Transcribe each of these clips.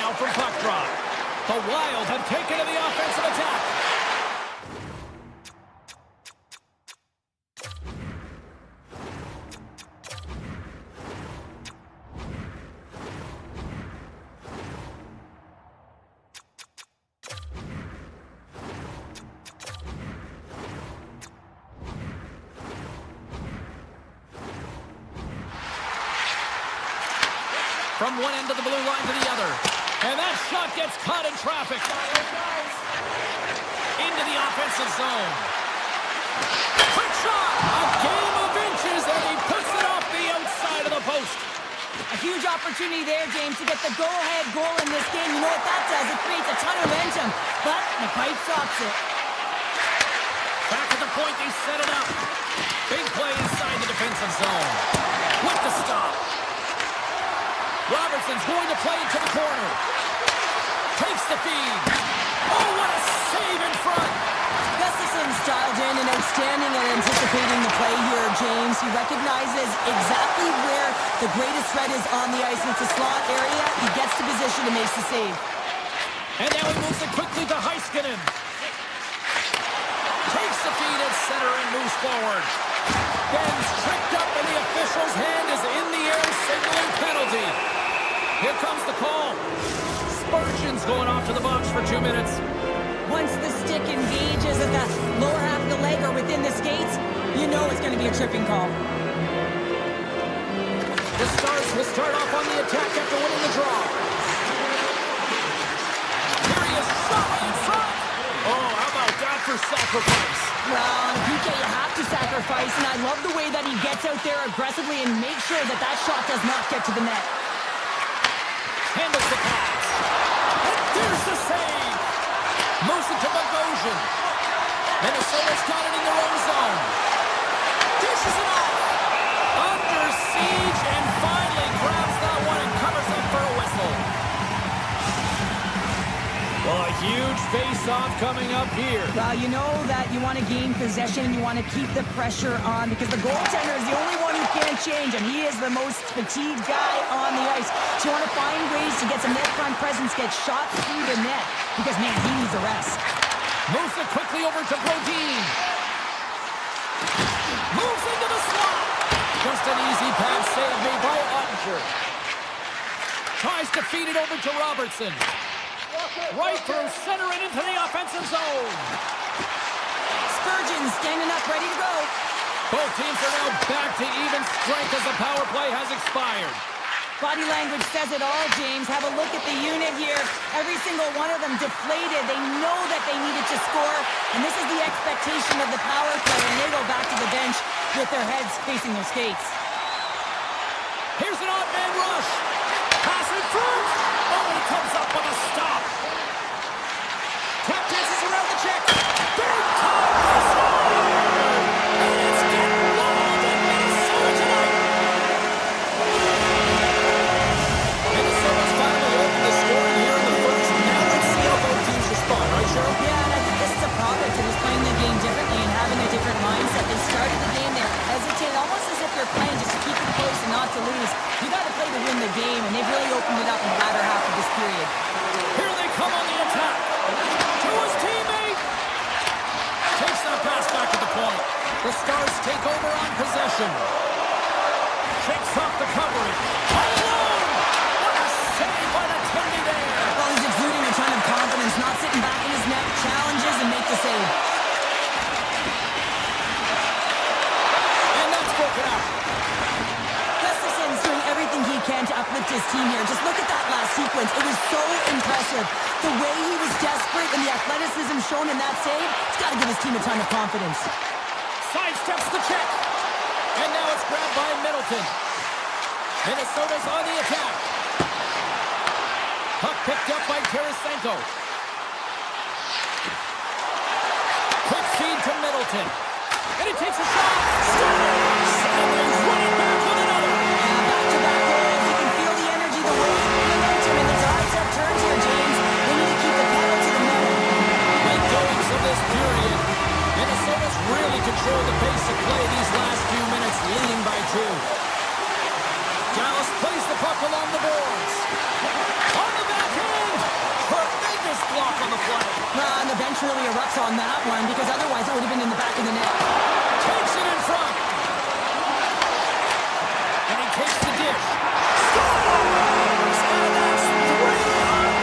now from puck drop. The Wild have taken to the offensive attack. From one end of the blue line to the other. And that shot gets caught in traffic. Into the offensive zone. Quick shot! A game of inches, and he puts it off the outside of the post. A huge opportunity there, James, to get the go-ahead goal in this game. You know what that does? It creates a ton of momentum. But the pipe stops it. Back at the point, they set it up. Big play inside the defensive zone. With the stop. Robertson's going to play it to the corner. Takes the feed. Oh, what a save in front. Gustafson's dialed in and outstanding at anticipating the play here, James. He recognizes exactly where the greatest threat is on the ice. And it's a slot area. He gets to position and makes the save. And now he moves it quickly to Heiskanen. Takes the feed at center and moves forward. Ben's tricked up and the official's hand is in the air signaling penalty. Here comes the call. Spurgeon's going off to the box for 2 minutes. Once the stick engages at the lower half of the leg or within the skates, you know it's going to be a tripping call. The Stars will start off on the attack after winning the draw. Here he is, shot right in front. Oh, how about that for sacrifice? Well, on a PK, you have to sacrifice, and I love the way that he gets out there aggressively and makes sure that that shot does not get to the net. Handles the pass. And there's the save. Moves it to Bogosian. Minnesota's got it in their own zone. Dishes it off. Under siege and finally grabs that one and covers up for a whistle. Well, a huge face-off coming up here. Well, you know that you want to gain possession and you want to keep the pressure on because the goaltender is the only one who can't change, and he is the most fatigued guy on the ice. So you want to find ways to get some net front presence, get shots through the net, because, man, he needs a rest. Moves it quickly over to Brodin. Moves into the slot. Just an easy pass save made by Ottinger. Tries to feed it over to Robertson. Right through center and into the offensive zone. Spurgeon standing up, ready to go. Both teams are now back to even strength as the power play has expired. Body language says it all, James. Have a look at the unit here. Every single one of them deflated. They know that they needed to score, and this is the expectation of the power play, and they go back to the bench with their heads facing their skates. Here's an odd man rush. Pass in front. Oh, he comes up with a stop. Tap dances around the check. Big time whistle. And it's getting wild in Minnesota tonight. Minnesota's finally opened the scoring here in the first. Now let's see how both teams respond, right, Cheryl? Yeah, and I think this is a product of just playing the game differently and having a different mindset. They started the game, they're hesitant, almost as if they're playing just to keep it close and not to lose. You got to play to win the game, and they've really opened it up in the latter half of this period. Here they come on the attack. To his teammate. Takes that pass back at the point. The Stars take over on possession. Shakes off the coverage. All alone. What a save by the Tendy there. Well, he's exuding a ton of confidence, not sitting back in his net, challenges and make the save. And that's broken out. Gustafson's doing everything he can to uplift his team here. Just look at that last sequence. It was so impressive. The way he was desperate and the athleticism shown in that save, it's got to give his team a ton of confidence. Sidesteps the check. And now it's grabbed by Middleton. Minnesota's on the attack. Puck picked up by Tarasenko. Quick feed to Middleton. And he takes a shot. Scores! And he's running back with another. Yeah, back-to-back goals. You can feel the energy, the weight, the momentum, and the tides have turned here, James. They need to keep the pedal to the metal. Late goings of this period. Minnesota's really controlled the pace of play these last few minutes, leading by 2. Dallas plays the puck along the boards. On the backhand! truly erupts on that one, because otherwise it would have been in the back of the net. Takes it in front. And he takes the dish. Scores! And that's 3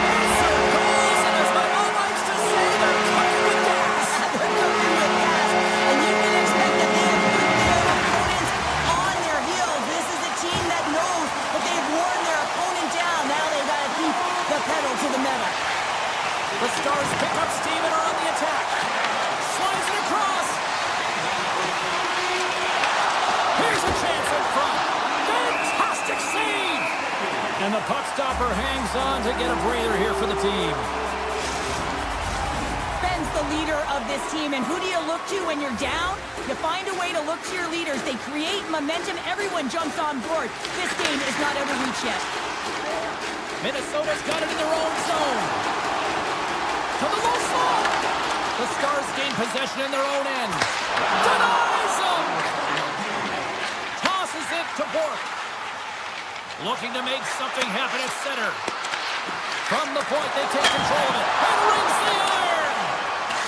unanswered goals. And as my mom likes to say, they're cooking with gas. They're cooking with gas. And you can expect that they have put their opponents on their heels. This is a team that knows that they've worn their opponent down. Now they've got to keep the pedal to the metal. The Stars pick up steam and are on the attack. Slides it across. Here's a chance in front. Fantastic save. And the puck stopper hangs on to get a breather here for the team. Ben's the leader of this team, and who do you look to when you're down? You find a way to look to your leaders. They create momentum. Everyone jumps on board. This game is not out of reach yet. Minnesota's got it in their own zone. To the low slot. The Stars gain possession in their own end. Denies them. Tosses it to Bork. Looking to make something happen at center. From the point, they take control of it. And rings the iron.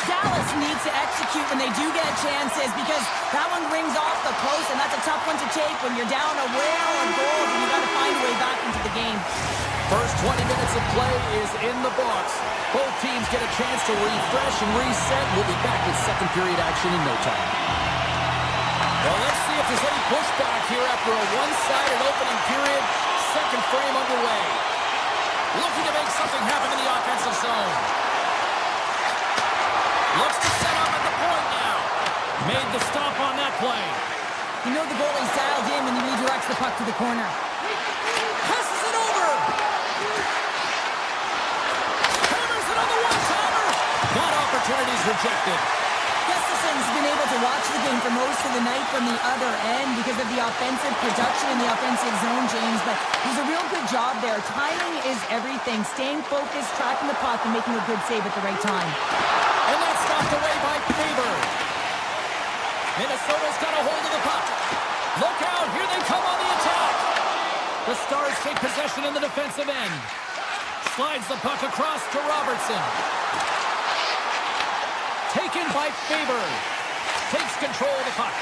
Dallas needs to execute when they do get chances, because that one rings off the post, and that's a tough one to take when you're down a whale of goals, and you got to find a way back into the game. First 20 minutes of play is in the books. Both teams get a chance to refresh and reset. We'll be back with second period action in no time. Well, let's see if there's any pushback here after a one-sided opening period. Second frame underway. Looking to make something happen in the offensive zone. Looks to set up at the point now. Made the stop on that play. You know the goalie's dialed in when he redirects the puck to the corner. Passes it over. Hammers it on the one-timer. That opportunity's rejected. Gustafson's been able to watch the game for most of the night from the other end because of the offensive production in the offensive zone, James, but he's a real good job there. Timing is everything. Staying focused, tracking the puck, and making a good save at the right time. And that's knocked away by Faber. Minnesota's got a hold of the puck. Look out, here they come on the attack. The Stars take possession in the defensive end. Slides the puck across to Robertson. Taken by Faber. Takes control of the puck.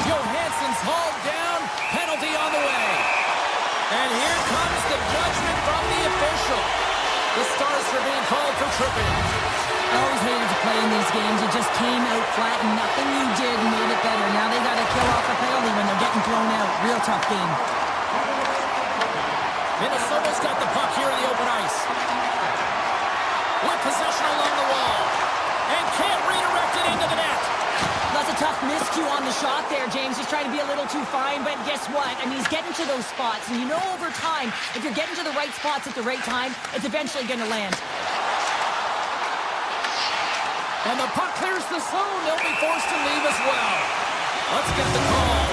Johansson's hauled down. Penalty on the way. And here comes the judgment from the official. The Stars are being called for tripping. I always hated to play in these games. It just came out flat, and nothing you did made it better. Now they got to kill off a penalty when they're getting thrown out. Real tough game. Minnesota's got the puck here in the open ice. With possession along the wall. And can't redirect it into the net. That's a tough miscue on the shot there, James. He's trying to be a little too fine, but guess what? I mean, he's getting to those spots, and you know over time, if you're getting to the right spots at the right time, it's eventually going to land. And the puck clears the zone. They'll be forced to leave as well. Let's get the call.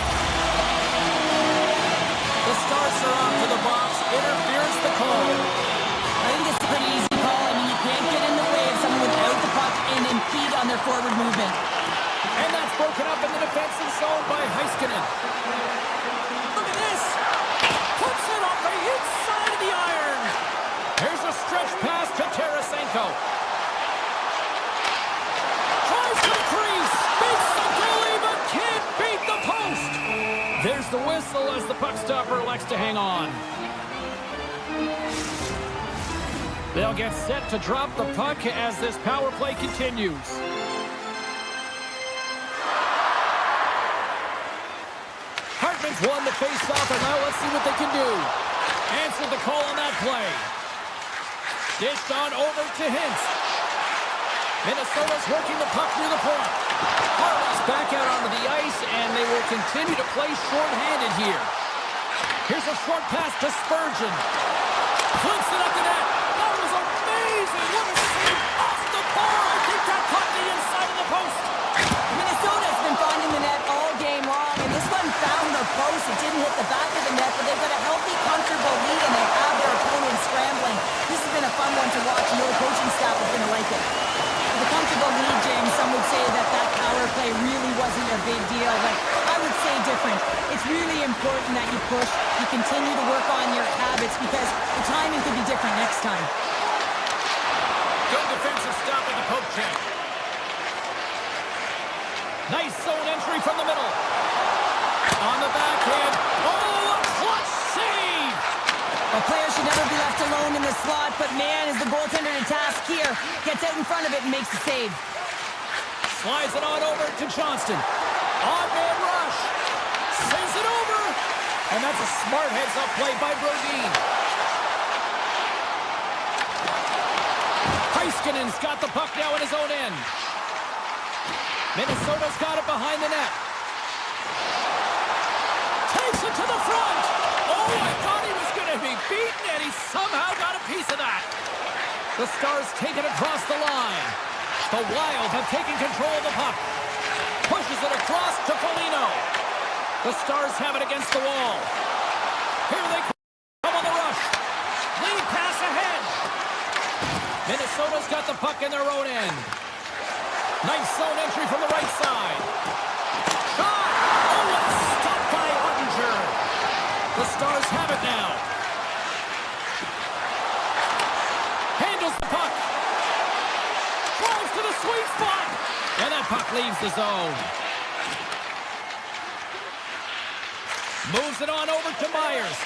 The Stars are off to the box. Interference the call. I think it's a pretty easy call. I mean, you can't get in the way of someone without the puck and impede on their forward movement. And that's broken up in the defensive zone by Heiskanen. Look at this. Puts it on the inside of the iron. Here's a stretch pass to Tarasenko. Tries to the crease. Beats the goalie, but can't beat the post. There's the whistle as the puck stopper elects to hang on. They'll get set to drop the puck as this power play continues. Hartman's won the face-off, and now let's see what they can do. Answered the call on that play. Dished on over to Hintz. Minnesota's working the puck near the point. Hartman's back out onto the ice, and they will continue to play short-handed here. Here's a short pass to Spurgeon. Flips it up the net. That was amazing. What a save off the bar. I think that caught the inside of the post. Minnesota's been finding the net all game long, and this one found the post. It didn't hit the back of the net, but they've got a healthy, comfortable lead, and they have their opponent scrambling. This has been a fun one to watch. You know the coaching staff is going to like it. With a comfortable lead, James, some would say that power play really wasn't a big deal, but I would say different. It's really important that you push, you continue to work on your habits, because the timing could be different next time. Good defensive stop with the poke check. Nice zone entry from the middle. On the backhand. Oh, a clutch save! A player should never be left alone in the slot, but man, is the goaltender to task here. Gets out in front of it and makes the save. Slides it on over to Johnston. On-man rush. Sends it over. And that's a smart heads-up play by Brodin. Heiskanen's got the puck now in his own end. Minnesota's got it behind the net. Takes it to the front. Oh, I thought he was going to be beaten, and he somehow got a piece of that. The Stars take it across the line. The Wild have taken control of the puck. Pushes it across to Foligno. The Stars have it against the wall. Here they come on the rush. Lead pass ahead. Minnesota's got the puck in their own end. Nice zone entry from the right side. Shot! Oh, it's stopped by Ottinger. The Stars have it now. Handles the puck. Drives to the sweet spot. And that puck leaves the zone. Moves it on over to Myers.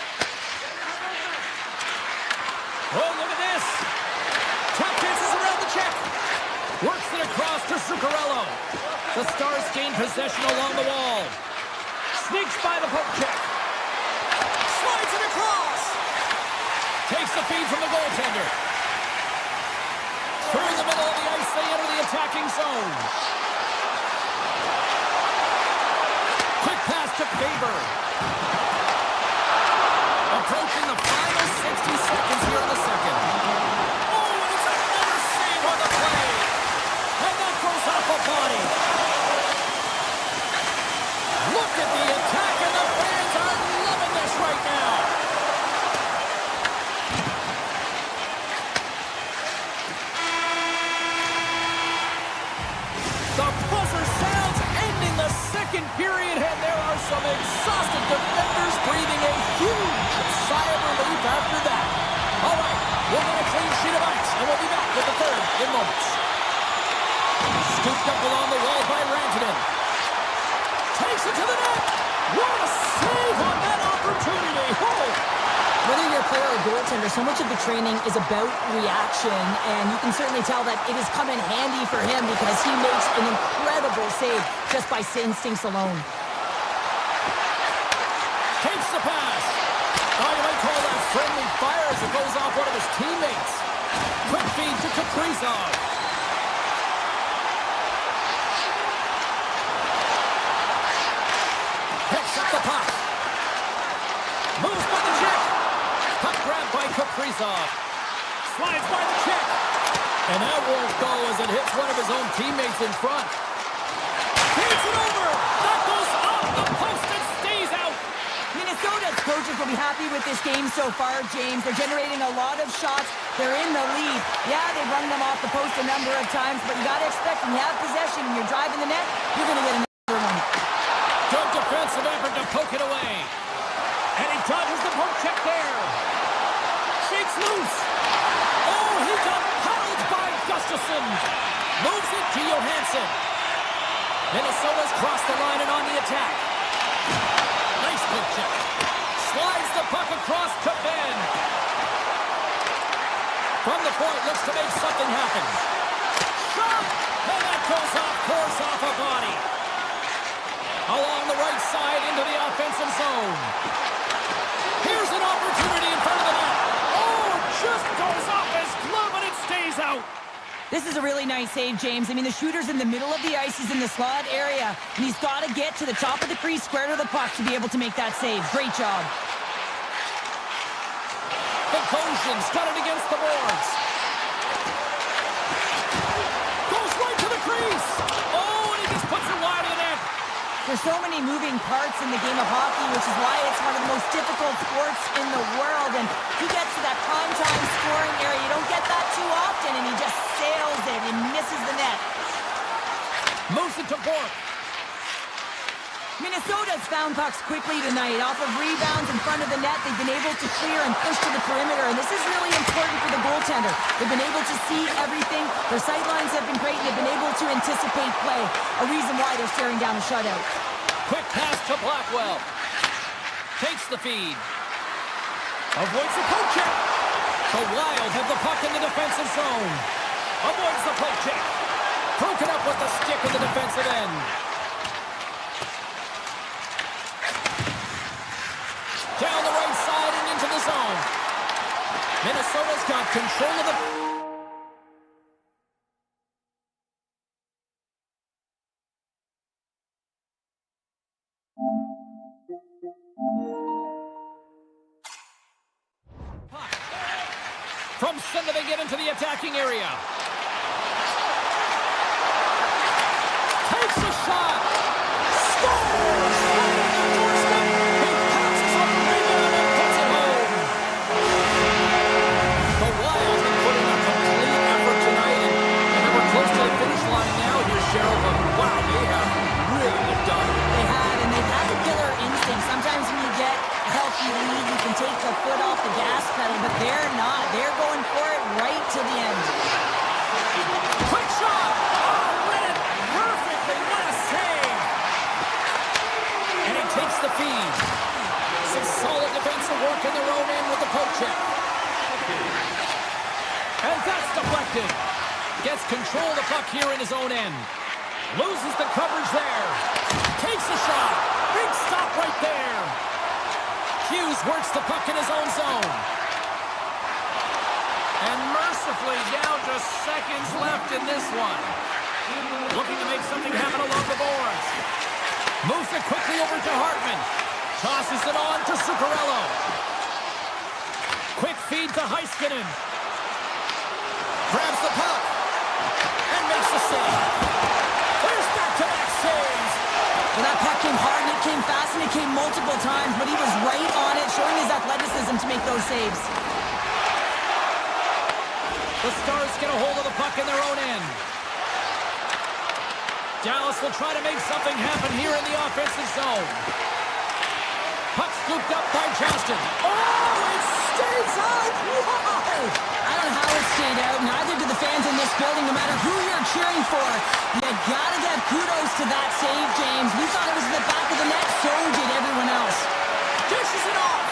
Oh, look at this. Tap dances around the check. Works it across to Zuccarello. The Stars gain possession along the wall. Sneaks by the poke check. Slides it across. Takes the feed from the goaltender. Through the middle of the ice, they enter the attacking zone. Quick pass to Faber. Approaching the final 60 seconds here in the second. Oh, and it's another save on the play. And that goes off a body. Look at the attack, and the fans are loving this right now. The buzzer sounds, ending the second period, and there are some exhausted defenders breathing a huge sigh of relief after that. All right, we'll get a clean sheet of ice, and we'll be back with the third in moments. Scooped up along the wall by Rantanen. Takes it to the net. What a save on that opportunity. Whoa. Whether you're a player or a goaltender, so much of the training is about reaction, and you can certainly tell that it has come in handy for him because he makes an incredible save just by instincts alone. Takes the pass. Oh, you might call that friendly fire as it goes off one of his teammates. Quick feed to Kaprizov. Picks up the puck. Moves by the check. Puck grabbed by Kaprizov. Slides by the check. And that won't go as it hits one of his own teammates in front. Feeds it over. That goes off the post and stays out. Minnesota's coaches will be happy with this game so far, James. They're generating a lot of shots. They're in the lead. Yeah, they've run them off the post a number of times, but you got to expect when you have possession and you're driving the net, you're going to get another one. Good defensive effort to poke it away. And he dodges the poke check there. Shakes loose. Oh, he got paddled by Gustafsson. Moves it to Johansson. Minnesota's crossed the line and on the attack. Nice poke check. Slides the puck across to Ben. From the point, looks to make something happen. Shot! And that goes off course off a body. Along the right side into the offensive zone. Here's an opportunity in front of the net. Oh, just goes off his glove and it stays out. This is a really nice save, James. I mean, the shooter's in the middle of the ice. He's in the slot area, and he's got to get to the top of the crease, square to the puck to be able to make that save. Great job. Bogosian's got it against the boards. Goes right to the crease. Oh, and he just puts it wide of the net. There's so many moving parts in the game of hockey, which is why it's one of the most difficult sports in the world. And he gets to that prime time scoring area. You don't get that too often, and he just sails it and misses the net. Moves it to Bork. Minnesota's found pucks quickly tonight. Off of rebounds in front of the net, they've been able to clear and push to the perimeter, and this is really important for the goaltender. They've been able to see everything. Their sight lines have been great, and they've been able to anticipate play. A reason why they're staring down a shutout. Quick pass to Blackwell. Takes the feed. Avoids the poke check. The Wild have the puck in the defensive zone. Avoids the poke check. Broken up with the stick in the defensive end. Down the right side and into the zone. Minnesota's got control of the... From center they get into the attacking area. Takes a shot. Scores! He pounces on the rebound and puts it home. The Wild have put in a complete effort tonight, and they were close to the finish line now here, Cheryl. But wow, they have really looked dominant. They have, and they've had the killer instinct. Sometimes when you get a healthy lead, you can take the foot off the gas pedal, but they're not. They're going for it right to the end. Quick shot! Oh, read it perfectly. What a save! And he takes the feed. Some solid defensive work in their own end with the poke check. And that's deflected. Gets control of the puck here in his own end. Loses the coverage there. Takes a shot. Big stop right there. Hughes works the puck in his own zone. And mercifully down to seconds left in this one. Looking to make something happen along the boards. Moves it quickly over to Hartman. Tosses it on to Zuccarello. Quick feed to Heiskanen. Grabs the puck. And makes the save. There's back-to-back saves. Well, that puck came hard, and it came fast, and it came multiple times, but he was right on it, showing his athleticism to make those saves. The Stars get a hold of the puck in their own end. Dallas will try to make something happen here in the offensive zone. Puck scooped up by Johnston. Oh, it stays out! Wow! I don't know how it stayed out. Neither do the fans in this building, no matter who you're cheering for. You gotta give kudos to that save, James. We thought it was in the back of the net, so did everyone else. Dishes it off!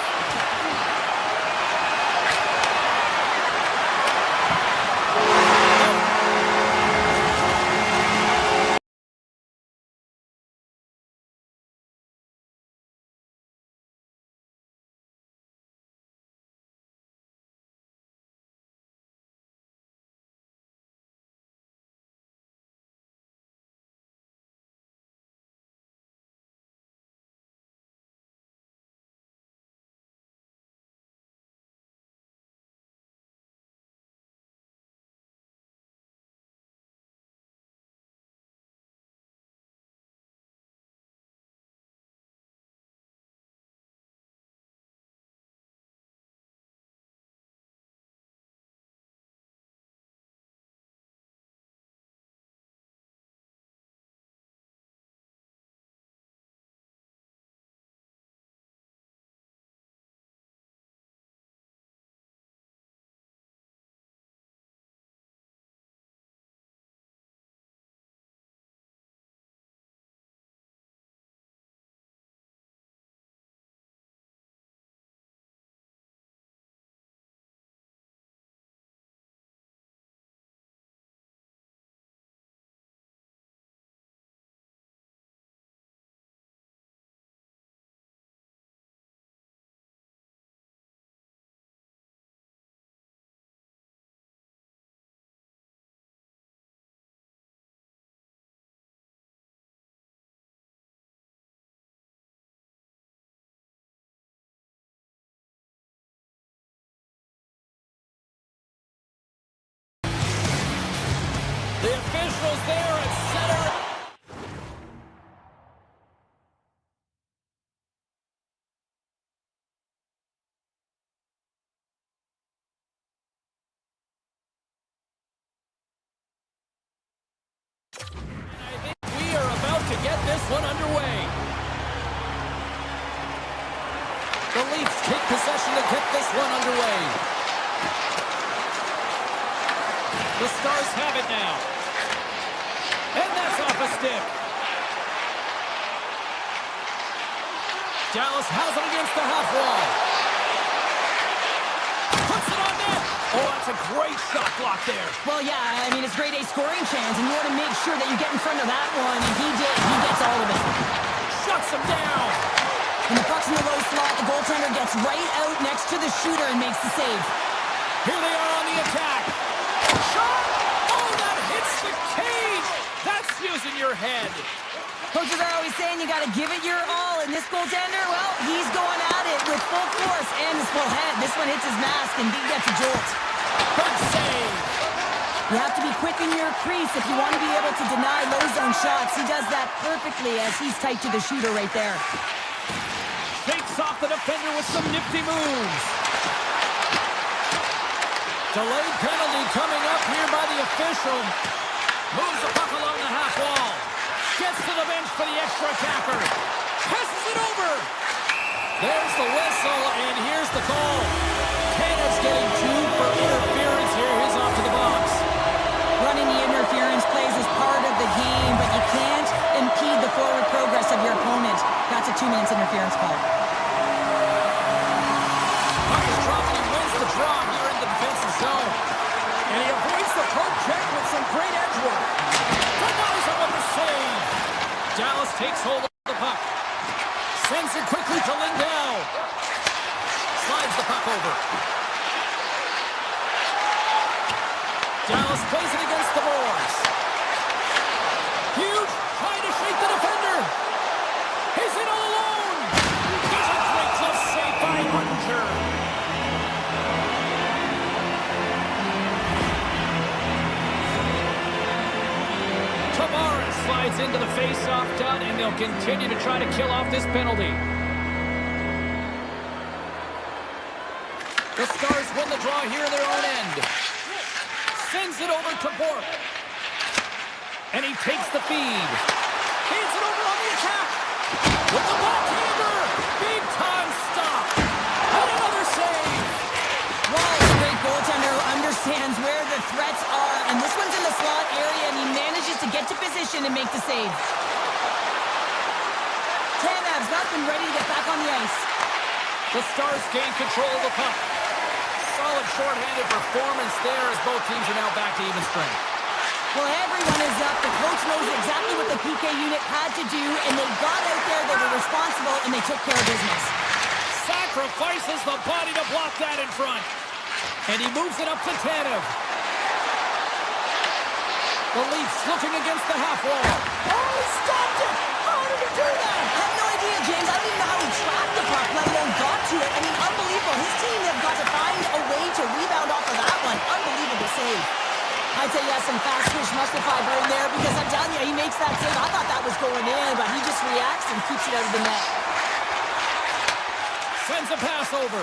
The officials there at center. And I think we are about to get this one underway. The Leafs take possession to get this one underway. The Stars have it now. And that's off a stick. Dallas has it against the half wall. Puts it on net. Oh, that's a great shot block there. Well, yeah, I mean, it's grade A scoring chance, and you want to make sure that you get in front of that one, and he did. He gets all of it. Shuts him down. And the puck's in the low slot. The goaltender gets right out next to the shooter and makes the save. Here they are on the attack. Shot! Oh, that hits the cage! That's using your head. Coaches are always saying you got to give it your all, and this goaltender, well, he's going at it with full force and his full head. This one hits his mask, and he gets a jolt. Big save. You have to be quick in your crease if you want to be able to deny low zone shots. He does that perfectly as he's tight to the shooter right there. Shakes off the defender with some nifty moves. Delayed penalty coming up here by the official. Moves the puck along the half wall. Gets to the bench for the extra attacker. Passes it over. There's the whistle, and here's the call. Canada's getting 2 for interference here. He's off to the box. Running the interference plays is part of the game, but you can't impede the forward progress of your opponent. That's a 2-minute interference call. Puck is dropped, and he wins the draw here in the defensive zone. And he avoids the poke check with some great edge work. Denies him with the save. Dallas takes hold of the puck. Sends it quickly to Lindell. Slides the puck over. Dallas plays it against the boards. Huge, trying to shake the defender. He's in all alone. There's a great close save by Hunter. Tavares slides into the face-off dot, and they'll continue to try to kill off this penalty. The Stars win the draw here in their own end. Sends it over to Bork. And he takes the feed. Feeds it over on the attack. With the backhander. Big time stop. And another save. Wallace, a great goaltender who understands where the threats are. And this one's in the slot area, and he manages to get to position and make the save. Tanev's not been ready to get back on the ice. The Stars gain control of the puck. Solid shorthanded performance there as both teams are now back to even strength. Well, everyone is up. The coach knows exactly what the PK unit had to do, and they got out there, they were responsible, and they took care of business. Sacrifices the body to block that in front. And he moves it up to Tanev. The Leafs looking against the half wall. Oh, he stopped it! How did he do that? I have no idea, James. I don't even know how he tracked the puck, let alone got to it. I mean, unbelievable. His team have got to find a way to rebound off of that one. Unbelievable save. I'd say, yes, some fast fish muscle fiber in there because I'm telling you, he makes that save. I thought that was going in, but he just reacts and keeps it out of the net. Sends a pass over.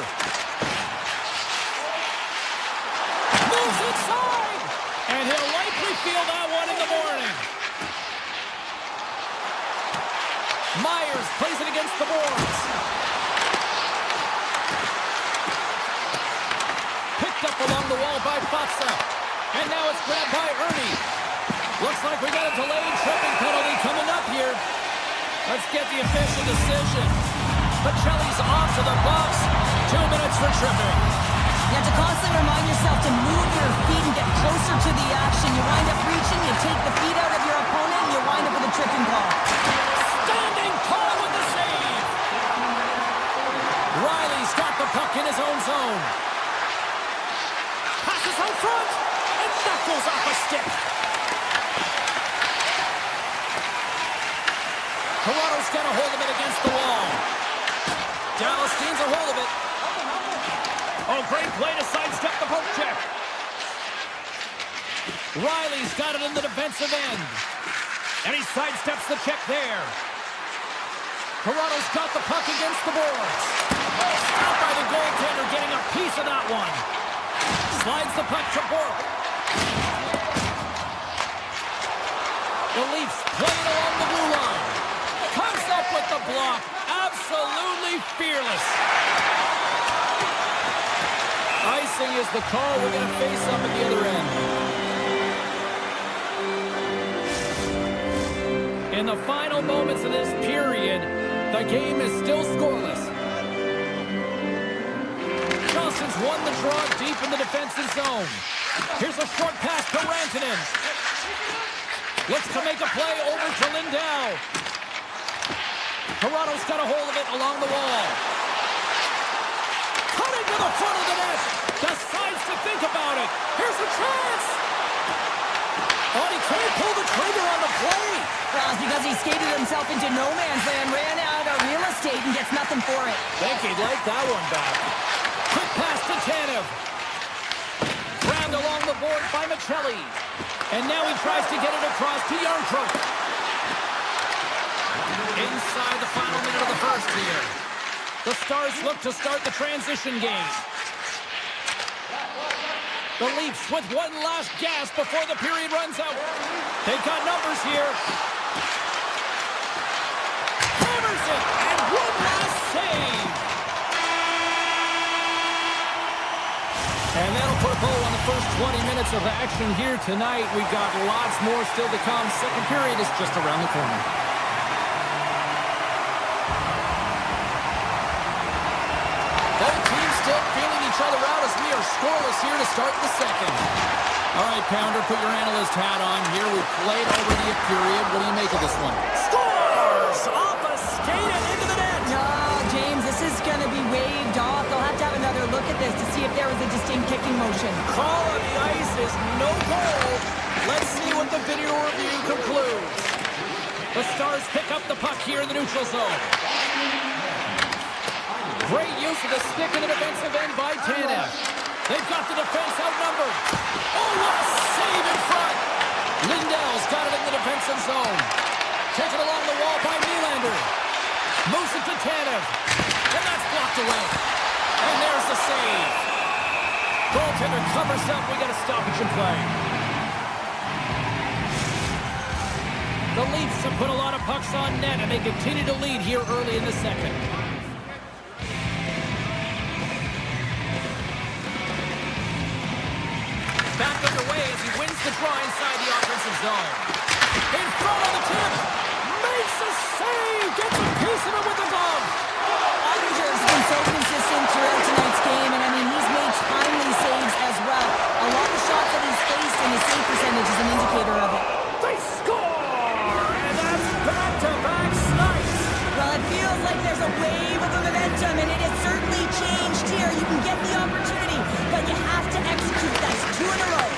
Moves inside! And he'll likely feel that one in the morning. Myers plays it against the boards. Picked up along the wall by Fatsa. And now it's grabbed by Ernie. Looks like we got a delayed tripping penalty coming up here. Let's get the official decision. Pacelli's off to the box. 2 minutes for tripping. You have to constantly remind yourself to move your feet and get closer to the action. You wind up reaching, you take the feet out of your opponent, and you wind up with a tripping call. Standing tall with the save. Riley's got the puck in his own zone. Passes out front, and that goes off a stick. Toronto's got a hold of it against the wall. Dallas gains a hold of it. Oh, great play to sidestep the poke check. Riley's got it in the defensive end. And he sidesteps the check there. Toronto's got the puck against the boards. Stopped by the goaltender, getting a piece of that one. Slides the puck to Bork. The Leafs play it along the blue line. Comes up with the block. Absolutely. absolutely fearless. Icing is the call. We're going to face up at the other end. In the final moments of this period, the game is still scoreless. Johnson's won the draw deep in the defensive zone. Here's a short pass to Rantanen. Looks to make a play over to Lindell. Toronto's got a hold of it along the wall. Cutting to the front of the net. Decides to think about it. Here's a chance. Oh, he can't pull the trigger on the play. Well, it's because he skated himself into no man's land, ran out of real estate, and gets nothing for it. Think he'd like that one back. Quick pass to Tanev. Grabbed along the board by Michelli. And now he tries to get it across to Yarncrook. Inside the final minute of the first here. The Stars look to start the transition game. The Leafs with one last gasp before the period runs out. They've got numbers here. Hammers it, and one last save. And that'll put a bow on the first 20 minutes of action here tonight. We've got lots more still to come. Second period is just around the corner. Both teams still feeling each other out as we are scoreless here to start the second. All right, Pounder, put your analyst hat on here. We've played already a period. What do you make of this one? Scores! Off a skate and into the net! No, James, this is going to be waved off. They'll have to have another look at this to see if there was a distinct kicking motion. Call on the ice is no goal. Let's see what the video review concludes. The Stars pick up the puck here in the neutral zone. Great use of the stick in the defensive end by Tanev. They've got the defense outnumbered. Oh, what a save in front. Lindell's got it in the defensive zone. Taken along the wall by Nylander. Moves it to Tanev. And that's blocked away. And there's the save. Goaltender covers up. We got a stoppage in play. The Leafs have put a lot of pucks on net, and they continue to lead here early in the second. Back underway as he wins the draw inside the offensive zone. In front of the tip. Makes a save. Gets a piece of it with the glove. Ottinger's been so consistent throughout tonight's game, and I mean, he's made timely saves as well. A lot of shots that he's faced, and his save percentage is an indicator of it. They score! And that's back-to-back snipes. Well, it feels like there's a wave of momentum, and it has certainly changed here. You can get the opportunity, but you have to execute. That's 2 in a row.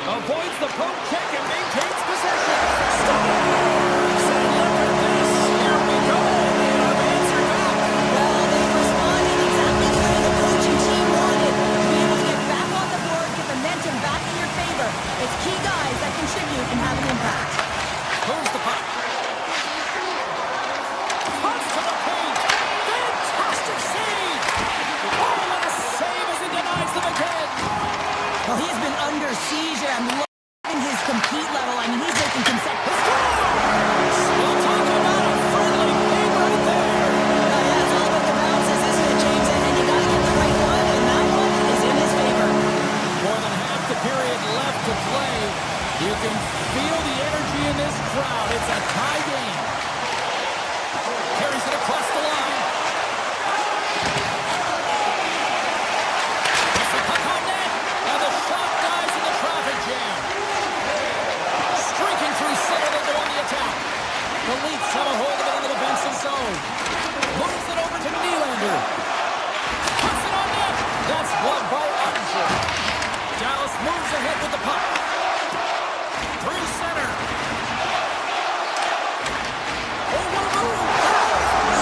Avoids the poke check and maintains possession. Stars! And look at this. Here we go. The answer back. Well, they responded exactly the way the coaching team wanted. To be able to get back on the board, get the momentum back in your favor. It's key guys that contribute and have an impact. Moves the puck. Punch to the paint. Fantastic save. Oh, what a save as he denies them again. Well, he has been under siege, and I'm loving his compete level. I mean, he's making consecutive. We'll talk about a friendly game right there. Yeah, it's all about the bounces, isn't it, James? And you got to get the right one, and that one is in his favor. More than half the period left to play. You can feel the energy in this crowd. It's a tie game. Carries it across the line. Gets the puck on net. And the shot dies in the traffic jam. Streaking through center, they go on the attack. The Leafs have a hold of it in the defensive zone. Moves it over to Nylander. Puts it on net. That's blocked by Ottinger. Dallas moves ahead with the puck. Through center. Over the move.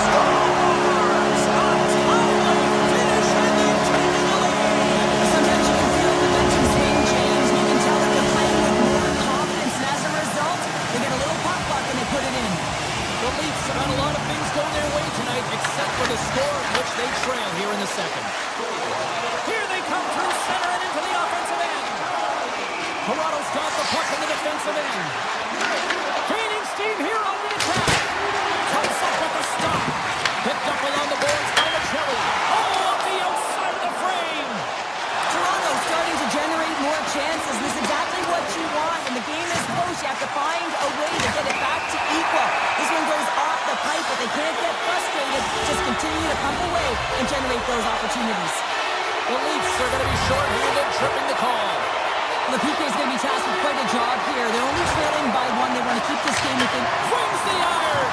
Stars! Untitled finish, and they've taken the lead. Sometimes you can feel the momentum swing, James, and you can tell that they're playing with more confidence, and as a result, they get a little pop luck and they put it in. The Leafs have had a lot of things go their way tonight, except for the score in which they trail here in the second. Here they come through center and into the offensive end. Toronto's got the puck in the defensive end. Gaining steam here on the attack. Comes up with a stop. short-handed, tripping the call. The PK is going to be tasked with quite a job here. They're only trailing by one. They want to keep this game within. Brings the iron.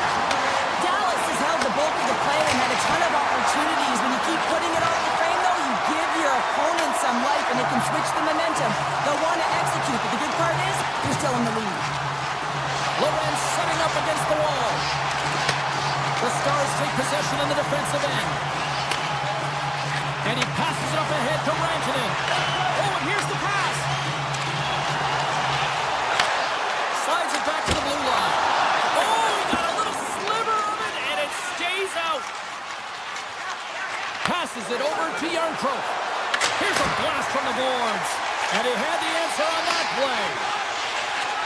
Dallas has held the bulk of the play and had a ton of opportunities. When you keep putting it off the frame, though, you give your opponent some life, and it can switch the momentum. They'll want to execute, but the good part is you're still in the lead. Lorenz setting up against the wall. The Stars take possession in the defensive end. And he passes it up ahead to Rantanen. Oh, and here's the pass. Slides it back to the blue line. Oh, he got a little sliver of it, and it stays out. Passes it over to Yarncroke. Here's a blast from the boards. And he had the answer on that play.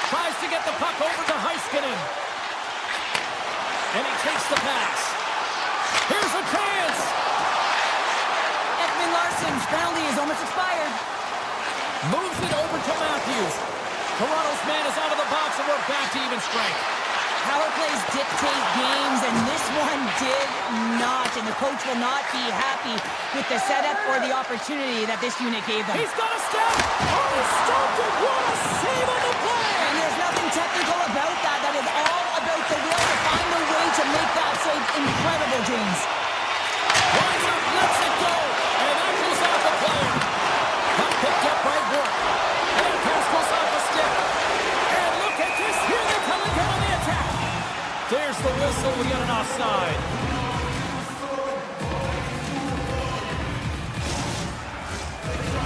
Tries to get the puck over to Heiskanen. And he takes the pass. Here's a chance. Ekman Larsson's penalty is almost expired. Moves it over to Matthews. Toronto's man is out of the box, and we're back to even strength. Power plays dictate games, and this one did not. And the coach will not be happy with the setup or the opportunity that this unit gave them. He's got a step. Oh, he stopped it. What a save on the play. And there's nothing technical about that. That is all about the will to find a way to make that save incredible, James. Lines up, lets it go. And that goes off the player. Puck picked up by Bork. And that pass goes off the stick. And look at this. Here they come again on the attack. There's the whistle. We got an offside.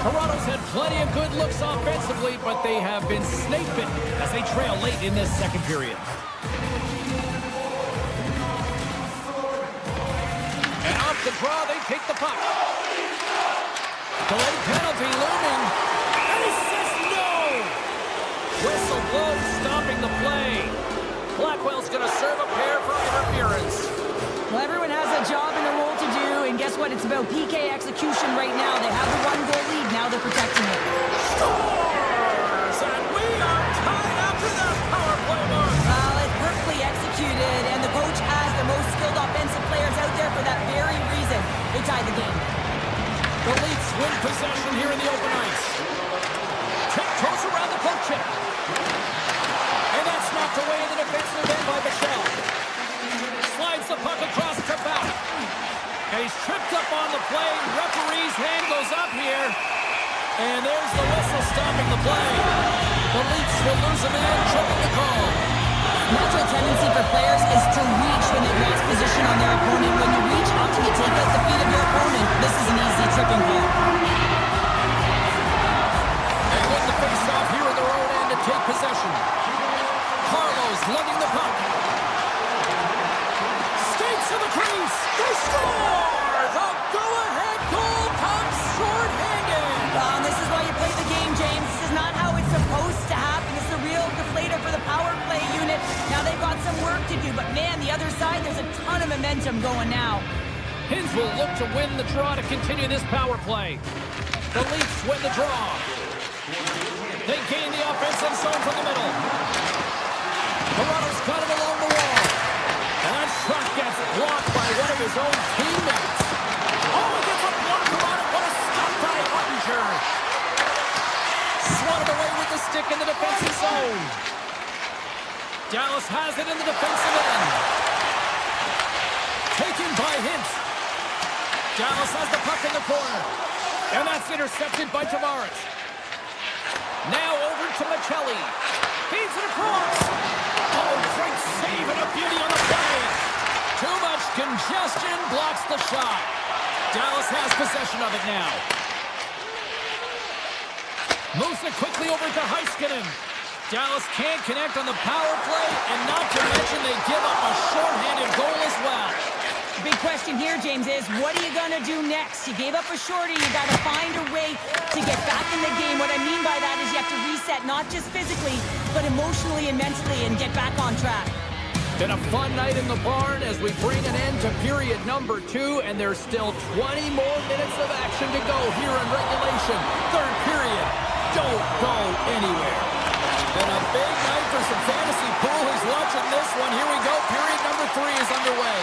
Toronto's had plenty of good looks offensively, but they have been snake-bitten as they trail late in this second period. And off the draw, they take the puck. Delayed penalty looming. And he says no! Whistle blows, stopping the play. Blackwell's going to serve a pair for interference. Well, everyone has a job and a role to do, and guess what? It's about PK execution right now. They have the one-goal lead. Now they're protecting it. Scores! And we are tied after the power play mark. Well, it's perfectly executed, and the coach has the most skilled offensive players out there for that very reason. They tied the game. The Leafs win possession here in the open ice. Tiptoes around the poke check. And that's knocked away in the defensive end by Michel. Slides the puck across to back. And he's tripped up on the play. Referee's hand goes up here. And there's the whistle stopping the play. The Leafs will lose a man, tripping the call. Natural tendency for players is to reach when they grasp position on their opponent. When you reach, often you take out the feet of your opponent. This is an easy tripping call. And win the face-off here in their own end to take possession. Carlos lugging the puck. Skates to the crease. They score! The go-ahead goal comes short-handed. This is why you play the game, James. This is not how it's supposed to happen. It's a real deflator for the power play unit. Now they've got some work to do, but man, the other side, there's a ton of momentum going now. Hins will look to win the draw to continue this power play. The Leafs win the draw. They gain the offensive zone from the middle. Toronto's got it along the wall. And that shot gets blocked by one of his own teammates. Oh, he gets a block around it. What a stop by Ottinger. Swatted away with the stick in the defensive zone. Dallas has it in the defensive end. Taken by Hintz. Dallas has the puck in the corner. And that's intercepted by Tavares. Now over to Michelli. Feeds it across. Oh, great save and a beauty on the play. Too much congestion blocks the shot. Dallas has possession of it now. Moves it quickly over to Heiskanen. Dallas can't connect on the power play, and not to mention they give up a shorthanded goal as well. Big question here, James, is what are you going to do next? You gave up a shorty. You got to find a way to get back in the game. What I mean by that is you have to reset, not just physically, but emotionally and mentally, and get back on track. Been a fun night in the barn as we bring an end to period number 2, and there's still 20 more minutes of action to go here in regulation. Third period. Don't go anywhere. Been a big night for some fantasy pool who's watching this one. Here we go. Period number 3 is underway.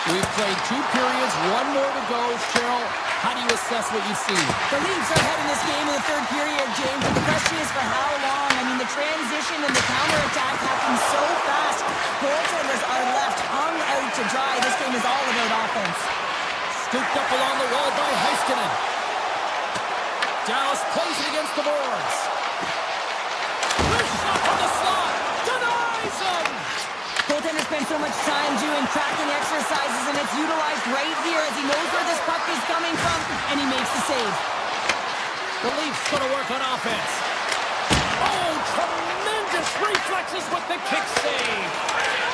We've played 2 periods, 1 more to go. Cheryl, How do you assess what you see? The Leafs are ahead in this game in the third period, James, but the question is for how long? I mean, the transition and the counterattack happen so fast. Goaltenders are left hung out to dry. This game is all about offense. Scooped up along the wall by Heiskanen. Dallas plays it against the boards. Wrist shot from the slot. Denies him. Goaltender spends so much time doing tracking exercises, and it's utilized right here as he knows where this puck is coming from, and he makes the save. The Leafs going to work on offense. Oh, tremendous reflexes with the kick save.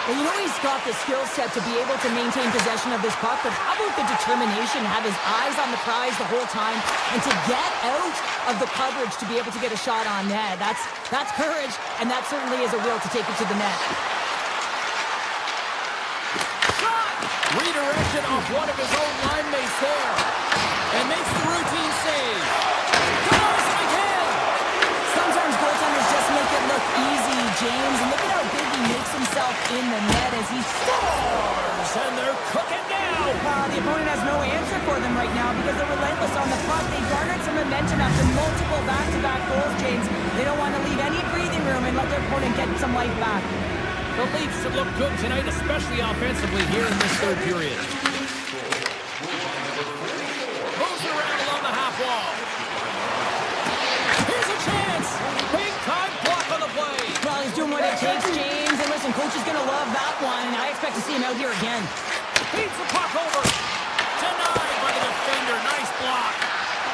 Well, you know he's got the skill set to be able to maintain possession of this puck, but how about the determination, have his eyes on the prize the whole time, and to get out of the coverage to be able to get a shot on net. That's courage, and that certainly is a will to take it to the net. Redirection off one of his own line mates there. And makes the routine save. Denies him again. Sometimes goaltenders just make it look easy, James. And look at how big he makes himself in the net as he scores. And they're cooking now. The opponent has no answer for them right now because they're relentless on the puck. They garnered some momentum after multiple back-to-back goals, James. They don't want to leave any breathing room and let their opponent get some life back. The Leafs have looked good tonight, especially offensively here in this third period. Moves around along the half wall. Here's a chance. Big time block on the play. Well, he's doing what it takes, James. And listen, coach is going to love that one. And I expect to see him out here again. Feeds the puck over. Denied by the defender. Nice block.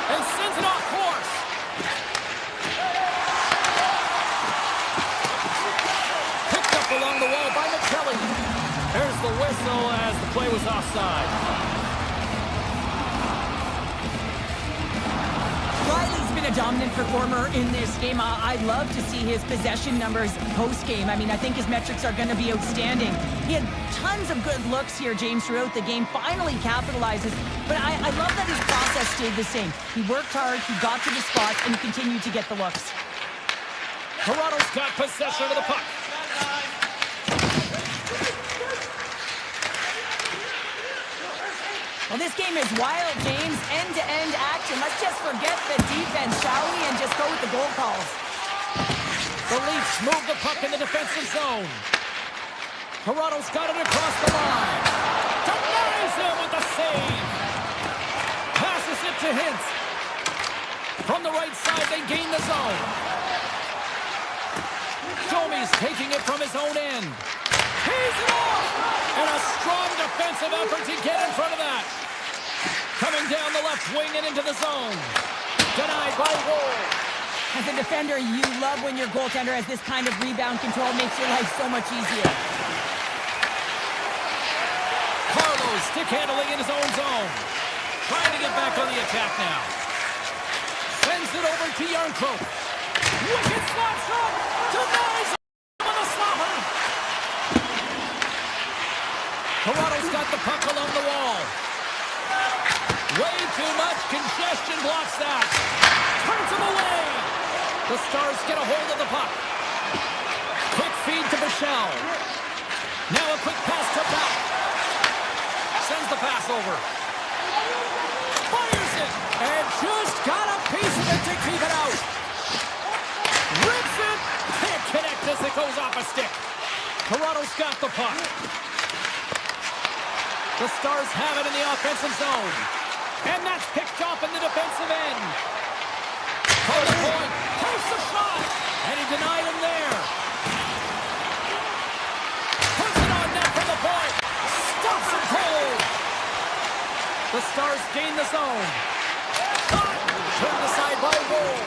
And sends it off course. Along the wall by McKelly. There's the whistle as the play was offside. Riley's been a dominant performer in this game. I'd love to see his possession numbers post-game. I mean, I think his metrics are going to be outstanding. He had tons of good looks here, James, throughout the game. Finally capitalizes. But I love that his process stayed the same. He worked hard, he got to the spots, and he continued to get the looks. Toronto's got possession of the puck. Well, this game is wild, James. End-to-end action. Let's just forget the defense, shall we, and just go with the goal calls. The Leafs move the puck in the defensive zone. Toronto's got it across the line. Denies him with the save. Passes it to Hintz. From the right side, they gain the zone. Domi's taking it from his own end. He's it off! And a strong defensive effort to get in front of that. Coming down the left wing and into the zone. Denied by Woll. As a defender, you love when your goaltender has this kind of rebound control. Makes your life so much easier. Carlos stick handling in his own zone. Trying to get back on the attack now. Sends it over to Yarncroke. Wicked slap shot. Denies him on the slapper. Toronto's got the puck along the wall. Way too much congestion blocks that. Turns him away. The Stars get a hold of the puck. Quick feed to Buffallo. Now a quick pass to Bell. Sends the pass over. Fires it. And just got a piece of it to keep it out. Rips it. Can't connect as it goes off a stick. Toronto's got the puck. The Stars have it in the offensive zone. And that's picked off in the defensive end. From the point, takes the shot. And he denied him there. Puts it on net from the point. Stops it cold. The Stars gain the zone. Turned aside by Woll.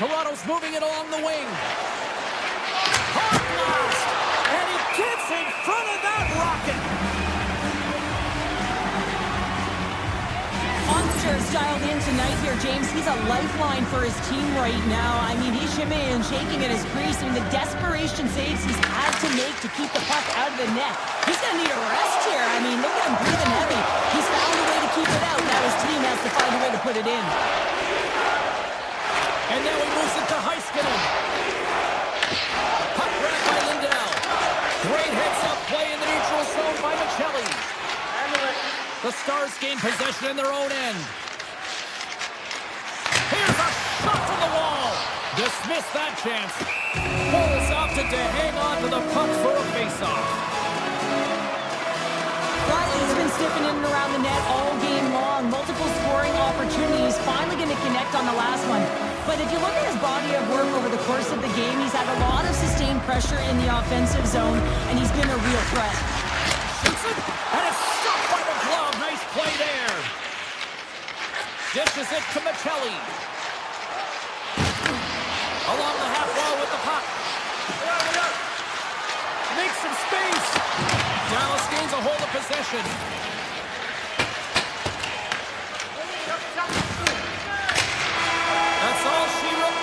Toronto's moving it along the wing. Hard blast. And he gets in front of that rocket. Onster's dialed in tonight here, James. He's a lifeline for his team right now. I mean, he's shimmying and shaking at his crease. I mean, the desperation saves he's had to make to keep the puck out of the net. He's going to need a rest here. I mean, look at him breathing heavy. He's found a way to keep it out. Now his team has to find a way to put it in. And now he moves it to Heiskanen. Puck grabbed by Lindell. Great heads-up play in the neutral zone by McKelly. The Stars gain possession in their own end. Here's a shot from the wall. Dismissed that chance. Bulls opted to hang on to the puck for a faceoff. Riley's been sniffing in and around the net all game long. Multiple scoring opportunities. Finally going to connect on the last one. But if you look at his body of work over the course of the game, he's had a lot of sustained pressure in the offensive zone, and he's been a real threat. Shoots it, and it's stopped by the glove. Nice play there. Dishes it to Michelli. Along the half wall with the puck. Makes some space. Dallas gains a hold of possession. That's all she wrote.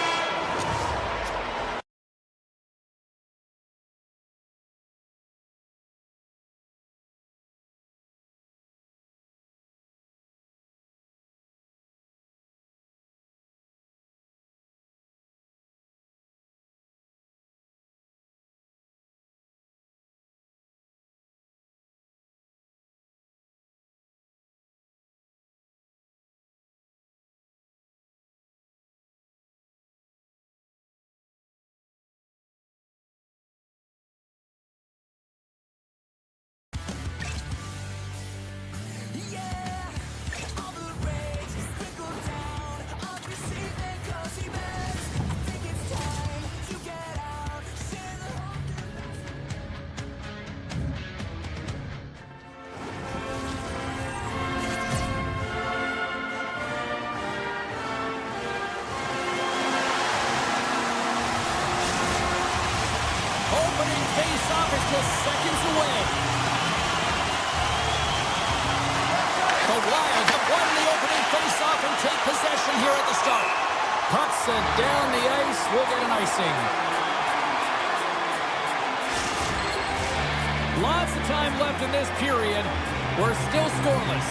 Face-off is just seconds away. The Wild have won the opening face-off and take possession here at the start. Puck sent down the ice. We'll get an icing. Lots of time left in this period. We're still scoreless.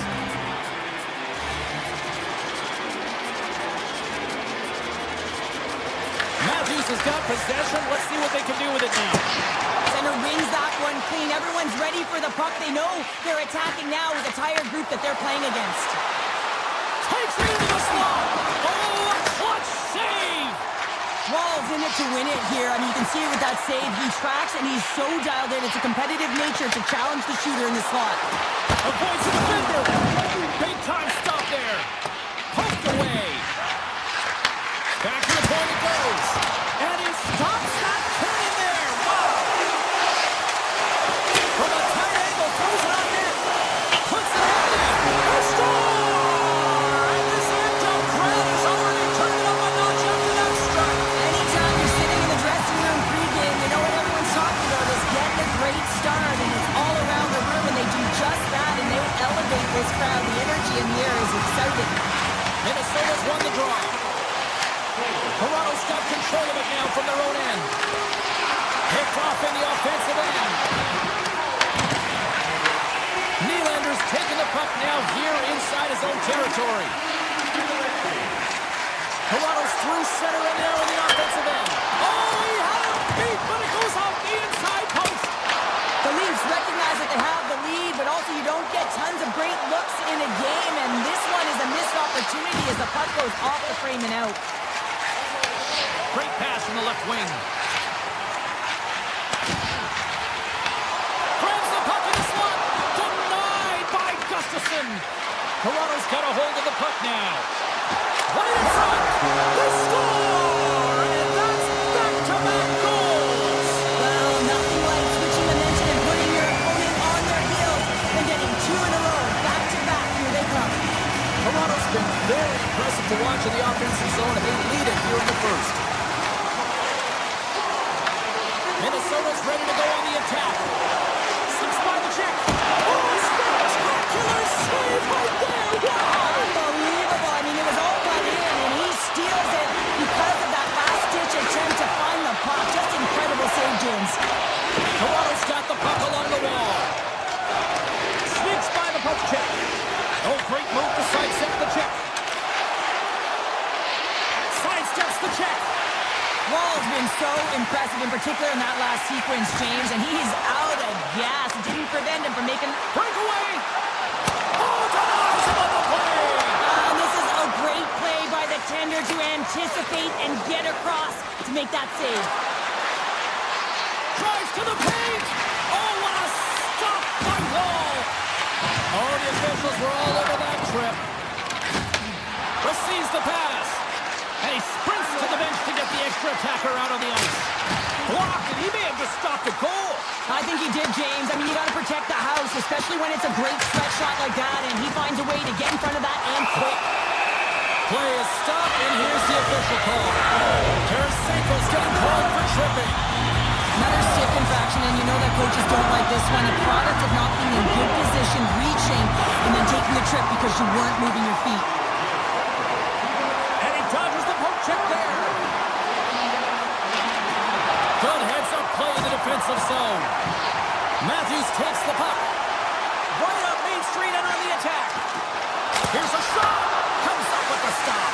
Matthews has got possession. Let's see what they can do with it now. Center wins that one clean. Everyone's ready for the puck. They know they're attacking now with a tired group that they're playing against. Takes it into the slot. Oh, a clutch save. Wall's in it to win it here. I mean, you can see it with that save. He tracks and he's so dialed in. It's a competitive nature to challenge the shooter in the slot. Avoids the defender. Big time stop there. Poked away. Back to the point it goes. And he stops that turn there. Wow. From a tight angle, throws it on net. Puts it out there. A score! And this Anthem crowd has already turned it up a notch after that strike. Anytime you're sitting in the dressing room pregame, you know what everyone's talking about is getting a great start, and it's all around the room, and they do just that, and they elevate this crowd. The energy in the air is exciting. Minnesota's won the draw. Toronto's got control of it now from their own end. Picked off in the offensive end. Nylander's taking the puck now here inside his own territory. Toronto's through center and now in the offensive end. Oh, he had it beat, but it goes off the inside post. The Leafs recognize that they have the lead, but also you don't get tons of great looks in a game, and this one is a missed opportunity as the puck goes off the frame and out. Great pass from the left wing. Grabs the puck in the slot. Denied by Gustafsson. Toronto's got a hold of the puck now. Right in front. They score! And that's back-to-back goals. Well, nothing like switching momentum and putting your opponent on their heels and getting two in a row. Back-to-back, here they come. Toronto's been very impressive to watch in the offensive zone, and they lead it here in the first. Minnesota's ready to go on the attack. Slips by the check. Oh, spectacular save right there. Wow. Unbelievable. I mean, it was all cut in, and he steals it because of that last-ditch attempt to find the puck. Just incredible save, James. Toronto's got the puck along the wall. Sneaks by the puck check. Oh, great move to sidestep the check. Sidesteps the check. Wall's been so impressive, in particular in that last sequence, James, and he's out of gas. It didn't prevent him from making... Breakaway! Oh, goaltender to anticipate and get across to make that save. Drives to the paint. Oh, what a stop by Wall. Oh, the officials were all over that trip. Receives the pass. And he sprints to the bench to get the extra attacker out on the ice. Blocked, and he may have just stopped a goal. I think he did, James. I mean, you got to protect the house, especially when it's a great stretch shot like that, and he finds a way to get in front of that and quick. Play is stopped, and here's the official call. Tarasenko's getting called for tripping. Another stick infraction, and you know that coaches don't like this one. A product of not being in good position, reaching, and then taking the trip because you weren't moving your feet. And he dodges the poke check there. Good heads-up play in the defensive zone. Matthews takes the puck. Right up Main Street and on the attack. Here's a shot. Comes up with the stop.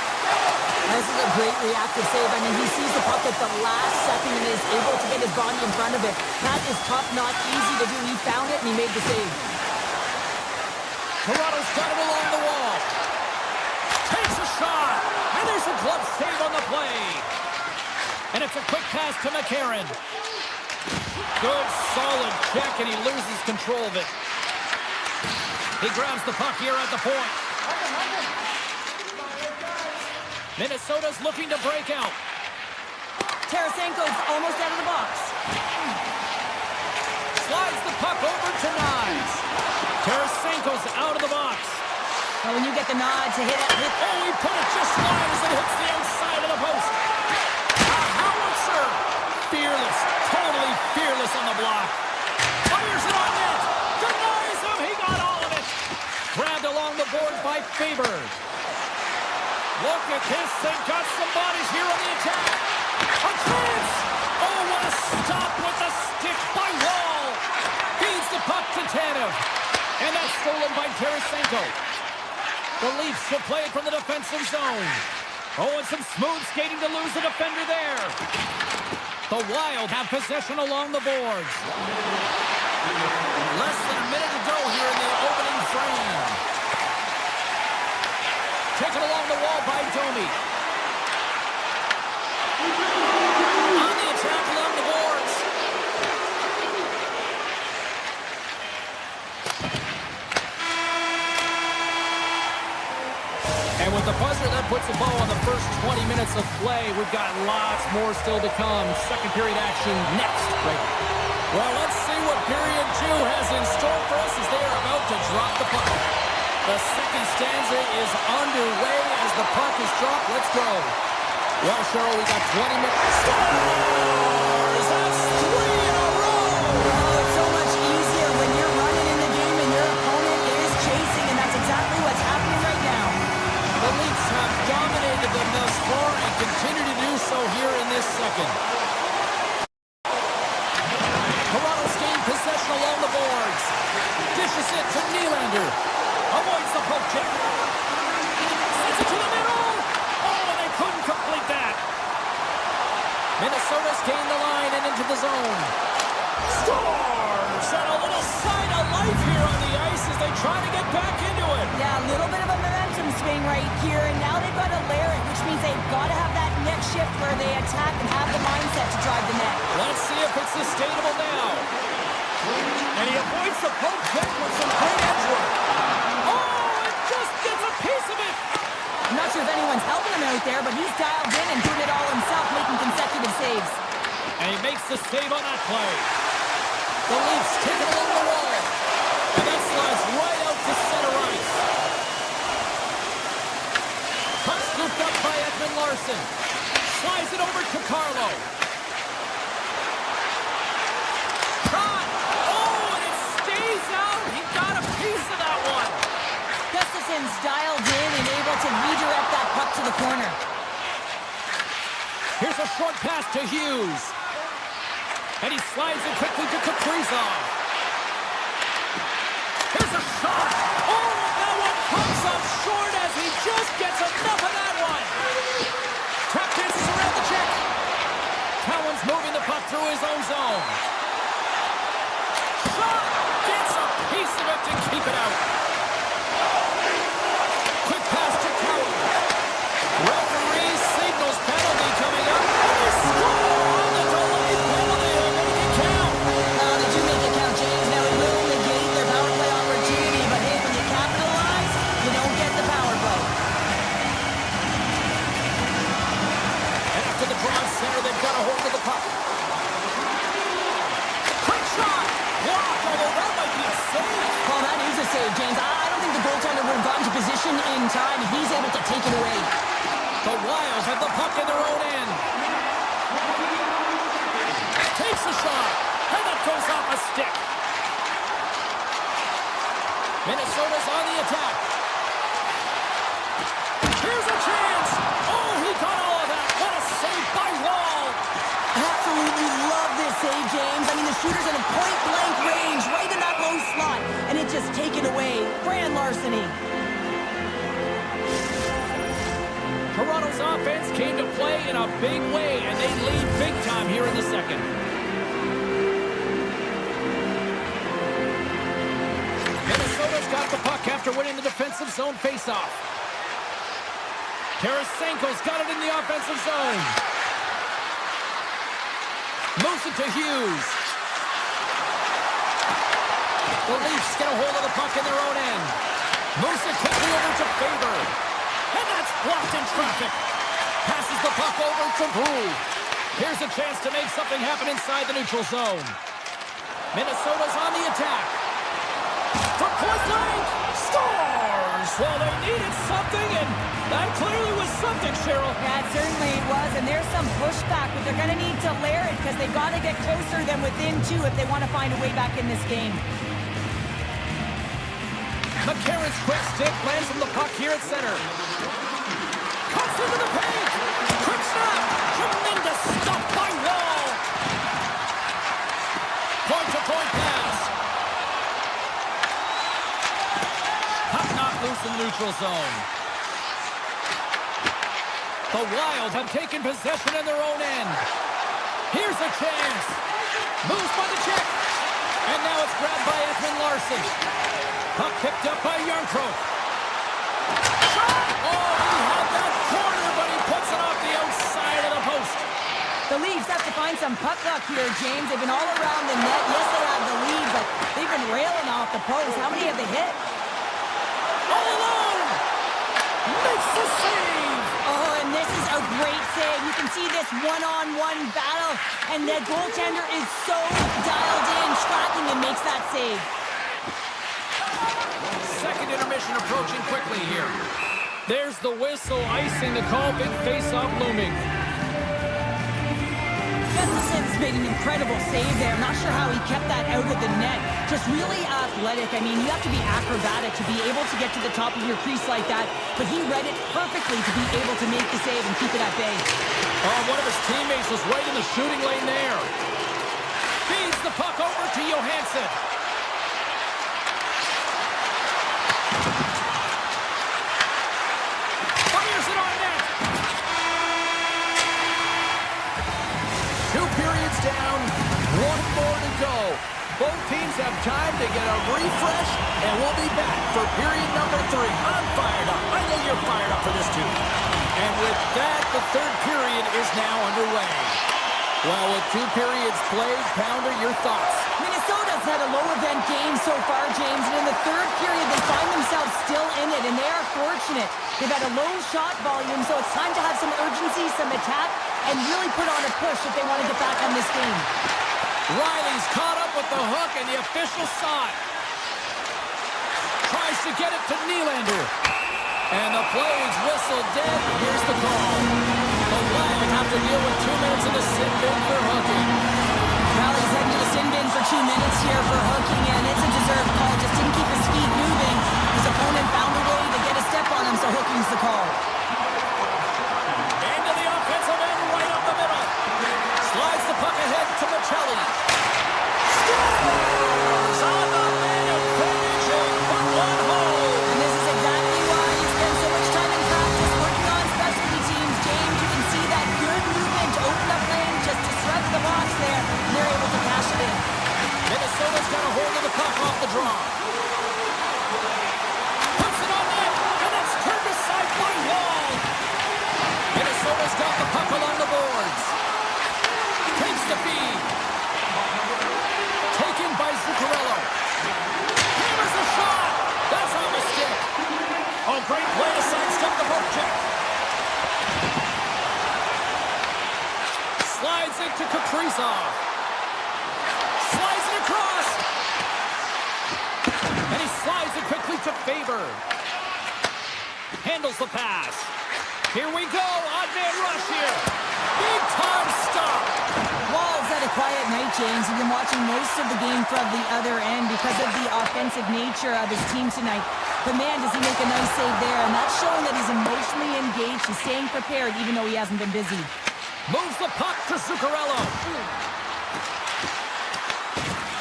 This is a great reactive save. I mean, he sees the puck at the last second and is able to get his body in front of it. That is tough, not easy to do. He found it and he made the save. Toronto's got it along the wall. Takes a shot. And there's a glove save on the play. And it's a quick pass to McCarron. Good, solid check, and he loses control of it. He grabs the puck here at the point. Minnesota's looking to break out. Tarasenko's almost out of the box. Slides the puck over to Knies. Tarasenko's out of the box. Well, when you get the nod to hit it. Oh, he put it just wide as it hits the outside of the post. A howitzer. Fearless, totally fearless on the block. Fires it on net. Denies him. He got all of it. Grabbed along the board by Faber. Look at this. They've got some bodies here on the attack. A chance. Oh, what a stop with the stick by Wall. Feeds the puck to Tanev. And that's stolen by Tarasenko. The Leafs will play it from the defensive zone. Oh, and some smooth skating to lose the defender there. The Wild have possession along the boards. Less than a minute to go here in the opening frame. Taken along the wall by Domi. On the attack along the boards. And with the buzzer, that puts a bow on the first 20 minutes of play. We've got lots more still to come. Second period action next. Right. Well, let's see what period 2 has in store for us as they are about to drop the puck. The second stanza is underway as the puck is dropped. Let's go. Well, Cheryl, we got 20 minutes. Scores! That's 3 in a row! Oh, it's so much easier when you're running in the game and your opponent is chasing, and that's exactly what's happening right now. The Leafs have dominated them thus far and continue to do so here in this second. Toronto's gained possession along the boards. Dishes it to Nylander. Avoids the poke check. Sends it to the middle. Oh, and they couldn't complete that. Minnesota's gained the line and into the zone. Scores! And a little sign of life here on the ice as they try to get back into it. Yeah, a little bit of a momentum swing right here, and now they've got to layer it, which means they've got to have that next shift where they attack and have the mindset to drive the net. Let's see if it's sustainable now. And he avoids the poke check with some great edge work. Oh, and just gets a piece of it. I'm not sure if anyone's helping him out there, but he's dialed in and doing it all himself, making consecutive saves. And he makes the save on that play. The Leafs take it along the wall. And that slides right out to center ice. Puck scooped up by Edmund Larson. Slides it over to Carlo. Shot! Oh, and it stays out. He got a piece of that one. Gustafson's dialed in and able to redirect that puck to the corner. Here's a short pass to Hughes. And he slides it quickly to Kaprizov. Here's a shot. Oh, that one comes up short as he just gets enough of that one. Tap dances around the check. Cowan's moving the puck through his own zone. Shot. Gets a piece of it to keep it out. Quick pass to Cowan. Referee have gotten to position in time, and he's able to take it away. The Wild have the puck in their own end. Takes a shot, and that goes off a stick. Minnesota's on the attack. Here's a chance. Oh, he got all of that. What a save by Wall. Absolutely love this save, James. I mean, the shooter's in a point-blank range, right in that low slot, and it's just taken away. Grand larceny. Toronto's offense came to play in a big way, and they lead big time here in the second. Minnesota's got the puck after winning the defensive zone faceoff. Tarasenko's got it in the offensive zone. Moves it to Hughes. The Leafs get a hold of the puck in their own end. Moves it quickly over to Faber. And that's blocked in traffic. Passes the puck over to Brew. Here's a chance to make something happen inside the neutral zone. Minnesota's on the attack. For point blank, scores! Well, they needed something, and that clearly was something, Cheryl. Yeah, certainly it was, and there's some pushback, but they're going to need to layer it because they've got to get closer than within two if they want to find a way back in this game. McCarron's quick stick lands from the puck here at center. Cuts into the paint. Quick snap. Tremendous stop by Wall. Point-to-point pass. Puck knocked loose in the neutral zone. The Wild have taken possession in their own end. Here's a chance. Moves by the check. And now it's grabbed by Edmund Larson. Puck picked up by Yarncroke. Shot! Oh, he had that corner, but he puts it off the outside of the post. The Leafs have to find some puck luck here, James. They've been all around the net. Yes, they have the lead, but they've been railing off the post. How many have they hit? All alone! Makes the save! Oh, and this is a great save. You can see this one-on-one battle, and the goaltender is so dialed in, tracking and makes that save. Second intermission approaching quickly here. There's the whistle, icing the call, big face-off looming. Gustafson's made an incredible save there. I'm not sure how he kept that out of the net. Just really athletic. I mean, you have to be acrobatic to be able to get to the top of your crease like that, but he read it perfectly to be able to make the save and keep it at bay. Oh, one of his teammates was right in the shooting lane there. Feeds the puck over to Johansson. Fires it on net. 2 periods down, 1 more to go. Both teams have time to get a refresh, and we'll be back for period number 3. I'm fired up. I know you're fired up for this too. And with that, the third period is now underway. Well, with 2 periods played, Pounder, your thoughts? Minnesota's had a low-event game so far, James, and in the third period, they find themselves still in it, and they are fortunate. They've had a low shot volume, so it's time to have some urgency, some attack, and really put on a push if they want to get back on this game. Riley's caught up with the hook, and the official saw it. Tries to get it to Nylander. And the play's whistled dead. Here's the call. The Wild have to deal with 2 minutes in the sin bin for hooking. Riley's heading to the sin bin for 2 minutes here for hooking, and it's a deserved call. Just didn't keep his feet moving. His opponent found a way to get a step on him, so hooking's the call. Into the offensive end, right up the middle. Slides the puck ahead to Michelli. Scores on the man finishing for one hole. And this is exactly why you spend so much time in practice working on specialty teams, James. You can see that good movement to open up lane, just disrupt the box there, and they're able to cash it in. Minnesota's got a hold of the puck off the draw. Puts it on net, and that's turned aside by Wall. Minnesota's got the puck along the boards. Takes the feed. Taken by Zuccarello. Hammers a shot. That's on the stick. Oh, great play to sidestep the poke check. Slides it to Kaprizov. Slides it across. And he slides it quickly to Faber. Handles the pass. Here we go. Odd man rush here. Big time stop. Wall's had a quiet night, James. He's been watching most of the game from the other end because of the offensive nature of his team tonight. But man, does he make a nice save there. And that's showing that he's emotionally engaged. He's staying prepared even though he hasn't been busy. Moves the puck to Zuccarello.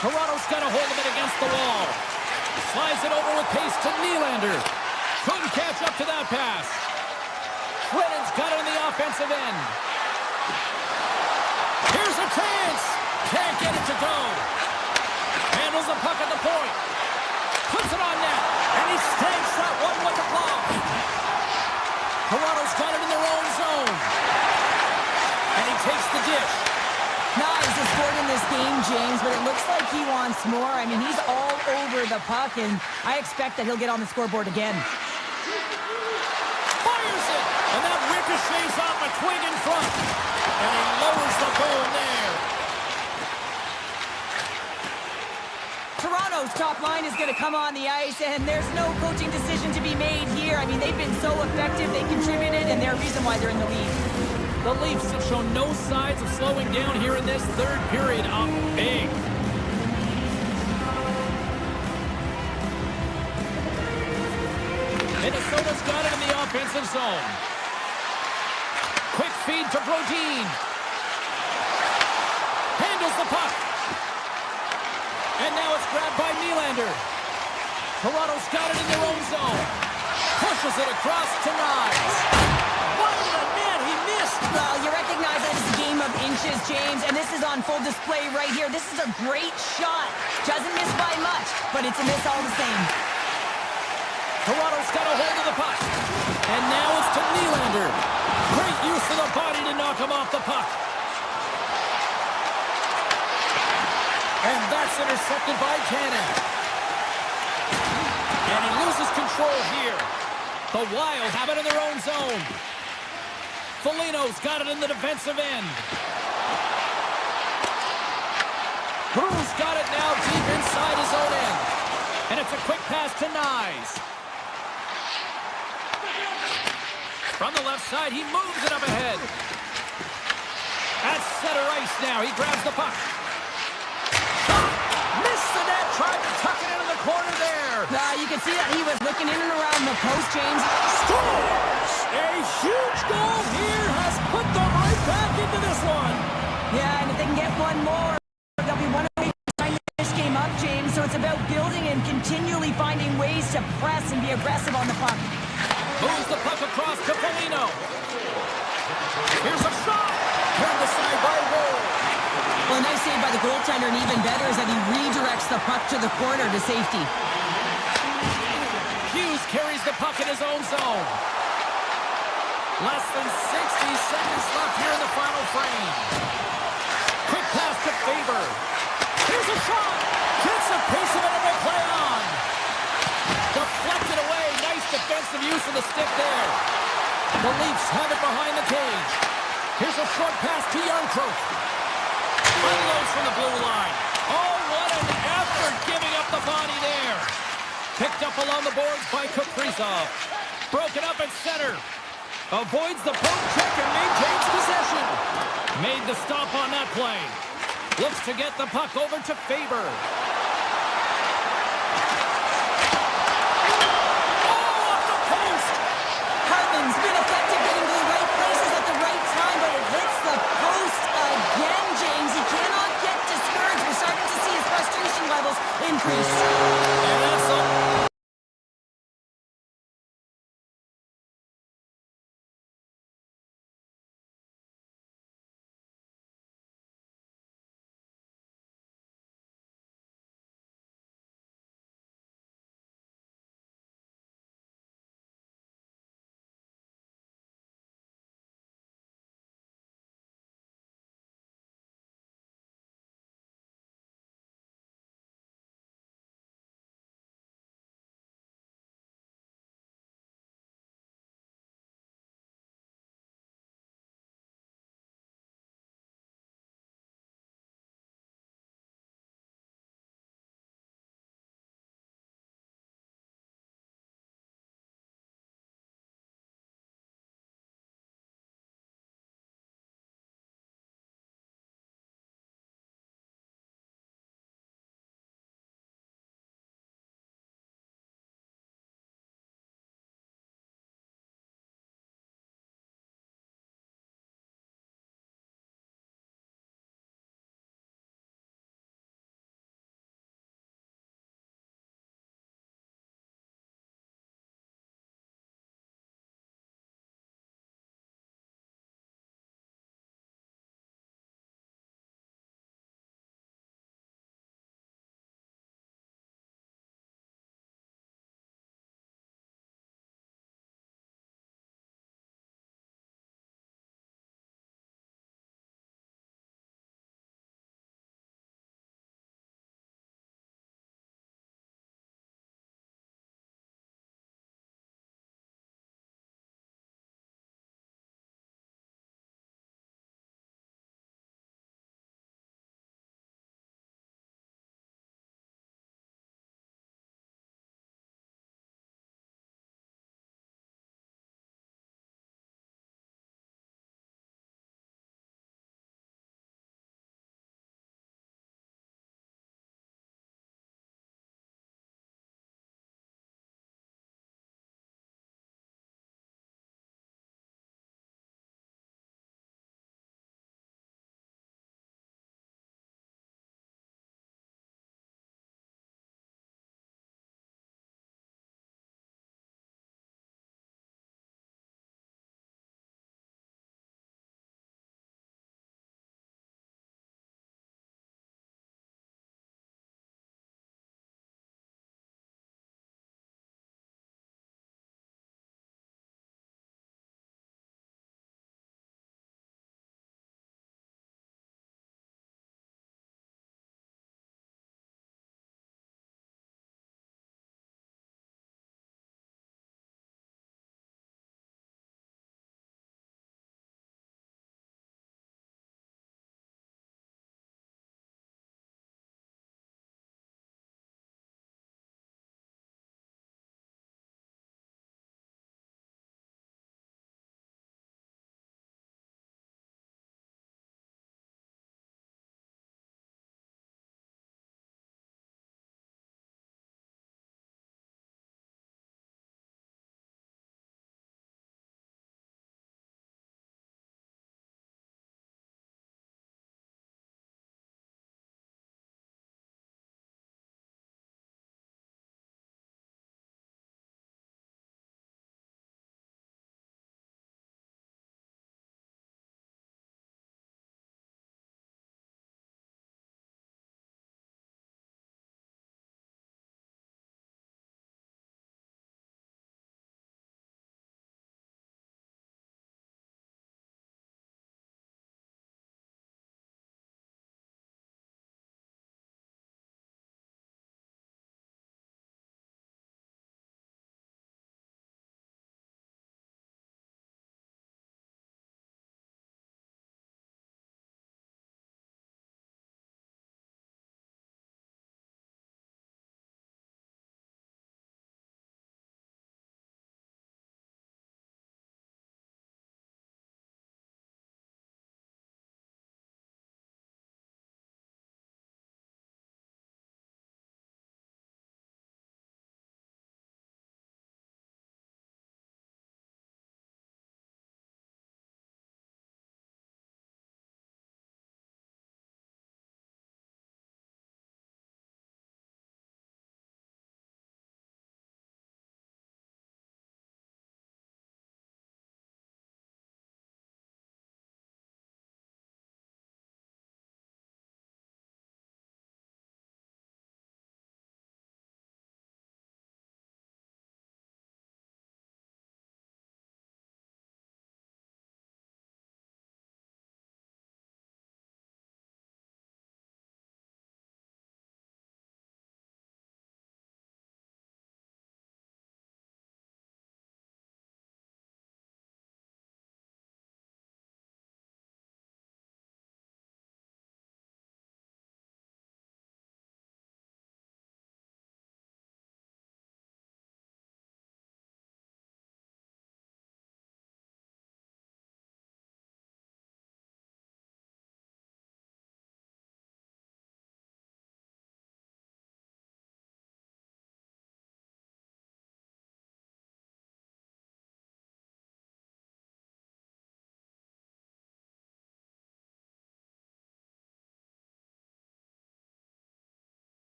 Toronto's got a hold of it against the wall. Slides it over with pace to Nylander. Couldn't catch up to that pass. Brennan's got it in the offensive end. Here's a chance. Can't get it to go. Handles the puck at the point. Puts it on net. And he stakes that one with the glove. Toronto's got it in their own zone. And he takes the dish. Nice has scored in this game, James, but it looks like he wants more. I mean, he's all over the puck, and I expect that he'll get on the scoreboard again. Fires it! And that ricochets off a twig in front. And he lowers the goal there. Toronto's top line is going to come on the ice, and there's no coaching decision to be made here. I mean, they've been so effective, they contributed, and they're the reason why they're in the lead. The Leafs have shown no signs of slowing down here in this third period. Up big. Minnesota's got it in the offensive zone. Quick feed to Brodin. Handles the puck. And now it's grabbed by Nylander. Toronto's got it in their own zone. Pushes it across to Knies. What a man, he missed. Well, you recognize that it's a game of inches, James, and this is on full display right here. This is a great shot. Doesn't miss by much, but it's a miss all the same. Toronto's got a hold of the puck. And now it's to Nylander. Great use of the body to knock him off the puck. And that's intercepted by Cannon. And he loses control here. The Wild have it in their own zone. Foligno's got it in the defensive end. Cruz got it now deep inside his own end. And it's a quick pass to Knies. From the left side, he moves it up ahead. At center ice now, he grabs the puck. Missed the net, tried to tuck it into the corner there. You can see that he was looking in and around the post, James. Scores! A huge goal here has put them right back into this one. Yeah, and if they can get one more, they'll be one away from tying this game up, James. So it's about building and continually finding ways to press and be aggressive on the puck. Moves the puck across to Foligno. Here's a shot. Turned aside by Woll. Well, a nice save by the goaltender, and even better is that he redirects the puck to the corner to safety. Hughes carries the puck in his own zone. Less than 60 seconds left here in the final frame. Quick pass to Faber. Here's a shot. Gets a piece of it and will play on. Deflected away. Nice defensive use of the stick there. The Leafs have it behind the cage. Here's a short pass to Yarncroke. Unloads from the blue line. Oh, what an effort giving up the body there. Picked up along the boards by Kaprizov. Broken up at center. Avoids the poke check and maintains possession. Made the stop on that play. Looks to get the puck over to Faber. Oh, off the post. Hartman's been effective getting to the right places at the right time, but it hits the post again, James. He cannot get discouraged. We're starting to see his frustration levels increase. And that's all.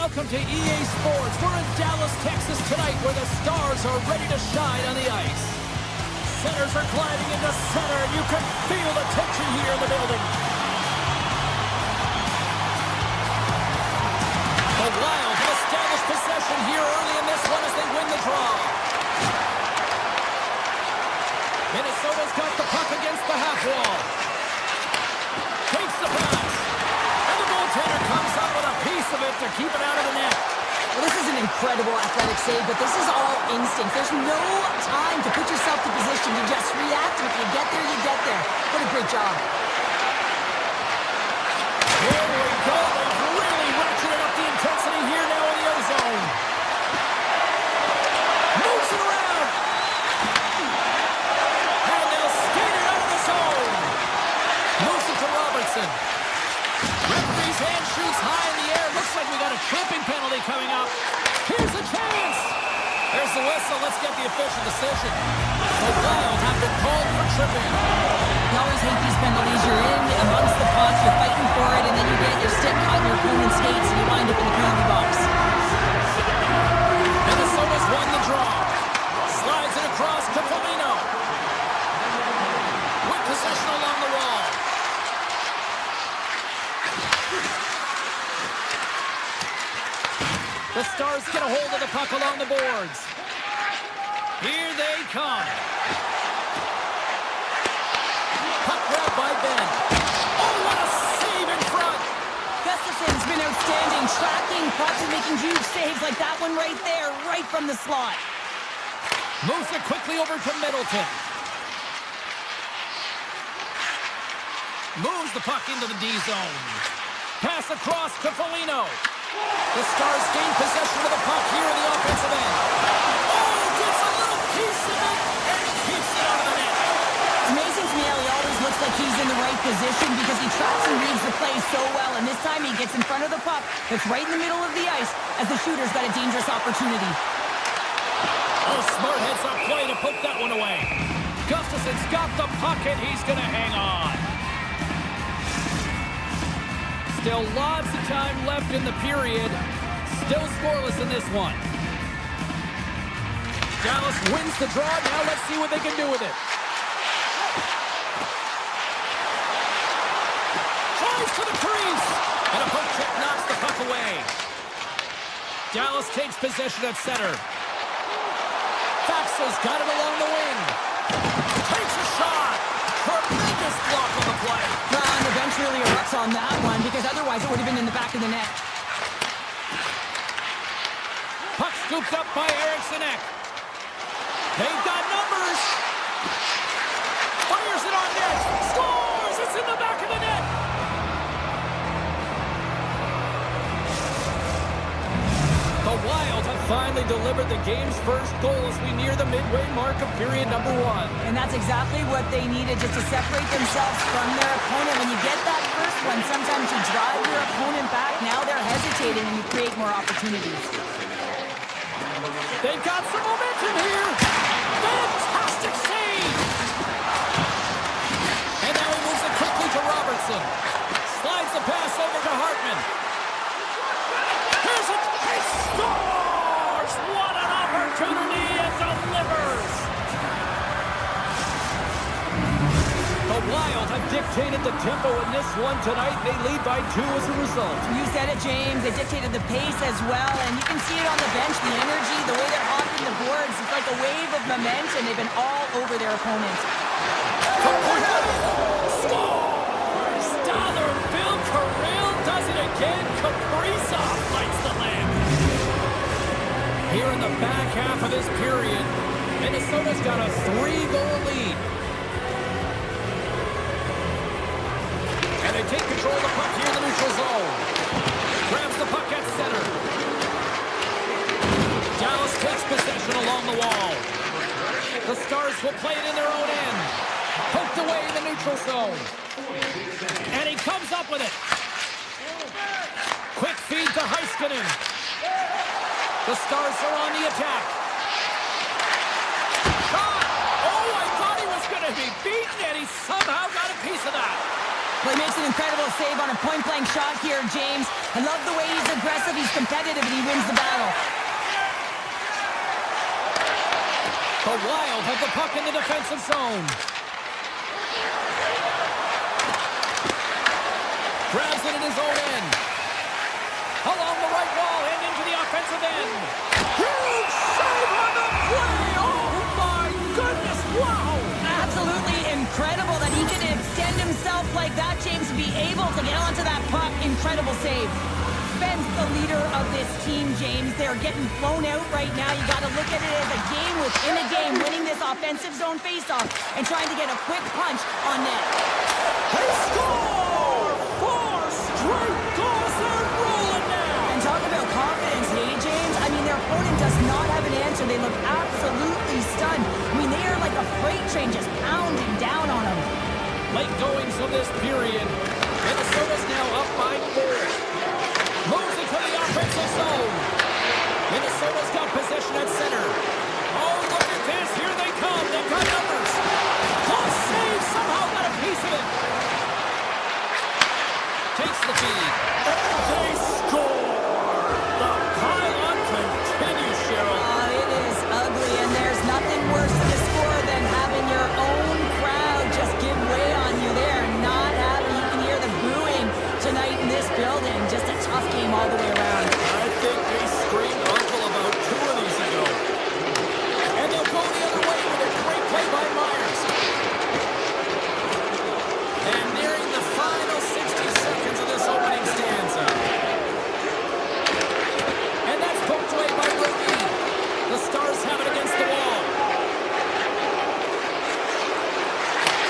welcome to EA Sports. We're in Dallas, Texas tonight where the Stars are ready to shine on the ice. Centers are gliding into center, and you can feel the tension here in the building. The Wild have established possession here early in this one as they win the draw. Minnesota's got the puck against the half wall. Takes the pass. And the goaltender comes up with a piece of it to keep it out of the net. Well, this is an incredible athletic save, but this is all instinct. There's no time to put yourself to position. You just react, and if you get there, you get there. What a great job. Here we go. They've really ratcheted up the intensity here now in the O-zone. Moves it around. And they'll skate it out of the zone. Moves it to Robertson. Referee's hand shoots high in the air. Looks like we got a tripping penalty coming up. Here's a chance. There's the whistle. Let's get the official decision. The Wild have been called for tripping. You always hate these penalties. You're in amongst the puck, you're fighting for it, and then you get your stick caught in your opponent's skates, and you wind up in the penalty box. Minnesota's won the draw. Slides it across to Foligno. With possession along the wall. The Stars get a hold of the puck along the boards. Here they come. Puck grabbed by Ben. Oh, what a save in front. Gustafson's been outstanding, tracking pucks and making huge saves like that one right there, right from the slot. Moves it quickly over to Middleton. Moves the puck into the D zone. Pass across to Foligno. The Stars gain possession of the puck here in the offensive end. Oh, gets a little piece of it and keeps it out of the net. It's amazing to me how he always looks like he's in the right position because he tracks and reads the play so well. And this time he gets in front of the puck that's right in the middle of the ice as the shooter's got a dangerous opportunity. Oh, smart heads-up play to put that one away. Gustafson's got the puck and he's going to hang on. Still lots of time left in the period. Still scoreless in this one. Dallas wins the draw. Now let's see what they can do with it. Tries to the crease. And a poke check knocks the puck away. Dallas takes possession at center. Faxa's got it along the wing. Takes a shot. Tremendous block on the play. And the bench really erupts on that one because otherwise it would have been in the back of the net. Puck scooped up by Eriksson Ek. They've got numbers. Fires it on net. Scores! It's in the back of the net. The Wild have finally delivered the game's first goal as we near the midway mark of period number 1. And that's exactly what they needed, just to separate themselves from their opponent. When you get that first one, sometimes you drive your opponent back. Now they're hesitating and you create more opportunities. They've got some momentum here. Fantastic save. And now he moves it quickly to Robertson. Slides the pass over to Hartman. Here's it. He scores! What an opportunity and delivers. The Wild have dictated the tempo in this one tonight. They lead by 2 as a result. You said it, James. They dictated the pace as well, and you can see it on the bench, the energy, the way they're hopping the boards. It's like a wave of momentum. They've been all over their opponents. Scores! Dollar Bill Kirill does it again. Kaprizov lights the lamp. Here in the back half of this period, Minnesota's got a 3-goal lead. And they take control of the puck here in the neutral zone. Grabs the puck at center. Dallas takes possession along the wall. The Stars will play it in their own end. Poked away in the neutral zone. And he comes up with it. Quick feed to Heiskanen. The Stars are on the attack. Shot! Oh, I thought he was going to be beaten, and he somehow got a piece of that. Well, he makes an incredible save on a point-blank shot here, James. I love the way he's aggressive, he's competitive, and he wins the battle. The Wild have the puck in the defensive zone. Grabs it in his own end. Along the right wall and into the offensive end. Huge save on the play! Oh my goodness, wow! Absolutely incredible that he can extend himself like that, James, to be able to get onto that puck. Incredible save. Ben's the leader of this team, James. They're getting blown out right now. You got to look at it as a game within a game, winning this offensive zone faceoff and trying to get a quick punch on net. They score! 4 straight goals. They're rolling now! And talk about confidence, hey, James? I mean, their opponent does not have an answer. They look absolutely stunned. I mean, they are like a freight train just pounding down on them. Late goings of this period. Minnesota's now up by 4. Moves into the offensive zone. Minnesota's got possession at center. Oh, look at this. Here they come. They've got numbers. Close save. Somehow got a piece of it. Takes the feed. They score. The pile-on continues, Cheryl. It is ugly, and there's nothing worse to the score than having your own crowd just give way on you. They're not happy. You can hear the booing tonight in this building. Just a tough game all the way around. I think they screamed uncle about 2 of these ago. And they'll go the other way with a great play by Myers. And nearing the final 60 seconds of this opening stanza. And that's poked away by Roby. The Stars have it against the wall.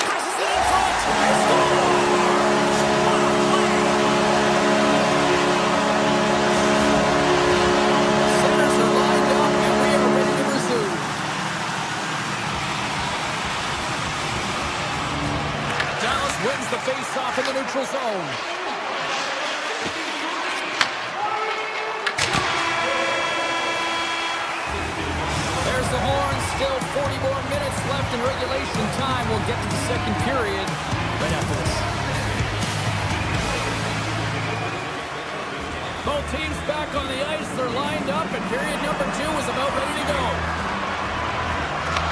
Passes it in front. They score! Centers are lined up, and we are ready to resume. Dallas wins the face-off in the neutral zone. There's the horn. Still 40 more minutes left in regulation time. We'll get to the second period right after this. Both teams back on the ice. They're lined up, and period number 2 is about ready to go.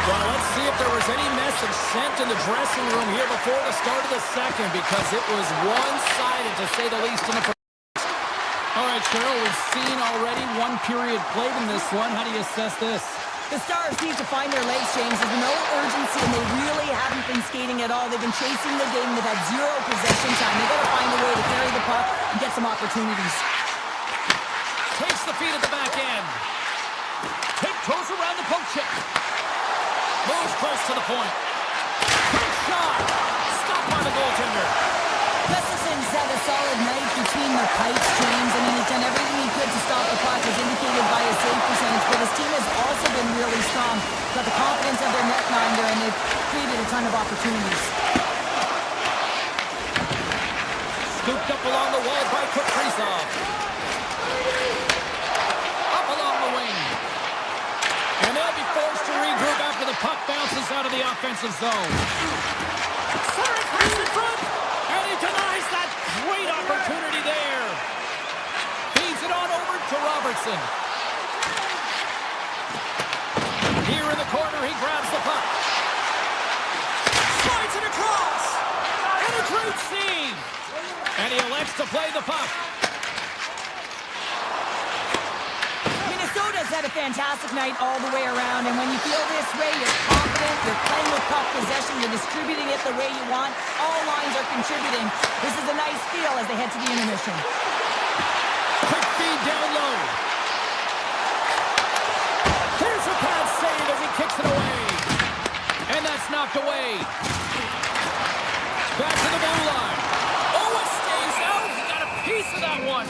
Well, let's see if there was any message sent in the dressing room here before the start of the second, because it was one-sided, to say the least, in the first. All right, Cheryl, we've seen already 1 period played in this one. How do you assess this? The Stars need to find their legs, James. There's no urgency, and they really haven't been skating at all. They've been chasing the game. They've had 0 possession time. They've got to find a way to carry the puck and get some opportunities. Takes the feed at the back end. Tiptoes around the poke check. Moves close to the point. Quick shot. Stopped by the goaltender. Gustafson's had a solid night between the pipes, James. I mean, he's done everything he could to stop the puck, as indicated by his save percentage. But his team has also been really strong. Got the confidence of their netminder, and they've created a ton of opportunities. Scooped up along the wall by Kaprizov. Up along the wing. And they'll be forced to regroup after the puck bounces out of the offensive zone. Center pass in front. And he denies that great opportunity there. Feeds it on over to Robertson. Here in the corner, he grabs the puck. Slides it across. And a great save. And he elects to play the puck. Minnesota's had a fantastic night all the way around, and when you feel this way, you're confident, you're playing with puck possession, you're distributing it the way you want. All lines are contributing. This is a nice feel as they head to the intermission. Quick feed down low. Here's a pad save as he kicks it away. And that's knocked away. Back to the blue line. Oh, it stays out. He got a piece of that one.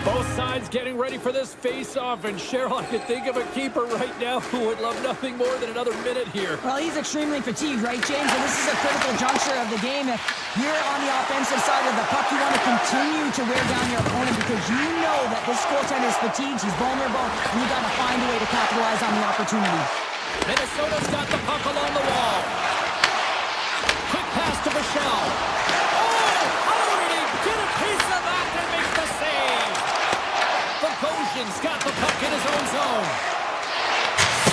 Both sides getting ready for this face-off, and Cheryl, I could think of a keeper right now who would love nothing more than another minute here. Well, he's extremely fatigued, right, James? And this is a critical juncture of the game. If you're on the offensive side of the puck, you want to continue to wear down your opponent because you know that this goaltender is fatigued, he's vulnerable, and you got to find a way to capitalize on the opportunity. Minnesota's got the puck along the wall. Quick pass to Buffallo. Oh, how did he get a piece of that and make the save? Bogosian's got the puck in his own zone.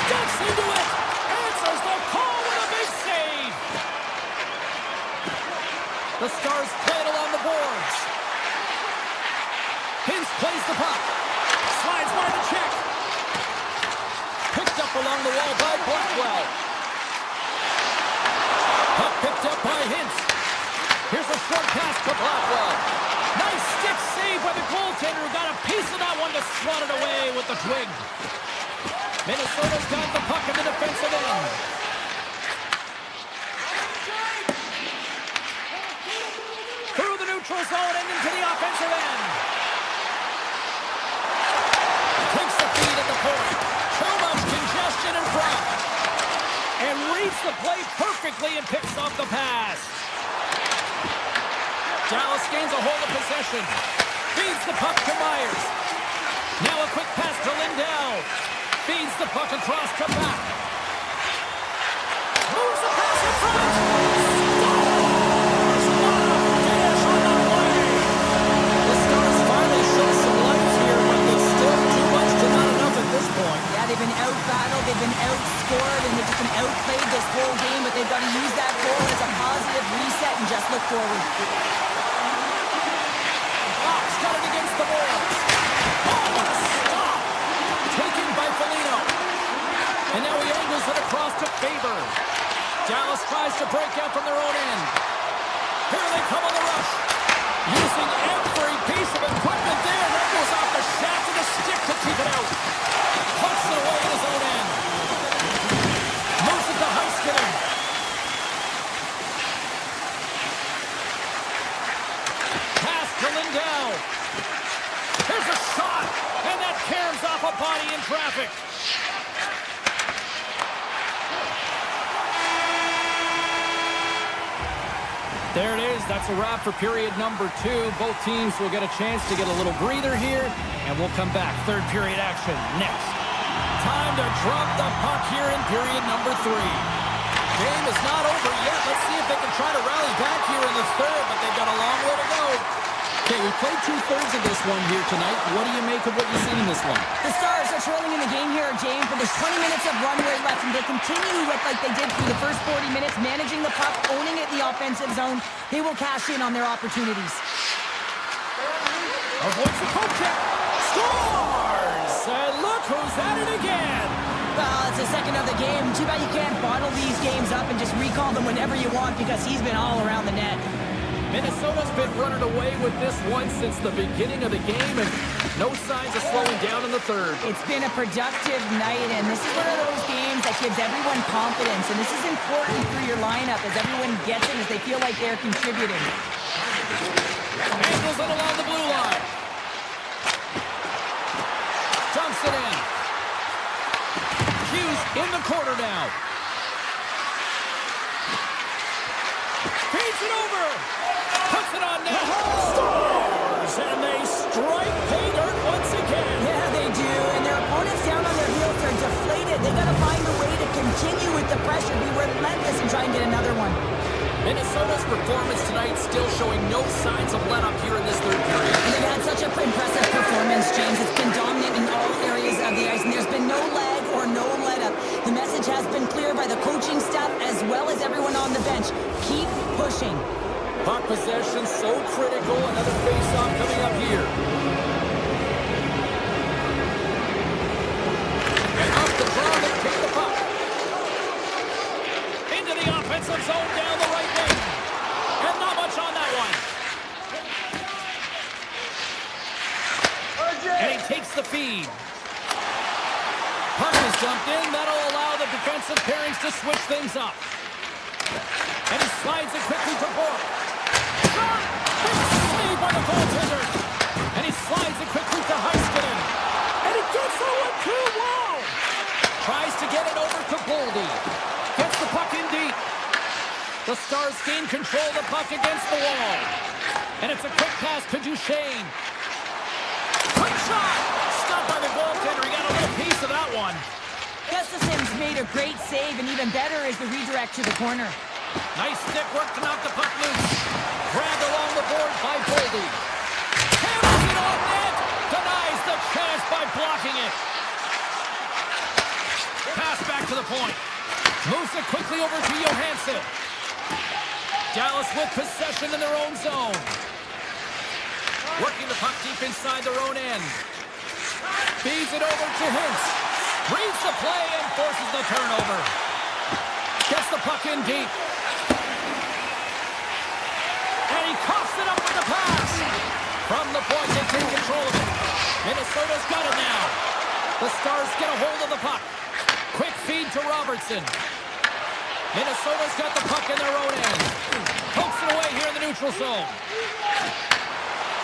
Steps into it. Answers the call with a big save. The Stars play it along the boards. Hintz plays the puck. Slides by the check. Picked up along the wall by Blackwell. Puck picked up by Hintz. Here's a short pass to Blackwell. Nice stick save by the goaltender who got a piece of that one to slot it away with the twig. Minnesota's got the puck in the defensive end. Through the neutral zone and into the offensive end. Takes the feed at the point. Too much congestion in front. And reads the play perfectly and picks off the pass. Dallas gains a hold of possession. Feeds the puck to Myers. Now a quick pass to Lindell. Feeds the puck across to back. Moves the pass in front. Scores! What a finish on the play. The Stars finally show some life here, but it's still too much to not enough at this point. Yeah, they've been out-battled, they've been outscored, and they've just been outplayed this whole game, but they've got to use that goal as a positive reset and just look forward. Fox got it against the boards. Oh, what a stop! Taken by Foligno. And now he angles it across to Faber. Dallas tries to break out from their own end. Here they come on the rush. Using every piece of equipment there. That goes off the shaft of the stick to keep it out. Puts it away in his own end. Moves it to Heiskanen. Pass to Lindell. Here's a shot. And that caroms off a body in traffic. There it is. That's a wrap for period number 2. Both teams will get a chance to get a little breather here, and we'll come back. Third period action next. Time to drop the puck here in period number 3. Game is not over yet. Let's see if they can try to rally back here in the third, but they've got a long way to go. Okay, we played 2/3 of this one here tonight. What do you make of what you've seen in this one? The Stars are trailing in the game here, James, but there's 20 minutes of runway left, and they continue to look like they did through the first 40 minutes, managing the puck, owning it in the offensive zone. They will cash in on their opportunities. Avoids the poke check. Scores! And look who's at it again. Well, it's the second of the game. Too bad you can't bottle these games up and just recall them whenever you want, because he's been all around the net. Minnesota's been running away with this one since the beginning of the game, and no signs of slowing down in the third. It's been a productive night, and this is one of those games that gives everyone confidence, and this is important for your lineup as everyone gets it, as they feel like they're contributing. Angles it along the blue line. Dumps it in. Hughes in the corner now. Feeds it over. Puts it on net. Stars! And they strike pay dirt once again. Yeah, they do. And their opponents down on their heels are deflated. They got to find a way to continue with the pressure, be relentless, and try and get another one. Minnesota's performance tonight still showing no signs of let-up here in this third period. And they've had such an impressive performance, James. It's been dominant in all areas of the ice, and there's been no lag or no let-up. The message has been clear by the coaching staff as well as everyone on the bench. Keep pushing. Puck possession so critical. Another face-off coming up here. And off the draw, they take the puck. Into the offensive zone down the right wing. And not much on that one. And he takes the feed. Puck is dumped in. That'll allow the defensive pairings to switch things up. And he slides it quickly to Bork. Shot! Big save by the goaltender. And he slides it quickly to Heiskanen. And he gets that one too. Wow! Tries to get it over to Boldy. Gets the puck in deep. The Stars gain control of the puck against the wall. And it's a quick pass to Duchesne. Quick shot! Stopped by the goaltender. He got a little piece of that one. Gustafson's made a great save, and even better is the redirect to the corner. Nice stick work to knock the puck loose. Grabbed along the board by Boldy. Hammers it on net. Denies the chance by blocking it. Pass back to the point. Moves it quickly over to Johansson. Dallas with possession in their own zone. Working the puck deep inside their own end. Feeds it over to Hintz. Reads the play and forces the turnover. Gets the puck in deep. And he coughs it up with the pass. From the point, they take control of it. Minnesota's got it now. The Stars get a hold of the puck. Quick feed to Robertson. Minnesota's got the puck in their own end. Pokes it away here in the neutral zone.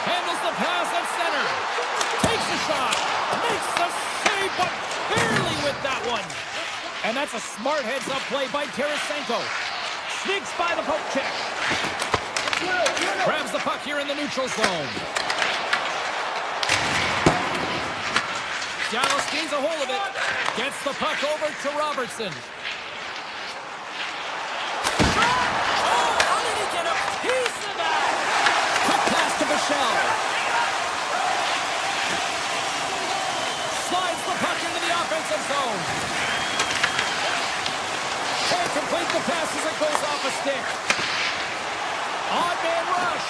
Handles the pass at center. Takes a shot. Makes the save, but barely with that one. And that's a smart heads-up play by Tarasenko. Sneaks by the poke check. Grabs the puck here in the neutral zone. Dallas gains a hold of it. Gets the puck over to Robertson. Oh, how did he get a piece of that? Quick pass to Buffallo. Slides the puck into the offensive zone. Can't complete the pass as it goes off a stick. Odd man rush.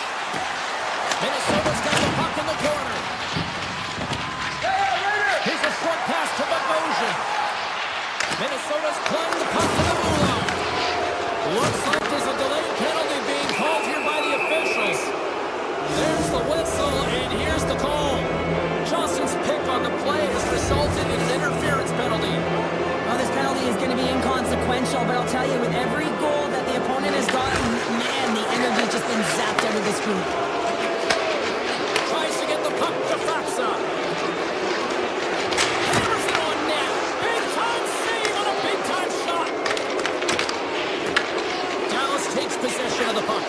Minnesota's got the puck in the corner. Here's a short pass to Bogosian. Minnesota's playing the puck to the blue line. Looks like there's a delayed penalty being called here by the officials. There's the whistle, and here's the call. Johnson's pick on the play has resulted in an interference penalty. Well, this penalty is going to be inconsequential, but I'll tell you, with every goal that the opponent has gotten, man, the energy's just been zapped out of this group. Tries to get the puck to Faxa. Hammers it on net. Big-time save on a big-time shot. Dallas takes possession of the puck.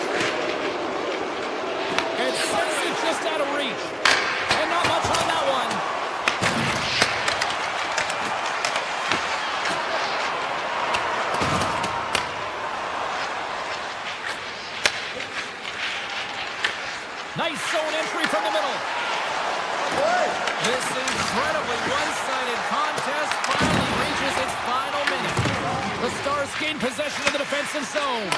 And sends it just out of reach. And not much on that one. Nice zone entry from the middle. This incredibly one-sided contest finally reaches its final minute. The Stars gain possession of the defensive zone.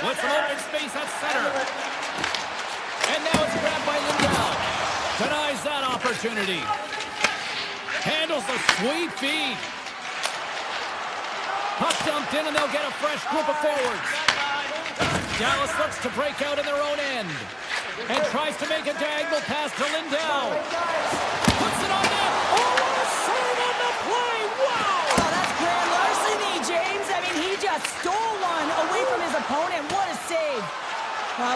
With some open space at center. And now it's grabbed by Lindell. Denies that opportunity. Handles a sweet feed. Puck dumped in and they'll get a fresh group of forwards. Dallas looks to break out in their own end. And tries to make a diagonal pass to Lindell. Puts it on net. Oh, what a save on the play. Wow! Oh, that's grand larceny, James. I mean, he just stole one away from his opponent. What a save.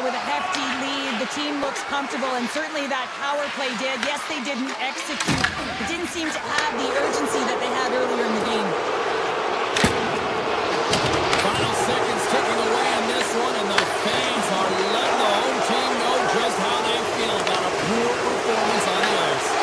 With a hefty lead, the team looks comfortable, and certainly that power play did. Yes, they didn't execute. It didn't seem to have the urgency that they had earlier in the game. Final seconds ticking away in this one, and the fans are letting the home team know just how they feel about a poor performance on the ice.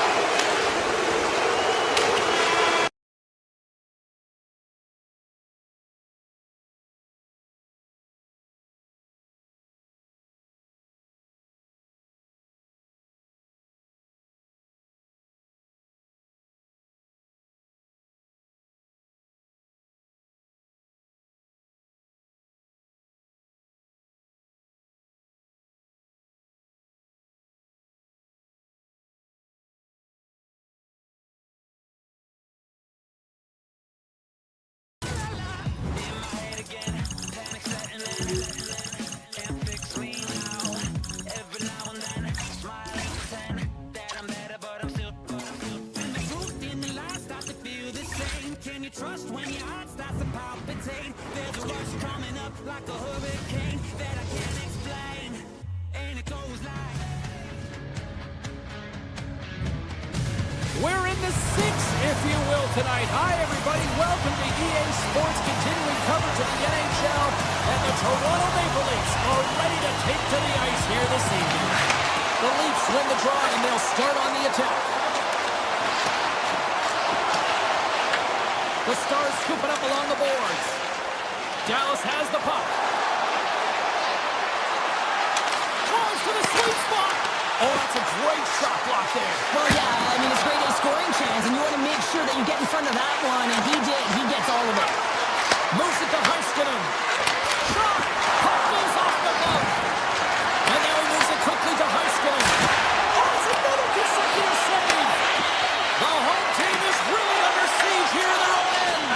Trust when your heart starts to palpitate. There's a rush coming up like a hurricane that I can't explain. And it goes like, we're in the sixth, if you will, tonight. Hi, everybody. Welcome to EA Sports, continuing coverage of the NHL. And the Toronto Maple Leafs are ready to take to the ice here this evening. The Leafs win the draw, and they'll start on the attack. The Stars scoop it up along the boards. Dallas has the puck. Drives to the sweet spot. Oh, that's a great shot block there. Well, yeah, I mean, it's great a scoring chance, and you want to make sure that you get in front of that one, and he did. He gets all of it. Moves it to Heiskanen. Shot! Puck goes off the glove. And now he moves it quickly to Heiskanen. Oh, it's another consecutive save. The home team is really under siege here in their own end.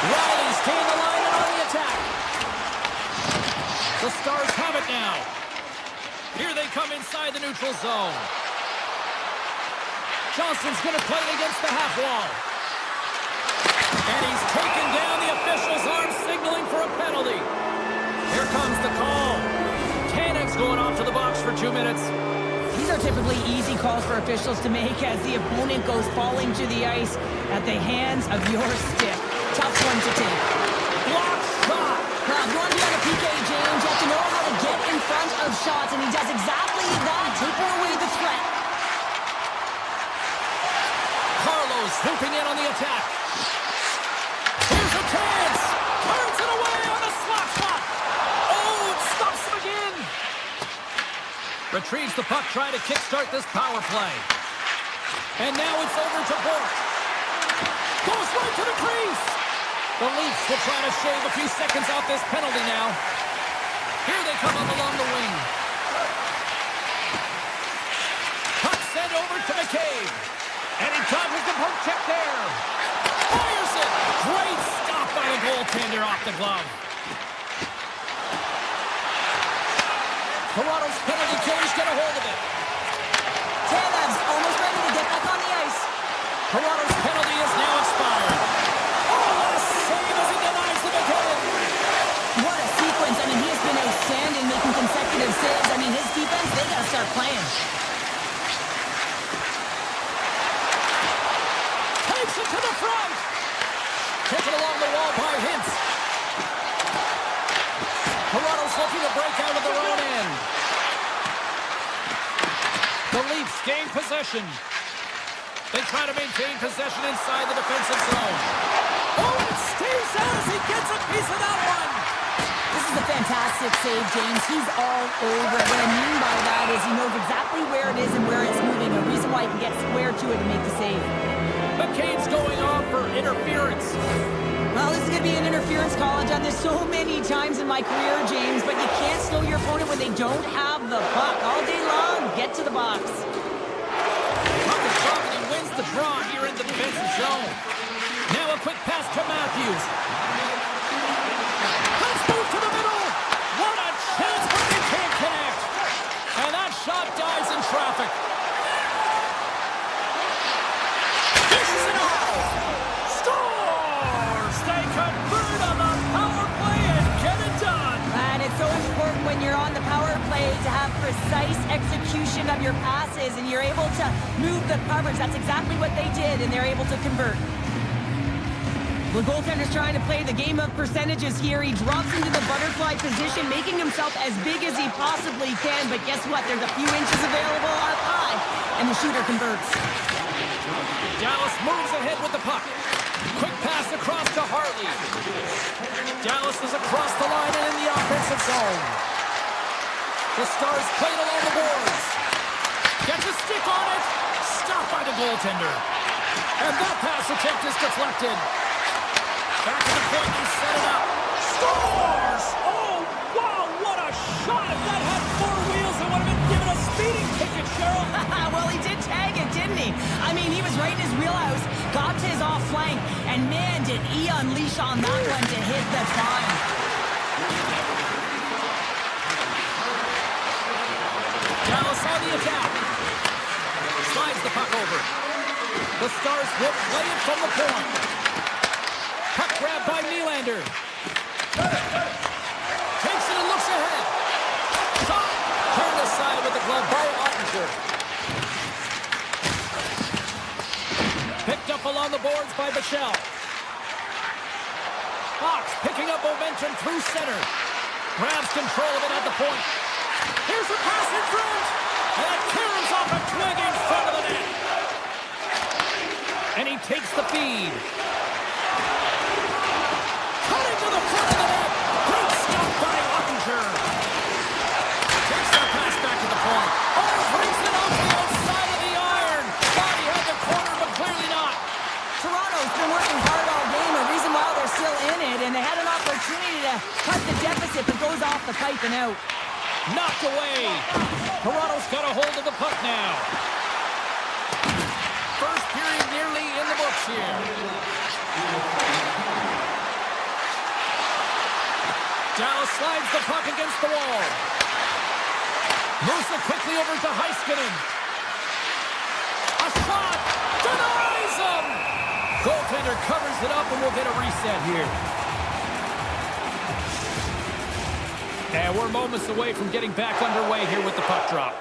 Riley's gained the line and on the attack. The Stars have it now. Here they come inside the neutral zone. Johnson's going to play it against the half wall. And he's taken down. The official's arm signaling for a penalty. Here comes the call. Tanev's going off to the box for 2 minutes. These are typically easy calls for officials to make as the opponent goes falling to the ice at the hands of your stick. Tough one to take. Block shot. Now, if you want to be on a PK, James, you have to know how to get in front of shots, and he does exactly that. Taking away the threat. Carlos swooping in on the attack. Here's a chance. Turns it away on the slap shot. Oh, it stops him again. Retrieves the puck, trying to kickstart this power play. And now it's over to Bort. Goes right to the crease. The Leafs will try to shave a few seconds off this penalty now. Here they come up along the wing. Puck sent over to McCabe. And he dodges the poke check there. Fires it. Great stop by the goaltender off the glove. Toronto's penalty killers get a hold of it. Tanev's almost ready to get back on the ice. Toronto's penalty is now expired. Oh, what a save as he denies the McCabe. What a sequence. I mean, he has been outstanding making consecutive saves. I mean, his defense, they got to start playing. Takes it to the front. Taken along the wall by Hintz. Toronto's looking to break out of their own end. The Leafs gain possession. They try to maintain possession inside the defensive zone. Oh, and it stays out as he gets a piece of that one. This is a fantastic save, James. He's all over it. What I mean by that is he knows exactly where it is and where it's moving. A reason why he can get square to it and make the save. McCabe's going off for interference. Well, this is going to be an interference call. I've done this so many times in my career, James, but you can't slow your opponent when they don't have the puck all day long. Get to the box. Puck is dropped and he wins the draw here in the defensive zone. Now a quick pass to Matthews. Let's move to the middle. What a chance, but they can't connect. And that shot dies in traffic. Dishes it off. Scores! They convert on the power play and get it done. And it's so important when you're on the power play to have precise execution of your passes and you're able to move the coverage. That's exactly what they did, and they're able to convert. The goaltender's trying to play the game of percentages here. He drops into the butterfly position, making himself as big as he possibly can. But guess what? There's a few inches available up high, and the shooter converts. Dallas moves ahead with the puck. Quick pass across to Hartley. Dallas is across the line and in the offensive zone. The Stars played along the boards. Gets a stick on it. Stopped by the goaltender. And that pass attempt is deflected. Back to the point, he set it up. Scores! Oh, wow, what a shot! If that had four wheels, it would have been given a speeding ticket, Cheryl. Well, he did tag it, didn't he? I mean, he was right in his wheelhouse, got to his off flank, and man, did he unleash on that one to hit the time. Dallas on the attack. Slides the puck over. The Stars will play it from the point. Puck grab by Nylander. Takes it and looks ahead. Shot. Turned aside with the glove by Ottinger. Picked up along the boards by Bichelle. Fox picking up momentum through center. Grabs control of it at the point. Here's the pass in front. And it caroms off a twig in front of the net. And he takes the feed. been working hard all game, a reason why they're still in it, and they had an opportunity to cut the deficit, but goes off the pipe and out. Knocked away. Toronto's got a hold of the puck now. First period nearly in the books here. Dallas slides the puck against the wall. Moves it quickly over to Heiskanen. A shot! Denies him! Goaltender covers it up and we'll get a reset here. And we're moments away from getting back underway here with the puck drop.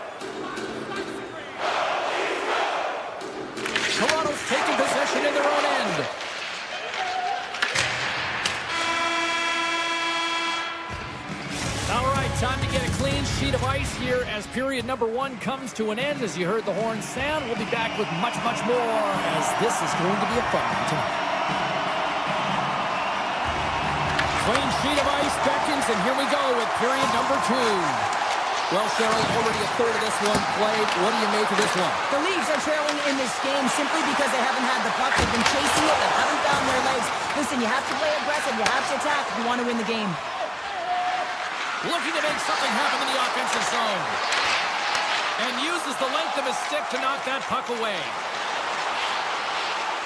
Toronto's taking possession in their own end. All right, time to get a clean sheet of ice here as period number 1 comes to an end. As you heard the horn sound, we'll be back with much, much more as this is going to be a fun one tonight. Clean sheet of ice beckons, and here we go with period number 2. Well, Cheryl, already a third of this one played. What do you make of this one? The Leafs are trailing in this game simply because they haven't had the puck. They've been chasing it. They haven't found their legs. Listen, you have to play aggressive. You have to attack if you want to win the game. Looking to make something happen in the offensive zone. And uses the length of his stick to knock that puck away.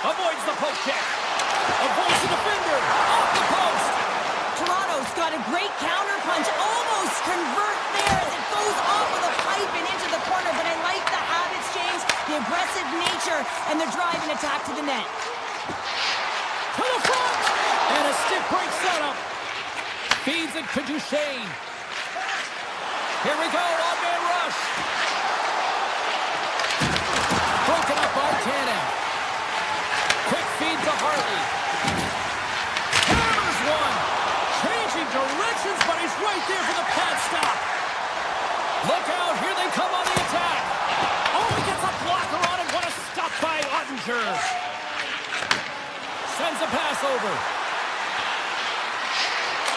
Avoids the poke check. Avoids the defender. Off the post. Toronto's got a great counter punch. Almost convert there as it goes off of the pipe and into the corner. But I like the habits, James, the aggressive nature, and the drive and attack to the net. To the front. And a stick break setup. Feeds it to Duchesne. Here we go, all-man rush. Broken up by Tanev. Quick feed to Harley. Hammers one. Changing directions, but he's right there for the pad stop. Look out, here they come on the attack. Oh, he gets a blocker on it. What a stop by Ottinger. Sends a pass over.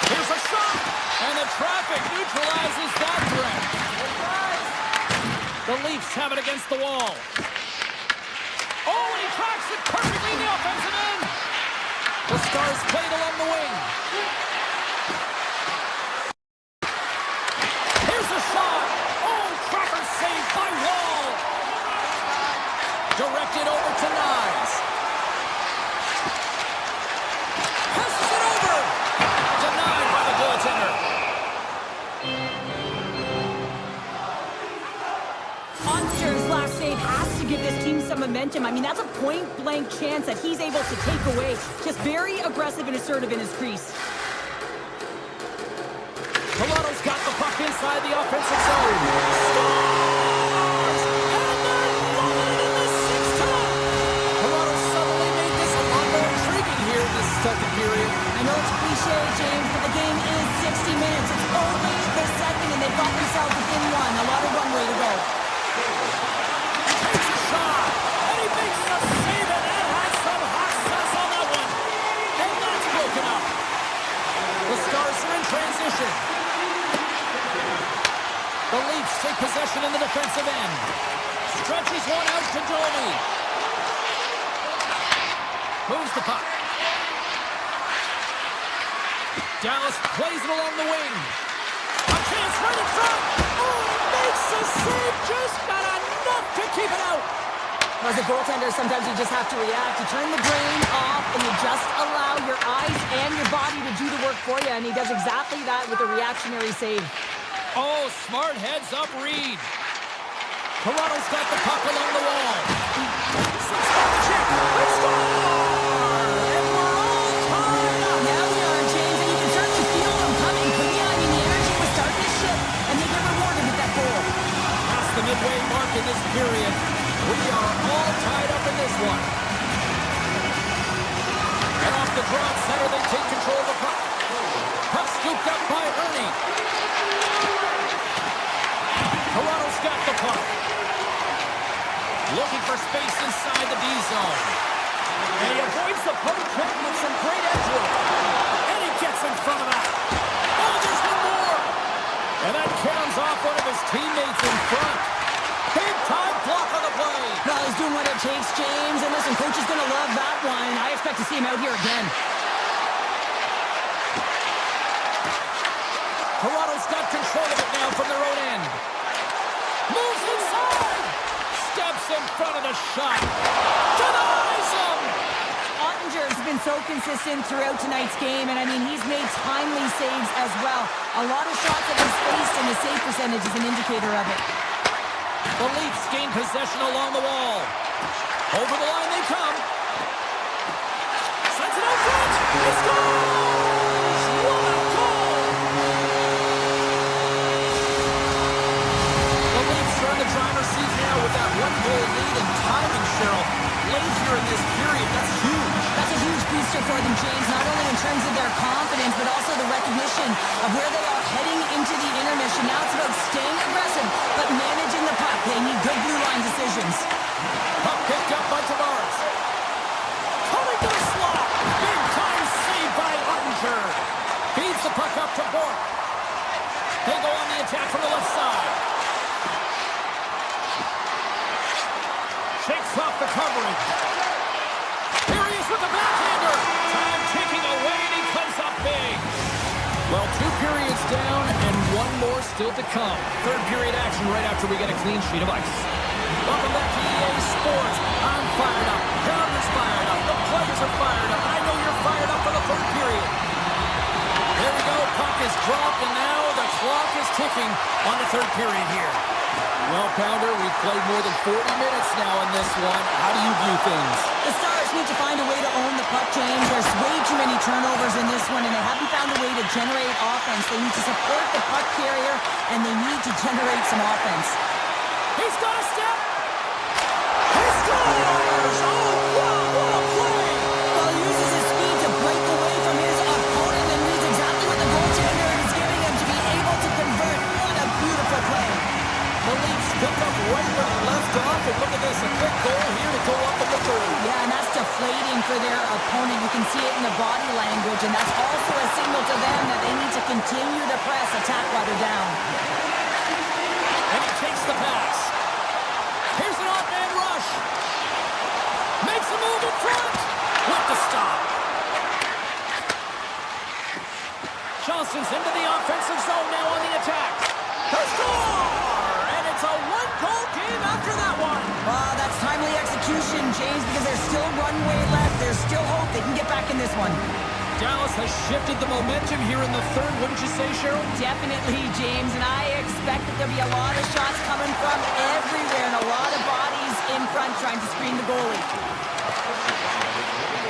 Here's a shot, and the traffic neutralizes that threat. The Leafs have it against the wall. Oh, and he tracks it perfectly in the offensive end. The Stars played along the wing. Here's a shot. Oh, Crawford saved by Wall. Directed over to Nyes. Passes it over. Denied by the goaltender. Monster's last save has to give this team some momentum. I mean, that's a point-blank chance that he's able to take away. Just very aggressive and assertive in his crease. Toronto's got the puck inside the offensive zone. Stars! And they're rolling in the sixth time. Toronto suddenly made this a lot more intriguing here in this second period. I know it's cliche, James, but the game is 60 minutes. It's only the second, and they've got themselves within one. A lot of runway to go. Takes a shot, and he makes a save, and that has some hot sauce on that one. And that's broken up. The Stars are in transition. The Leafs take possession in the defensive end. Stretches one out to Domi. Moves the puck. Dallas plays it along the wing. A chance right in front. Oh, makes the save. Just got enough to keep it out. As a goaltender, sometimes you just have to react. You turn the brain off, and you just allow your eyes and your body to do the work for you, and he does exactly that with a reactionary save. Oh, smart heads-up read. Toronto's got the puck along the wall. Six-step check. Let's go! And we're all tied up. Now we are, James, and you can certainly feel them coming. But yeah, I mean, the energy was starting to shift, and they get rewarded with that goal. Past the midway mark in this period. We are all tied up in this one. And off the draw center, they take control of the puck. Puck scooped up by Ernie. Toronto's got the puck. Looking for space inside the D zone. And he avoids the poke check with some great edge work. And he gets in front of that. Oh, there's one more. And that caroms off one of his teammates in front. Big time block on the play. Well, he's doing what it takes, James. And listen, coach is going to love that one. I expect expect to see him out here again. Toronto's got control of it now from their own end. Moves inside. Steps in front of the shot. Denies him. Ottinger's been so consistent throughout tonight's game, and I mean, he's made timely saves as well. A lot of shots that he's faced, and the save percentage is an indicator of it. The Leafs gain possession along the wall. Over the line they come. Sends it out front. He scores! What a goal! The Leafs are in the driver's seat now with that one-goal lead and timing, Cheryl. Late here in this period, that's huge. That's a huge booster for them, James, not only in terms of their confidence, but also the recognition of where they are heading into the intermission. Now it's about staying aggressive, but managing the puck. They need good blue line decisions. Puck picked up by Tavares. Coming to the slot. Big time save by Ottinger. Feeds the puck up to Bork. They go on the attack from the left side. Shakes off the coverage. Here he is with the backhander. Time ticking away, and he comes up big. Well, 2 periods down and 1 more still to come. Third period action right after we get a clean sheet of ice. Welcome back to EA Sports. I'm fired up. Pounders fired up. The players are fired up. I know you're fired up for the third period. There we go. Puck is dropped, and now the clock is ticking on the third period here. Well, Pounder, we've played more than 40 minutes now in this one. How do you view things? The Stars need to find a way to own the puck, James. There's way too many turnovers in this one, and they haven't found a way to generate offense. They need to support the puck carrier, and they need to generate some offense. He's got a step. He scores! Oh, wow, what a play! Well, he uses his speed to break away from his opponent and reads exactly what the goaltender is giving him to be able to convert. What a beautiful play. The Leafs picked up right where he left off, and look at this, a quick goal here to go up in the third. Yeah, and that's deflating for their opponent. You can see it in the body language, and that's also a signal to them that they need to continue to press, attack while they're down. And he takes the pass. Here's an off-man rush. Makes a move in front. With the stop. Johnston's into the offensive zone now on the attack. The score! And it's a 1-goal game after that one. That's timely execution, James, because there's still runway left. There's still hope they can get back in this one. Dallas has shifted the momentum here in the third, wouldn't you say, Cheryl? Definitely, James, and I expect that there'll be a lot of shots coming from everywhere and a lot of bodies in front trying to screen the goalie.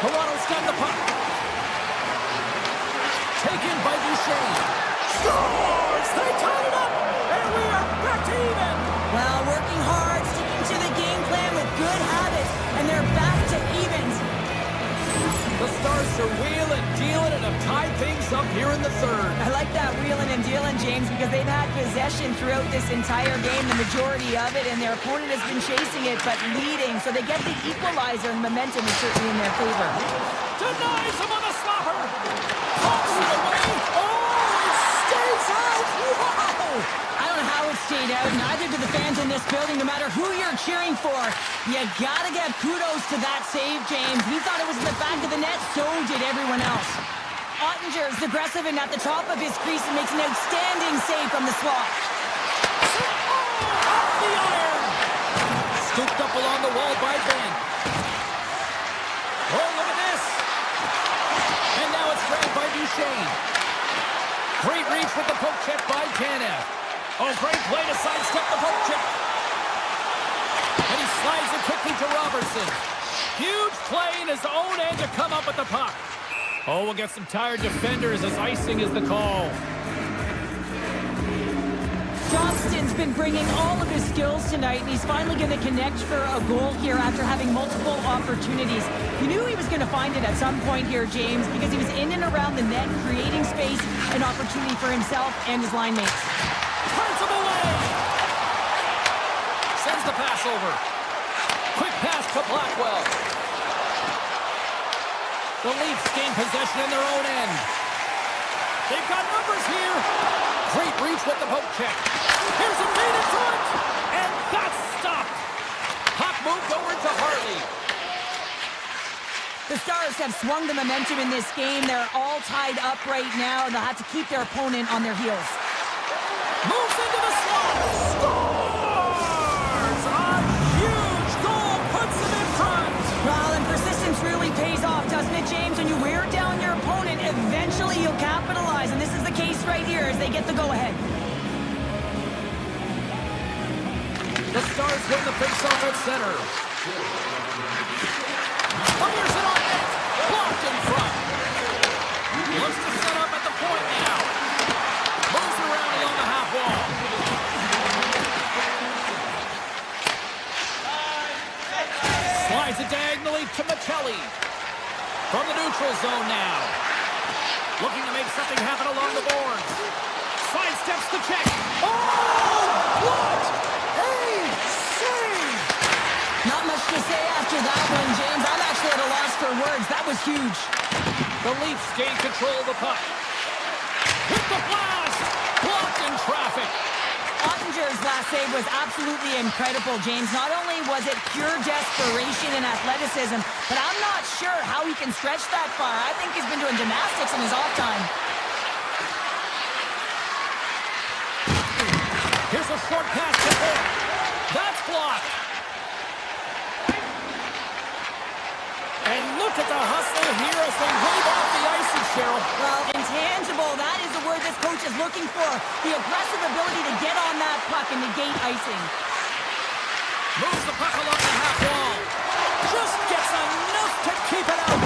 Toronto's got the puck. Taken by Duchesne. Scores! They tied it up, and we are back to even. Well, working hard, sticking to the game plan with good habits, and they're back to evens. The Stars are wheeling, dealing, and have tied things up here in the third. I like that wheeling and dealing, James, because they've had possession throughout this entire game, the majority of it, and their opponent has been chasing it, but leading. So they get the equalizer, and momentum is certainly in their favor. Denies him on the slapper. Pops it away. Oh, it stays out. Wow. I don't know how it stayed out. Neither do the fans in this building, no matter who you're cheering for. You gotta give kudos to that save, James. He thought it was in the back of the net, so did everyone else. Ottinger is aggressive and at the top of his crease and makes an outstanding save from the slot. Oh, off the iron. Scooped up along the wall by Ben. Oh, look at this. And now it's grabbed by Duchesne. Great reach with the poke check by Tanev. Oh, great play to sidestep the poke check. And he slides it quickly to Robertson. Huge play in his own end to come up with the puck. Oh, we'll get some tired defenders as icing is the call. Johnston's been bringing all of his skills tonight, and he's finally going to connect for a goal here after having multiple opportunities. You knew he was going to find it at some point here, James, because he was in and around the net, creating space and opportunity for himself and his line mates. Turns him away. Sends the pass over. Quick pass to Blackwell. The Leafs gain possession in their own end. They've got numbers here. Great reach with the poke check. Here's a feed in front. And that's stopped. Puck moved over to Hartley. The Stars have swung the momentum in this game. They're all tied up right now, and they'll have to keep their opponent on their heels. Moves into the slot. Scores! A huge goal puts them in front. Well, and persistence really pays off, doesn't it, James? When you wear down your opponent, eventually you'll capitalize, and this is the case right here as they get the go-ahead. The Stars win the face-off at center. Fires it on net. Blocked in front. Looks to set up at the point now. Moves around along the half wall. Slides it diagonally to Michelli. From the neutral zone now. Looking to make something happen along the boards. Sidesteps the check. Oh! What? Not much to say after that one, James. I'm actually at a loss for words. That was huge. The Leafs gain control of the puck. With the blast! Blocked in traffic. Ottinger's last save was absolutely incredible, James. Not only was it pure desperation and athleticism, but I'm not sure how he can stretch that far. I think he's been doing gymnastics in his off time. Here's a short pass to Hill. That's blocked. And look at the hustle here as they wave off the icing, Cheryl. Well, intangible, that is the word this coach is looking for. The aggressive ability to get on that puck and negate icing. Moves the puck along the half wall. Just gets enough to keep it out.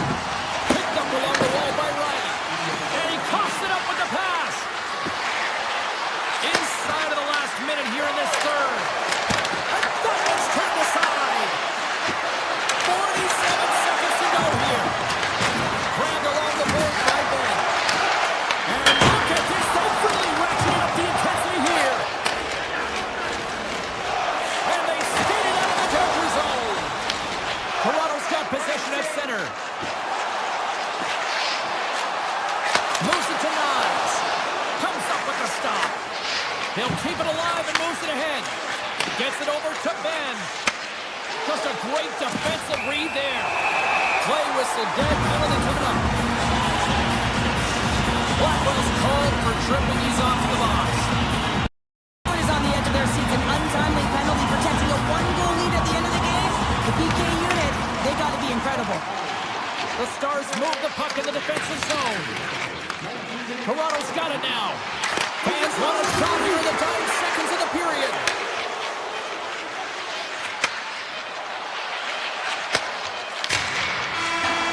Picked up along the wall by Wright. And he coughs it up with the pass. Inside of the last minute here in this third. And that one's turned aside. 47 seconds to go here. Grabbed along the board by Ben. And look at this. They're really ratcheting up the intensity here. And they skate it out of the danger zone. Toronto's got possession at center. Moves it to Nyes. Comes up with the stop. He'll keep it alive and moves it ahead. Gets it over to Ben. Just a great defensive read there. Play whistle dead. Penalty coming up. Blackwell's called for tripping. He's off to the box. Is on the edge of their seats. An untimely penalty protecting a one-goal lead at the end of the game. The PK unit, they got to be incredible. The Stars move the puck in the defensive zone. Toronto's got it now. Fans want a shot here in the dying seconds of the period.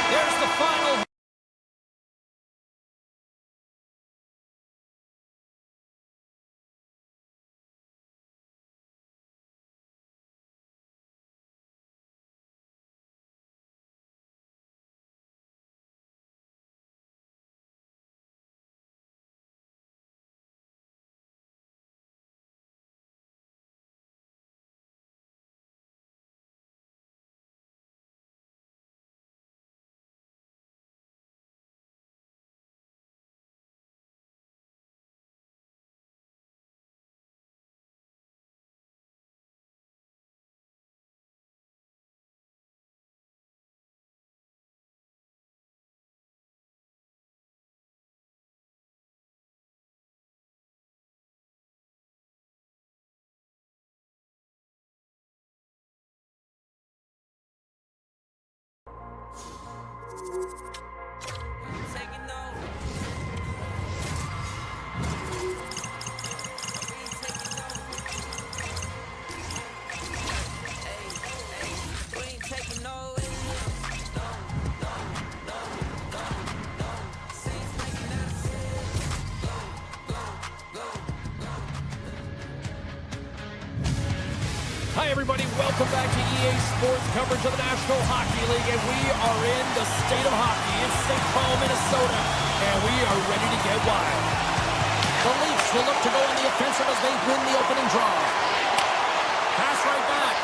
There's the final. Hi, everybody. Welcome back to EA Sports coverage of the National Hockey League, and we are in the state of hockey in St. Paul, Minnesota, and we are ready to get wild. The Leafs will look to go on the offensive as they win the opening draw. Pass right back.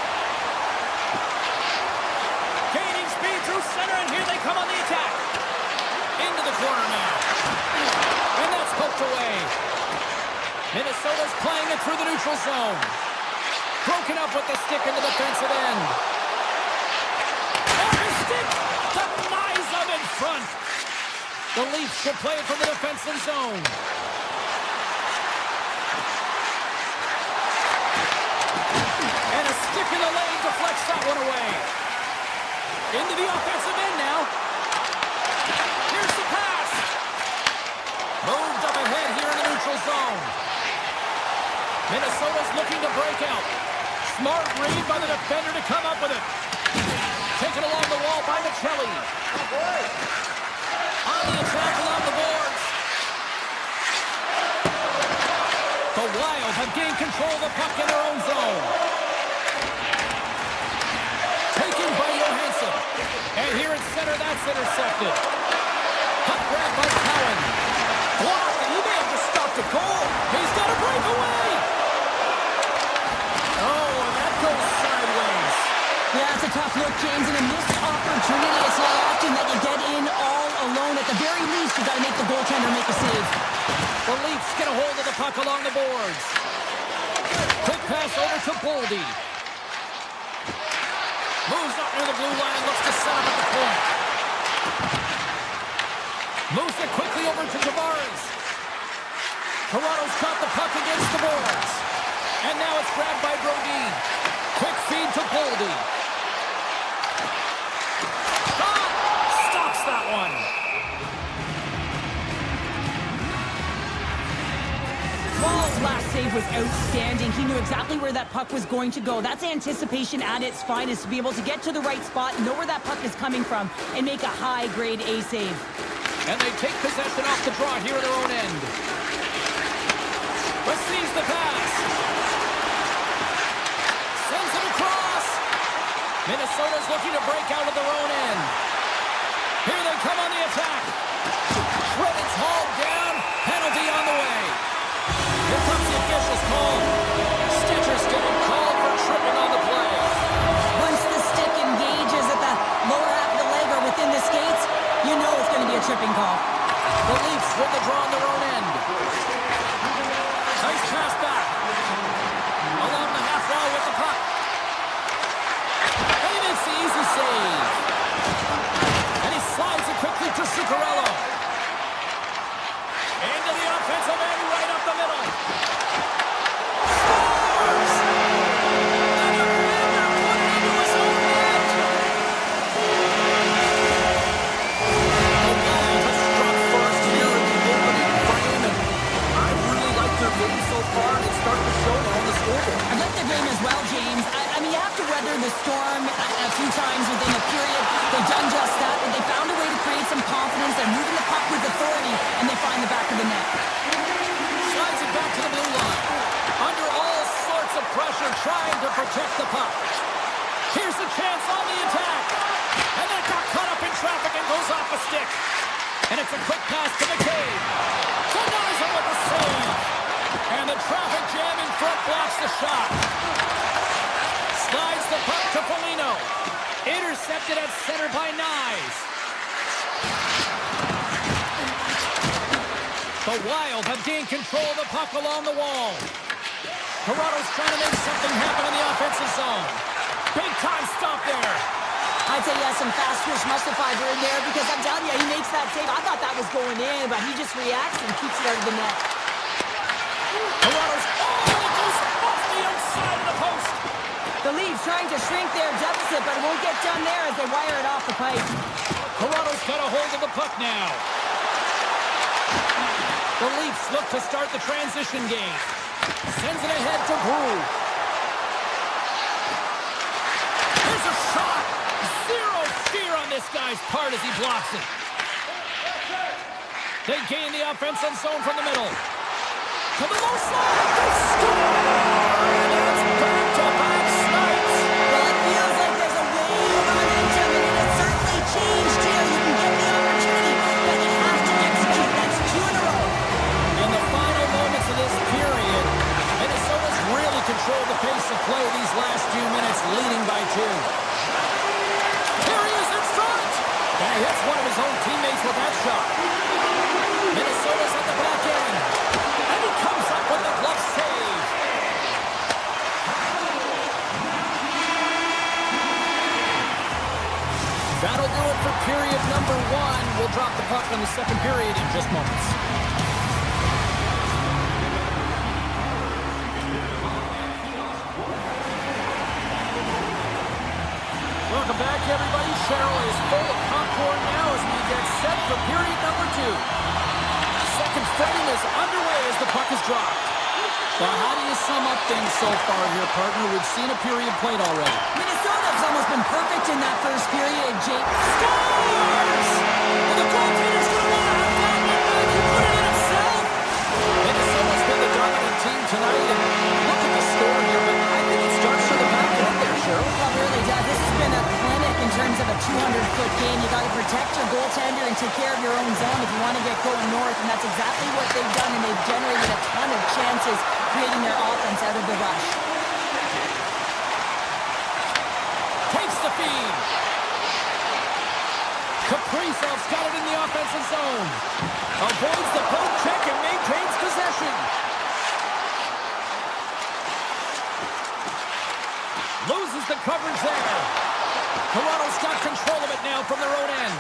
Gaining speed through center, and here they come on the attack. Into the corner now. And that's poked away. Minnesota's playing it through the neutral zone. Broken up with the stick in the defensive end. On the stick! Denies front. The Leafs will play it from the defensive zone. And a stick in the lane deflects that one away. Into the offensive end now. Here's the pass. Moved up ahead here in the neutral zone. Minnesota's looking to break out. Smart read by the defender to come up with it. Taken along the wall by Michelli. On the attack along the boards. The Wild have gained control of the puck in their own zone. Taken by Johansson. And here at center, that's intercepted. Puck grabbed by Cowan. Blocked, and he may have just stopped a goal. He's got a breakaway. Oh, and that goes sideways. Yeah, it's a tough look, James, and a missed opportunity. It's not often that you get in all alone. At the very least, you've got to make the goaltender make a save. The Leafs get a hold of the puck along the boards. Quick pass over to Boldy. Moves up near the blue line, looks to set up at the point. Moves it quickly over to Tavares. Toronto's got the puck against the boards. And now it's grabbed by Brodin. Quick feed to Boldy. Shot! Stops that one. Ball's last save was outstanding. He knew exactly where that puck was going to go. That's anticipation at its finest, to be able to get to the right spot, know where that puck is coming from, and make a high-grade A save. And they take possession off the draw here at their own end. Receives the pass. Sends it across. Minnesota's looking to break out of their own end. Here they come on the attack. Shredded's hauled down. Penalty on the way. Here comes the official's call. Stitcher's getting called for tripping on the play. Once the stick engages at the lower half of the leg or within the skates, you know it's going to be a tripping call. The Leafs win the draw on their own end. Nice pass back. Along the half wall with the puck. And he makes the easy save. And he slides it quickly to Zuccarello. Into the offensive end, right up the middle. Scores! The defender put it into his own net. The Wild has struck first here in the opening frame, and I really like their game so far, and it's starting to show now on the scoreboard. I like the game as well, James. I mean, you have to weather the storm a few times within a period. They've done just that, but they found a way to create some confidence. They're moving the puck with authority, and they find the back of the net. Slides it back to the blue line. Under all sorts of pressure, trying to protect the puck. Here's the chance on the attack. And that got caught up in traffic and goes off a stick. And it's a quick pass to McCabe. Denies him with the save. And the traffic jam in front blocks the shot. Slides the puck to Foligno. Intercepted at center by Nyes. The Wild have gained control of the puck along the wall. Toronto's trying to make something happen in the offensive zone. Big time stop there. I'd say he has some fast twitch muscle fiber in there, because I'm telling you, he makes that save. I thought that was going in, but he just reacts and keeps it out of the net. Toronto's, oh, it goes off the outside of the post. The Leafs trying to shrink their deficit, but it won't get done there as they wire it off the pipe. Toronto's got a hold of the puck now. The Leafs look to start the transition game. Sends it ahead to Brew. Here's a shot. Zero fear on this guy's part as he blocks it. They gain the offensive zone from the middle. To the low slide. They score! And it's back-to-back snipes. Well, it feels like there's a wave of momentum, and it has certainly changed here. You can get the opportunity, but you have to execute. That's 2 in a row. In the final moments of this period, Minnesota's really controlled the pace of play these last few minutes, leading by 2. Here he is in front! And he hits one of his own teammates with that shot. Minnesota's at the back end. And he comes up with the glove save. That'll do it for period number 1. We'll puck in the second period in just moments. Welcome back, everybody. Cheryl is full of popcorn now as we get set for period number 2. Second frame is underway as the puck is dropped. Well, how do you sum up things so far here, partner? We've seen a period played already. Minnesota's almost been perfect in that first period, Jake. Scores! And the goaltender's going to want to have that one back. He put it in himself. Minnesota's been the dominant team tonight. And look at the score here, but I think it starts from the back end there, Cheryl. Well, it really does. This has been a clinic in terms of a 200-foot game. You got to protect your goaltender and take care of your own zone if you want to get going north, and that's exactly what they've done, and they've generated a ton of chances creating their offense out of the rush. Takes the feed. Kaprizov's got it in the offensive zone. Avoids the poke check and maintains possession. Loses the coverage there. Toronto's got control of it now from their own end.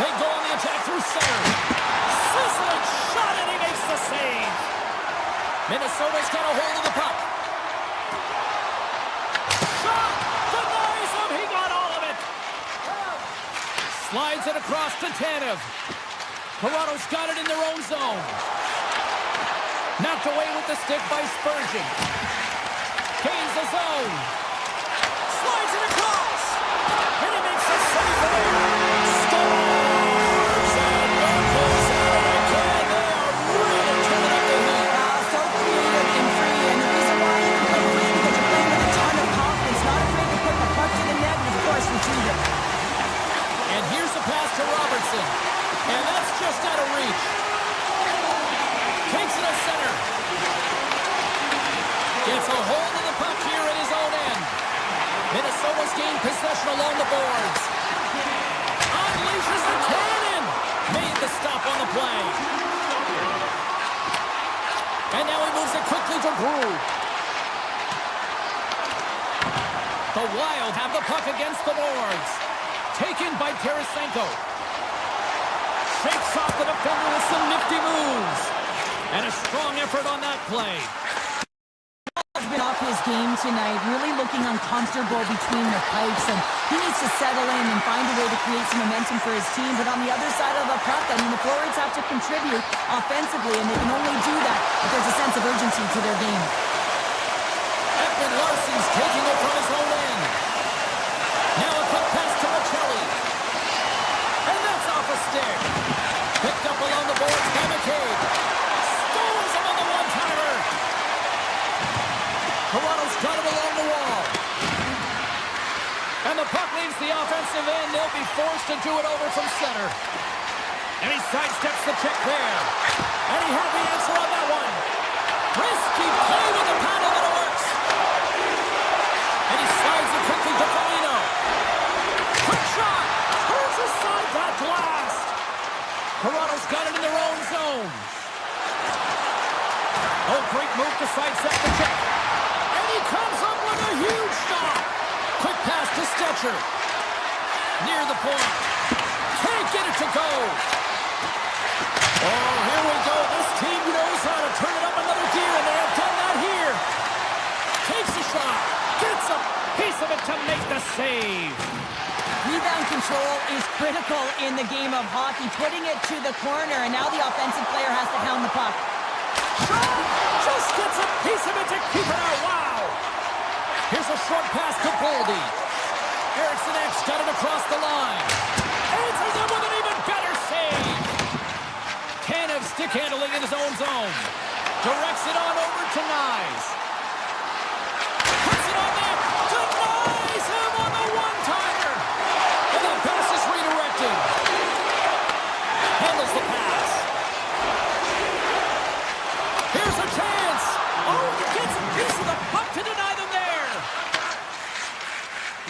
They go on the attack through center. Sizzling shot, and he makes the save. Minnesota's got a hold of the puck. Shot! Denies him! He got all of it! Slides it across to Tanev. Toronto's got it in their own zone. Knocked away with the stick by Spurgeon. Gains the zone. Slides it across. And he makes a save there. Scores! And there goes out of the can. They are really turning up the heat. So creative and free, and the reason why you can play free is because you're playing with a ton of confidence, not afraid to put the puck to the net and, of course, retrieve it. And here's the pass to Robertson. And that's just out of reach. Takes it to center. Gets a hold of the puck here at his own end. Minnesota's gained possession along the boards. Unleashes the cannon. Made the stop on the play. And now he moves it quickly to Brew. The Wild have the puck against the boards. Taken by Tarasenko. Shakes off the defender with some nifty moves. And a strong effort on that play. He's been off his game tonight, really looking uncomfortable between the pipes, and he needs to settle in and find a way to create some momentum for his team. But on the other side of the puck, I mean, the forwards have to contribute offensively, and they can only do that if there's a sense of urgency to their game. Edmund Larson's taking it from his own end. Now a quick pass to Machelli. And that's off a stick. Picked up along the boards by McCabe. Scores him on the one-timer. Toronto's got it along the wall. And the puck leaves the offensive end. They'll be forced to do it over from center. And he sidesteps the check there. And he had the answer on that one. Risky play with the paddle, but it works. And he slides it quickly to Foligno. Quick shot. Turns aside that blast. Toronto's got it in their own zone. Oh, great move to sidestep the check. And he comes up with a huge stop. Quick pass to Stetcher. Near the point. Can't get it to go. Oh, here we go. This team knows how to turn it up another gear, and they have done that here. Takes a shot. Gets a piece of it to make the save. Rebound control is critical in the game of hockey, putting it to the corner, and now the offensive player has to hound the puck. Shot! Just gets a piece of it to keep it out. Wow! Here's a short pass to Boldy. Eriksson X got it across the line. Answers it with an even better save. Tanev stick handling in his own zone. Directs it on over to Nyes. Puts it on net. Denies him on the one-timer. And the pass is redirected. Handles the pass. Here's a chance. Oh, he gets a piece of the puck to deny them there.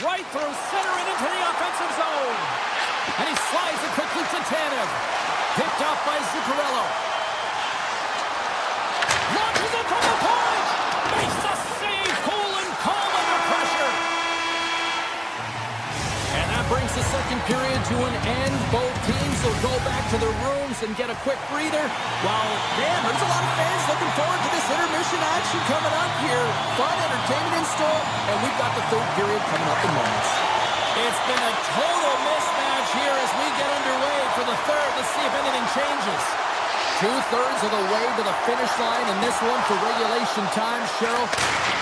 Right through center and into the offensive zone. And he slides it quickly to Tanev. Picked off by Zuccarello. Launches it from the point. Makes the save. Cool and calm under pressure. And that brings the second second period to an end. Both teams will go back to their rooms and get a quick breather. While, man, there's a lot of fans looking forward to this intermission action coming up here. Fun entertainment in store, and we've got the third period coming up in moments. It's been a total mismatch here as we get underway for the third. Let's see if anything changes. 2/3 of the way to the finish line in this one for regulation time. Cheryl,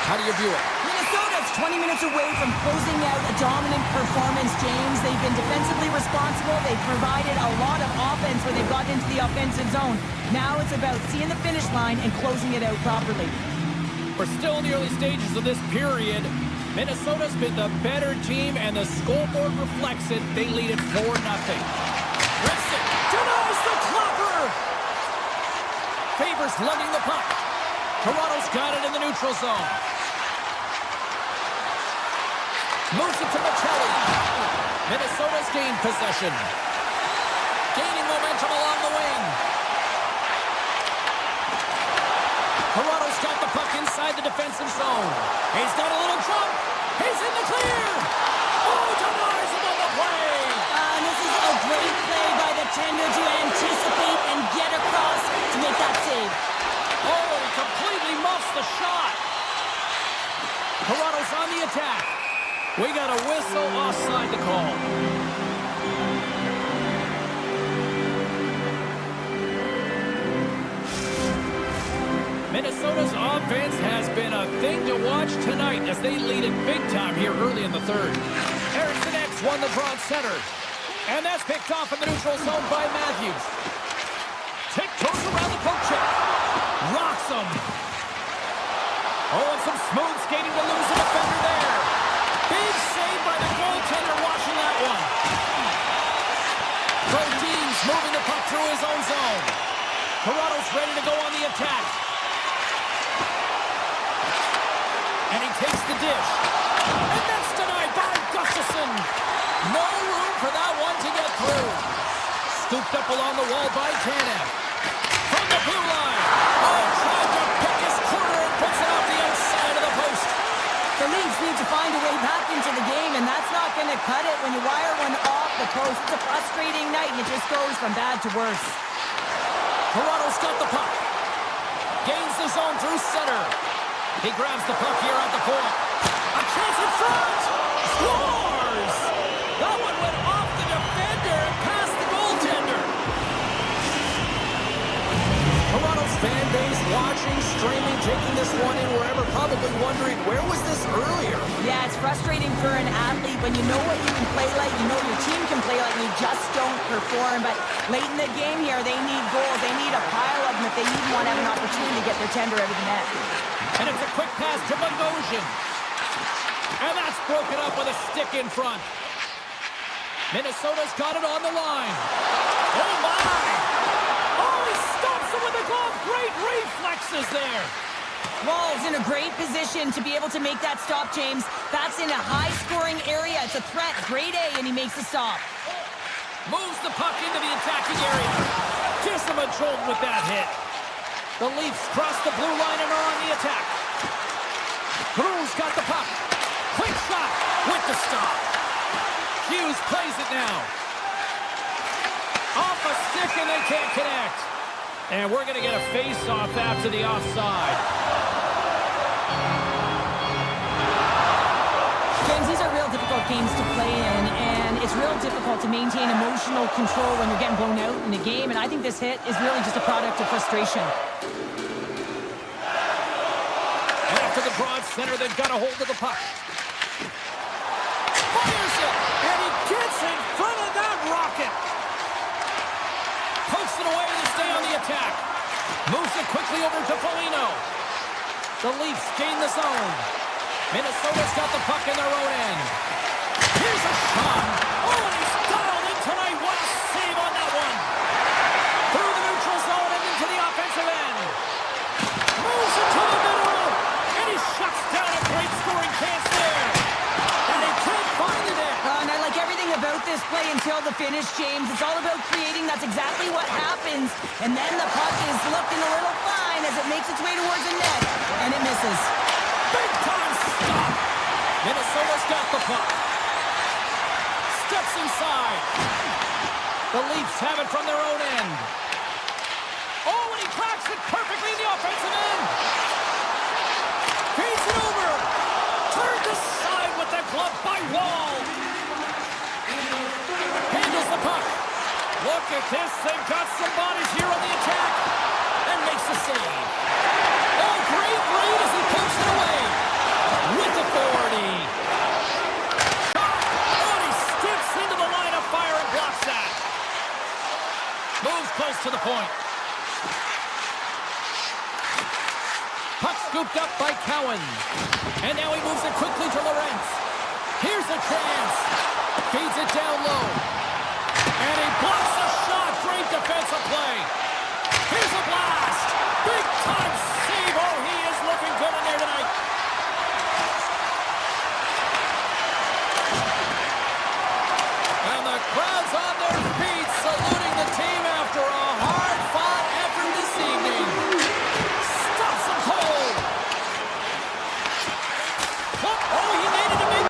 how do you view it? Minnesota's 20 minutes away from closing out a dominant performance, James. They've been defensively responsible. They've provided a lot of offense when they've gotten into the offensive zone. Now it's about seeing the finish line and closing it out properly. We're still in the early stages of this period. Minnesota's been the better team, and the scoreboard reflects it. They lead it 4-0. Rips it. Denies the clopper. Favors lugging the puck. Toronto's got it in the neutral zone. Moves it to Machelli. Minnesota's gained possession. Gaining momentum along the wing. Toronto's got the puck inside the defensive zone. He's got a little jump. He's in the clear. Oh, denies him on the play. And this is a great play by the tender to anticipate and get across to make that save. Oh, he completely muffs the shot. Toronto's on the attack. We got a whistle offside to call. Minnesota's offense has been a thing to watch tonight as they lead it big time here early in the third. Erickson X won the draw at center. And that's picked off in the neutral zone by Matthews. Tiptoes around the poke check. Rocks him. Oh, and some smooth skating to lose a defender there. Big save by the goaltender watching that one. Brodin's moving the puck through his own zone. Toronto's ready to go on the attack. And he takes the dish. And that's denied by Gustafsson. No room for that one to get through. Scooped up along the wall by Tanev. From the blue line. Oh, tried to pick his corner and puts it off the outside of the post. The Leafs need to find a way back into the game, and that's not going to cut it when you wire one off the post. It's a frustrating night, and it just goes from bad to worse. Toronto's got the puck. Gains the zone through center. He grabs the puck here at the point. A chance in front. Scores! That one went off the defender and past the goaltender. Toronto's fan base watching, streaming, taking this one in wherever, probably wondering, where was this earlier? Yeah, it's frustrating for an athlete when you know what you can play like, you know your team can play like, and you just don't perform. But late in the game here, they need goals. They need a pile of them if they even want to have an opportunity to get their tender out of the net. And it's a quick pass to Bogosian. And that's broken up with a stick in front. Minnesota's got it on the line. Oh, my! Oh, he stops him with a glove. Great reflexes there. Wall's in a great position to be able to make that stop, James. That's in a high-scoring area. It's a threat. Grade A, and he makes the stop. Moves the puck into the attacking area. Gives him a jolt with that hit. The Leafs cross the blue line and are on the attack. Cruz got the puck. Quick shot with the stop. Hughes plays it now. Off a stick and they can't connect. And we're going to get a face-off after the offside. James, these are real difficult games to play in, and it's real difficult to maintain emotional control when you're getting blown out in a game, and I think this hit is really just a product of frustration. And after the broad center, they've got a hold of the puck. Fires it, and he gets in front of that rocket. Pokes it away to stay on the attack. Moves it quickly over to Foligno. The Leafs gain the zone. Minnesota's got the puck in their own end. Here's a shot. Oh, and he's dialed in tonight. What a save on that one. Through the neutral zone and into the offensive end. Moves it to the middle. And he shuts down a great scoring chance there. And they can't find it in. And I like everything about this play until the finish, James. It's all about creating. That's exactly what happens. And then the puck is looking a little fine as it makes its way towards the net. And it misses. Big time stop. Minnesota's got the puck. steps inside. The Leafs have it from their own end. Oh, and he cracks it perfectly in the offensive end. Feeds it over. Turned aside with the glove by Wall. Handles the puck. Look at this. They've got some bodies here on the attack. And makes the save. Oh, great read as he pokes it away. With authority. Shot. Oh, and he steps into the line of fire and blocks that. Moves close to the point. Puck scooped up by Cowan. And now he moves it quickly to Lorentz. Here's a chance. Feeds it down low. And he blocks the shot. Great defensive play. Here's a blast. Big time save. Oh, he is looking good in there tonight. And the crowd's on their feet saluting the team after a hard-fought effort this evening. Stops him cold. Oh, he made it a big...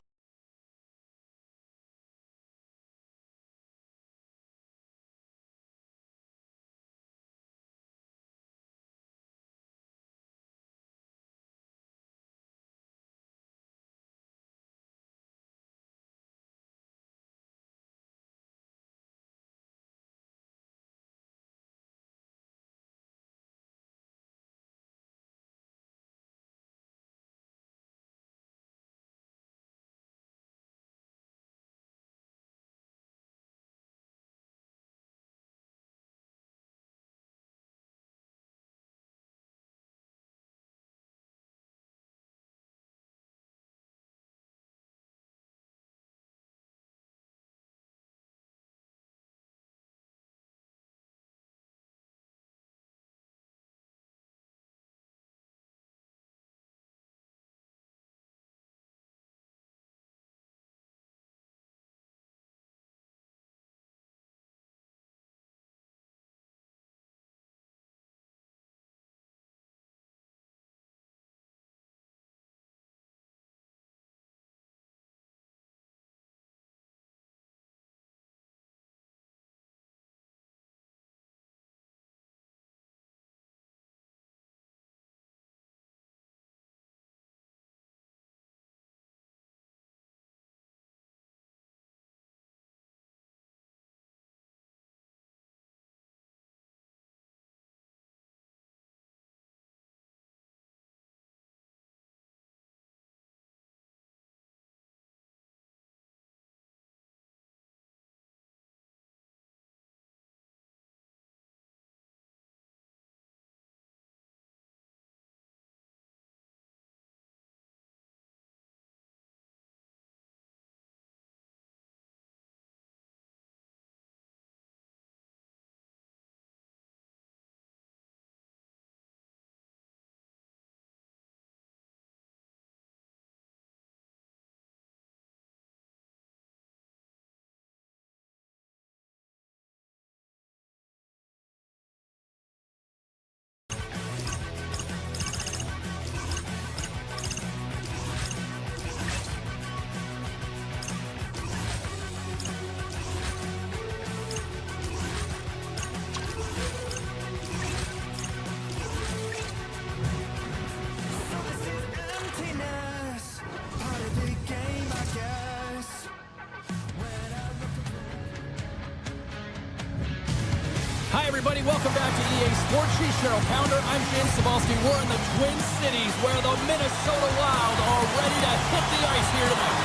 Hi, everybody. Welcome back to EA Sports. She's Cheryl Pounder. I'm James Cebulski. We're in the Twin Cities where the Minnesota Wild are ready to hit the ice here tonight.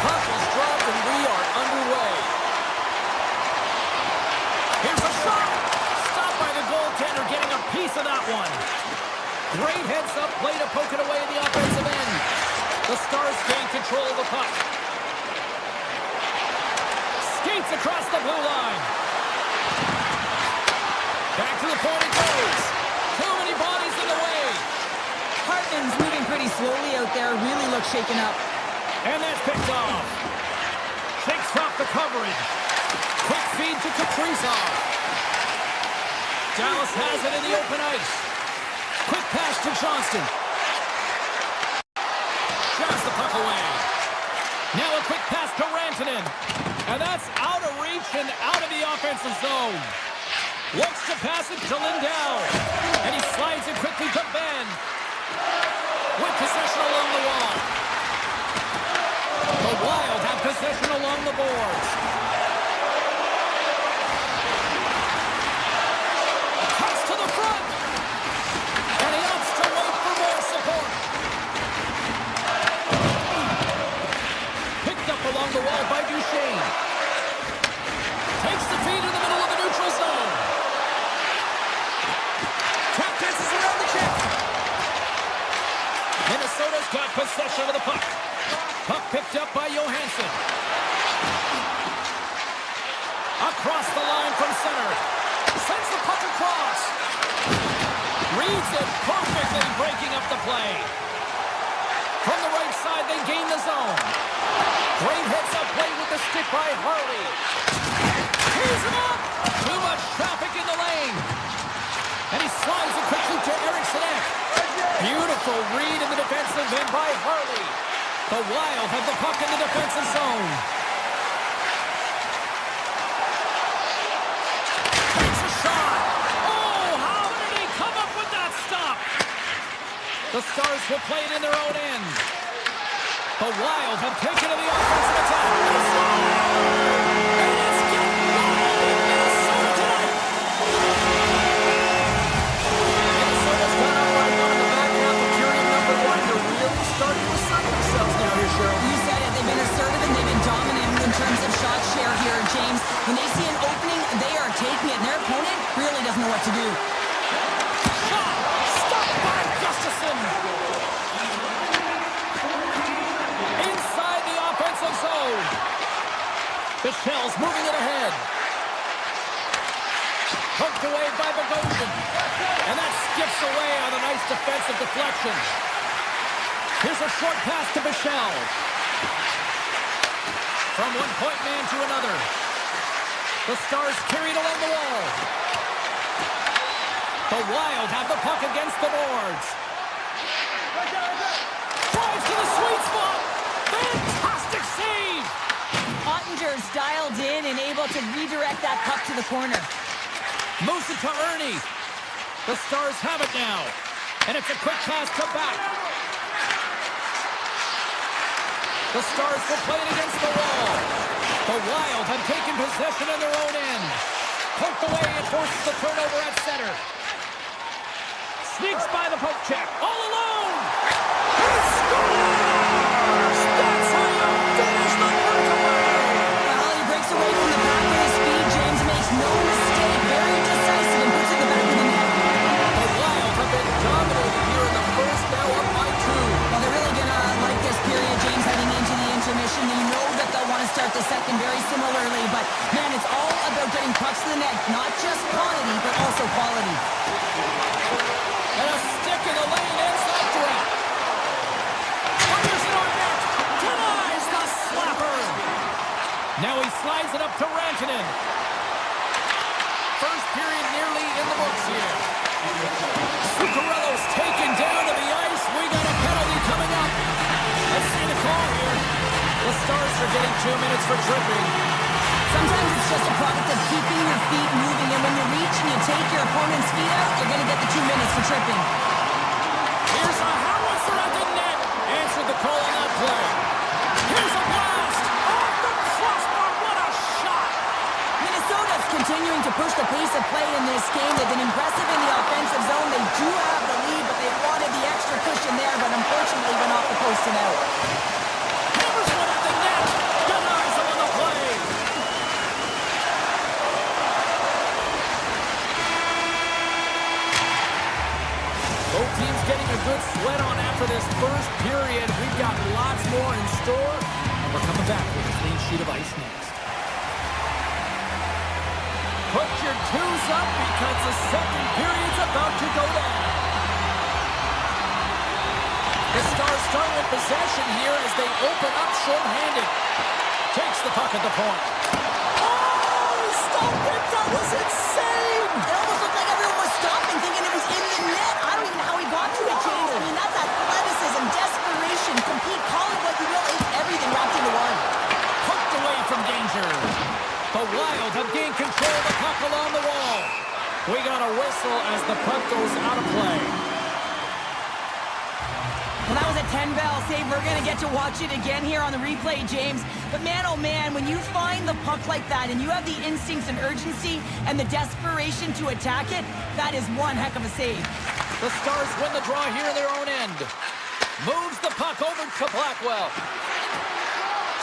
Puck is dropped and we are underway. Here's a shot. Stopped by the goaltender, getting a piece of that one. Great heads-up play to poke it away in the offensive end. The Stars gain control of the puck. Skates across the blue line. Back to the point it goes. Too many bodies in the way. Hartman's moving pretty slowly out there. Really looks shaken up. And that's picked off. Shakes off the coverage. Quick feed to Kaprizov. Dallas has it in the open ice. Quick pass to Johnston. drives the puck away. Now a quick pass to Rantanen. And that's out of reach and out of the offensive zone. Looks to pass it to Lindell. And he slides it quickly to Ben. With possession along the wall. The Wild have possession along the boards. Cuts to the front. And he opts to wait for more support. Picked up along the wall by Duchesne. Takes the feed in the middle of the neutral zone. Trap dances around the chip. Minnesota's got possession of the puck. Puck picked up by Johansson. Across the line from center. Sends the puck across. Reads it perfectly, breaking up the play. From the right side, they gain the zone. Great hits up play with the stick by Harley. Tees him up. Too much traffic in the lane. And he slides it quickly to Eriksson. Beautiful read in the defensive end by Harley. The Wild have the puck in the defensive zone. Takes a shot. Oh, how did he come up with that stop? The Stars will play it in their own end. The Wild have taken to the offensive attack. And it's getting wild in Minnesota tonight. Minnesota's got out right on the back half of period number 1. They're really starting to assert themselves now here, Cheryl. You said it. They've been assertive and they've been dominant in terms of shot share here, James. When they see an opening, they are taking it. And their opponent really doesn't know what to do. Shot! Stopped by Gustafsson! Inside the offensive zone. Michel's moving it ahead. Poked away by Bogosian. And that skips away on a nice defensive deflection. Here's a short pass to Michel. From one point man to another. The Stars carried along the wall. The Wild have the puck against the boards. Drives to the sweet spot. Fantastic save. Ottinger's dialed in and able to redirect that puck to the corner. Moves it to Ernie. The Stars have it now. And it's a quick pass to back. The Stars will play it against the wall. The Wild have taken possession in their own end. Poked away and forces the turnover at center. Sneaks by the poke check. All alone. He scores! That's how you finish the breakaway. Well, he breaks away from the back with his speed. James makes no mistake. Very decisive and puts it in the back of the net. The Wild have been dominated here in the first, now up by 2. Well, they're really going to like this period, James, heading into the intermission. You know that they'll want to start the second very similarly. But, man, it's all about getting pucks to the net. Not just quantity, but also quality. And a stick in the lane ends that threat. Anderson on net. Denies the slapper. Now he slides it up to Rantanen. First period nearly in the books here. Zuccarello's taken down to the ice. We got a penalty coming up. Let's see the call here. The Stars are getting 2 minutes for tripping. Sometimes it's just a product of keeping your feet moving, and when you reach and you take your opponent's feet out, you're going to get the 2 minutes for tripping. Here's a howitzer at the net. Answered the call on that play. Here's a blast. Off the crossbar. What a shot. Minnesota's continuing to push the pace of play in this game. They've been impressive in the offensive zone. They do have the lead, but they wanted the extra cushion there, but unfortunately went off the post and out. Hammers one at the net. Denies him on the play. Both teams getting a good sweat on after this first period. We've got lots more in store, and we're coming back with a clean sheet of ice next. Put your twos up because the second period's about to go down. The Stars start with possession here as they open up short-handed. Takes the puck at the point. Oh, he stopped it! That was insane! It almost looked like everyone was stopping, thinking it was in the net. I don't even know how he got to it, James. I mean, that's athleticism, desperation, complete confidence. We got a whistle as the puck goes out of play. Well, that was a 10-bell save. We're going to get to watch it again here on the replay, James. But man, oh man, when you find the puck like that and you have the instincts and urgency and the desperation to attack it, that is one heck of a save. The Stars win the draw here in their own end. Moves the puck over to Blackwell.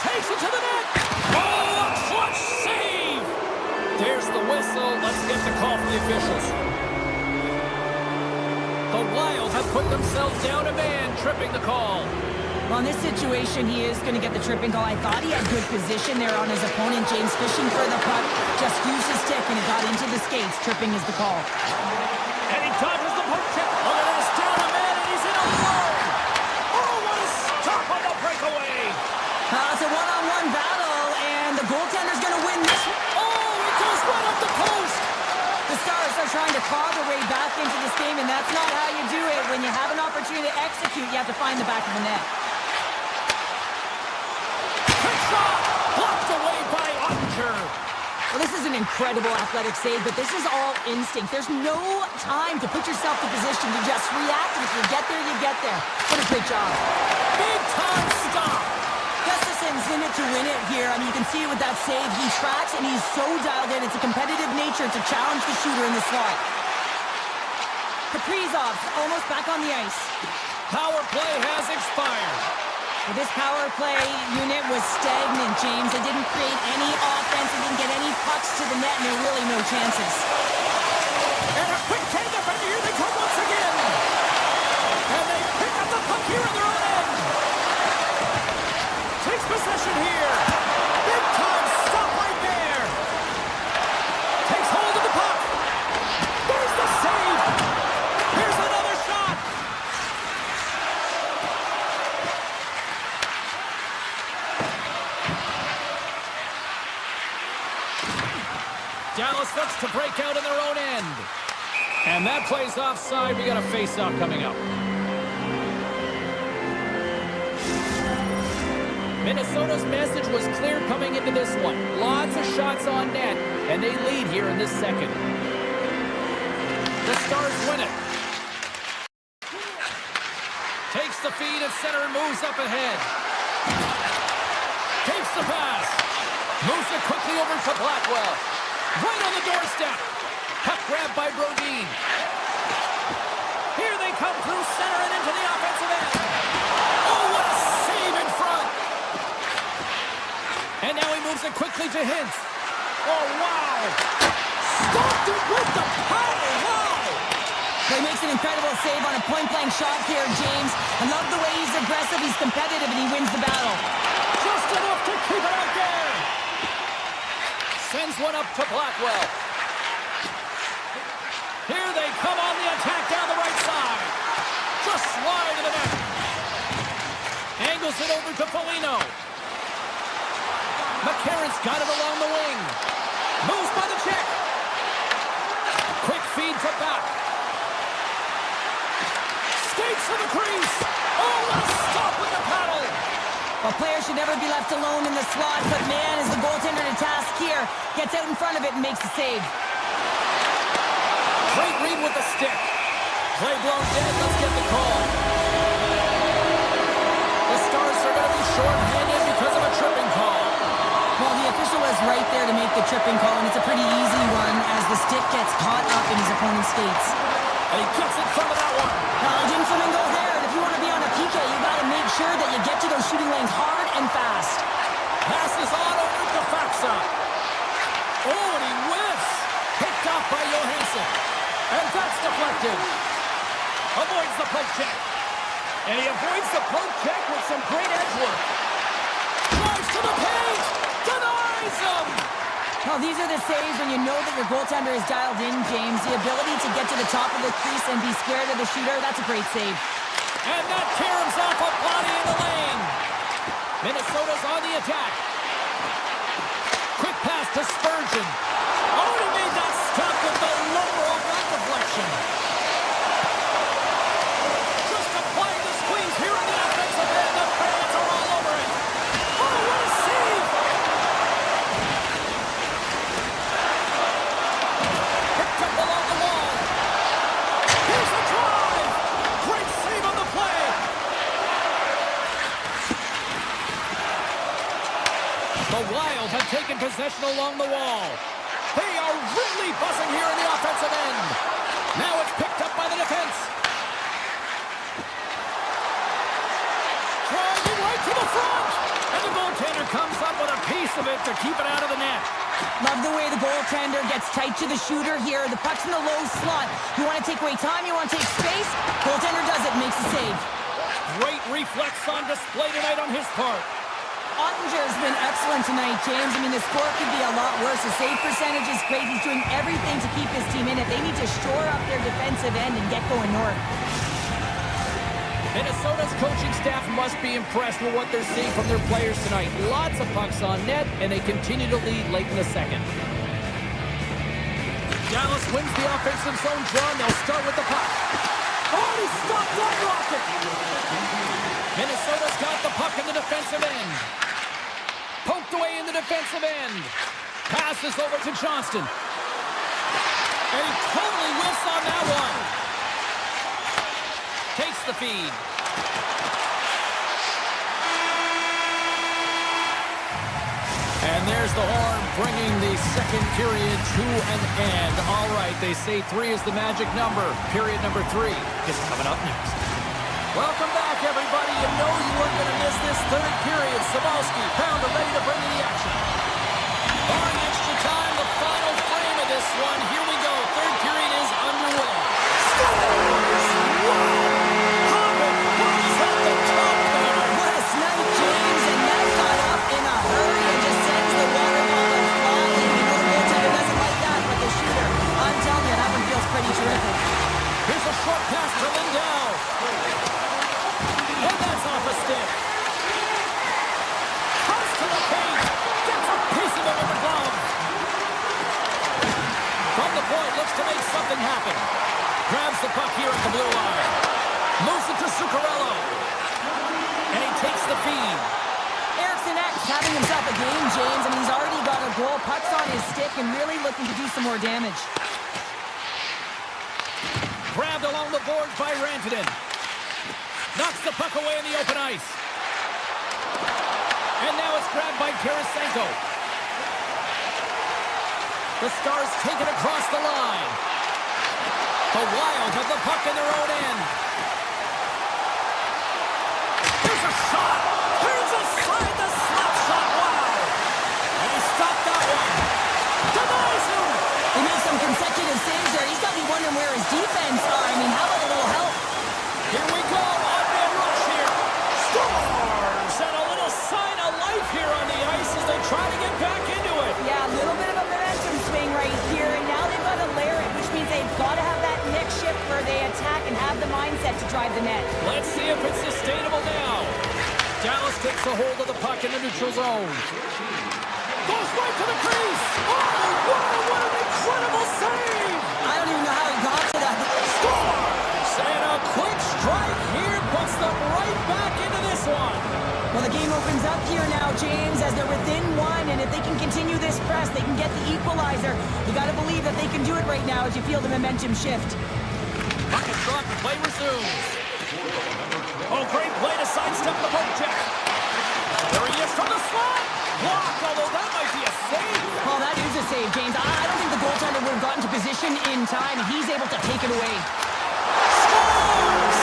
Takes it to the net. Oh, a clutch save! There's the whistle. Let's get the call from the officials. The Wild have put themselves down a man, tripping the call. Well, in this situation, he is going to get the tripping call. I thought he had good position there on his opponent. James fishing for the puck, just used his stick, and it got into the skates. Tripping is the call. And he dodges the poke check. Look at this, down a man, and he's in alone. Oh, what a stop on the breakaway. It's a one-on-one battle, and the goaltender's going to win this one. Oh, it goes right up the post. The Stars are trying to claw their way back into this game, and that's not how you do it. When you have an opportunity to execute, you have to find the back of the net. Quick shot, blocked away by Ottinger. Well, this is an incredible athletic save, but this is all instinct. There's no time to put yourself in position to just react, and if you get there, you get there. What a great job. Big time stop. Gustafson's in it to win it here. I mean, you can see it with that save. He tracks, and he's so dialed in. It's a competitive nature to challenge the shooter in the slot. Kaprizov's almost back on the ice. Power play has expired. Well, this power play unit was stagnant, James. They didn't create any offense. They didn't get any pucks to the net, and there were really no chances. And a quick take-up, and here they come once again. And they pick up the puck here in their own end. Takes possession here. Big time stop right there. Takes hold of the puck. There's the save. Here's another shot. Dallas looks to break out in their own end. And that plays offside. We got a face-off coming up. Minnesota's message was clear coming into this one. Lots of shots on net, and they lead here in this second. The Stars win it. Takes the feed at center and moves up ahead. Takes the pass. Moves it quickly over to Blackwell. Right on the doorstep. Puck grabbed by Brodin. Here they come through center and into the offensive end. Oh, what a save in front. And now he moves it quickly to Hintz. Oh, wow. Stopped it with the power. Wow. He makes an incredible save on a point-blank shot here, James. I love the way he's aggressive, he's competitive, and he wins the battle. Just enough to keep it out there. Sends one up to Blackwell. Here they come on the attack down the right side. Just slide to the net. Angles it over to Foligno. McCarron's got it along the wing. Moves by the check. Quick feed to back. Skates to the crease. Oh, what a stop with the paddle. Well, players should never be left alone in the slot, but man, is the goaltender to task here. Gets out in front of it and makes the save. Great read with the stick. Play blown dead. Let's get the call. The Stars are going to be short-handed because of a tripping call. Well, the official was right there to make the tripping call, and it's a pretty easy one as the stick gets caught up in his opponent's skates. And he gets in front of that one. Jim Flamingo there, and if you want to be on a PK, you got to make sure that you get to those shooting lanes hard and fast. Passes on over to Faxa. Oh, and he whiffs. Picked off by Johansson. And that's deflected. Avoids the poke check. And he avoids the poke check with some great edge work. Drives to the paint. Denies him. Well, these are the saves when you know that your goaltender is dialed in, James. The ability to get to the top of the crease and be scared of the shooter, that's a great save. And that caroms off a body in the lane. Minnesota's on the attack. Quick pass to Spurgeon. Oh, he made that stop with the lower of that deflection. Just applying the squeeze here in the offensive end. The fans are all over it. Oh, what a save! Picked up along the possession along the wall. They are really buzzing here in the offensive end. Now it's picked up by the defense. Driving right to the front. And the goaltender comes up with a piece of it to keep it out of the net. Love the way the goaltender gets tight to the shooter here. The puck's in the low slot. You want to take away time, you want to take space. Goaltender does it, makes the save. Great reflex on display tonight on his part. Ottinger's been excellent tonight, James. I mean, the score could be a lot worse. The save percentage is great. He's doing everything to keep his team in it. They need to shore up their defensive end and get going north. Minnesota's coaching staff must be impressed with what they're seeing from their players tonight. Lots of pucks on net, and they continue to lead late in the second. Dallas wins the offensive zone draw, and they'll start with the puck. Oh, he stopped that rocket! Minnesota's got the puck in the defensive end. Poked away in the defensive end. Passes over to Johnston. And he totally whiffs on that one. Takes the feed. And there's the horn bringing the second period to an end. All right, they say 3 is the magic number. Period number 3 is coming up next. Welcome back, everybody. You know you weren't going to miss this third period. Sabalski, Pounder ready to bring in the action. Barring extra time, the final frame of this one. Here we go. Third period is underway. Scores! Wow! What a snipe, James, and that got up in a hurry and just sends the water bottle flying. You know the goaltender doesn't like that, but the shooter, I'm telling you, that one feels pretty terrific. Here's a short pass to Lindell. And that's off a stick. Comes to the paint. Gets a piece of it with the glove. From the point, looks to make something happen. Grabs the puck here at the blue line. Moves it to Zuccarello. And he takes the feed. Eriksson X having himself a game, James. I mean, he's already got a goal, pucks on his stick, and really looking to do some more damage. Grabbed along the boards by Rantanen. Knocks the puck away in the open ice. And now it's grabbed by Tarasenko. The Stars take it across the line. The Wild have the puck in their own end. There's a shot. Turns aside the slap shot. Wow. And he stopped that one. Denies him. He made some consecutive saves there. He's got to be wondering where his defense are. I mean, how about a little help? Here we go. On-man rush here. Stars. And a little sign of life here on the ice as they try to get back into it. Yeah, a little bit of a momentum swing right here, and now they've got to layer it, which means they've got to have that next shift where they attack and have the mindset to drive the net. Let's see if it's sustainable now. Dallas takes a hold of the puck in the neutral zone. Goes right to the crease. Oh, what an incredible save. I don't even know how he got to that. Scores! And a quick strike here puts them right back into this one. Well, the game opens up here now, James, as they're within one, and if they can continue this press, they can get the equalizer. You got to believe that they can do it right now as you feel the momentum shift. Puck is dropped, play resumes. Oh, great play to sidestep the poke check. There he is from the slot. Blocked, although that might be a save. Well, that is a save, James. I don't think the goaltender would have gotten to position in time. He's able to take it away. Scores!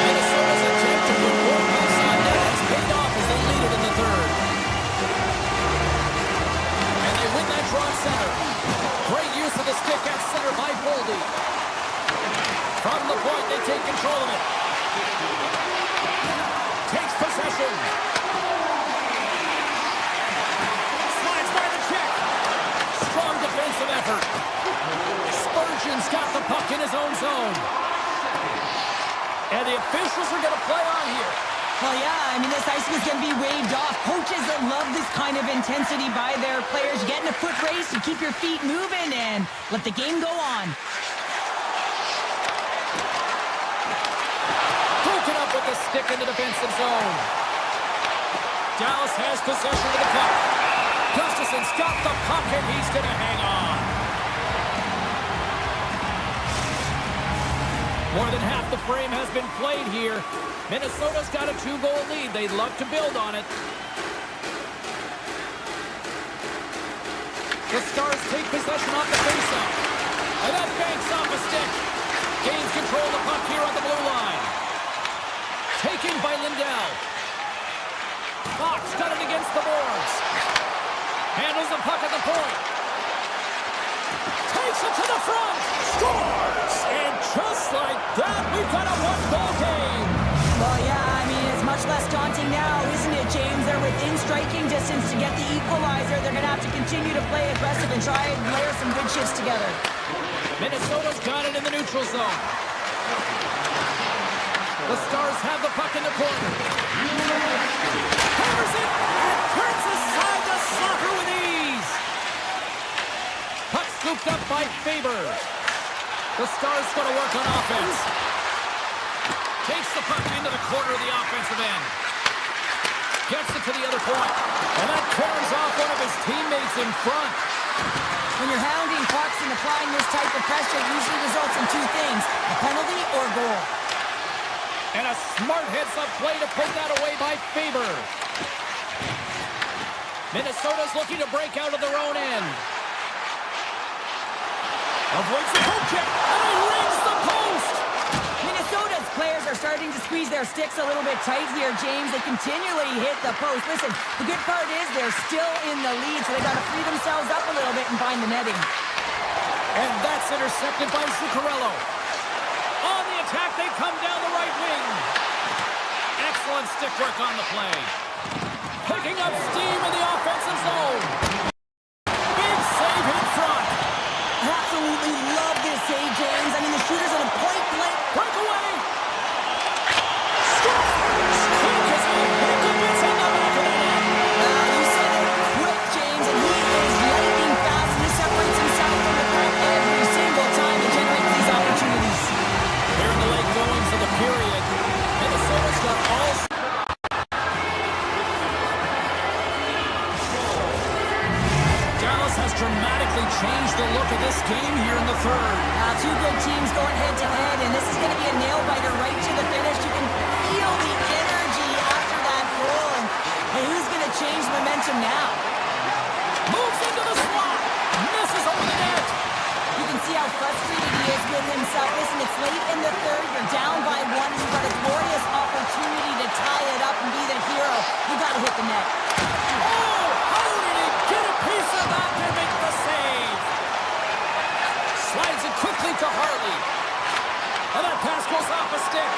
Minnesota's attempt to put more pucks on net has paid off as they lead it in the third. And they win that draw at center. Great use of the stick at center by Boldy. From the point, they take control of it. Takes possession. Slides by the check. Strong defensive effort. Spurgeon's got the puck in his own zone. And the officials are going to play on here. Well, yeah, I mean, this icing is going to be waved off. Coaches that love this kind of intensity by their players. You get in a foot race, you keep your feet moving, and let the game go on. Broken up with the stick in the defensive zone. Dallas has possession of the puck. Gustafson's got the puck, and he's going to hang on. More than half the frame has been played here. Minnesota's got a 2-goal lead. They'd love to build on it. The Stars take possession off the faceoff. And that banks off a stick. Gains control of the puck here on the blue line. Taken by Lindell. Fox got it against the boards. Handles the puck at the point. Takes it to the front. Scores! And just like that, we've got a 1-goal game. Well, yeah, I mean, it's much less daunting now, isn't it, James? They're within striking distance to get the equalizer. They're going to have to continue to play aggressive and try and layer some good shifts together. Minnesota's got it in the neutral zone. The Stars have the puck in the corner. Hammers it and turns aside the slaughter with ease. Puck scooped up by Faber. The Stars going to work on offense. Takes the puck into the corner of the offensive end. Gets it to the other point. And that carries off one of his teammates in front. When you're hounding pucks and applying this type of pressure, it usually results in two things, a penalty or a goal. And a smart heads-up play to put that away by Faber. Minnesota's looking to break out of their own end. Avoids the poke check, and he rings the post! Minnesota's players are starting to squeeze their sticks a little bit tight here, James. They continually hit the post. Listen, the good part is they're still in the lead, so they got to free themselves up a little bit and find the netting. And that's intercepted by Zuccarello. On the attack, they come down the right wing. Excellent stick work on the play. Picking up steam in the offensive zone. Big save in front. Absolutely love this save, James. I mean, the shooter's on a point-blank breakaway. Scores! Quick as a hiccup, it's in the back of the net. You said it quick, James, and he is lightning fast. He separates himself from the pack every single time he generates these opportunities. Here in the late goings of the period, Minnesota's got all... Dallas has dramatically changed the look of this game here in the third. Two good teams going head-to-head, and this is going to be a nail-biter right to the finish. You can feel the energy after that goal. And who's going to change momentum now? Moves into the slot. Misses over the net. You can see how frustrated he is with himself. Listen, it's late in the third. You're down by one. You've got a glorious opportunity to tie it up and be the hero. You got to hit the net. Oh, how did he get a piece of that to make the save? Slides it quickly to Harley. And that pass goes off a stick.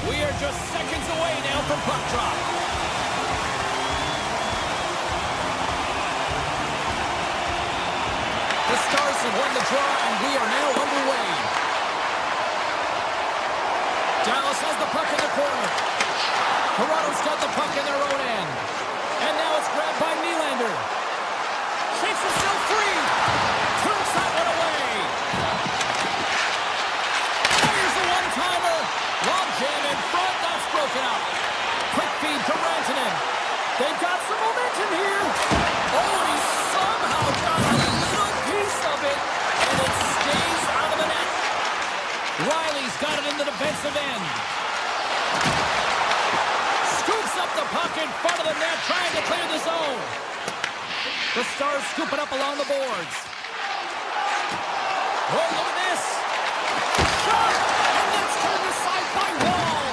We are just seconds away now from puck drop. The Stars have won the draw, and we are now underway. Dallas has the puck in the corner. Toronto's got the puck in their own end. And now it's grabbed by Nylander. Shakes himself free. Turns that one away. Fires a one-timer. Lob jam in front. That's broken up. Quick feed to Rantanen. They've got some momentum here. Oh, he somehow got a little piece of it. And it stays out of the net. Riley's got it in the defensive end. Scoops up the puck in front of the net, trying to clear the zone. The Stars scoop it up along the boards. Oh, look at this. Shot! And that's turned aside by Wall.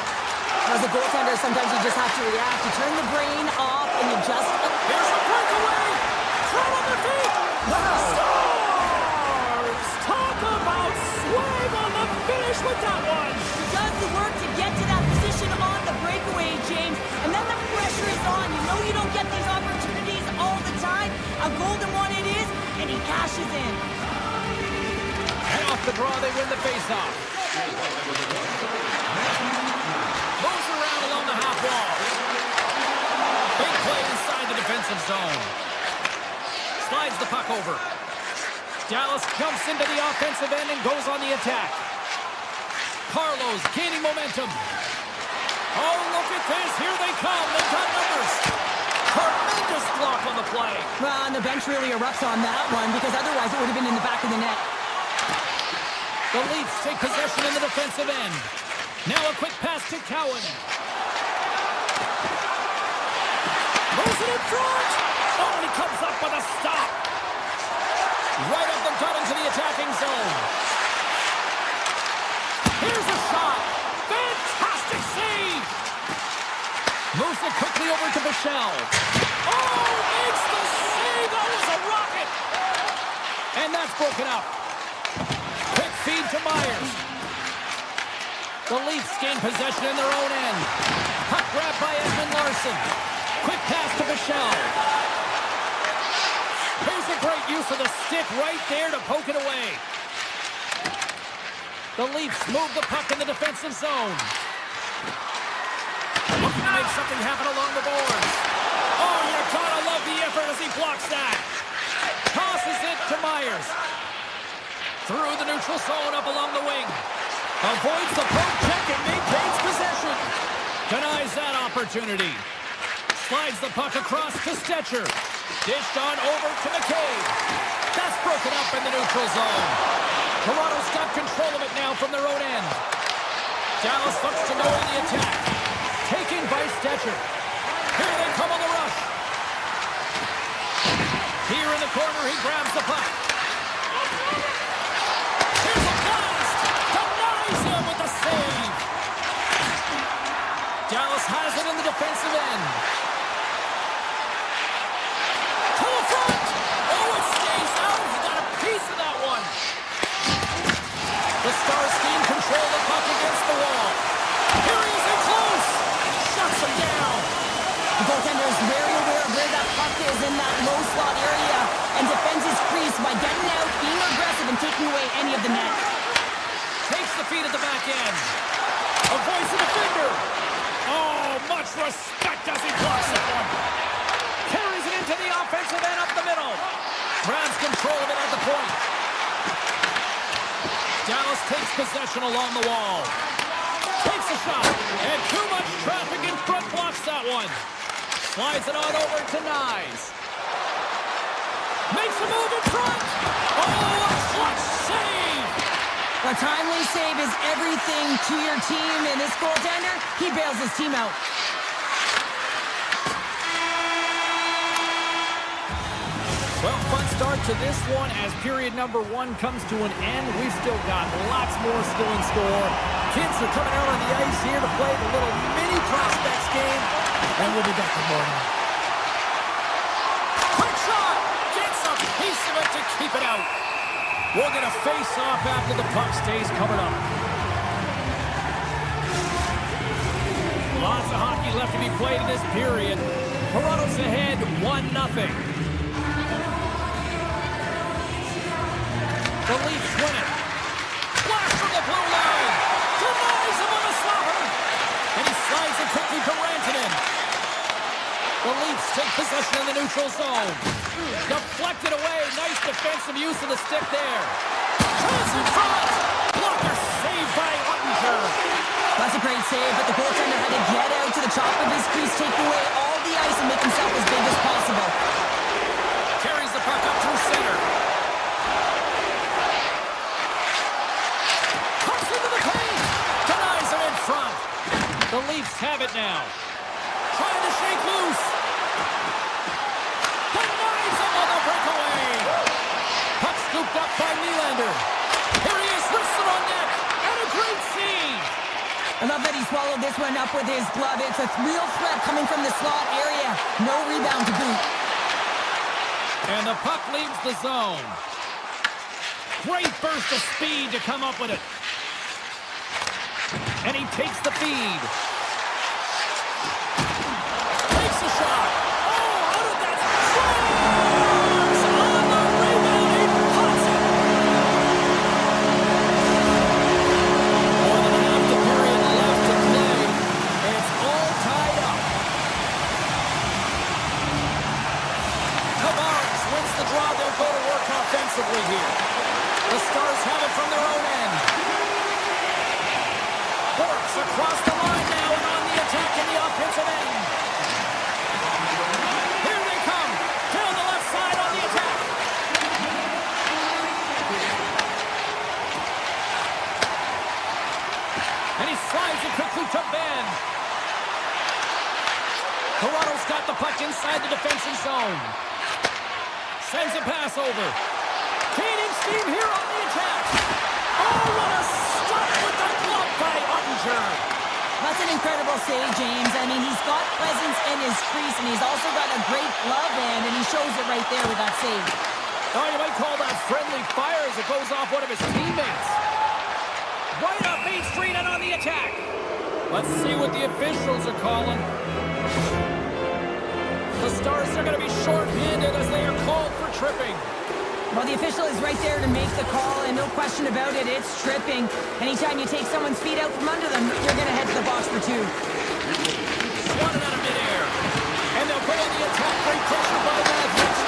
As a goaltender, sometimes you just have to react. You turn the brain off and you just... Here's a breakaway. Throw on their feet. Wow. Stars! Talk about swag on the finish with that one. He does the work to get to that position on the breakaway, James. And then the pressure is on. You know you don't get these opportunities all the time. A golden one it is, and he cashes in. And off the draw, they win the faceoff. Moves around along the half wall. Big play inside the defensive zone. Slides the puck over. Dallas jumps into the offensive end and goes on the attack. Carlos gaining momentum. Oh, look at this. Here they come. They've got numbers. Tremendous block on the play. Well, and the bench really erupts on that one because otherwise it would have been in the back of the net. The Leafs take possession in the defensive end. Now a quick pass to Cowan. Moves it in front. Oh, and he comes up with a stop. Right up the gut into the attacking zone. Here's a shot. Fantastic save. Moves it quickly over to Buffallo. Oh, makes the save. That was a rocket. And that's broken up. Quick feed to Myers. The Leafs gain possession in their own end. Puck grab by Larson. Quick pass to Buffallo. Here's a great use of the stick right there to poke it away. The Leafs move the puck in the defensive zone. Looking to make something happen along the boards. Oh, you gotta love the effort as he blocks that. Tosses it to Myers. Through the neutral zone up along the wing. Avoids the poke check and maintains possession. Denies that opportunity. Slides the puck across to Stetcher. Dished on over to McCabe. That's broken up in the neutral zone. Toronto's got control of it now from their own end. Dallas looks to go on the attack. Taken by Stetcher. Here they come on the rush. Here in the corner, he grabs the puck. Here's a blast. Denies him with the save. Dallas has it in the defensive end. To the front. Oh, it stays out. He got a piece of that one. The Stars gain control of the puck against the wall. Here he is in close. Shuts him down. The goaltender is very aware of where that puck is in that low slot area and defends his crease by getting out, being aggressive, and taking away any of the net. Takes the feed at the back end. Avoids the defender. Oh, much respect as he blocks that one. Carries it into the offensive end up the middle. Grabs control of it at the point. Dallas takes possession along the wall. Takes a shot. And too much traffic in front blocks that one. Slides it on over to Nyes. Makes a move in front. Oh, a clutch save. A timely save is everything to your team, and this goaltender, he bails his team out. Well, fun start to this one as period number one comes to an end. We've still got lots more still in store. Kids are coming out on the ice here to play the little mini prospects game, and we'll be back tomorrow. Quick shot! Gets a piece of it to keep it out. We'll get a face-off after the puck stays covered up. be played in this period. Toronto's ahead 1-0. The Leafs win it. Blast from the blue line. Denies him on the slapper. And he slides it quickly to Rantanen. The Leafs take possession in the neutral zone. Deflected away. Nice defensive use of the stick there. Chance in front. Blocker saved by Ottinger. That's a great save, but the goaltender had to get out to the top of his crease, take away all the ice, and make himself as big as possible. Carries the puck up through center. Cuts into the paint. Denies him in front. The Leafs have it now. Trying to shake loose. Denies him on the breakaway. Puck scooped up by Nylander. Here he is, wristed on net. And a great save. I love that he swallowed this one up with his glove. It's a real threat coming from the slot area. No rebound to boot. And the puck leaves the zone. Great burst of speed to come up with it. And he takes the feed. Takes a shot. Oh, how did that... Scores! On the rebound, he pots it. More than half the period left to play. It's all tied up. Tavares wins the draw. They'll go to work offensively here. The Stars have it from their own end. Works across the line now and on the attack in the offensive end. Here they come. Down the left side on the attack. And he slides it quickly to Ben. Toronto's got the puck inside the defensive zone. Sends a pass over. Gaining steam here on the attack. Oh, what a stop with the glove by Ottinger. That's an incredible save, James. I mean, he's got presence in his crease, and he's also got a great glove hand, and he shows it right there with that save. Oh, you might call that friendly fire as it goes off one of his teammates. Right up Main Street and on the attack. Let's see what the officials are calling. The Stars are going to be short-handed as they are called for tripping. Well, the official is right there to make the call, and no question about it, it's tripping. Anytime you take someone's feet out from under them, you're going to head to the box for two. Swatted out of midair. And they'll go on the attack. Great pressure by Avalanche.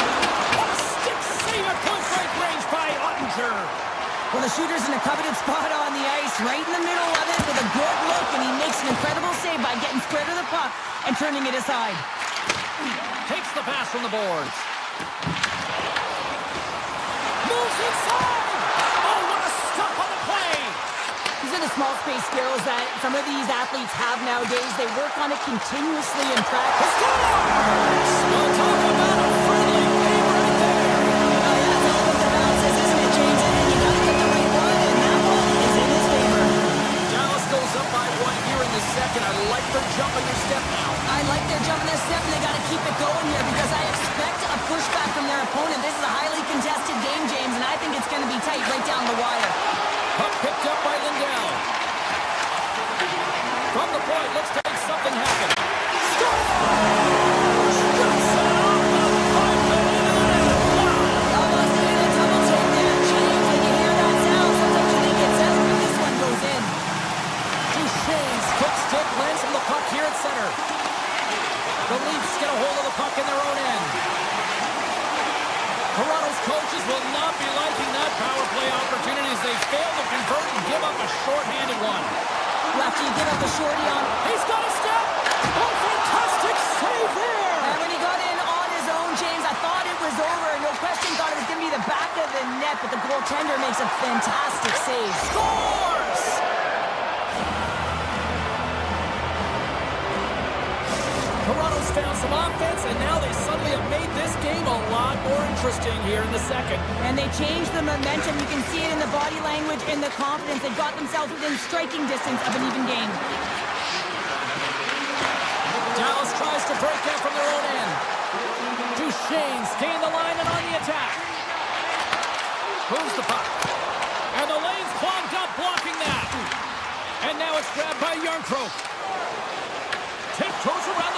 What a stick save at point-blank range by Ottinger. Well, the shooter's in a coveted spot on the ice, right in the middle of it with a good look, and he makes an incredible save by getting square to the puck and turning it aside. Takes the pass from the boards. Moves inside! Oh, what a stop on the play! These are the small space skills that some of these athletes have nowadays. They work on it continuously in practice. We'll talk about a friendly game right there! Oh, yeah, that's all about the bounces, isn't it, James? And you gotta get the right one, and that one is in his favor. Dallas goes up by one here in the second. I like their jump in their step now. I like their jump in their step, and they gotta keep it going here because I expect a pushback from their opponent. This is a highly contested game, James, and I think it's gonna be tight right down the wire. Puck picked up by Lindell. From the point, let's make something happen. Scores! Johnson off the puck, wow! Almost did a double take there, James. When you hear that sound, sometimes you think it's out, but this one goes in. Duchesne's quick stick lands from the puck here at center. The Leafs get a hold of the puck in their own end. Toronto's coaches will not be liking that power play opportunity as they fail to convert and give up a short-handed one. Well, after you give up a shorty on... He's got a step! Oh, fantastic save there! And when he got in on his own, James, I thought it was over. No question, thought it was going to be the back of the net, but the goaltender makes a fantastic save. Scores! Toronto's found some offense, and now they suddenly have made this game a lot more interesting here in the second. And they changed the momentum. You can see it in the body language and the confidence. They got themselves within striking distance of an even game. Dallas tries to break out from their own end. Duchesne's gain the line and on the attack. Moves the puck. And the lane's clogged up, blocking that. And now it's grabbed by Yarncroke. Tiptoes around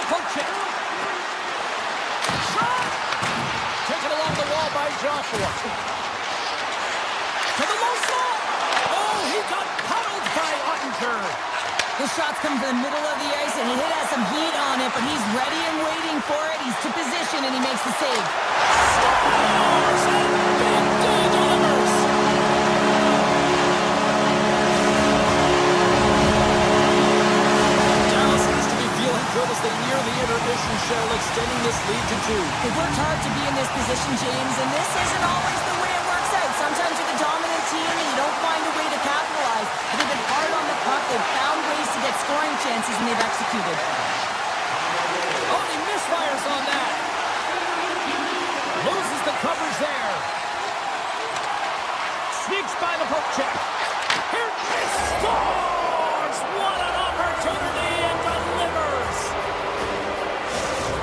Joshua. To the low slot. Oh, he got puddled by Ottinger. The shots come from the middle of the ice, and he has some heat on it, but he's ready and waiting for it. He's to position, and he makes the save. Scores! And Big D delivers. Dallas needs to be feeling good as they near the intermission shell, extending this lead to 2. They've worked hard to be in this position, James, and this isn't always the way it works out. Sometimes you're the dominant team and you don't find a way to capitalize. But they've been hard on the puck. They've found ways to get scoring chances, and they've executed. Oh, he misfires on that. Loses the coverage there. Sneaks by the poke check. Here he scores! What an opportunity, and delivers!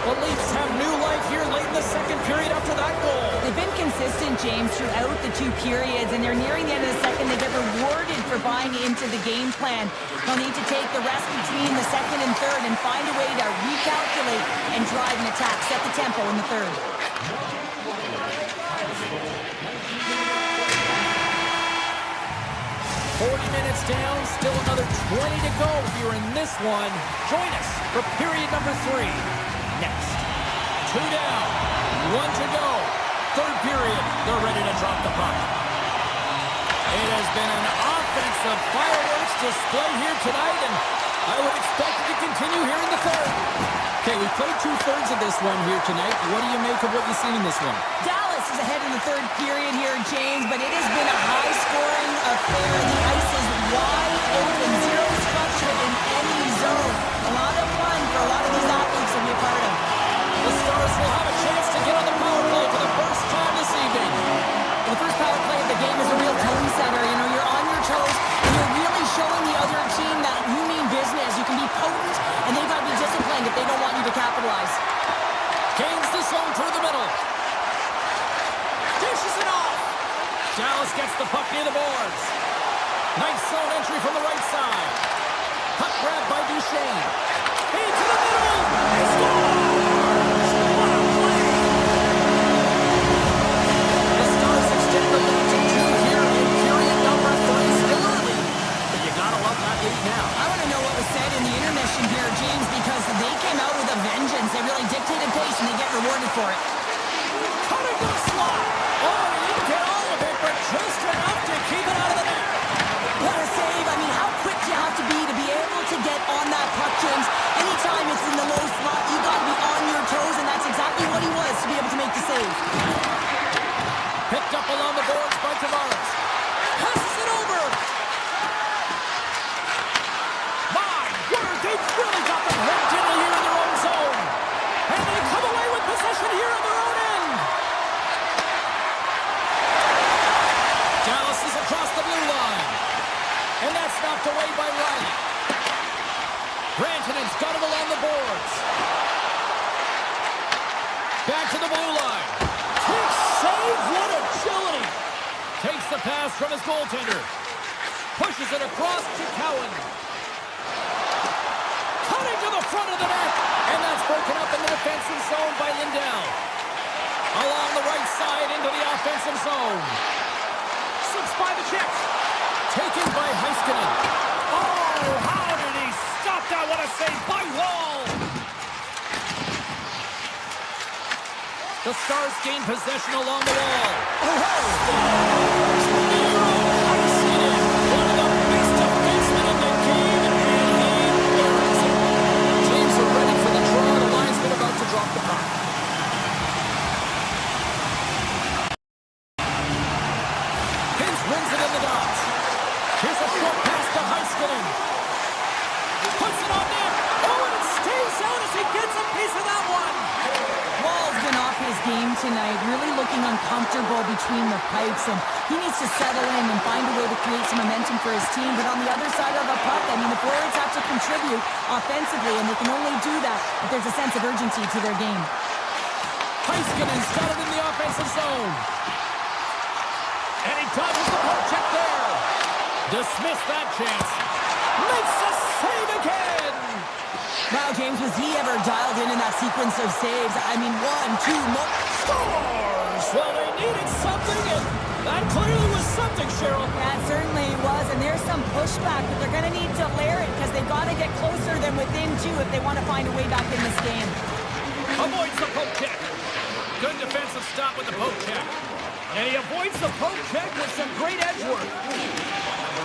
The Leafs have new life here late in the second period after that goal. They've been consistent, James, throughout the 2 periods, and they're nearing the end of the second. They get rewarded for buying into the game plan. They'll need to take the rest between the second and third and find a way to recalculate and drive an attack, set the tempo in the third. 40 minutes down, still another 20 to go here in this one. Join us for period number 3. Next. 2 down, 1 to go. Third period, they're ready to drop the puck. It has been an offensive fireworks display here tonight, and I would expect it to continue here in the third. Okay, we played 2/3 of this one here tonight. What do you make of what you've seen in this one? Dallas is ahead in the third period here, James, but it has been a high-scoring affair. The ice is wide open, zero structure in any zone. A lot of fun for a lot of these athletes to be a part of. The Stars will have a chance to get on the power play for the first time this evening. The first power play of the game is a real tone setter. You know, you're on your toes, and you're really showing the other team that you mean business. You can be potent, and they've got to be disciplined if they don't want you to capitalize. Gains the zone through the middle. Dishes it off. Dallas gets the puck near the boards. Nice zone entry from the right side. Puck grab by Duchesne. Into the middle. He scores! What a play! The Stars extend the lead to 2 here in period number 3. Still early, but you gotta love that lead now. I want to know what was said in the intermission here, James, because they came out with a vengeance. They really dictated pace, and they get rewarded for it. Cutting the slot. Oh, he didn't get all of it, but just enough to keep it out of the net. What a save. I mean, how quick do you have to be able to get on that puck, James? Anytime it's in the low slot, you got to be on your toes, and that's exactly what he was to be able to make the save. Picked up along the boards by Tavares. Passes it over. My word, they've really got them hooked into here in their own zone. And they come away with possession here on their own end. Dallas is across the blue line. And that's knocked away by Riley. Rantanen's got it along the boards. Back to the blue line. Takes save. What agility. Takes the pass from his goaltender. Pushes it across to Cowan. Cutting to the front of the net. And that's broken up in the defensive zone by Lindell. Along the right side into the offensive zone. Slips by the check. Taken by Heiskanen. Oh, how did he stop that? What a save by Wall. The Stars gain possession along the wall. Oh, Heiskanen, one of the best defensemen in the game, and he buries it. Teams are ready for the draw. The linesman about to drop the puck. Hintz wins it in the dots. Here's a short pass to Heiskanen. Puts it on net. Oh, and it stays out as he gets a piece of that one. Wall's been off his game tonight, really looking uncomfortable between the pipes, and he needs to settle in and find a way to create some momentum for his team. But on the other side of the puck, I mean, the forwards have to contribute offensively, and they can only do that if there's a sense of urgency to their game. Heiskanen's got it in the offensive zone. And he dodges the poke check there. Dismiss that chance. Makes a save again. Wow, James, was he ever dialed in that sequence of saves? I mean, 1, 2, more. Scores! Well, they needed something, and that clearly was something, Cheryl. That certainly was, and there's some pushback, but they're going to need to layer it because they've got to get closer than within two if they want to find a way back in this game. Avoids the poke check. Good defensive stop with the poke check. And he avoids the poke check with some great edge work.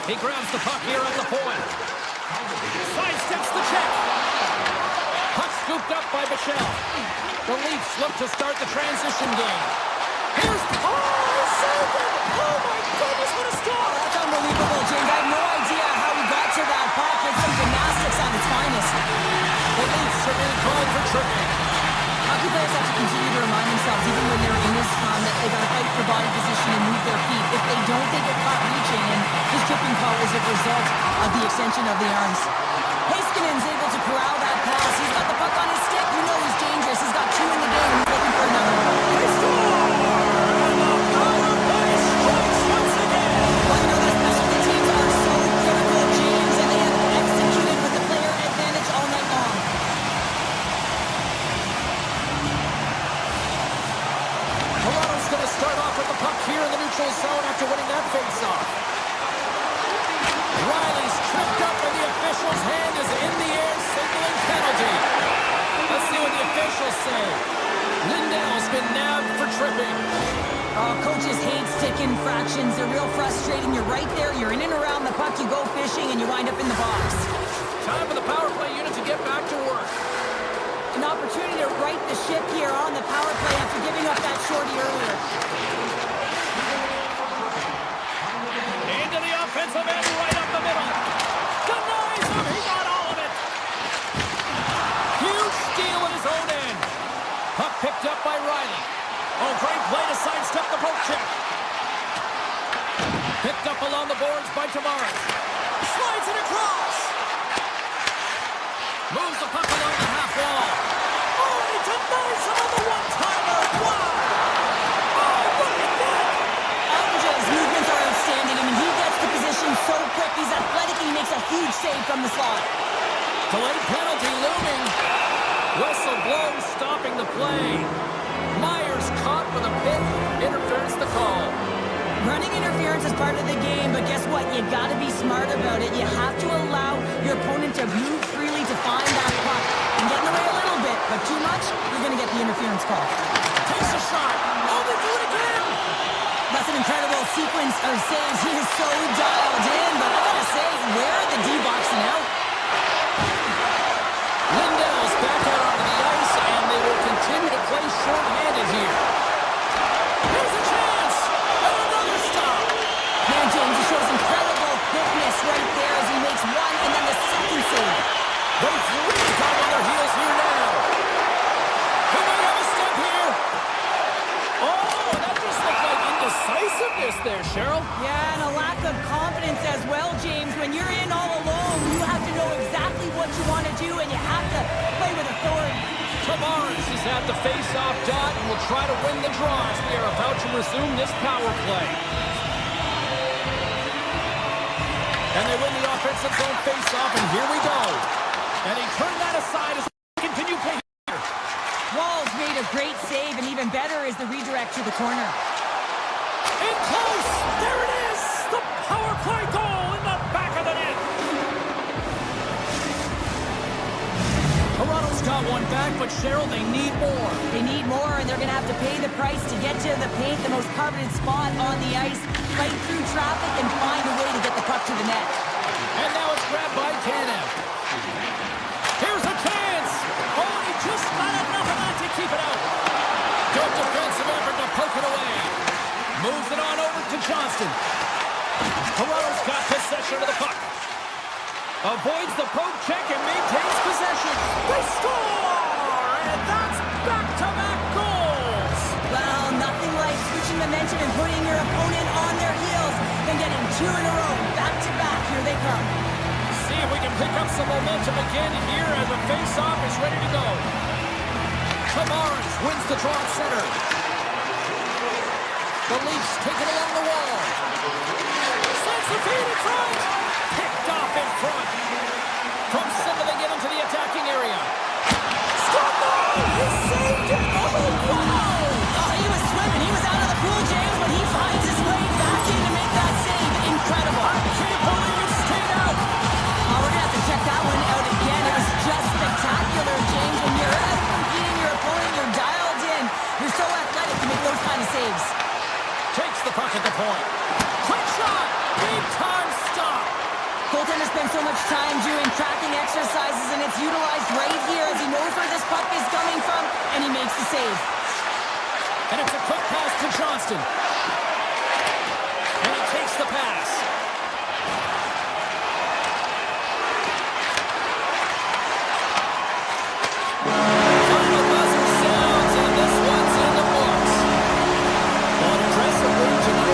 He grabs the puck here at the point. Sidesteps the check. Puck scooped up by Buffallo. The Leafs look to start the transition game. Here's... Oh, saved it! Oh, my goodness, what a stop! That's unbelievable, James. I have no idea how he got to that puck. It's some gymnastics on its finest. The Leafs are being called for tripping. Hockey players have to continue to remind themselves, even when they're in this run, that they got to fight for body position and move their feet. If they don't, they get caught reaching, and his tripping call is a result of the extension of the arms. Heiskanen's able to corral that pass. He's got the puck on his stick. You know he's dangerous. He's got two in the game. He's looking for another one. They score! And the power play strikes once again! Well, you know that specialty teams are so critical, James, and they have executed with the player advantage all night long. Toronto's going to start off with the puck here in the neutral zone after winning that faceoff. Riley's tripped up and the official's hand is in the air, signaling penalty. Let's see what the officials say. Lindell's been nabbed for tripping. Coaches hate stick infractions. They're real frustrating. You're right there. You're in and around the puck. You go fishing, and you wind up in the box. Time for the power play unit to get back to work. An opportunity to right the ship here on the power play after giving up that shorty earlier. Into the offensive end, right up the middle. Denies him. He got all of it. Huge steal at his own end. Puck picked up by Riley. Oh, great play to sidestep the poke check. Picked up along the boards by Tavares. Slides it across. Moves the puck along the half wall. Oh, he denies him on the one-timer. Wow. Oh, look at that. Alva's movements are outstanding. I mean, he gets the position so quick. He's athletic, and he makes a huge save from the slot. Delayed penalty looming. Whistle blows, stopping the play. Myers caught with a pit. Interference the call. Running interference is part of the game, but guess what? You got to be smart about it. You have to allow your opponent to move freely to find that puck and get in the way a little bit, but too much, you're going to get the interference call. Takes a shot. Oh, they do it again. That's an incredible sequence of saves. He is so dialed in, but I got to say, where are the D-boxing out? Lindell's back out onto the ice, and they will continue to play short-handed here. Here's a chance. And another stop. Man, James, he shows incredible quickness right there as he makes one and then the second save. They've really got on their heels here now. Who might have a step here? Oh, that just looked like indecisiveness there, Cheryl. Yeah, and a lack of confidence as well, James. When you're in all alone, you have to know exactly what you want to do, and you have to play with authority. Tavares is at the face-off dot and will try to win the draw as we are about to resume this power play. And they win the offensive zone face-off, and here we go. And he turned that aside as we continue play here. Wall's made a great save, and even better is the redirect to the corner. In close! There it is! The power play goal in the back of the net! Toronto's got one back, but Cheryl, they need more. They need more, and they're going to have to pay the price to get to the paint, the most coveted spot on the ice, fight through traffic, and find a way to get the puck to the net. And now it's grabbed by Tanev. Here's a chance! Oh, he just not enough of that to keep it out. Good defensive effort to poke it away. Moves it on over to Johnston. Toronto's got possession of the puck. Avoids the poke check and maintains possession. They score! And that's back-to-back goals! Well, nothing like switching momentum and putting your opponent on their heels and getting two in a row, back-to-back. Here they come. See if we can pick up some momentum again here as the face-off is ready to go. Tavares wins the draw at center. The Leafs take it along the wall. Sends the feed in front. Picked off in front. From center they get into the attacking area. Scott, he saved it. Oh, wow. Oh, he was swimming. He was out of the pool, the save. And it's a quick pass to Johnston. And he takes the pass. Final buzzer sounds, and this one's in the books. On a dressing room tonight.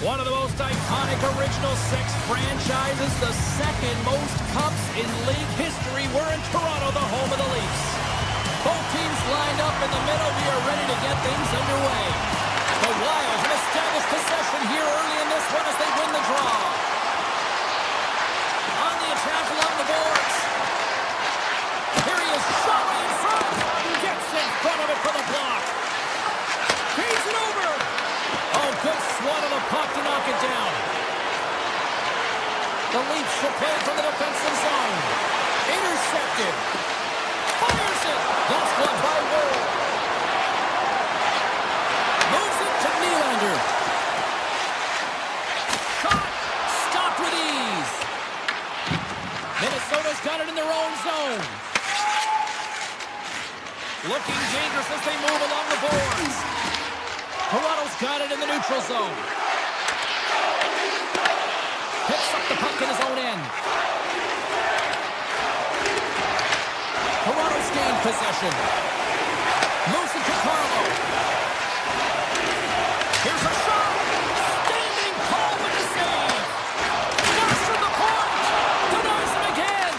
One of the most iconic Original Six franchises, the second most cups in league history. We're in Toronto, the home of the Leafs. Both teams lined up in the middle. We are ready to get things underway. The Wild have established possession here early in this one as they win the draw. On the attack along the boards. Here he is, shot right in front. Gets in front of it for the block. Feeds it over. Oh, good swat of the puck to knock it down. The Leafs should play from the defensive zone. Intercepted. Fires it. That's one by Ward. Moves it to Nylander. Shot. Stopped with ease. Minnesota's got it in their own zone. Looking dangerous as they move along the boards. Toronto's got it in the neutral zone. Picks up the puck in his own end. Toronto's gained possession. Moves it to Carlo. Here's a shot. Standing tall with the save. Shots from the point. Denies him again.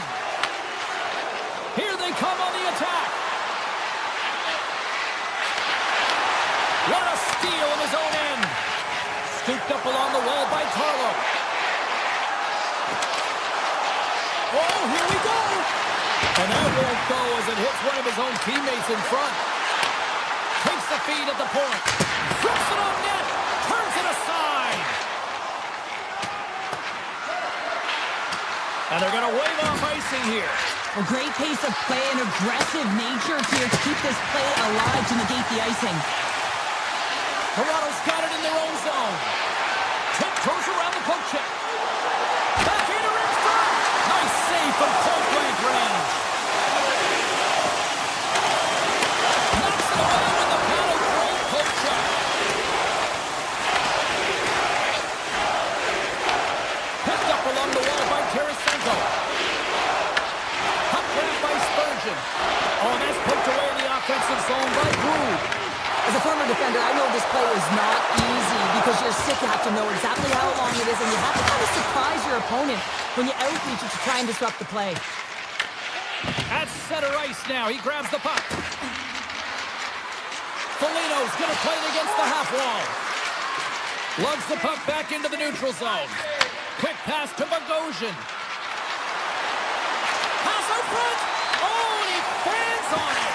Here they come on the attack. What a steal in his own end. Scooped up along the wall by Carlo. Oh, here we go. And that won't go as it hits one of his own teammates in front. Takes the feed at the point. Flips it on net. Turns it aside. And they're going to wave off icing here. A great pace of play and aggressive nature here to keep this play alive to negate the icing. Toronto's got it in their own zone. Tiptoes around the poke check. Backhander in front. Nice save from point-blank range. Knocks it away with the paddle great poke check. Picked up along the wall by Tarasenko. Puck grab by Spurgeon. Oh, and that's poked away in the offensive zone by Brew. As a former defender, I know this play is not easy because you're sick. You have to know exactly how long it is, and you have to kind of surprise your opponent when you outreach it to try and disrupt the play. At center ice now. He grabs the puck. Foligno's going to play it against the half wall. Lugs the puck back into the neutral zone. Quick pass to Bogosian. Pass out front. Oh, and he fans on it.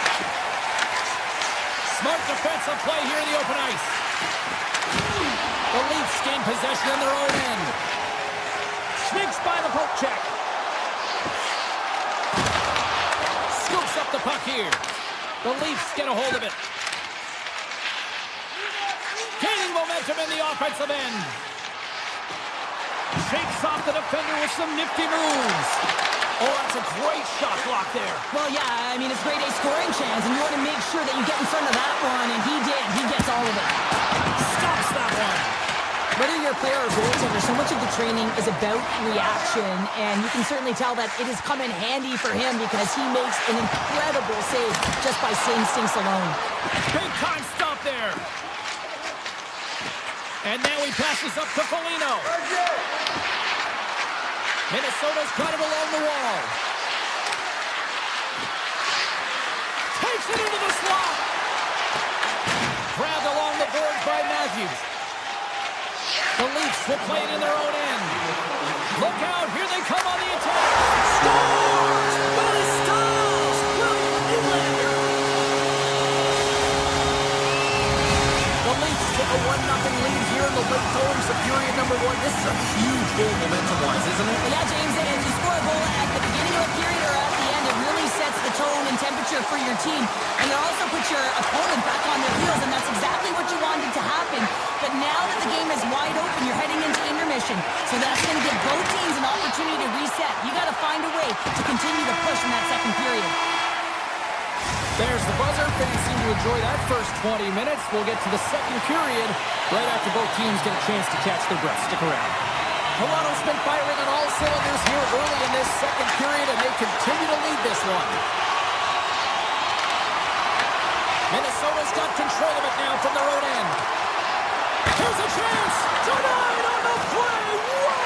Smart defensive play here in the open ice. The Leafs gain possession in their own end. Sneaks by the poke check. Scoops up the puck here. The Leafs get a hold of it. Gaining momentum in the offensive end. Shakes off the defender with some nifty moves. Oh, that's a great shot block there. Well, yeah, I mean, it's grade A scoring chance, and you want to make sure that you get in front of that one, and he did. He gets all of it. Stops that one. Whether you're a player or goaltender, so much of the training is about reaction, and you can certainly tell that it has come in handy for him because he makes an incredible save just by instincts alone. Big time stop there. And now he passes up to Foligno. Minnesota's got it along the wall. Takes it into the slot. Grabbed along the boards by Matthews. The Leafs will play it in their own end. Look out, here they come on the attack. Scores! Willie Stalls! Nylander! The Leafs take a 1-0 lead here in the late goings of period number 1. This is a huge goal momentum-wise, isn't it? Well, yeah, James, and if you score a goal at the beginning of a period or at the end, it really sets the tone and temperature for your team. And it also puts your opponent back on their heels, and that's exactly what you wanted to happen. But now that the game is wide open, you're heading into intermission. So that's going to give both teams an opportunity to reset. You got to find a way to continue to push in that second period. There's the buzzer. Fans seem to enjoy that first 20 minutes. We'll get to the second period right after both teams get a chance to catch their breath. Stick around. Toronto's been firing on all cylinders here early in this second period, and they continue to lead this one. Minnesota's got control of it now from their own end. Here's a chance. Denied on the play. Whoa!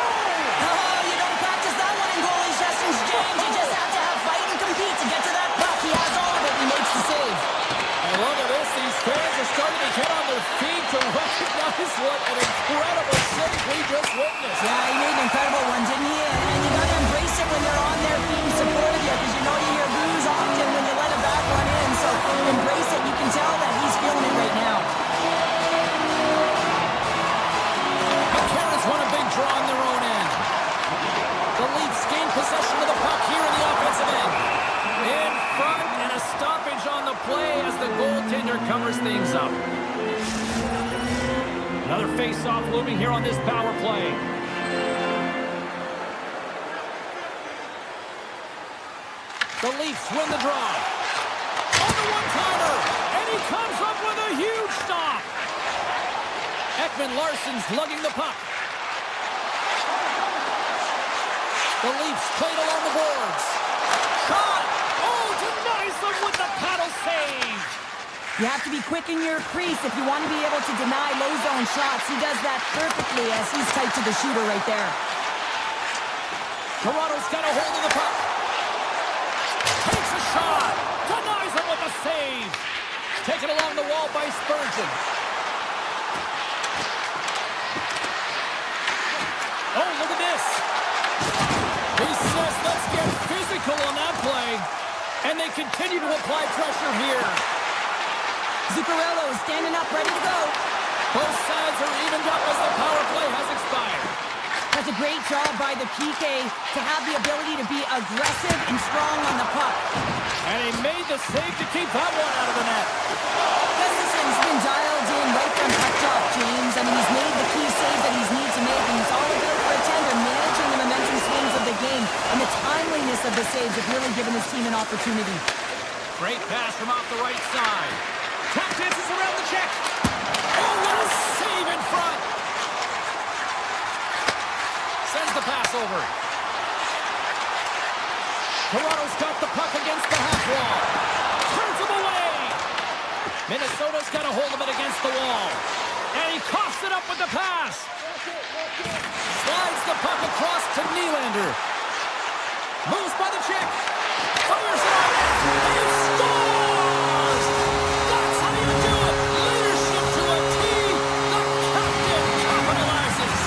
Oh, you don't practice that one in goalie sessions, James. You just have to have fight and compete to get to that puck. He has all of it. He makes the save. And look at this. These fans are starting to get on their feet to recognize what an incredible save we just witnessed. Yeah, he made an incredible one, didn't he? And you got to embrace it when they're on there being supportive you, because you know you hear boos often when you let a bad one in. So embrace it. You can tell that he's feeling it right now. McCarron's won a big draw on their own end. The Leafs gain possession of the puck here in the offensive end. In front, and a stoppage on the play as the goaltender covers things up. Another face-off looming here on this power play. The Leafs win the draw. On the one-timer, and he comes up with a huge stop. Ekman-Larsson's lugging the puck. The Leafs played along the boards. Shot! Oh, denies them with the paddle save. You have to be quick in your crease if you want to be able to deny low zone shots. He does that perfectly as he's tight to the shooter right there. Toronto's got a hold of the puck. Takes a shot. Denies him with a save. Taken along the wall by Spurgeon. Oh, look at this. He says, let's get physical on that play. And they continue to apply pressure here. Zuccarello is standing up, ready to go. Both sides are evened up as the power play has expired. That's a great job by the PK to have the ability to be aggressive and strong on the puck. And he made the save to keep that one out of the net. Gustafson's been dialed in right from puck drop, James. I mean, he's made the key save that he's needs to make, and he's all about for a tender, managing the momentum swings of the game. And the timeliness of the saves have really given his team an opportunity. Great pass from off the right side. Tap dances around the check. Oh, what a save in front. Sends the pass over. Toronto's got the puck against the half wall. Turns him away. Minnesota's got a hold of it against the wall. And he coughs it up with the pass. Slides the puck across to Nylander. Moves by the check. Fires it up. And he scores! That's how you do it. Leadership to a team. The captain capitalizes.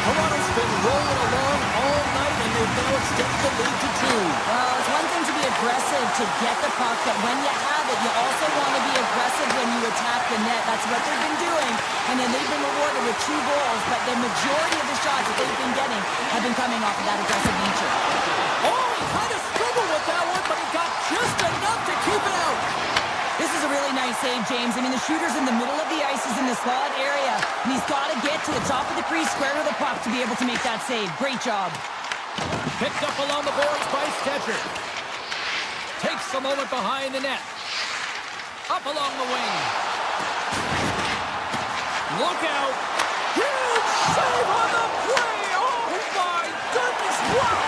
Toronto's been rolling along all night, and they've now extended the lead to 2. Well, it's one thing to be aggressive to get the puck, but when you have it, you also want to be aggressive when you attack the net. That's what they've been doing, and then they've been rewarded with 2 goals, but the majority of the shots that they've been getting have been coming off of that aggressive nature. Oh, he kind of struggled with that one, but he got just enough to keep it out. This is a really nice save, James. I mean, the shooter's in the middle of the ice. He's in the slot area, and he's got to get to the top of the crease, square to the puck, to be able to make that save. Great job. Picked up along the boards by Stetcher. Takes a moment behind the net. Up along the wing. Look out. Huge Save on the play! Oh my goodness! Wow!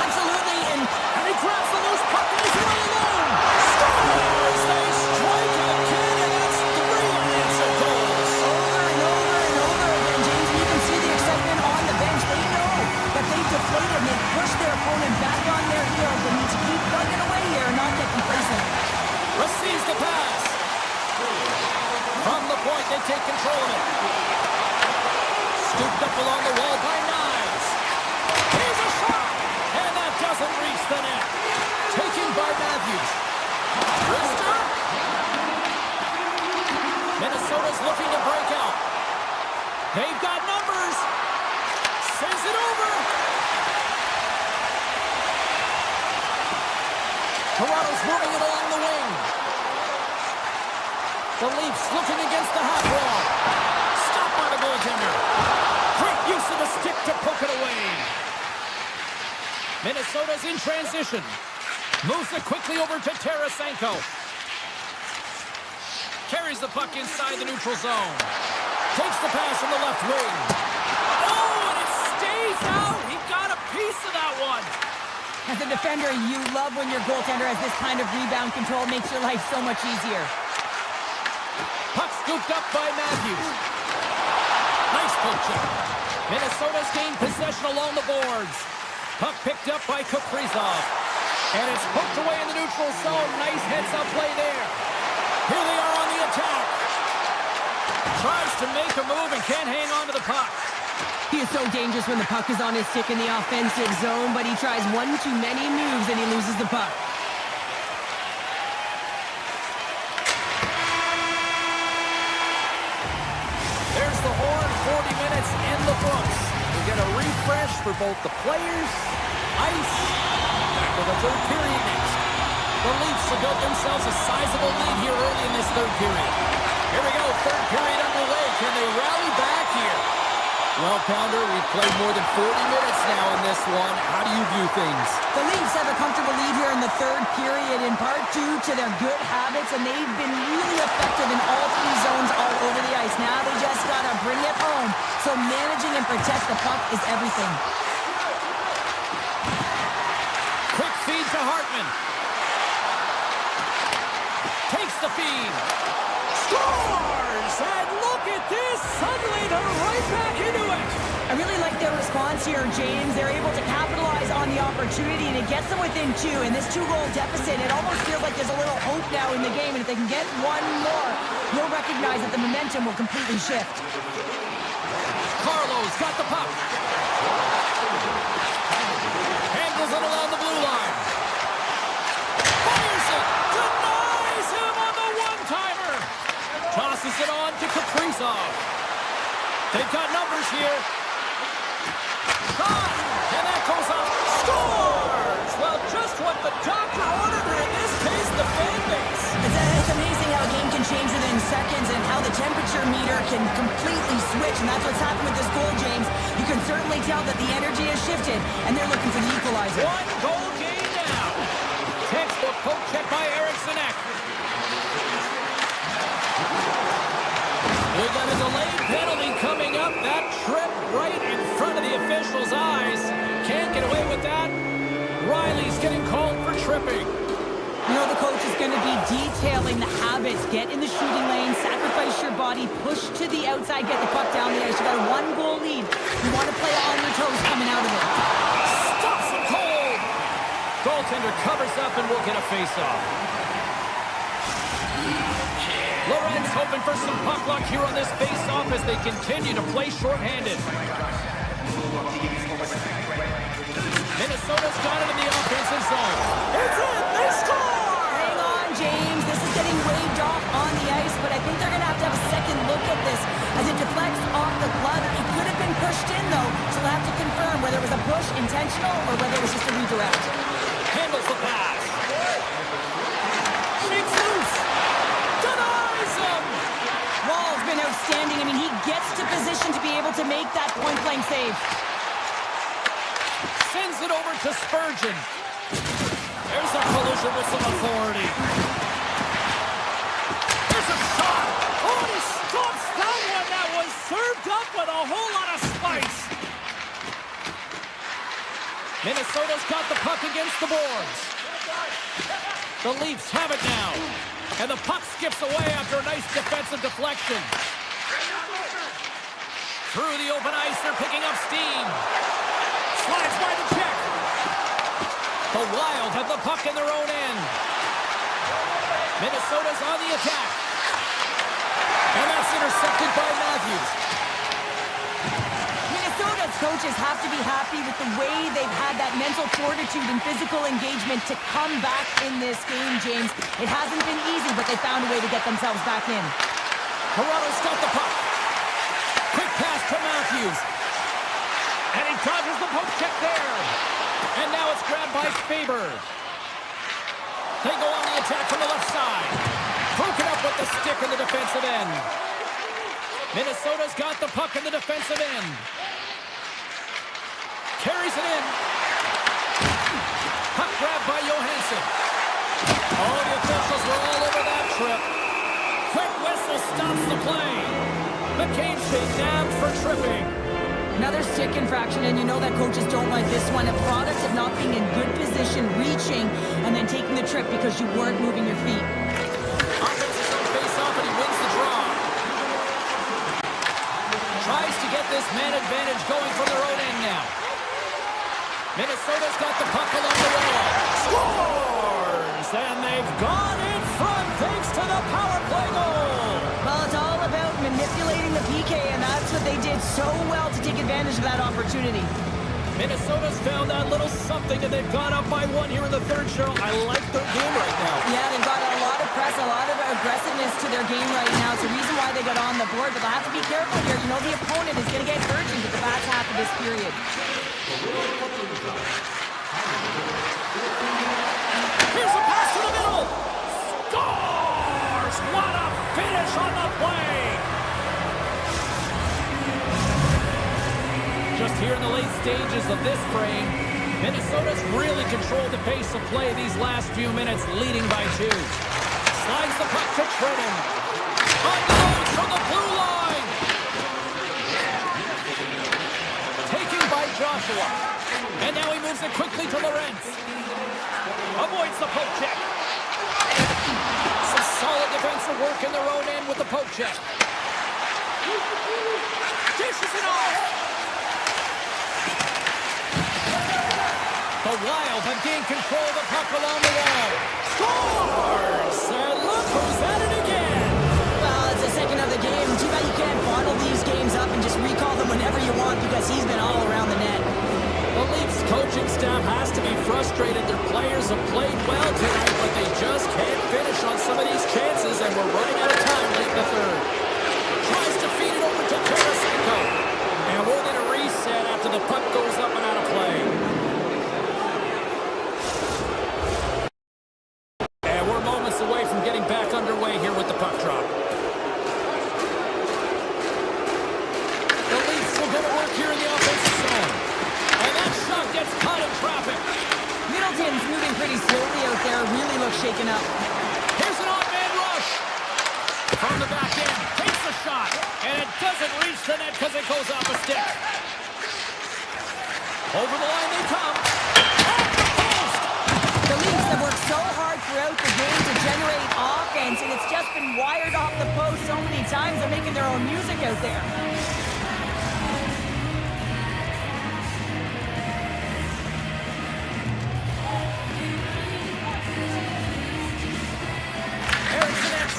Absolutely, and And he grabs the loose puck and he's in all alone! Scores! They strike again, and that's 3 unanswered goals! over and over and over again, James. And you can see the excitement on the bench. They know that they've deflated and they've pushed their opponent back on their heels. They need to keep plugging away here and not get complacent. Receives the pass. From the point, they take control of it. Scooped up along the wall by Knives. Here's a shot! And that doesn't reach the net. Taken by Matthews. Rister. Minnesota's looking to break out. They've got numbers. Sends it over. Toronto's moving it along the wing. The Leafs looking against the half wall. Stopped by the goaltender. Great use of the stick to poke it away. Minnesota's in transition. Moves it quickly over to Tarasenko. Carries the puck inside the neutral zone. Takes the pass from the left wing. Oh, and it stays out. He got a piece of that one. As a defender, you love when your goaltender has this kind of rebound control. Makes your life so much easier. Puck scooped up by Matthews. Nice poke check. Minnesota's gained possession along the boards. Puck picked up by Kaprizov. And it's poked away in the neutral zone. Nice heads-up play there. Here they are on the attack. Tries to make a move and can't hang on to the puck. He is so dangerous when the puck is on his stick in the offensive zone, but he tries one too many moves and he loses the puck. There's the horn, 40 minutes in the books. We get a refresh for both the players, ice, back to the third period next. The Leafs have built themselves a sizable lead here early in this third period. Here we go, third period underway. Can they rally back here? Well, Pounder, we've played more than 40 minutes now in this one. How do you view things? The Leafs have a comfortable lead here in the third period, in part due to their good habits, and they've been really effective in all three zones all over the ice. Now they just got to bring it home. So managing and protect the puck is everything. Quick feed to Hartman. Takes the feed. Scores! And look at this! Suddenly they're right back into it! I really like their response here, James. They're able to capitalize on the opportunity, and it gets them within two. And this two-goal deficit, it almost feels like there's a little hope now in the game. And if they can get one more, you'll recognize that the momentum will completely shift. Carlo's got the puck. Handles it along the blue line. Fires it! Denies him on the one-timer! Tosses it on to Kaprizov. They've got numbers here. Shot! And that goes up. Scores! Well, just what the doctor ordered, or in this case, the fan base. It's amazing how a game can change within seconds and how the temperature meter can completely switch. And that's what's happened with this goal, James. You can certainly tell that the energy has shifted, and they're looking for the equalizer. One goal game now. Textbook poke check by Eriksson Ek. We've got a delayed penalty coming up. That trip right in front of the official's eyes. Can't get away with that. Riley's getting called for tripping. You know the coach is going to be detailing the habits. Get in the shooting lane, sacrifice your body, push to the outside, get the puck down the ice. You got a one-goal lead. You want to play on your toes coming out of it. Stops him cold. Goaltender covers up and will get a face-off. Lorenz hoping for some puck luck here on this face-off as they continue to play shorthanded. Minnesota's got it in the offensive zone. It's in! They score! Hang on, James. This is getting waved off on the ice, but I think they're going to have a second look at this as it deflects off the glove. It could have been pushed in, though, so they'll have to confirm whether it was a push intentional or whether it was just a redirect. Handles the pass. Shakes loose. Denies him! Wall's been outstanding. I mean, he gets to position to be able to make that point-blank save. Sends it over to Spurgeon. There's a collision with some authority. There's a shot. Oh, he stops that one. That was served up with a whole lot of Minnesota's got the puck against the boards. The Leafs have it now. And the puck skips away after a nice defensive deflection. Through the open ice, they're picking up steam. Slides by the check. The Wild have the puck in their own end. Minnesota's on the attack. And that's intercepted by Matthews. Minnesota's coaches have to be happy with the way they've had that mental fortitude and physical engagement to come back in this game, James. It hasn't been easy, but they found a way to get themselves back in. Toronto's got the puck. Quick pass to Matthews. And he dodges the poke check there. And now it's grabbed by Faber. They go on the attack from the left side. Broken up with the stick in the defensive end. Minnesota's got the puck in the defensive end. Carries it in. Puck grabbed by Johansson. Oh, the officials were all over that trip. Quick whistle stops the play. McCabe's being nabbed for tripping. Another stick infraction, and you know that coaches don't like this one. A product of not being in good position, reaching, and then taking the trip because you weren't moving your feet. Offensive zone face-off, and he wins the draw. Tries to get this man advantage going from their own end now. Minnesota's got the puck along the wall. Scores! And they've gone in front thanks to the power play goal. Well, it's all about manipulating the PK, and that's what they did so well to take advantage of that opportunity. Minnesota's found that little something, and they've gone up by one here in the third, Cheryl. I like their game right now. Yeah, they've got a lot of press, a lot of aggressiveness to their game right now. It's the reason why they got on the board, but they'll have to be careful here. You know the opponent is going to get urgent at the back half of this period. Here's a pass to the middle. Scores! What a finish on the play! Just here in the late stages of this frame, Minnesota's really controlled the pace of play these last few minutes, leading by 2. Slides the puck to Trenton. Unloads from the blue line. Taken by Joshua. And now he moves it quickly to Lorentz. Avoids the poke check. Some solid defensive work in their own end with the poke check. Dishes it off. The Wild have gained control of the puck along the wall. Scores! And look who's at it again. Well, it's the second of the game. Too bad you can't bottle these games up and just recall them whenever you want because he's been all around the net. The Leafs coaching staff has to be frustrated. Their players have played well tonight, but they just can't finish on some of these chances, and we're running out of time late in the third. Tries to feed it over to Tarasenko. And we'll get a reset after the puck goes up and out of play. And we're moments away from getting back underway here with the puck drop. The Leafs will go to work here in the offensive zone. And that shot gets caught in traffic. Middleton's moving pretty slowly out there. Really looks shaken up. Here's an odd-man rush. From the back end, takes the shot. And it doesn't reach the net because it goes off a stick. Over the line they come. Off the post. The Leafs have worked so hard throughout the game to generate offense, and it's just been wired off the post so many times. They're making their own music out there.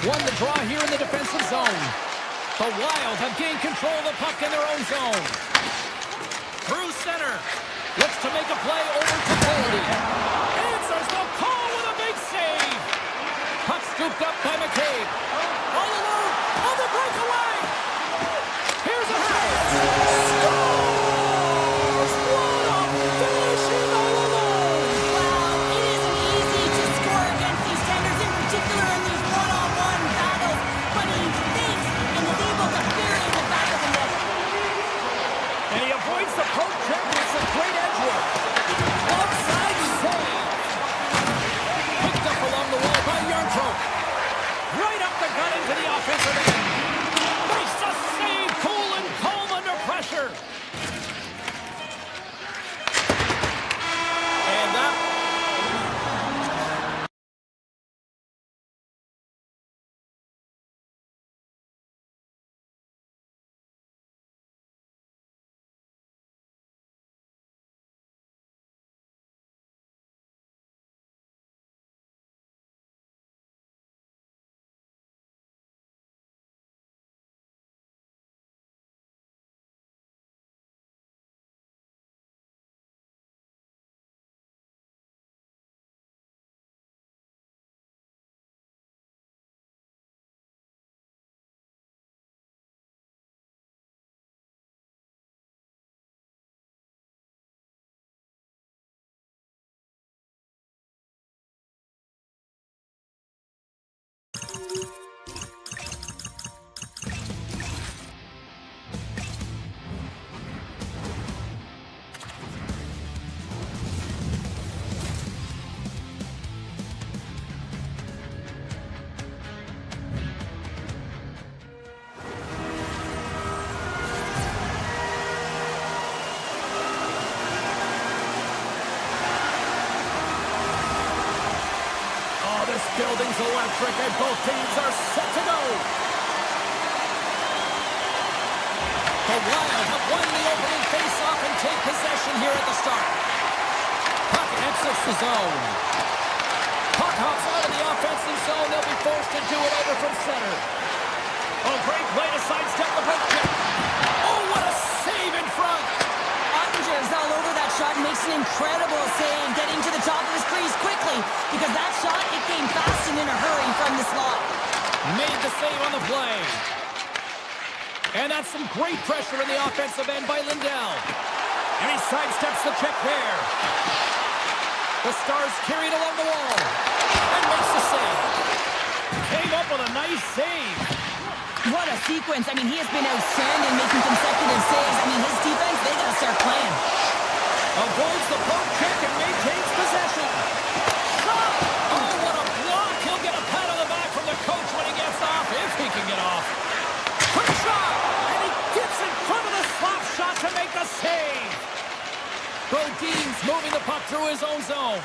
Won the draw here in the defensive zone. The Wild have gained control of the puck in their own zone. Through center. Looks to make a play over to Goldie. Answers the call with a big save. Puck scooped up by McCabe. All alone on the breakaway. Here's a hit. Scores! What a finishing all alone. Wow, it isn't easy to score against these tenders, in particular in these one-on-one battles, but he thinks and is able to bury the back of the net. And he avoids the poke check with some great edge work. Offside save. building's electric and both teams are set to go. The Wild have won the opening face-off and take possession here at the start. Puck exits the zone. Puck hops out of the offensive zone. They'll be forced to do it over from center. Oh, great play to sidestep the poke check. Oh, what a save in front. Ottinger's all over that shot and makes an incredible save, getting to the top of his crease quickly, because that shot, it came fast and in a hurry from the slot. Made the save on the play. And that's some great pressure in the offensive end by Lindell. And he sidesteps the check there. The Stars carried along the wall. And makes the save. Came up with a nice save. What a sequence. I mean, he has been outstanding making consecutive saves. I mean, his defense, they got to start playing. Avoids the poke check and maintains possession. Shot! Oh, what a block. He'll get a pat on the back from the coach when he gets off, if he can get off. Quick shot! And he gets in front of the slap shot to make the save. Brodin's moving the puck through his own zone.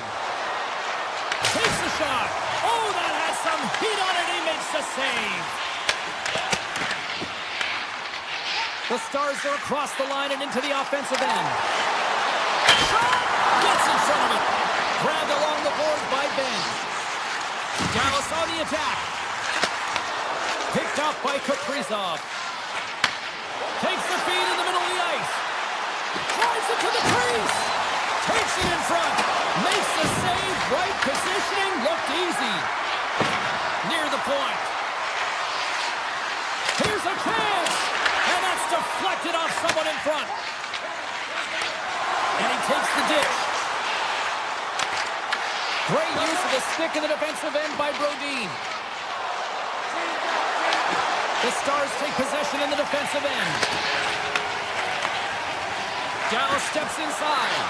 Takes the shot. Oh, that has some heat on it. He makes the save. The Stars are across the line and into the offensive end. Shot! Gets in front of it. Grabbed along the boards by Ben. Dallas on the attack. Picked up by Kaprizov. Takes the feed in the middle of the ice. Drives it to the crease. Takes it in front. Makes the save. Right positioning. Looked easy. Near the point. Here's a chance. And that's deflected off someone in front. And he takes the dish. Great use of the stick in the defensive end by Brodin. The Stars take possession in the defensive end. Dallas steps inside.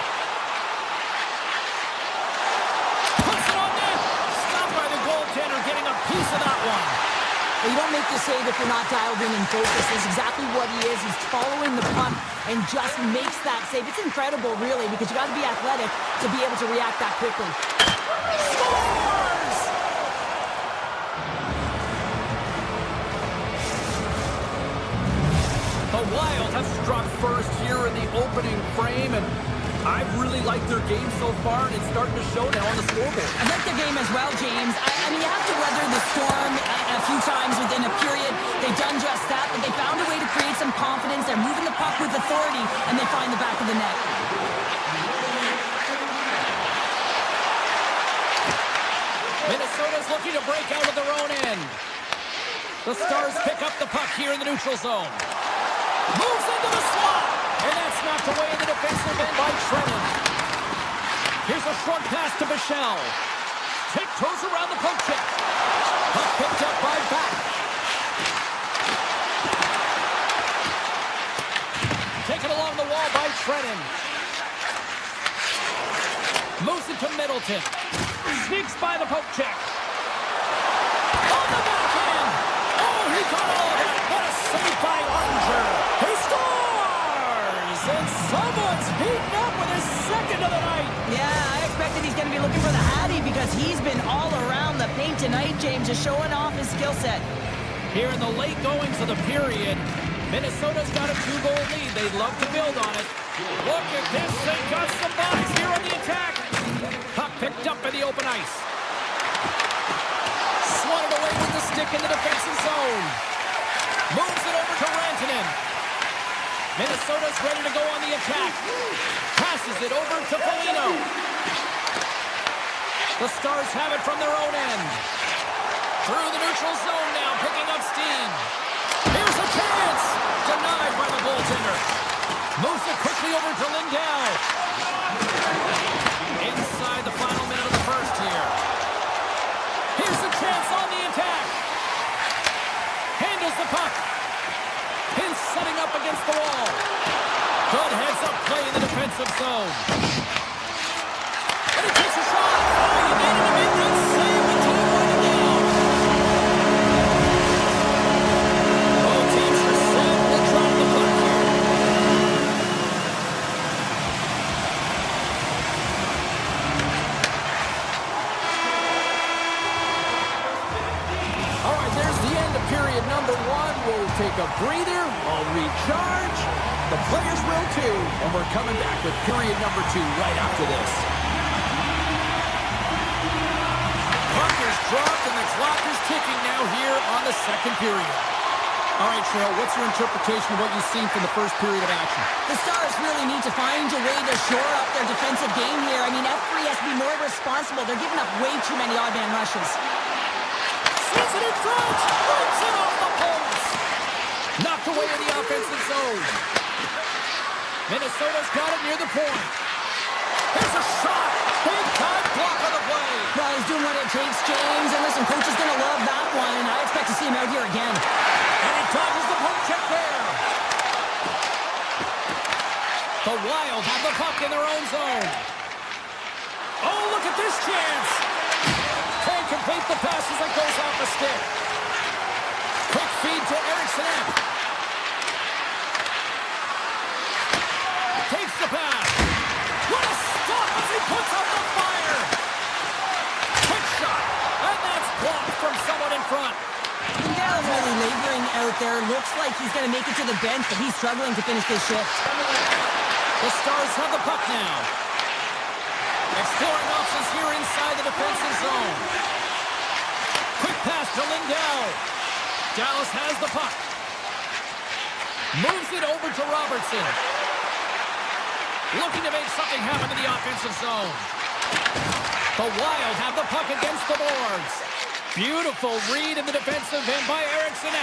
Puts it on net. Stopped by the goaltender, getting a piece of that one. Well, you don't make the save if you're not dialed in and focused. That's exactly what he is. He's following the puck and just makes that save. It's incredible, really, because you got to be athletic to be able to react that quickly. Scores! The Wild have struck first here in the opening frame, and I've really liked their game so far, and it's starting to show now on the scoreboard. I like their game as well, James. I mean, you have to weather the storm a few times within a period. They've done just that, but they found a way to create some confidence. They're moving the puck with authority, and they find the back of the net. Minnesota's looking to break out of their own end. The Stars pick up the puck here in the neutral zone. Moves into the slot. And that's knocked away in the defensive end by Trennan. Here's a short pass to Bichelle. Tiptoes around the poke check. Puck picked up by Back. Taken along the wall by Trennan. Moves it to Middleton. Sneaks by the poke check. On the backhand. Oh, he got all of that. What a save by Ottinger. He scores! And someone's heating up with his second of the night. Yeah, I expected he's going to be looking for the Hattie because he's been all around the paint tonight, James, just showing off his skill set. Here in the late goings of the period, Minnesota's got a 2-goal lead. They'd love to build on it. Look at this. They got some bodies here on the attack. Puck picked up in the open ice. Swatted away with the stick in the defensive zone. Moves it over to Rantanen. Minnesota's ready to go on the attack. Passes it over to Foligno. The Stars have it from their own end. Through the neutral zone now, picking up steam. Here's a chance. Denied by the goaltender. Moves it quickly over to Lindell. Inside the final minute of the first here. Here's a chance on the attack. Handles the puck. Pin setting up against the wall. Good heads-up play in the defensive zone. And he takes a shot. Oh, he made it a mid-run save with time running down. Both teams are set. We'll drop the puck here. take a breather. I'll recharge. The players will too. And we're coming back with period number 2 right after this. Puck is dropped and the clock is ticking now here on the second period. All right, Cheryl, what's your interpretation of what you've seen from the first period of action? The Stars really need to find a way to shore up their defensive game here. I mean, F3 has to be more responsible. They're giving up way too many odd man rushes. Sends it in front. Breaks it off the post. Knocked away in the offensive zone. Minnesota's got it near the point. Here's a shot. Big time block on the play. Well, he's doing what it takes, James. And listen, coach is going to love that one. And I expect to see him out here again. And he dodges the poke check there. The Wild have the puck in their own zone. Oh, look at this chance. Can't complete the pass as it goes off the stick. Quick feed to Eriksson. Takes the pass. What a stop as he puts up the fire. Quick shot. And that's blocked from someone in front. Dell's really laboring out there. Looks like he's going to make it to the bench, but he's struggling to finish this shift. The Stars have the puck now. Exploring options here inside the defensive zone. Quick pass to Lindell. Dallas has the puck. Moves it over to Robertson. Looking to make something happen in the offensive zone. The Wild have the puck against the boards. Beautiful read in the defensive end by Eriksson.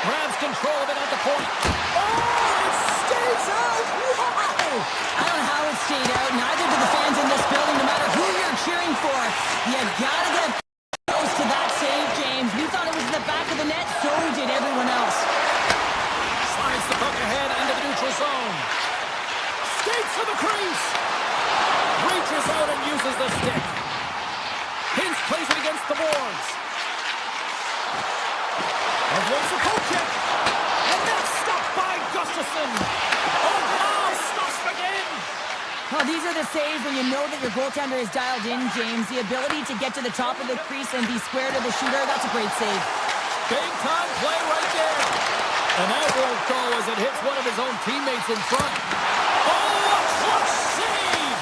Grabs control of it at the point. Oh, it stays out! Wow! I don't know how it stayed out. Neither do the fans in this building, no matter who you're cheering for. You gotta get close to that save, James. We thought it was in the back of the net, so did everyone else. Slides the puck ahead into the neutral zone. Skates to the crease. Reaches out and uses the stick. Hintz plays it against the boards. Avoids the poke check. And that's stopped by Gustafsson. Oh, wow, stops again. Well, these are the saves when you know that your goaltender is dialed in, James. The ability to get to the top of the crease and be square to the shooter, that's a great save. Big time play right there. And that won't go as it hits one of his own teammates in front. Oh, a clutch save.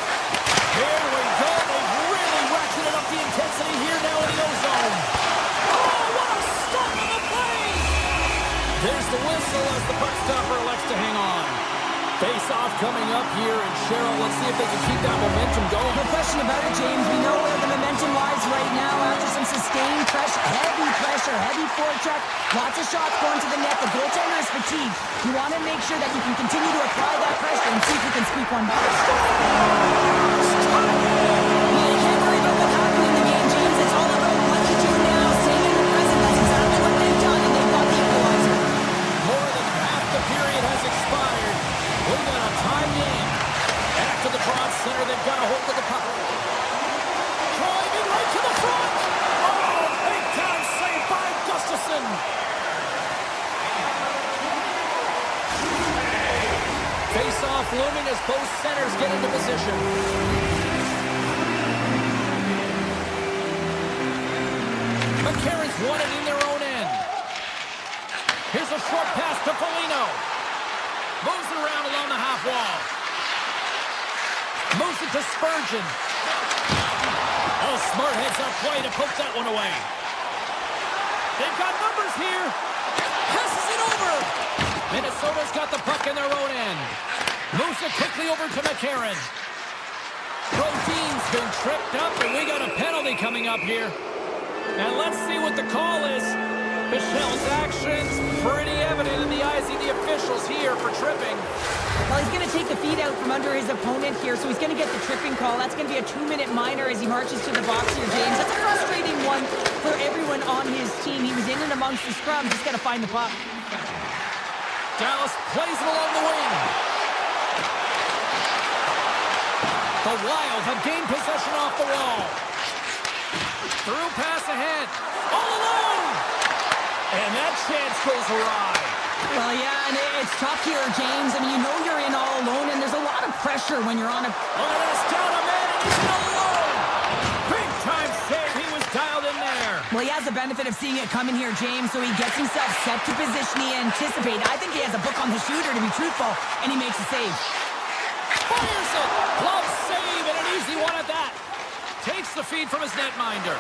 Here we go. They've really ratcheted up the intensity here now in the O-zone. Oh, what a stop on the play. There's the whistle as the puck stopper elects to hang on. Face-off coming up here, and Cheryl, let's see if they can keep that momentum going. No question about it, James. We know where the momentum lies right now after some sustained pressure, heavy forecheck, lots of shots going to the net. The goaltender is fatigued. You want to make sure that you can continue to apply that pressure and see if you can squeak one by. Yeah, you can't worry about what happened in the game, James. It's all about what you do now, staying in the present. That's exactly what they've done, and they've got the equalizer. More than half the period has expired. We've got a tie game. After the draw center, they've got a hold of the puck. Driving right to the front. Oh, big time save by Gustafsson. Face-off looming as both centers get into position. McCarron's won it in their own end. Here's a short pass to Foligno. Moves it around along the half wall. Moves it to Spurgeon. Oh, smart heads up play to poke that one away. They've got numbers here. Passes it over. Minnesota's got the puck in their own end. Moves it quickly over to McCarron. Brodin's been tripped up, and we got a penalty coming up here. And let's see what the call is. Michel's actions pretty evident in the eyes of the officials here for tripping. Well, he's going to take the feet out from under his opponent here, so he's going to get the tripping call. That's going to be a 2-minute minor as he marches to the box here, James. That's a frustrating one for everyone on his team. He was in and amongst the scrum. Just got to find the puck. Dallas plays it along the wing. The Wild have gained possession off the wall. Through pass ahead. All alone. And that chance goes awry. Well, yeah, and it's tough here, James. I mean, you know you're in all alone, and there's a lot of pressure when you're on a... Look at this, down a man, and he's all alone. Big time save. He was dialed in there. Well, yeah, has the benefit of seeing it coming here, James, so he gets himself set to position he anticipated. I think he has a book on the shooter, to be truthful, and he makes a save. Fires it! Glove save, and an easy one at that. Takes the feed from his netminder.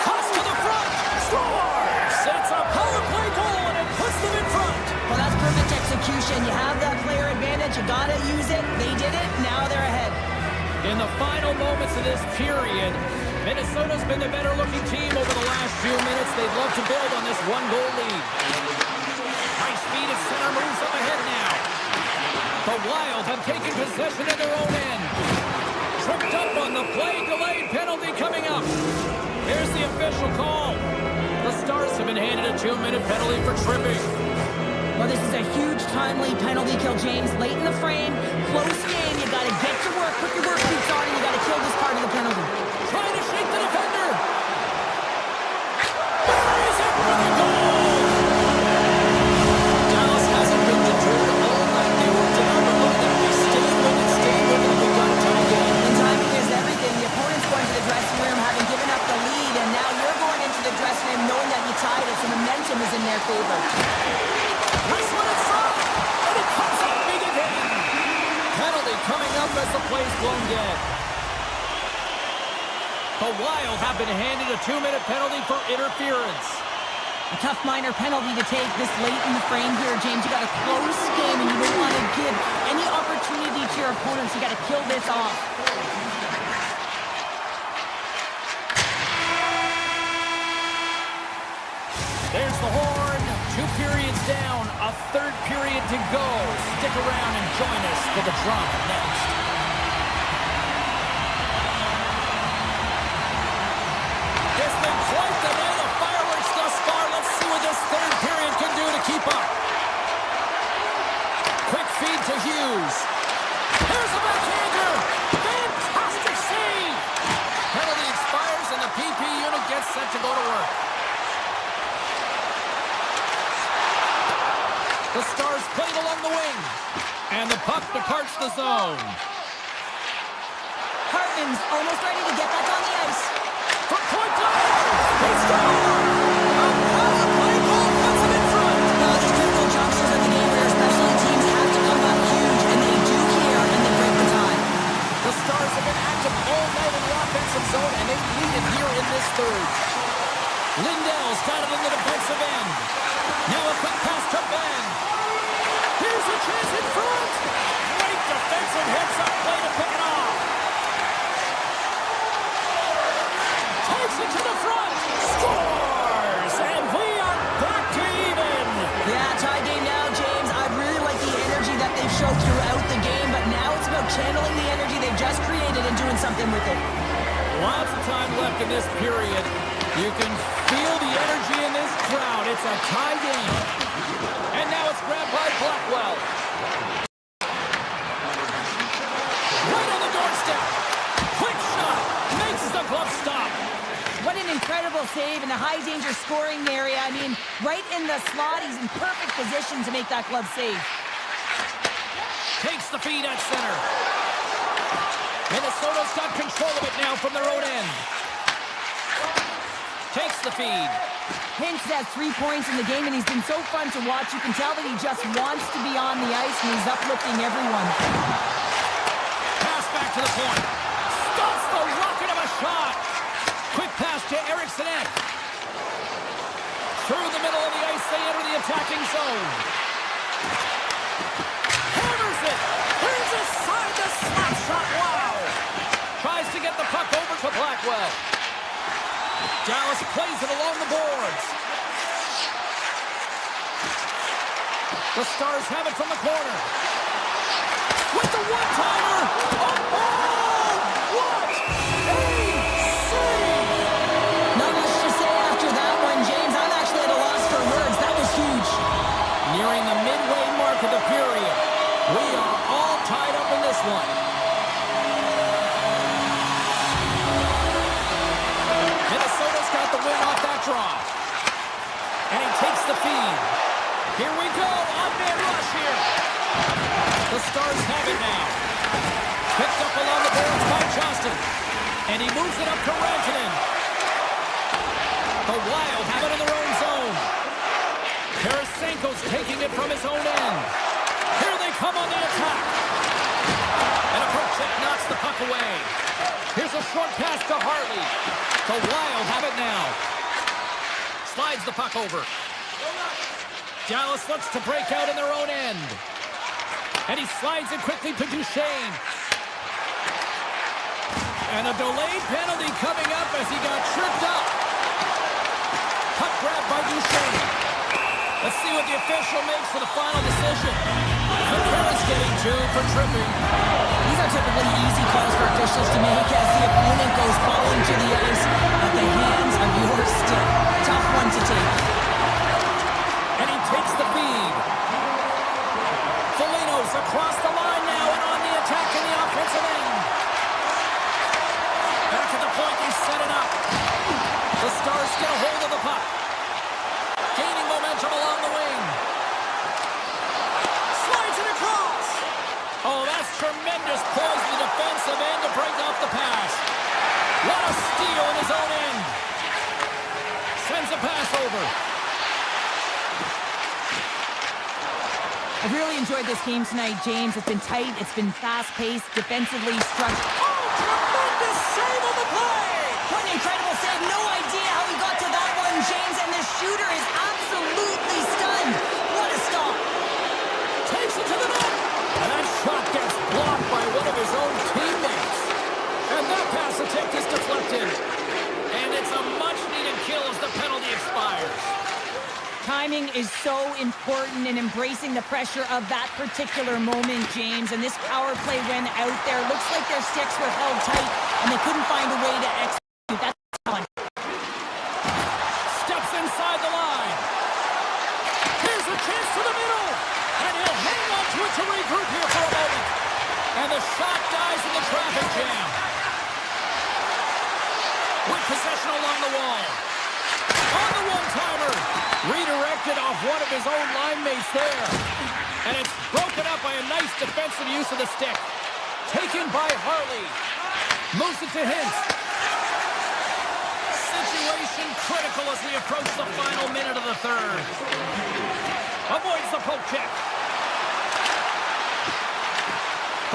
Cuts to the front. Scores! It's a power play goal, and it puts them in front. Well, that's perfect execution. You have that player advantage. You got to use it. They did it. Now they're ahead. In the final moments of this period, Minnesota's been the better-looking team over the last few minutes. They'd love to build on this one-goal lead. High speed at center moves up ahead now. The Wild have taken possession in their own end. Tripped up on the play, delayed penalty coming up. Here's the official call. The Stars have been handed a 2-minute penalty for tripping. Well, this is a huge, timely penalty kill, James. Late in the frame, close game. You got to get to work, put your work boots on, and you got to kill this part of the penalty. Trying to shake the defender. Buries it for the goal. Dallas hasn't been deterred all night. They worked it out, but look at that. They stayed with it, and they got a tie game. And timing is everything. The opponent's going to the dressing room having given up the lead, and now you're going into the dressing room knowing that you tied it, so momentum is in their favor. Nice one in front, and it comes up big again. Penalty coming up as the play's blown dead. The Wild have been handed a 2-minute penalty for interference. A tough minor penalty to take this late in the frame here, James. You got a close game, and you don't want to give any opportunity to your opponents. You got to kill this off. There's the horn. 2 periods down, a 3rd period to go. Stick around and join us for the drama next. It's been quite the night of fireworks thus far. Let's see what this 3rd period can do to keep up. Quick feed to Hughes. Here's a backhander. Fantastic save. Penalty expires and the PP unit gets set to go to work. The Stars played along the wing. And the puck departs the zone. Hartman's almost ready to get back on the ice. For point blank! He scores! A power play goal puts him in front! Well, these critical junctures of the game where special teams have to come up huge, and they do here, and they break the tie. The Stars have been active all night in the offensive zone, and they lead it here in this 3rd. Lindell's got it in the defensive end. Now a quick pass to Ben. Here's a chance in front. Great defensive heads-up play to pick it off. Takes it to the front. Scores! And we are back to even. Yeah, tie game now, James. I really like the energy that they've showed throughout the game, but now it's about channeling the energy they've just created and doing something with it. Lots of time left in this period. You can feel the energy in this crowd. It's a tie game. And now it's grabbed by Blackwell. Right on the doorstep. Quick shot. Makes the glove stop. What an incredible save in a high-danger scoring area. I mean, right in the slot. He's in perfect position to make that glove save. Takes the feed at center. Minnesota's got control of it now from their own end. Takes the feed. Hintz has 3 points in the game, and he's been so fun to watch. You can tell that he just wants to be on the ice, and he's uplifting everyone. Pass back to the point. Stops the rocket of a shot. Quick pass to Eriksson. Through the middle of the ice, they enter the attacking zone. Hammers it. Here's a side to slap shot. Wow. Tries to get the puck over to Blackwell. Dallas plays it along the boards. The Stars have it from the corner. With the one-timer. Oh, what a save! Not much to say after that one, James. I'm actually at a loss for words. That was huge. Nearing the midway mark of the period. We are all tied up in this one. Minnesota's got the win off that draw. And he takes the feed. Here we go. On-man rush here. The Stars have it now. And he moves it up to Rantanen. The Wild have it in their own zone. Tarasenko's taking it from his own end. Here they come on the attack. And a poke check knocks the puck away. Here's a short pass to Hartley. The Wild have it now. Slides the puck over. Dallas looks to break out in their own end. And he slides it quickly to Duchesne. And a delayed penalty coming up as he got tripped up. Puck grab by Duchesne. Let's see what the official makes for the final decision. Kara's getting 2 for tripping. These are typically easy calls for officials to make as the opponent goes falling to the ice at the hands of your stick. Tough one to take. And he takes the feed. Foligno's across the line now and on the attack in the offensive end. Back at the point, they set it up. The Stars get a hold of the puck. Gaining momentum along the wing. Slides it across. Oh, that's tremendous poise in the defensive end to break off the pass. What a steal in his own end. Sends a pass over. I've really enjoyed this game tonight, James. It's been tight. It's been fast-paced, defensively structured. Oh, tremendous save on the play. What an incredible save. No idea how he got to that one, James. And the shooter is absolutely stunned. What a stop. Takes it to the net. And that shot gets blocked by one of his own teammates. And that pass attempt is deflected. And it's a much-needed kill as the penalty expires. Timing is so important in embracing the pressure of that particular moment, James. And this power play went out there. Looks like their sticks were held tight, and they couldn't find a way to execute. That's one. Steps inside the line. Here's a chance to the middle. And he'll hang on to it to regroup here for a moment. And the shot dies in the traffic jam. With possession along the wall. On the one-timer. Redirected off one of his own line mates there. And it's broken up by a nice defensive use of the stick. Taken by Hartley. Moves it to Hintz. Situation critical as we approach the final minute of the third. Avoids the poke check.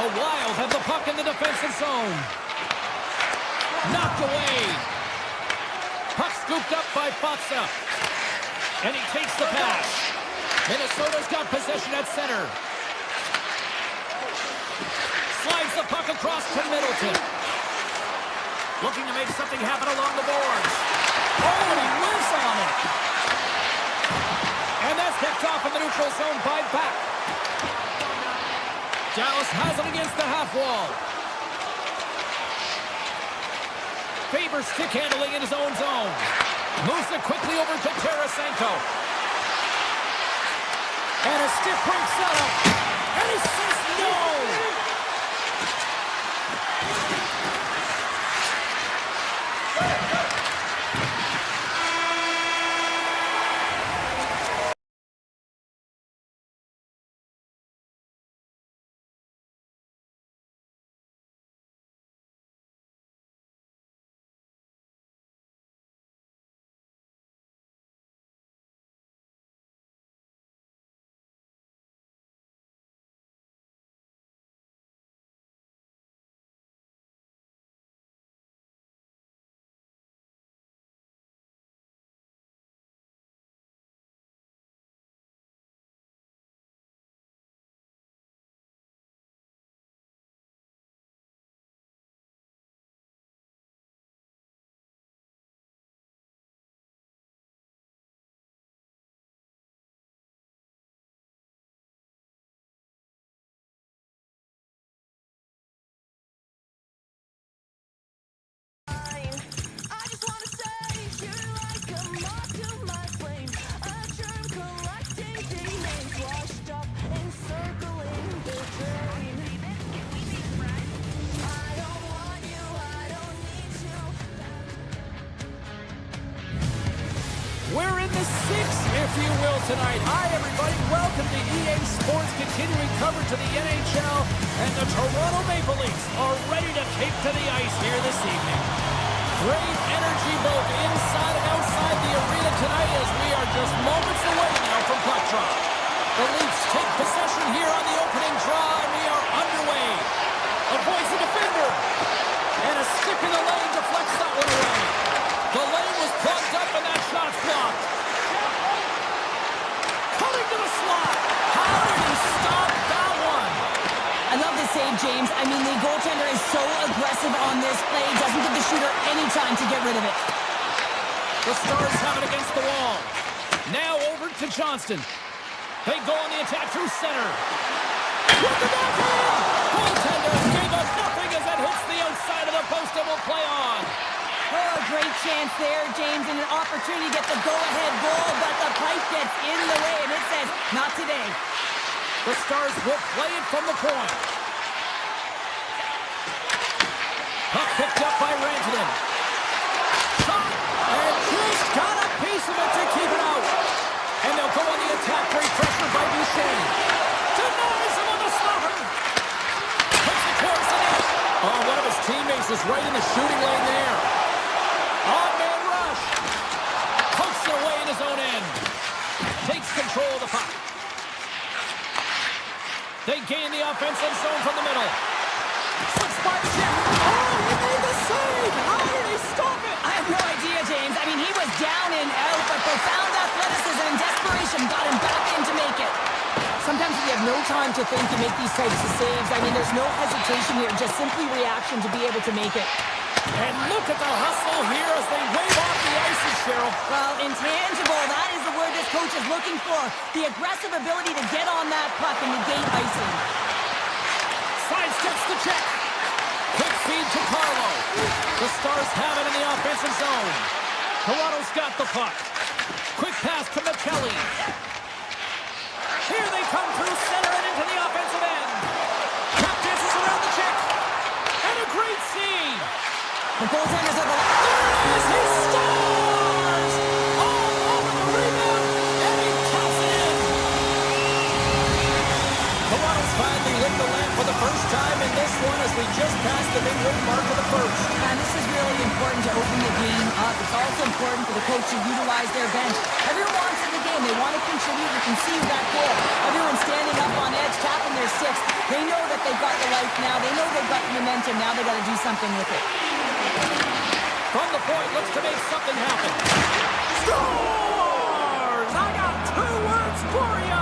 The Wild have the puck in the defensive zone. Knocked away. Puck scooped up by Buffallo. And he takes the pass. Minnesota's got possession at center. Slides the puck across to Middleton. Looking to make something happen along the boards. Oh, and he whiffs on it. And that's picked off in the neutral zone by Back. Dallas has it against the half wall. Faber stick handling in his own zone. Moves it quickly over to Tarasenko. And a stiff break setup. And he says no. We're in the sixth, if you will, tonight. Hi, everybody. Welcome to EA Sports, continuing coverage of the NHL. And the Toronto Maple Leafs are ready to take to the ice here this evening. Great energy both inside and outside the arena tonight as we are just moments away now from puck drop. The Leafs take possession here on the opening draw, and we are underway. Avoids the defender. And a stick in the lane deflects that one away. The lane was plugged up and that shot's blocked. Coming to the slot. How did he stop that one? I love this save, James. I mean, the goaltender is so aggressive on this play. Doesn't give the shooter any time to get rid of it. The Stars have it against the wall. Now over to Johnston. They go on the attack through center. With the backhand! Goaltender gave us nothing as that hits the outside of the post and will play on. Oh, a great chance there, James, and an opportunity to get the go-ahead goal, but the pipe gets in the way, and it says, not today. The Stars will play it from the point. Puck picked up by Rantanen. Shot! And just got a piece of it to keep it out. And they'll go on the attack, great pressure by Duchesne. Denies him on the slaughter. Puts it towards the net. Oh, one of his teammates is right in the shooting lane there. On-man rush. Pokes it away in his own end. Takes control of the puck. They gain the offensive zone from the middle. Switch by the check. Oh, he made the save. How did he stop it? I have no idea, James. I mean, he was down and out, but profound athleticism and desperation got him back in to make it. Sometimes we have no time to think to make these types of saves. I mean, there's no hesitation here, just simply reaction to be able to make it. And look at the hustle here as they wave off the ices, Cheryl. Well, intangible, that is the word this coach is looking for. The aggressive ability to get on that puck and negate icing. Sidesteps the check. Quick feed to Carlo. The Stars have it in the offensive zone. Toronto's got the puck. Quick pass to McKelly. Here they come through center and into the offensive end. Tap dances around the check. And a great save. The goaltenders are the... There it is. He scores! All over the rebound. And he taps it in. Toronto's finally lit the lamp for the first time in this one as we just passed the midway mark of the first. And this is really important to open the game up. It's also important for the coach to utilize their bench. Everyone wants in the game. They want to contribute and conceive that goal. Everyone's standing up on edge, tapping their sticks. They know that they've got the life now. They know they've got the momentum. Now they've got to do something with it. From the point, looks to make something happen. Scores! I got two words for you.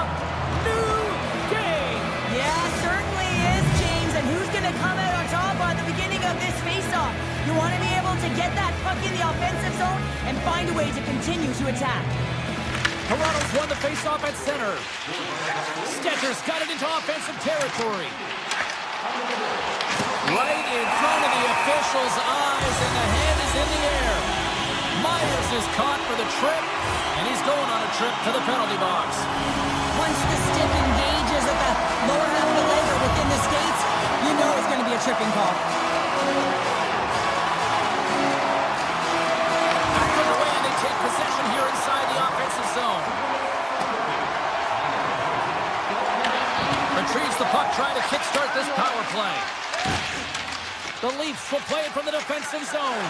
New game. Yeah, certainly is, James. And who's going to come out on top at the beginning of this face-off? You want to be able to get that puck in the offensive zone and find a way to continue to attack. Toronto's won the face-off at center. Sketcher's got it into offensive territory. Right in front of the official's eyes, and the hand is in the air. Myers is caught for the trip, and he's going on a trip to the penalty box. Once the stick engages at the lower half of the leg or within the skates, you know it's going to be a tripping call. Back underway, and they take possession here inside the offensive zone. Retrieves the puck, trying to kickstart this power play. The Leafs will play it from the defensive zone.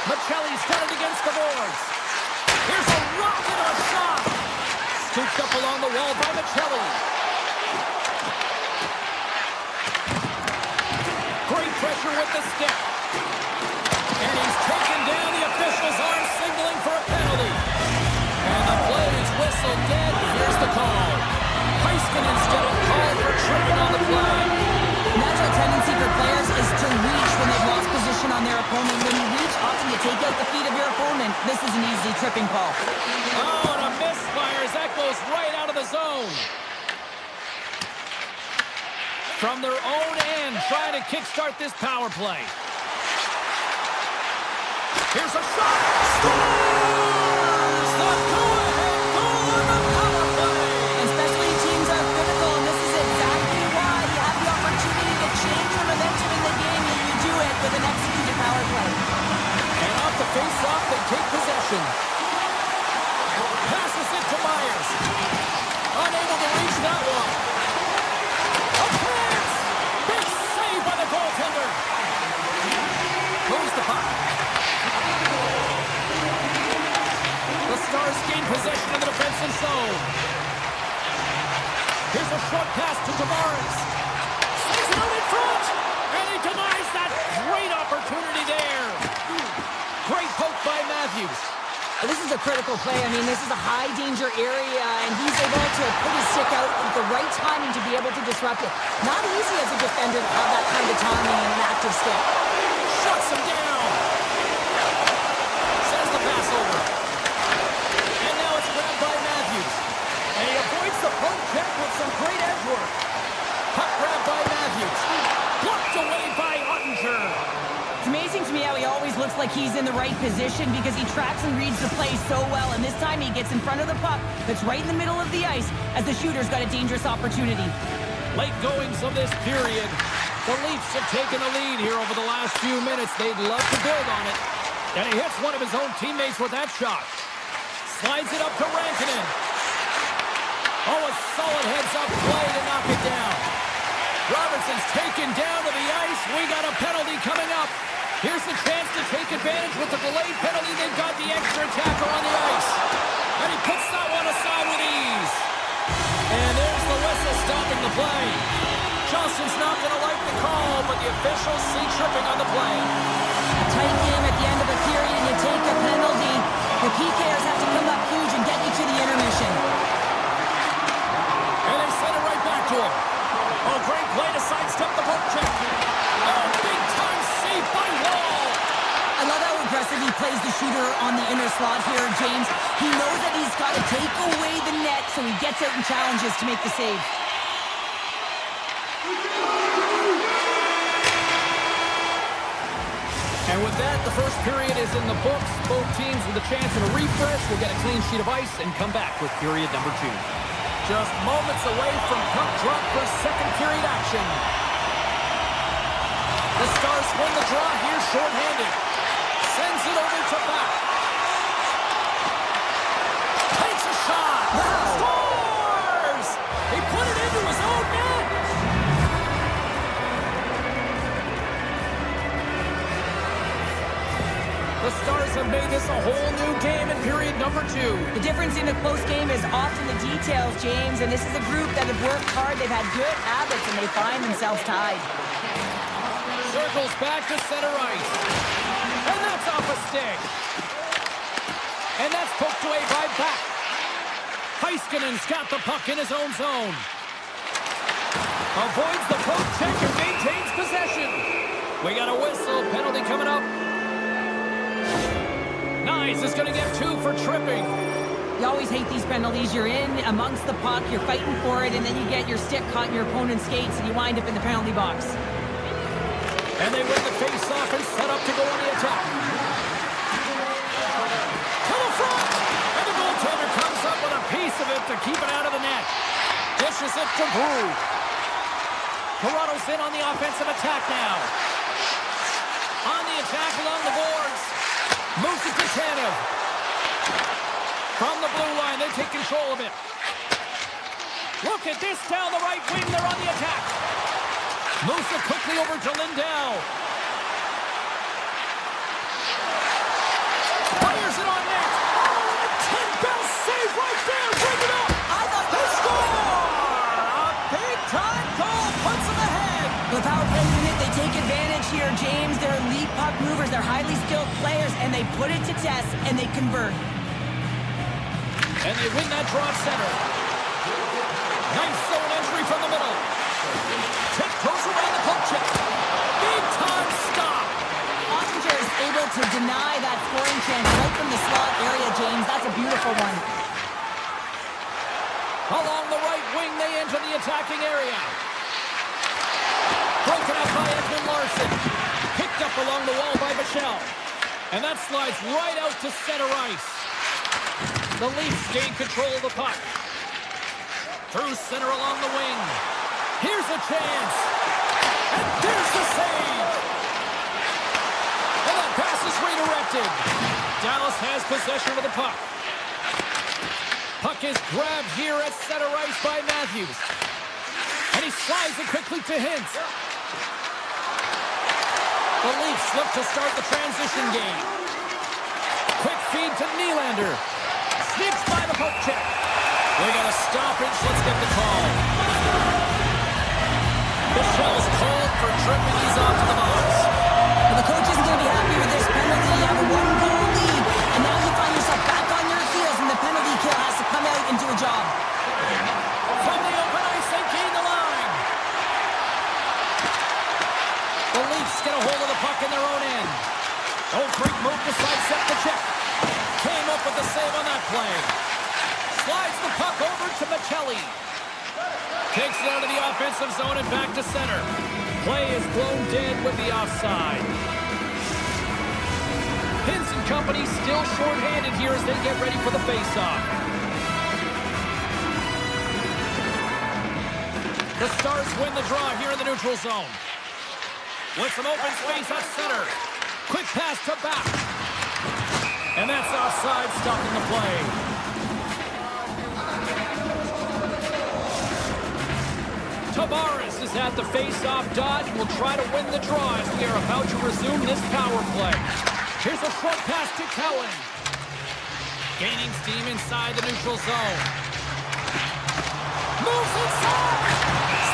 McKelly's got it against the boards. Here's a rocket on a shot. Scooped up along the wall by McKelly. Great pressure with the stick. And he's taken down. The official's arm signaling for a penalty. And the play is whistled dead. Here's the call. Heisman instead of called for tripping on the play. Natural tendency for players is to reach when they've lost position on their opponent. When you reach, often you take out the feet of your opponent. This is an easy tripping call. Oh, and a misfire as that goes right out of the zone. From their own end, trying to kickstart this power play. Here's a shot. Scores! The go-ahead goal on the power play. And specialty teams are critical, and this is exactly why you have the opportunity to change the momentum in the game, and you do it with an executed power play. And off the face-off, they take possession. Passes it to Myers. Unable to reach that one. short pass to Tavares. Sends it out in front. And he denies that great opportunity there. Great poke by Matthews. This is a critical play. I mean, this is a high-danger area, and he's able to put his stick out at the right timing to be able to disrupt it. Not easy as a defender to have that kind of timing and an active stick. Shuts him down. Sends the pass over. And now it's grabbed by Matthews. And he avoids the poke check with some great edge work. Puck grabbed by Matthews. Blocked away by Untitled. It's amazing to me how he always looks like he's in the right position because he tracks and reads the play so well. And this time he gets in front of the puck that's right in the middle of the ice as the shooter's got a dangerous opportunity. Late goings of this period. The Leafs have taken the lead here over the last few minutes. They'd love to build on it. And he hits one of his own teammates with that shot. Slides it up to Rantanen. Oh, a solid heads-up play to knock it down. Robertson's taken down to the ice. We got a penalty coming up. Here's the chance to take advantage with the delayed penalty. They've got the extra attacker on the ice. And he puts that one aside with ease. And there's the whistle stopping the play. Johnson's not going to like the call, but the officials see tripping on the play. A tight game at the end of the period, and you take a penalty. The PKers have to come up huge and get you to the intermission. And they send it right back to him. Oh, great play to sidestep the poke check. Oh, big-time save by Wall. I love how aggressive he plays the shooter on the inner slot here, James. He knows that he's got to take away the net, so he gets out and challenges to make the save. And with that, the first period is in the books. Both teams with a chance at a refresh will get a clean sheet of ice and come back with period number 2. Just moments away from puck drop for second period action. The Stars win the draw here shorthanded. Sends it over to back. Takes a shot. Scores! He put it into his own net. The Stars have made this a whole new game in period number 2. The difference in a close game is often the details, James, and this is a group that have worked hard. They've had good habits, and they find themselves tied. Circles back to center ice. And that's off a stick. And that's poked away by back. Heiskanen's got the puck in his own zone. Avoids the poke check and maintains possession. We got a whistle. Penalty coming up. Nyes is going to get 2 for tripping. You always hate these penalties. You're in amongst the puck, you're fighting for it, and then you get your stick caught in your opponent's skates, and you wind up in the penalty box. And they win the face-off and set up to go on the attack. To the front! And the goaltender comes up with a piece of it to keep it out of the net. Dishes it to Brew. Toronto's in on the offensive attack now. On the attack along the boards. Moves it to Tanev. From the blue line, they take control of it. Look at this down the right wing. They're on the attack. Moves it quickly over to Lindell. Fires it on net. Oh, a 10-bell save right there. Bring it up. I thought They score! A big-time goal puts them ahead. with power play unit, they take advantage here, James. They're elite puck movers. They're highly skilled players, and they put it to test, and they convert. And they win that draw center. Nice zone entry from the middle. Tip goes around the poke check. Big-time stop. Ottinger's able to deny that scoring chance right from the slot area, James. That's a beautiful one. Along the right wing, they enter the attacking area. Broken up by Edmund Larson. Picked up along the wall by Michel. And that slides right out to center ice. The Leafs gain control of the puck. Through center along the wing. Here's a chance. And there's the save. And that pass is redirected. Dallas has possession of the puck. Puck is grabbed here at center ice by Matthews. And he slides it quickly to Hintz. The Leafs look to start the transition game. Quick feed to Nylander. Sneaks by the poke check. We got a stoppage. Let's get the call. The shell's called for tripping these off to the box. Well, the coach isn't going to be happy with this penalty. You have a one-goal lead, and now you find yourself back on your heels, and the penalty kill has to come out and do a job. From the open ice, they gain the line. The Leafs get a hold of the puck in their own end. Oh, great move to sidestep the check. Came up with the save on that play. Slides the puck over to Michelli. Takes it out of the offensive zone and back to center. Play is blown dead with the offside. Hintz and company still shorthanded here as they get ready for the faceoff. The Stars win the draw here in the neutral zone. With some open space at center. Quick pass to back. And that's offside, stopping the play. Tavares is at the face-off dot and will try to win the draw as we are about to resume this power play. Here's a short pass to Cowan. Gaining steam inside the neutral zone. Moves inside!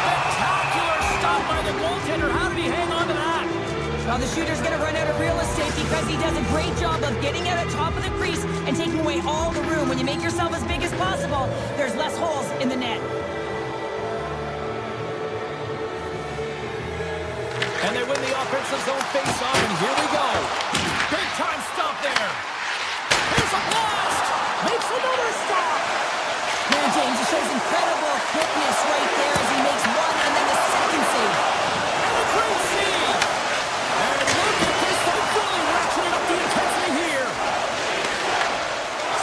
Spectacular stop by the goaltender. How did he hang on to that? Well, the shooter's going to run out of real estate because he does a great job of getting out at top of the crease and taking away all the room. When you make yourself as big as possible, there's less holes in the net. And they win the offensive zone face-off, and here we go. Big time stop there. Here's a blast. Makes another stop. Man, James, it shows incredible quickness right there as he makes one and then the second save. And a great save. And look at this. They're really ratcheting up the intensity here.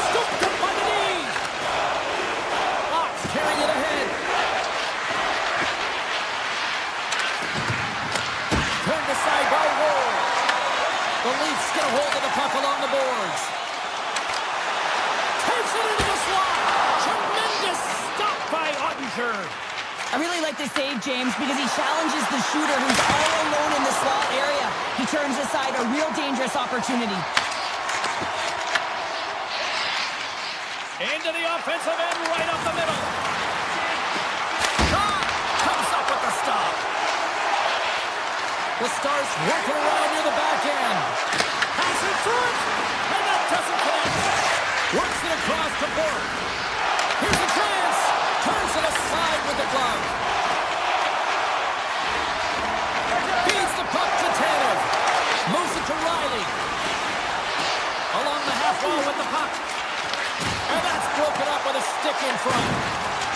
Scooped up by the knee. Fox carrying it ahead. Turned aside by Ward. The Leafs get a hold of the puck along the boards. Takes it into the slot. Tremendous stop by Ottinger. I really like this save, James, because he challenges the shooter who's all alone in the slot area. He turns aside a real dangerous opportunity. Into the offensive end, right up the middle. Shot comes up with the stop. The Stars working around near the back end. Pass in front, and that doesn't connect. Works it across to Bork. Here's a chance. Turns it aside with the glove. Feeds the puck to Taylor. Moves it to Riley. Along the half wall with the puck. And that's broken up with a stick in front.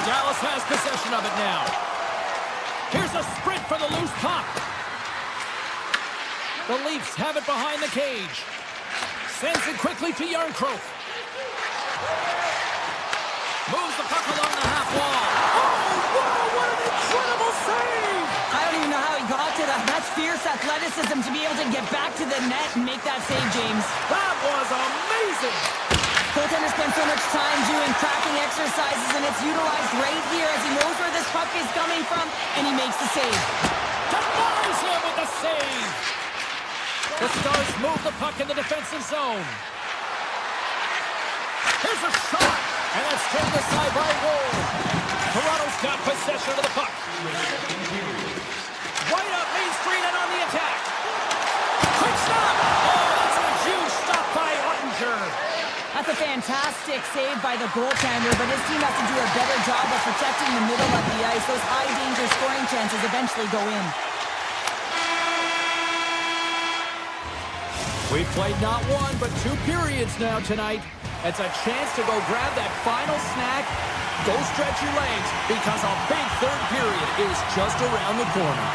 Dallas has possession of it now. Here's a sprint for the loose puck. The Leafs have it behind the cage. Sends it quickly to Yarncroke. Moves the puck along the half wall. Oh, what an incredible save! I don't even know how he got to that. That's fierce athleticism to be able to get back to the net and make that save, James. That was amazing! Goaltender spends so much time doing cracking exercises, and it's utilized right here as he knows where this puck is coming from, and he makes the save. Denies him with the save! The Stars move the puck in the defensive zone. Here's a shot, and that's turned aside by Ward. Toronto's got possession of the puck. Right up Main Street and on the attack. Quick stop! Oh, that's a huge stop by Ottinger. That's a fantastic save by the goaltender, but his team has to do a better job of protecting the middle of the ice. Those high-danger scoring chances eventually go in. We've played not one, but 2 periods now tonight. It's a chance to go grab that final snack. Go stretch your legs, because a big third period is just around the corner.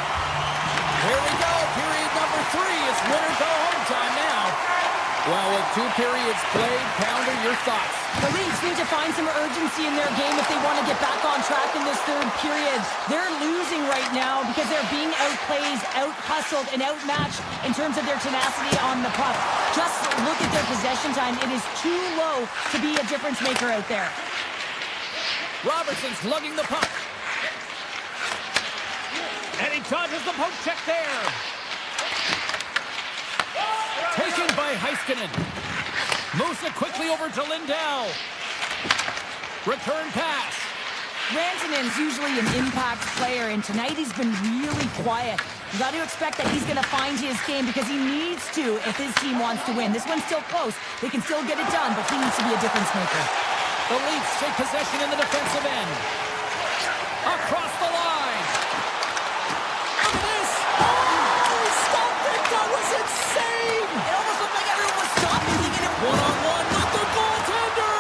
Here we go, period number 3. It's winner go home time now. Well, with 2 periods played, Pounder, your thoughts? The Leafs need to find some urgency in their game if they want to get back on track in this third period. They're losing right now because they're being outplayed, out-hustled, and outmatched in terms of their tenacity on the puck. Just look at their possession time. It is too low to be a difference maker out there. Robertson's lugging the puck. And he dodges the poke check there. Taken by Heiskanen. Moves it quickly over to Lindell. Return pass. Rantanen's usually an impact player, and tonight he's been really quiet. You got to expect that he's going to find his game because he needs to if his team wants to win. This one's still close. They can still get it done, but he needs to be a difference maker. The Leafs take possession in the defensive end. Across the line. Look at this. Oh, he stopped it. That was insane. It almost looked like everyone was stopping to get it. One-on-one with the goaltender.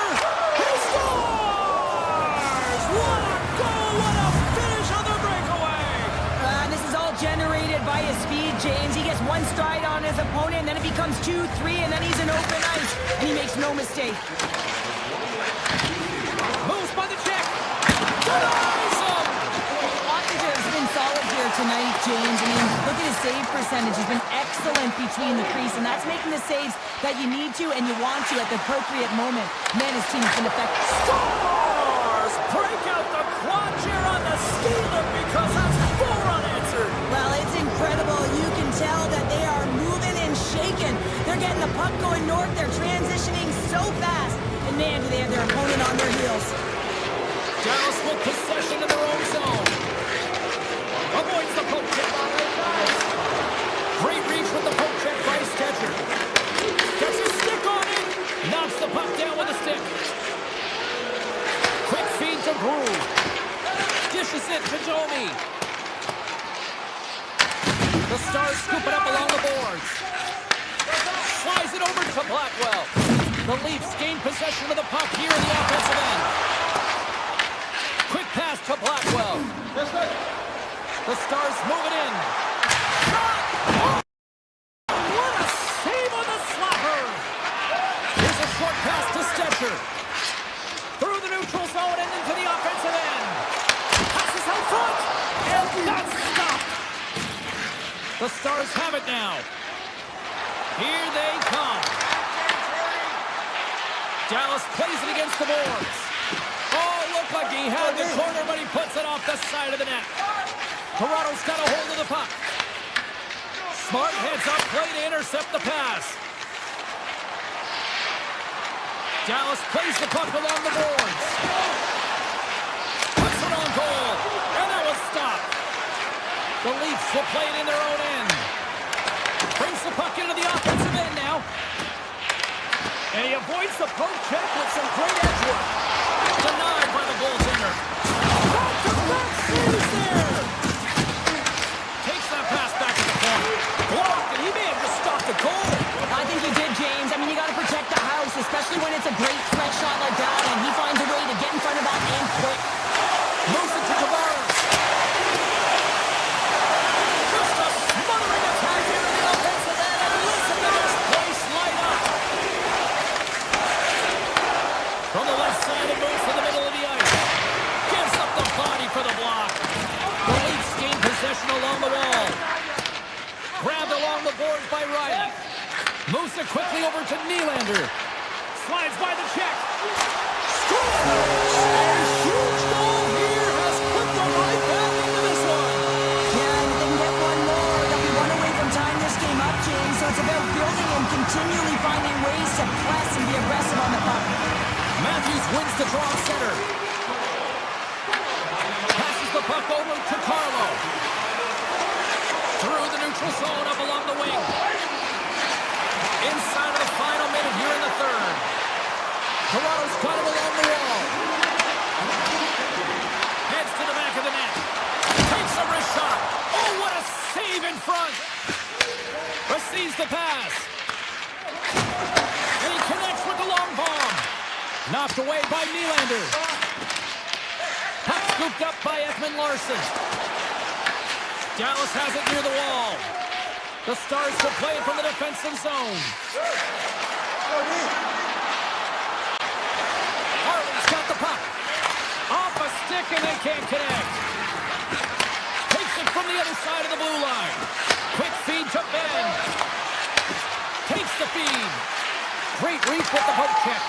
He scores! What a goal! What a finish on the breakaway! This is all generated by his speed, James. He gets one stride on his opponent, and then it becomes 2, 3, and then he's in open ice, and he makes no mistake. Moves by the check. Denies him! Oettinger has been solid here tonight, James. I mean, look at his save percentage. He's been excellent between the crease, and that's making the saves that you need to and you want to at the appropriate moment. Man, his team's been effective. Stars break out the quad chair on the steamer because that's 4 unanswered. Well, it's incredible. You can tell that they are moving and shaking. They're getting the puck going north. They're transitioning so fast. And man, do they have their opponent on their heels. Dallas with possession in their own zone. Avoids the poke check. Great reach with the poke check by Stetcher. Gets his stick on it. Knocks the puck down with a stick. Quick feed to Brew. Dishes it to Domi. The Stars scoop it up along the boards. Slides it over to Blackwell. The Leafs gain possession of the puck here in the offensive end. Quick pass to Blackwell. The Stars move it in. Shot! Oh! What a save on the slapper! Here's a short pass to Stetcher. Through the neutral zone and into the offensive end. Passes out front. And that's stopped. The Stars have it now. Here they come. Dallas plays it against the boards. Oh, looked like he had the corner, but he puts it off the side of the net. Toronto's got a hold of the puck. Smart heads up play to intercept the pass. Dallas plays the puck along the boards. Puts it on goal. And that was stopped. The Leafs will play it in their own end. Brings the puck into the offensive end now. And he avoids the poke check with some great edge work. Denied by the goaltender. Back-to-back saves there. Takes that pass back to the point. Blocked, and he may have just stopped the goal. I think he did, James. I mean, you got to protect the house, especially when it's a great threat shot like that, and he finds a way to get in front of that and quick. Moves it to Tavares. Just a smothering attack here in the offensive end, and listen to this place light up. From the left side, it moves to the middle of the ice. Gives up the body for the block. The Leafs gain possession along the wall. Grabbed along the boards by Wright. Moves it quickly over to Nylander. Slides by the check. Scores! A huge goal here has put them right back into this one. Yeah, and if they can get one more, they'll be one away from tying this game up, James. So it's about building and continually finding ways to press and be aggressive on the puck. Matthews wins the draw center. Passes the puck over to Carlo. Through the neutral zone up along the wing. Inside of the final minute here in the third. Toronto's got it along the wall. Heads to the back of the net. Takes a wrist shot. Oh, what a save in front. Receives the pass. And he connects with the long bomb. Knocked away by Nylander. Puck scooped up by Ekman Larson. Dallas has it near the wall. The Stars will play it from the defensive zone. Harley's got the puck. Off a stick and they can't connect. Takes it from the other side of the blue line. Quick feed to Ben. Takes the feed. Great reach with the poke check.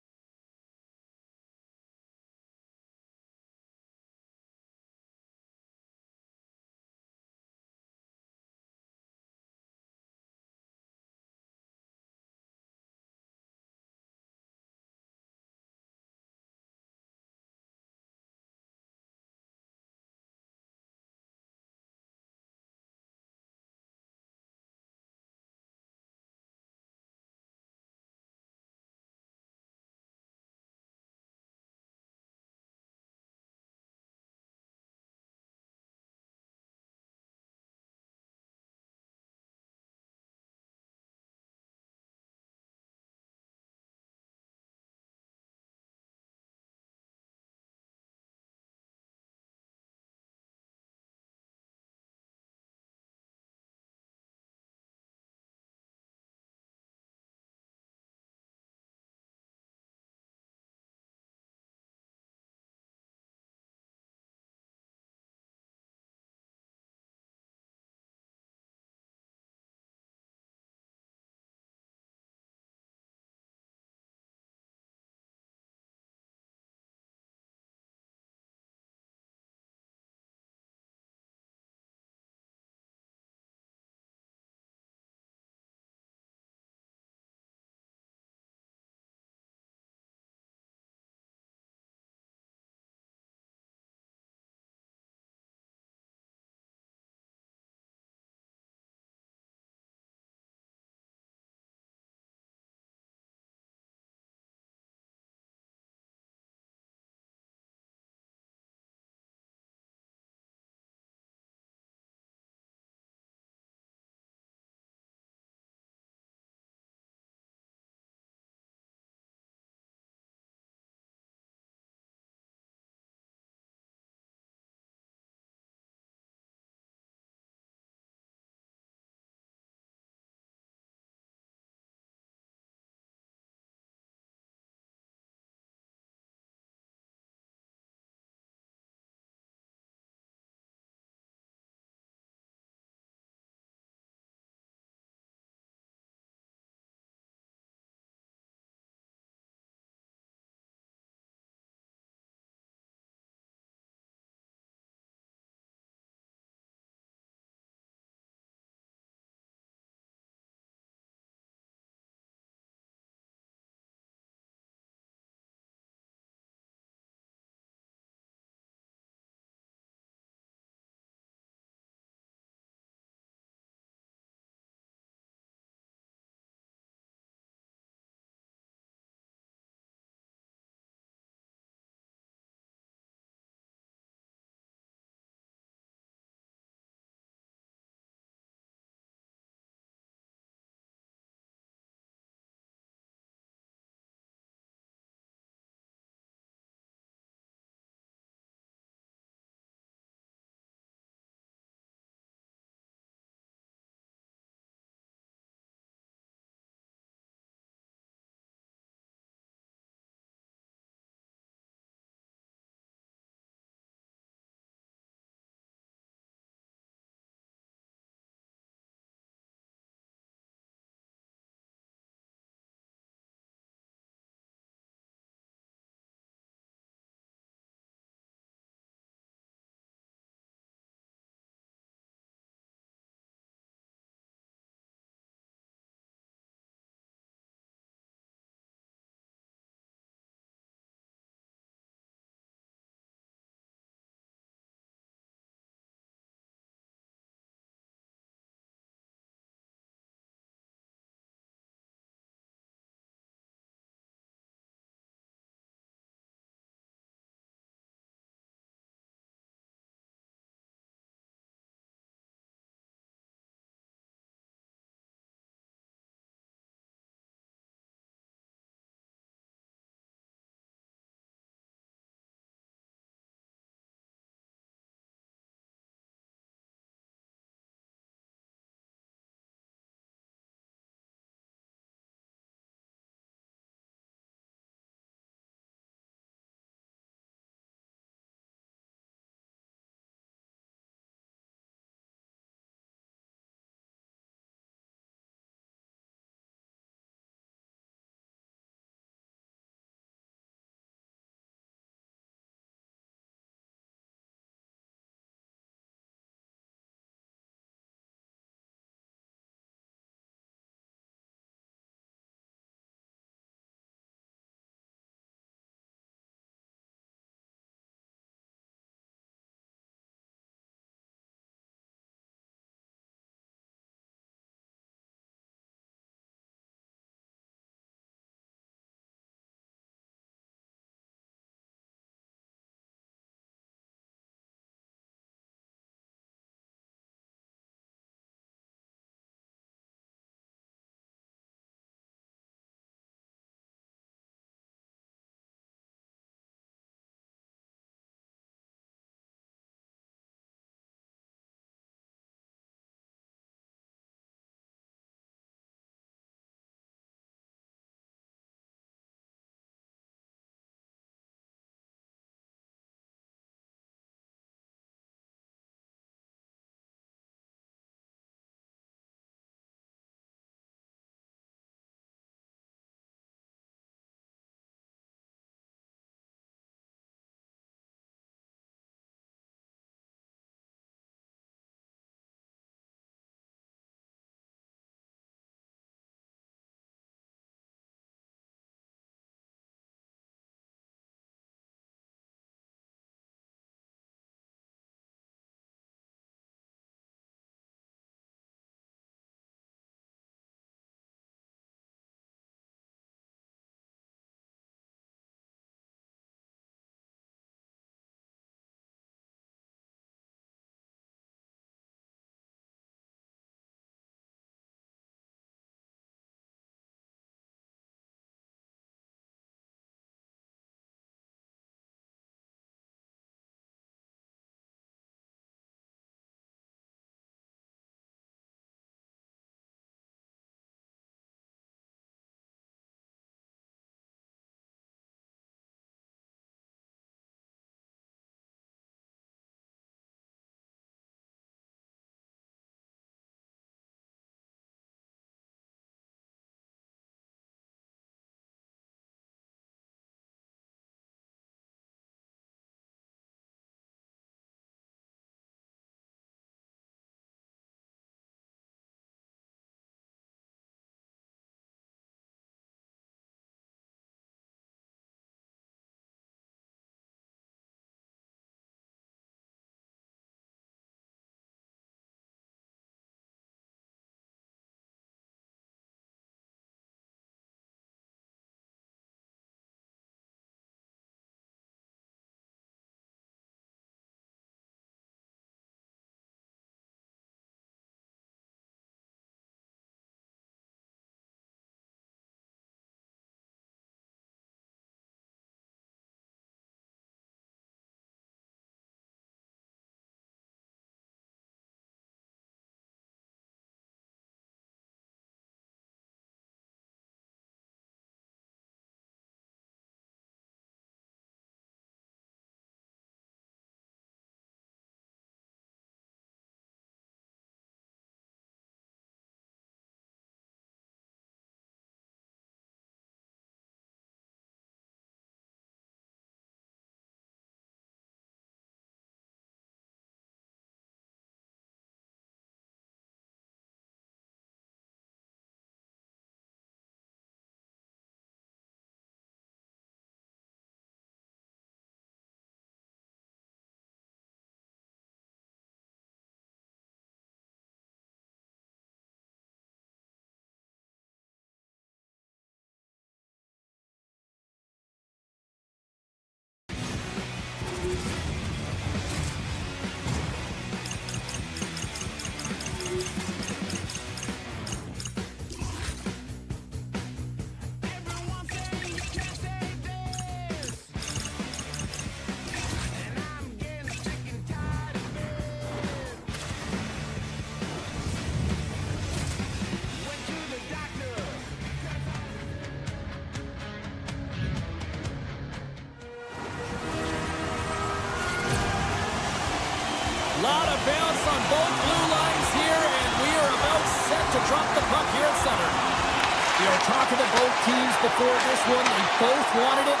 teams before this one. They both wanted it.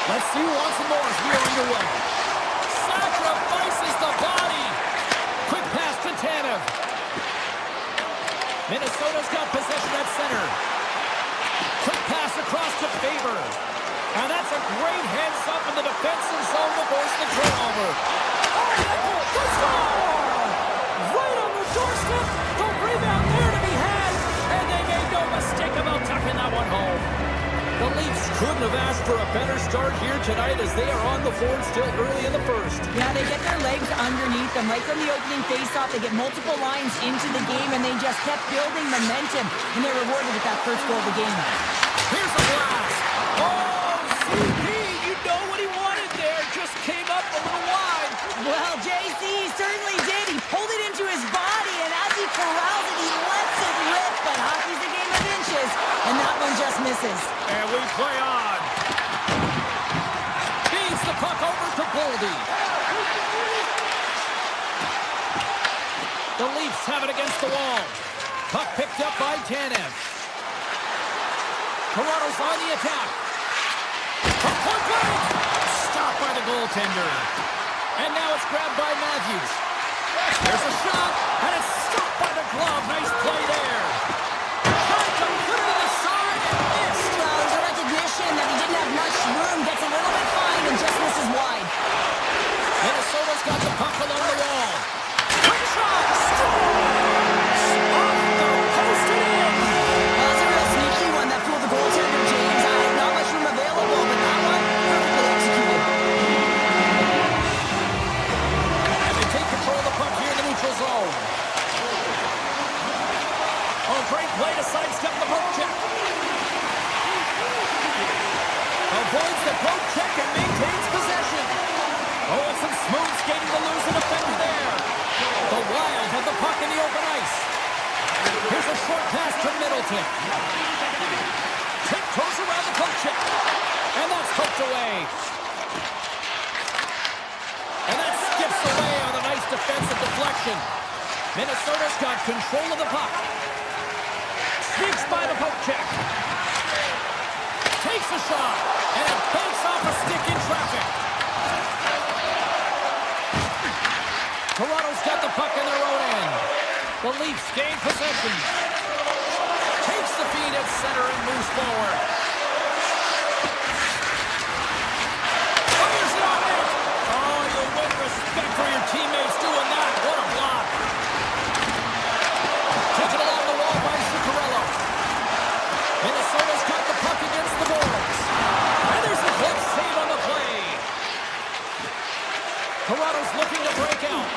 Let's see who wants it more as we are underway. Sacrifices the body. Quick pass to Tanev. Minnesota's got possession at center. Quick pass across to Faber. And that's a great heads-up in the defensive zone to force the turnover. Oh, the score! Right on the doorstep. The rebound there to be had. And they made no mistake about tucking that one home. The Leafs couldn't have asked for a better start here tonight as they are on the board still early in the first. Yeah, they get their legs underneath them. Right from the opening faceoff, they get multiple lines into the game, and they just kept building momentum, and they're rewarded with that first goal of the game. Here's a blast. Oh, CP, you know what he wanted there. Just came up a little wide. Well, JC certainly did. He pulled it into his body, and as he corrals it, he lets it rip. But hockey's a game of inches, and that one just misses. And we play on. Feeds the puck over to Boldy. The Leafs have it against the wall. Puck picked up by Tanev. Toronto's on the attack. From point blank. Stopped by the goaltender. And now it's grabbed by Matthews. There's a shot, and it's stopped by the glove. Nice play there. Tried to put it in the side and missed. Well, there's a recognition that he didn't have much room. Gets a little bit fine and just misses wide. Minnesota's got the puck along the wall. Quick shot. Scores! Off the post and in. Well, that's a real sneaky one that fooled the goaltender, James. Not much room available, but that one perfectly executed. And they take control of the puck here in the neutral zone. Oh, great play to sidestep the poke check. Avoids the poke check and maintains possession. Oh, and some smooth skating to lose an defender there. The Wild have the puck in the open ice. Here's a short pass to Middleton. Tiptoes around the poke check. And that's poked away. And that skips away on a nice defensive deflection. Minnesota's got control of the puck. Sneaks by the poke check. Takes a shot. And it banks off a stick in traffic. Toronto's got the puck in their own end. The Leafs gain possession. Takes the feed at center and moves forward. Fires it on net. Oh, you win respect for your teammates doing that. What a block. Taken along the wall by Zuccarello. Minnesota's got the puck against the boards. And there's a quick save on the play. Toronto's looking to break out.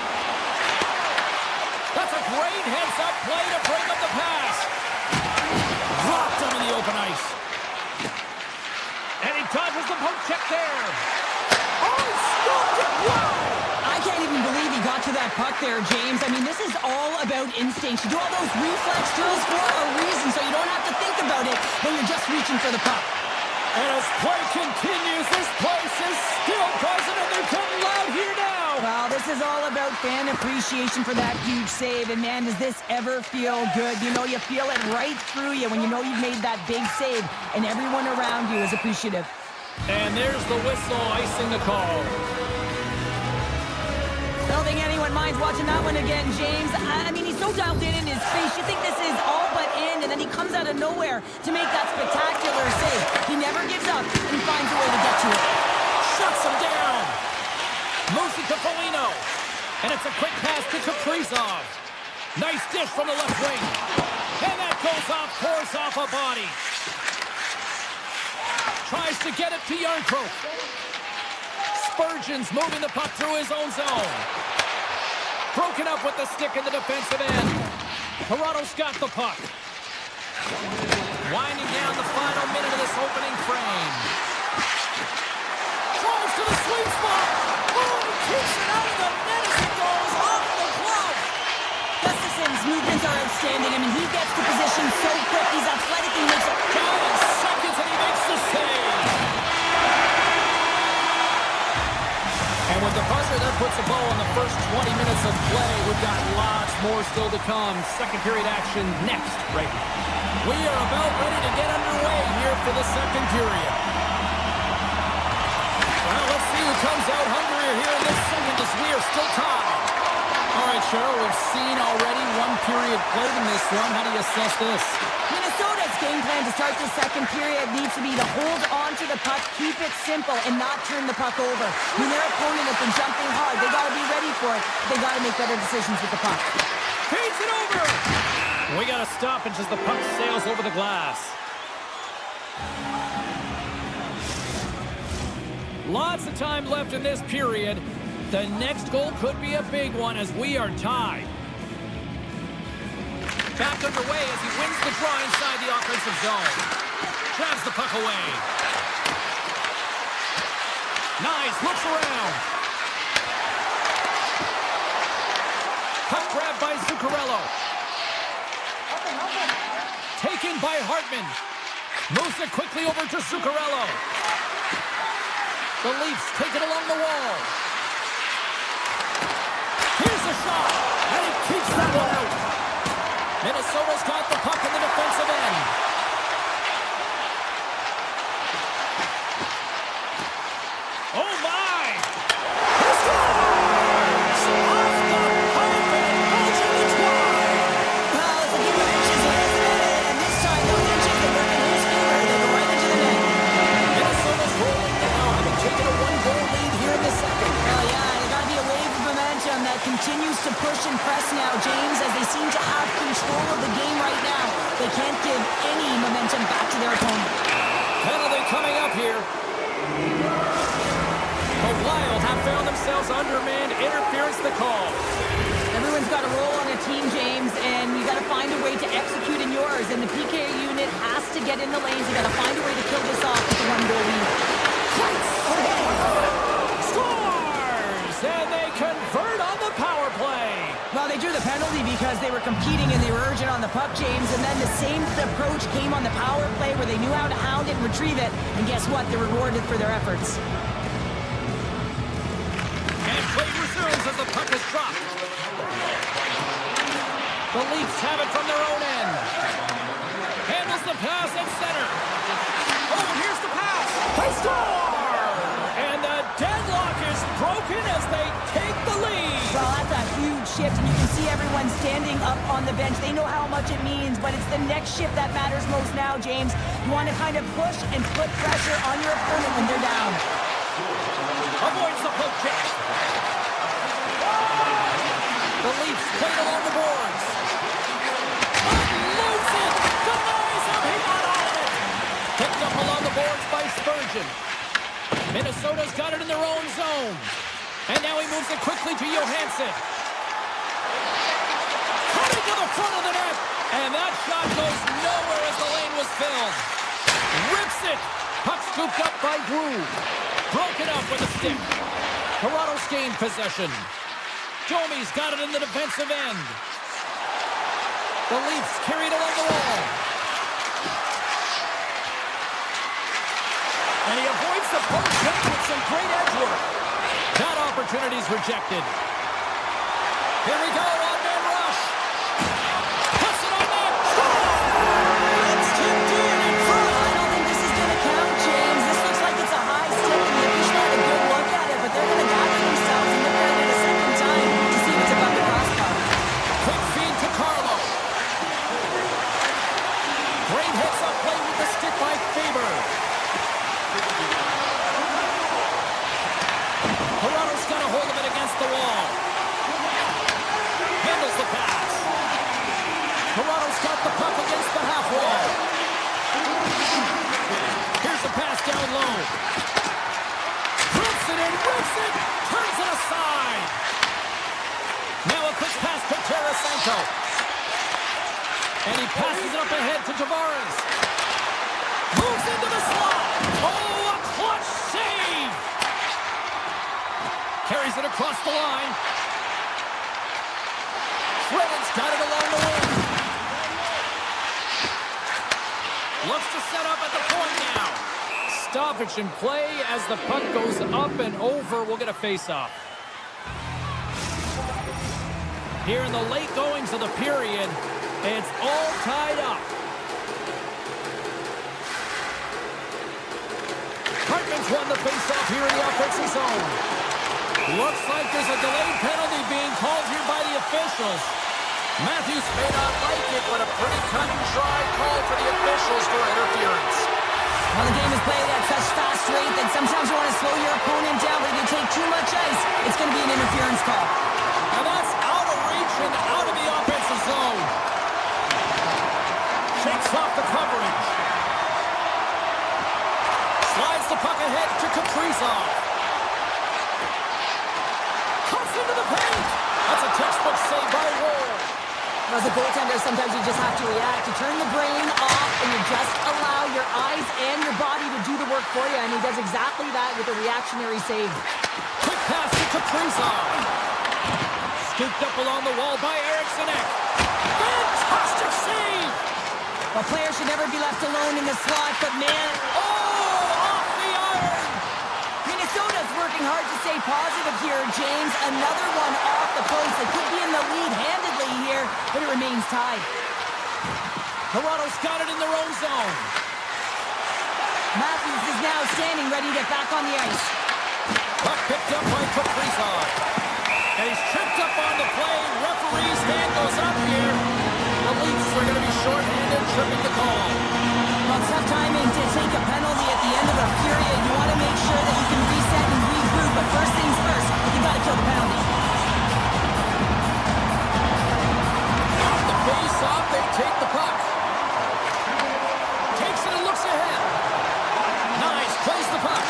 That's a great heads-up play to break up the pass. Dropped him in the open ice. And he dodges the poke check there. Oh, he stopped it. Wow. I can't even believe he got to that puck there, James. I mean, this is all about instinct. You do all those reflex drills for a reason, so you don't have to think about it when you're just reaching for the puck. And as play continues, this place is still buzzing, and they're getting loud here now. Well, this is all about fan appreciation for that huge save. And, man, does this ever feel good? You know, you feel it right through you when you know you've made that big save, and everyone around you is appreciative. And there's the whistle icing the call. I don't think anyone minds watching that one again, James. I mean, he's so dialed in his face. You think this is all but in, and then he comes out of nowhere to make that spectacular save. He never gives up, and he finds a way to get to it. Shuts him down. Moves it to Foligno. And it's a quick pass to Kaprizov. Nice dish from the left wing. And that goes off, pours off a body. Tries to get it to Yarncroke. Spurgeon's moving the puck through his own zone. Broken up with the stick in the defensive end. Toronto's got the puck. Winding down the final minute of this opening frame. Tries to the sweet spot. Oh, he keeps it out of the net as it goes off the glove. Gustafson's movements are outstanding. I mean, he gets to position so quick. He's athletic. He makes it. Down in seconds, and he makes the save. And with At the buzzer, that puts a bow on the first 20 minutes of play. We've got lots more still to come. Second period action next, right now. We are about ready to get underway here for the second period. Well, let's see who comes out hungrier here in this second as we are still tied. All right, Cheryl, we've seen already one period played in this one. How do you assess this? Minnesota's game plan to start the second period needs to be to hold on to the puck, keep it simple, and not turn the puck over. When their opponent has been jumping hard, they got to be ready for it. They got to make better decisions with the puck. Feeds it over! We got to stop as the puck sails over the glass. Lots of time left in this period. The next goal could be a big one as we are tied. Back underway as he wins the draw inside the offensive zone. Grabs the puck away. Nice, looks around. Puck grab by Zuccarello. Taken by Hartman. Moves it quickly over to Zuccarello. The Leafs take it along the wall. Here's a shot, and he keeps that one out. Minnesota's got the puck in the defensive end. Oh, my! He scores! Off the pipe and bulging the twine! Well, it's a game of inches, isn't it? And this time, those inches are working his favor. They go right into the net. Minnesota's rolling now, having taken a one-goal lead here in the second. Well, yeah, they got to be a wave of momentum that continues to push and press now, James, as they seem to have control of the game right now. They can't give any momentum back to their opponent. Penalty coming up here. The Wild have found themselves undermanned. Interference the call. Everyone's got a role on a team, James, and you got to find a way to execute in yours. And the PK unit has to get in the lanes. You got to find a way to kill this off with a one-goal lead. Scores! And they convert on the power play. Well, they drew the penalty because they were competing and they were urgent on the puck, James. And then the same approach came on the power play where they knew how to hound it and retrieve it. And guess what? They're rewarded for their efforts. And play resumes as the puck is dropped. The Leafs have it from their own end. Handles the pass at center. Oh, here's the pass. They score! And the deadlock is broken as they take the lead. Well, that's a huge shift, and you can see everyone standing up on the bench. They know how much it means, but it's the next shift that matters most now, James. You want to kind of push and put pressure on your opponent when they're down. Avoids the poke check. The Leafs played along the boards. Unloads it. Denies him. He got all of it. Picked up along the boards by Spurgeon. Minnesota's got it in their own zone. And now he moves it quickly to Johansson. Coming to the front of the net. And that shot goes nowhere as the lane was filled. Rips it. Puck scooped up by Drew. Broken up with a stick. Toronto's gained possession. Domi's got it in the defensive end. The Leafs carry it along the wall. And he avoids the post check with some great edge work. That opportunity's rejected. Here we go, one-man rush. Puts it on net. Score! It's tipped in front. I don't think this is going to count, James. This looks like it's a high stick, and the official had a good look at it, but they're going to gather themselves and look at it a second time to see if it's above the crossbar. Quick feed to Carlo. Great hits up play with the stick by Faber. Toronto's got a hold of it against the wall. Handles the pass. Toronto's got the puck against the half wall. Here's the pass down low. Rips it in, rips it, turns it aside. Now a quick pass to Tarasenko. And he passes it up ahead to Tavares. Moves into the slot. Oh, a clutch save. Carries it across the line. Shredden's got it along the wing. Looks to set up at the point now. Stoppage in play as the puck goes up and over. We'll get a face-off. Here in the late goings of the period, it's all tied up. Hartman's won the faceoff here in the offensive zone. Looks like there's a delayed penalty being called here by the officials. Matthews may not like it, but a pretty cut and dry call for the officials for interference. Well, the game is played at such fast rate that sometimes you want to slow your opponent down, but if you take too much ice, it's going to be an interference call. And that's out of reach and out of the offensive zone. Shakes off the coverage. Slides the puck ahead to Kaprizov. Cuts into the paint. That's a textbook save by Ward. As a goaltender, sometimes you just have to react. You turn the brain off, and you just allow your eyes and your body to do the work for you, and he does exactly that with a reactionary save. Quick pass to Kaprizov. Scooped up along the wall by Eriksson. Fantastic save! Well, players should never be left alone in the slot, but man, Off the iron! Minnesota's working hard to stay positive here, James. Another one off the post. They could be in the lead handedly here, but it remains tied. Toronto's got it in their own zone. Matthews is now standing ready to get back on the ice. Puck picked up by Kaprizov. And he's tripped up on the play. Referee's hand goes up here. The Leafs are going to be short-handed, tripping the call. Well, it's tough timing to take a penalty at the end of a period. You want to make sure that you can reset and regroup, but first things first, you got to kill the penalty. Off the face-off, they take the puck. Takes it and looks ahead. Nice, plays the puck.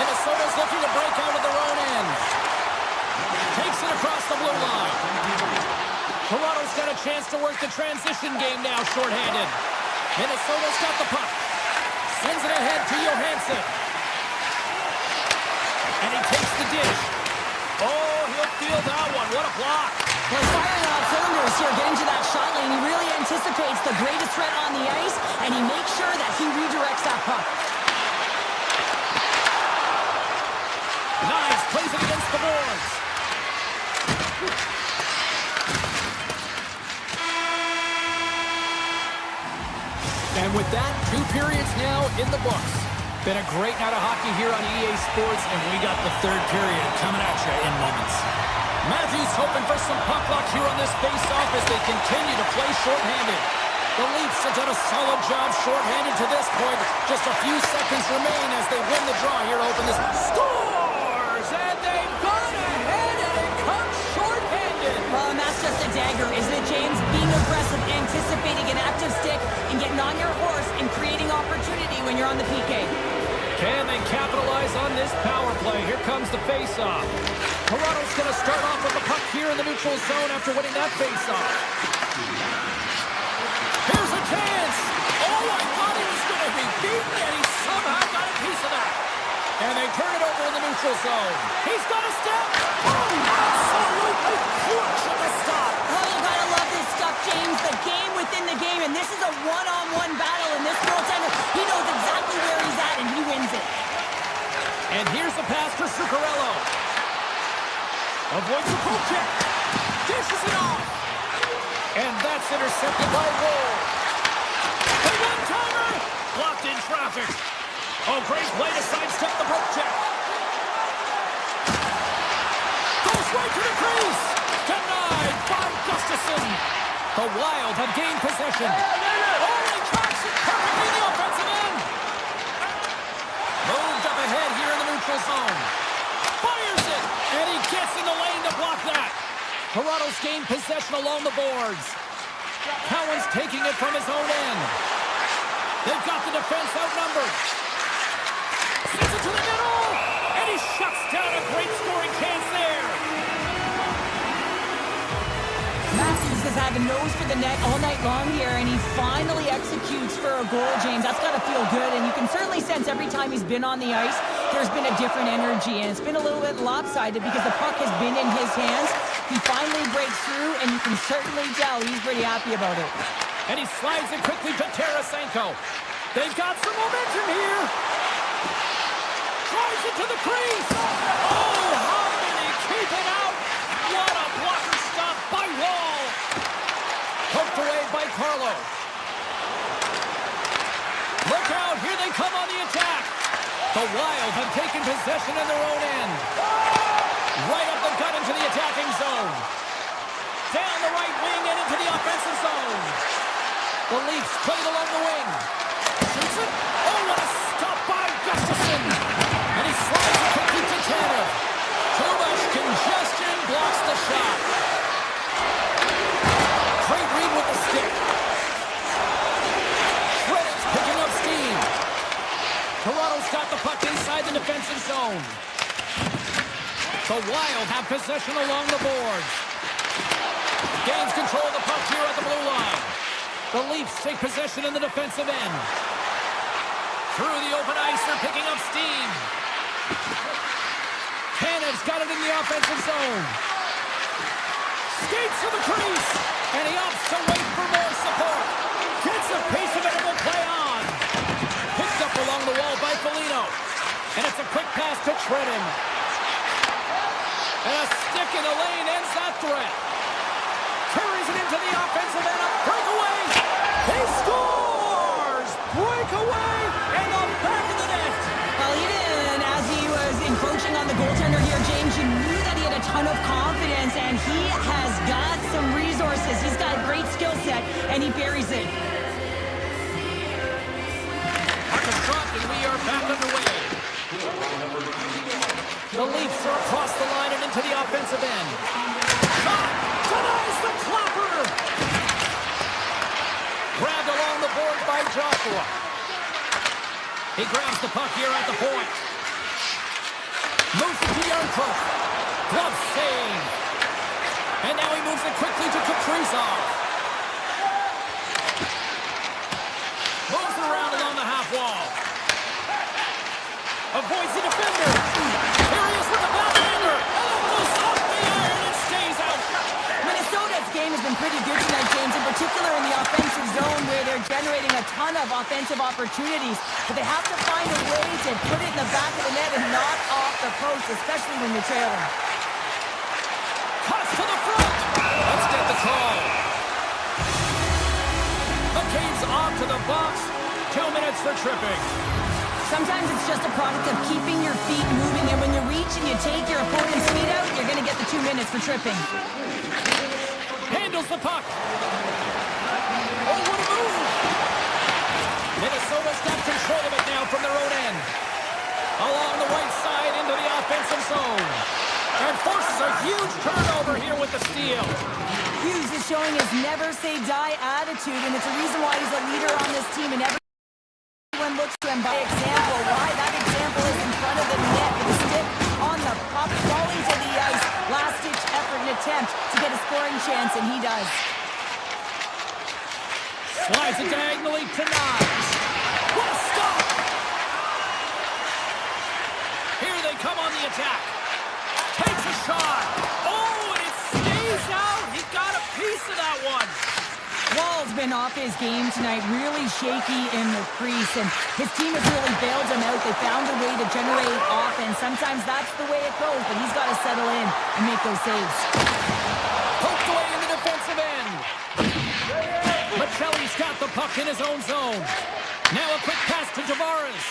Minnesota's looking to break out of their own end. Takes it across the blue line. Toronto's got a chance to work the transition game now, shorthanded. Minnesota's got the puck. Sends it ahead to Johansson. And he takes the dish. Oh, he'll feel that one. What a block. Well, he's firing off cylinders here, getting to that shot lane. He really anticipates the greatest threat on the ice, and he makes sure that he redirects that puck. Nice, plays it against the boards. And with that, 2 periods now in the books. Been a great night of hockey here on EA Sports, and we got the 3rd period coming at you in moments. Matthews hoping for some puck luck here on this face-off as they continue to play shorthanded. The Leafs have done a solid job shorthanded to this point. Just a few seconds remain as they win the draw here to open this. Scores! And they've gone ahead and it comes shorthanded. Well, and that's just a dagger, isn't it, James? Being aggressive, anticipating an active stick, and getting on your horse and creating opportunity when you're on the PK. Can they capitalize on this power play? Here comes the face-off. Toronto's going to start off with the puck here in the neutral zone after winning that face-off. Here's a chance. Oh, I thought he was going to be beaten, and he somehow got a piece of that. And they turn it over in the neutral zone. He's got a step. Oh, absolutely crushing the stop. Oh, you gotta love this stuff, James. The game within the game, and this is a one-on-one battle, and this goaltender, he knows exactly where he's at, and he wins it. And here's the pass for Zuccarello. Avoids the poke check. Dishes it off. And that's intercepted by Ward. The one-timer. Blocked in traffic. Oh, great play to sidestep the poke check. Goes right to the crease. Denied by Gustafsson. The Wild have gained possession. Oh, he tracks it perfectly in the offensive end. Moved up ahead here in the neutral zone. Fires it, and he gets in the lane to block that. Toronto's gained possession along the boards. Cowan's taking it from his own end. They've got the defense outnumbered. Sends it to the middle, and he shuts down a great scoring chance there. Matthews has had a nose for the net all night long here, and he finally executes for a goal, James. That's got to feel good, and you can certainly sense every time he's been on the ice, there's been a different energy, and it's been a little bit lopsided because the puck has been in his hands. He finally breaks through, and you can certainly tell he's pretty happy about it. And he slides it quickly to Tarasenko. They've got some momentum here. Tries it to the crease. Oh, how did he keep it out? What a blocker stop Poked away by Carlo. Look out, here they come on the attack. The Wild have taken possession in their own end. Right up the gut into the attacking zone. Down the right wing and into the offensive zone. The Leafs play it along the wing. Shoots it. Oh, what a stop by Gustafsson. And he slides it quickly to Tanev. Too much congestion blocks the shot. Great read with the stick. Shredder's picking up steam. Toronto's got the puck inside the defensive zone. The Wild have possession along the boards. Gains control of the puck here at the blue line. The Leafs take possession in the defensive end. Through the open ice, they're picking up steam. Tanev's got it in the offensive zone. Skates to the crease, and he opts to wait for more support. Gets a piece of it and will play on. Picked up along the wall by Foligno. And it's a quick pass to Shredden. And a stick in the lane ends that threat. Carries it into the offensive end. A breakaway. He scores! Breakaway in the back of the net. Well, even as he was encroaching on the goaltender here, James, you knew that he had a ton of confidence, and he has got some resources. He's got a great skill set, and he buries it. Puck is dropped, and we are back underway. The Leafs are across the line and into the offensive end. Shot! Denies the clapper! Grabbed along the board by Joshua. He grabs the puck here at the point. Moves it to Yarncroft. Glove save. And now he moves it quickly to Kaprizov. Moves it around along the half wall. Avoids the defender. Here he is with the backhander. Goes off the iron and stays out. Minnesota's game has been pretty good tonight, James, in particular in the offensive zone where they're generating a ton of offensive opportunities. But they have to find a way to put it in the back of the net and not off the post, especially when you're trailing. Cuts to the front. Let's get the call. McCabe's off to the box. 2 minutes for tripping. Sometimes it's just a product of keeping your feet moving, and when you reach and you take your opponent's feet out, you're going to get the 2 minutes for tripping. Handles the puck. Oh, what a move. Minnesota's got control of it now from their own end. Along the right side into the offensive zone. And forces a huge turnover here with the steal. Hughes is showing his never-say-die attitude, and it's a reason why he's a leader on this team, and everyone looks to him by example. Why that example is in front of the net with a stick on the puck, falling to the ice. Last-ditch effort and attempt to get a scoring chance, and he does. Slides it diagonally to Knives. What a stop! Here they come on the attack. Takes a shot. Oh, and it stays out. He got a piece of that one. Wall's been off his game tonight, really shaky in the crease, and his team has really bailed him out. They found a way to generate offense. Sometimes that's the way it goes, but he's got to settle in and make those saves. Poked away in the defensive end. Machelli's got the puck in his own zone. Now a quick pass to Tavares.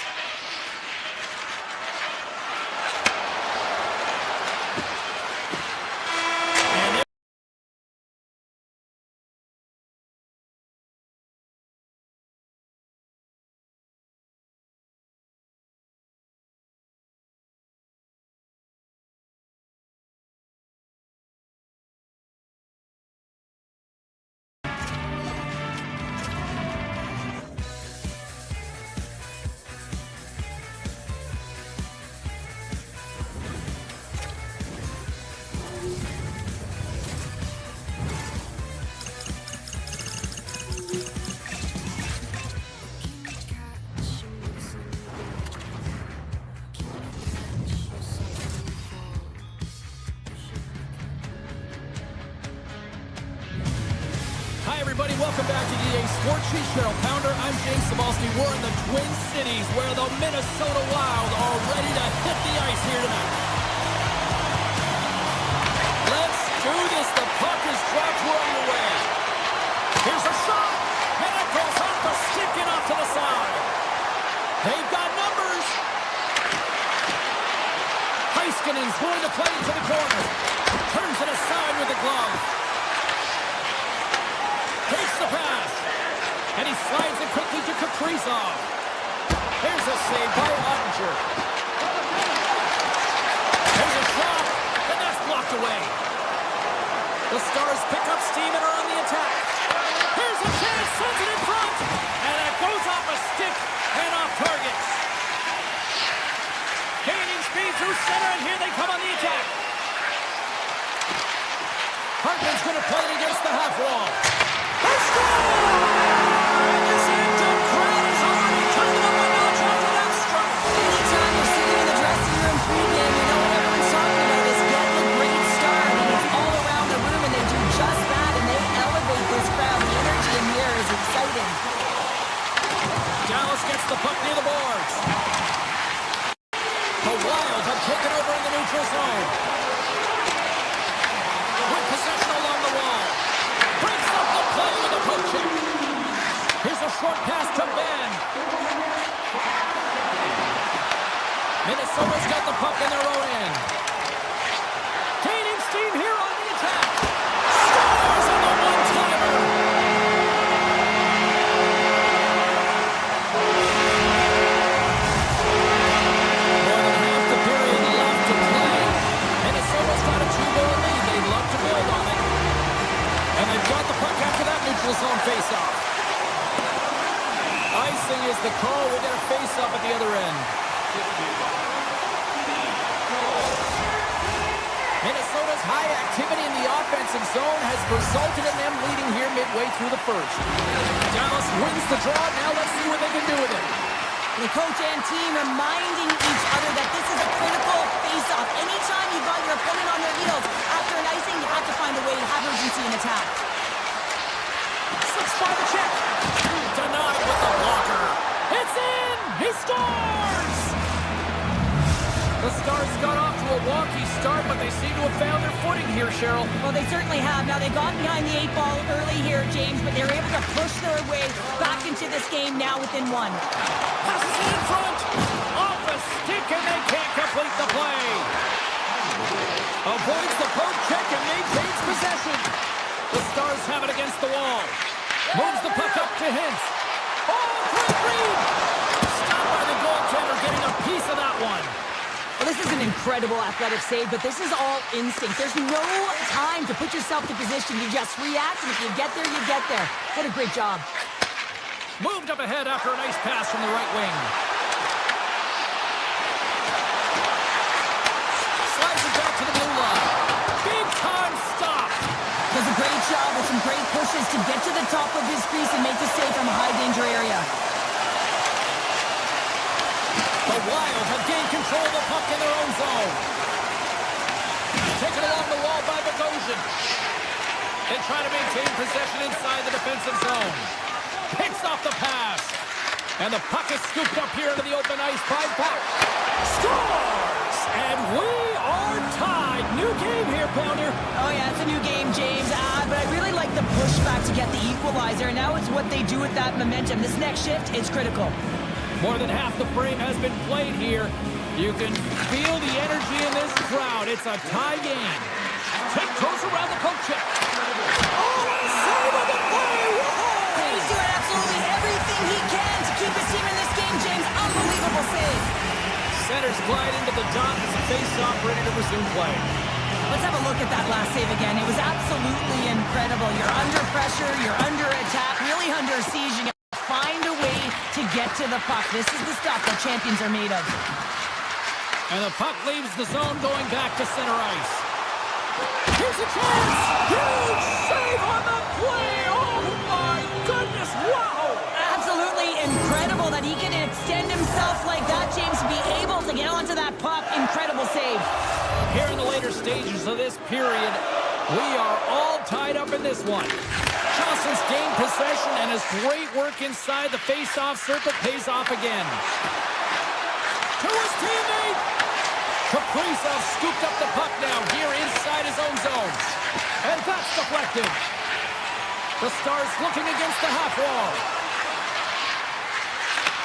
Everybody, welcome back to EA Sports. She's Cheryl Pounder. I'm James Cebulski. We're in the Twin Cities where the Minnesota Wild are ready to hit the ice here tonight. Let's do this. The puck is dropped. We're underway. And he slides it quickly to Kaprizov. Here's a save by Ottinger. Here's a shot, and that's blocked away. The Stars pick up steam and are on the attack. Here's a chance, sends it in front, and it goes off a stick and off target. Gaining speed through center, and here they come on the attack. Hartman's going to play it against the half wall. They score! And this Anthem crowd is already turning up a notch after that strike. Anytime you're sitting in the dressing room pregame, you know what everyone's talking about is getting a great start. And it's all around the room, and they do just that, and they elevate this crowd. The energy in here is exciting. Dallas gets the puck near the boards. The Wild have taken over in the neutral zone. With possession along the wall. Breaks up the play with a poke check. Here's a short pass to Ben. Minnesota's got the puck in their own end. Gaining steam here on the attack. Scores on the one-timer. More than half the period left to play. Minnesota's got a 2-goal lead. They'd love to build on it. And they've got the puck after that neutral zone face-off. Icing is the call. We'll get a face-off at the other end. Minnesota's high activity in the offensive zone has resulted in them leading here midway through the first. Dallas wins the draw. Now let's see what they can do with it. The coach and team reminding each other that this is a critical face-off. Anytime you've got your opponent on their heels after an icing, you have to find a way to have urgency in attack. 6 by the check. Denied with the blocker. It's in! He scores! The Stars got off to a wonky start, but they seem to have found their footing here, Cheryl. Well, they certainly have. Now, they got behind the 8 ball early here, James, but they were able to push their way back into this game now within 1. Passes it in front. Off a stick, and they can't complete the play. Avoids the poke check and maintains possession. The Stars have it against the wall. Moves the puck up to Hintz. Oh, great read! Stopped by the goaltender, getting a piece of that one. Well, this is an incredible athletic save, but this is all instinct. There's no time to put yourself in position. You just react, and if you get there, you get there. What a great job. Moved up ahead after a nice pass from the right wing. Slides it back to the blue line. Big time stop. Does a great job with some great pushes to get to the top of his crease and make the save from a high-danger area. The Wild have gained control of the puck in their own zone. Taken along the wall by Bogosian. They try to maintain possession inside the defensive zone. Picks off the pass. And the puck is scooped up here into the open ice by Puck. Scores! And we are tied. New game here, Pounder. Oh, yeah, it's a new game, James. But I really like the pushback to get the equalizer. And now it's what they do with that momentum. This next shift is critical. More than half the frame has been played here. You can feel the energy in this crowd. It's a tie game. Tiptoes around the poke check. Oh, a save of the play! Whoa! He's doing absolutely everything he can to keep his team in this game, James. Unbelievable save. Centers glide into the dot as a face-off ready to resume play. Let's have a look at that last save again. It was absolutely incredible. You're under pressure, you're under attack, really under siege. You gotta find a way to get to the puck. This is the stuff that champions are made of. And the puck leaves the zone going back to center ice. Here's a chance! Huge save on the play! Oh my goodness, wow! Absolutely incredible that he can extend himself like that, James, to be able to get onto that puck. Incredible save. Here in the later stages of this period, we are all tied up in this one. Johnson's gained possession, and his great work inside the face-off circle pays off again. To his teammate! Kaprizov scooped up the puck now here inside his own zone. And that's deflected. The Stars looking against the half wall.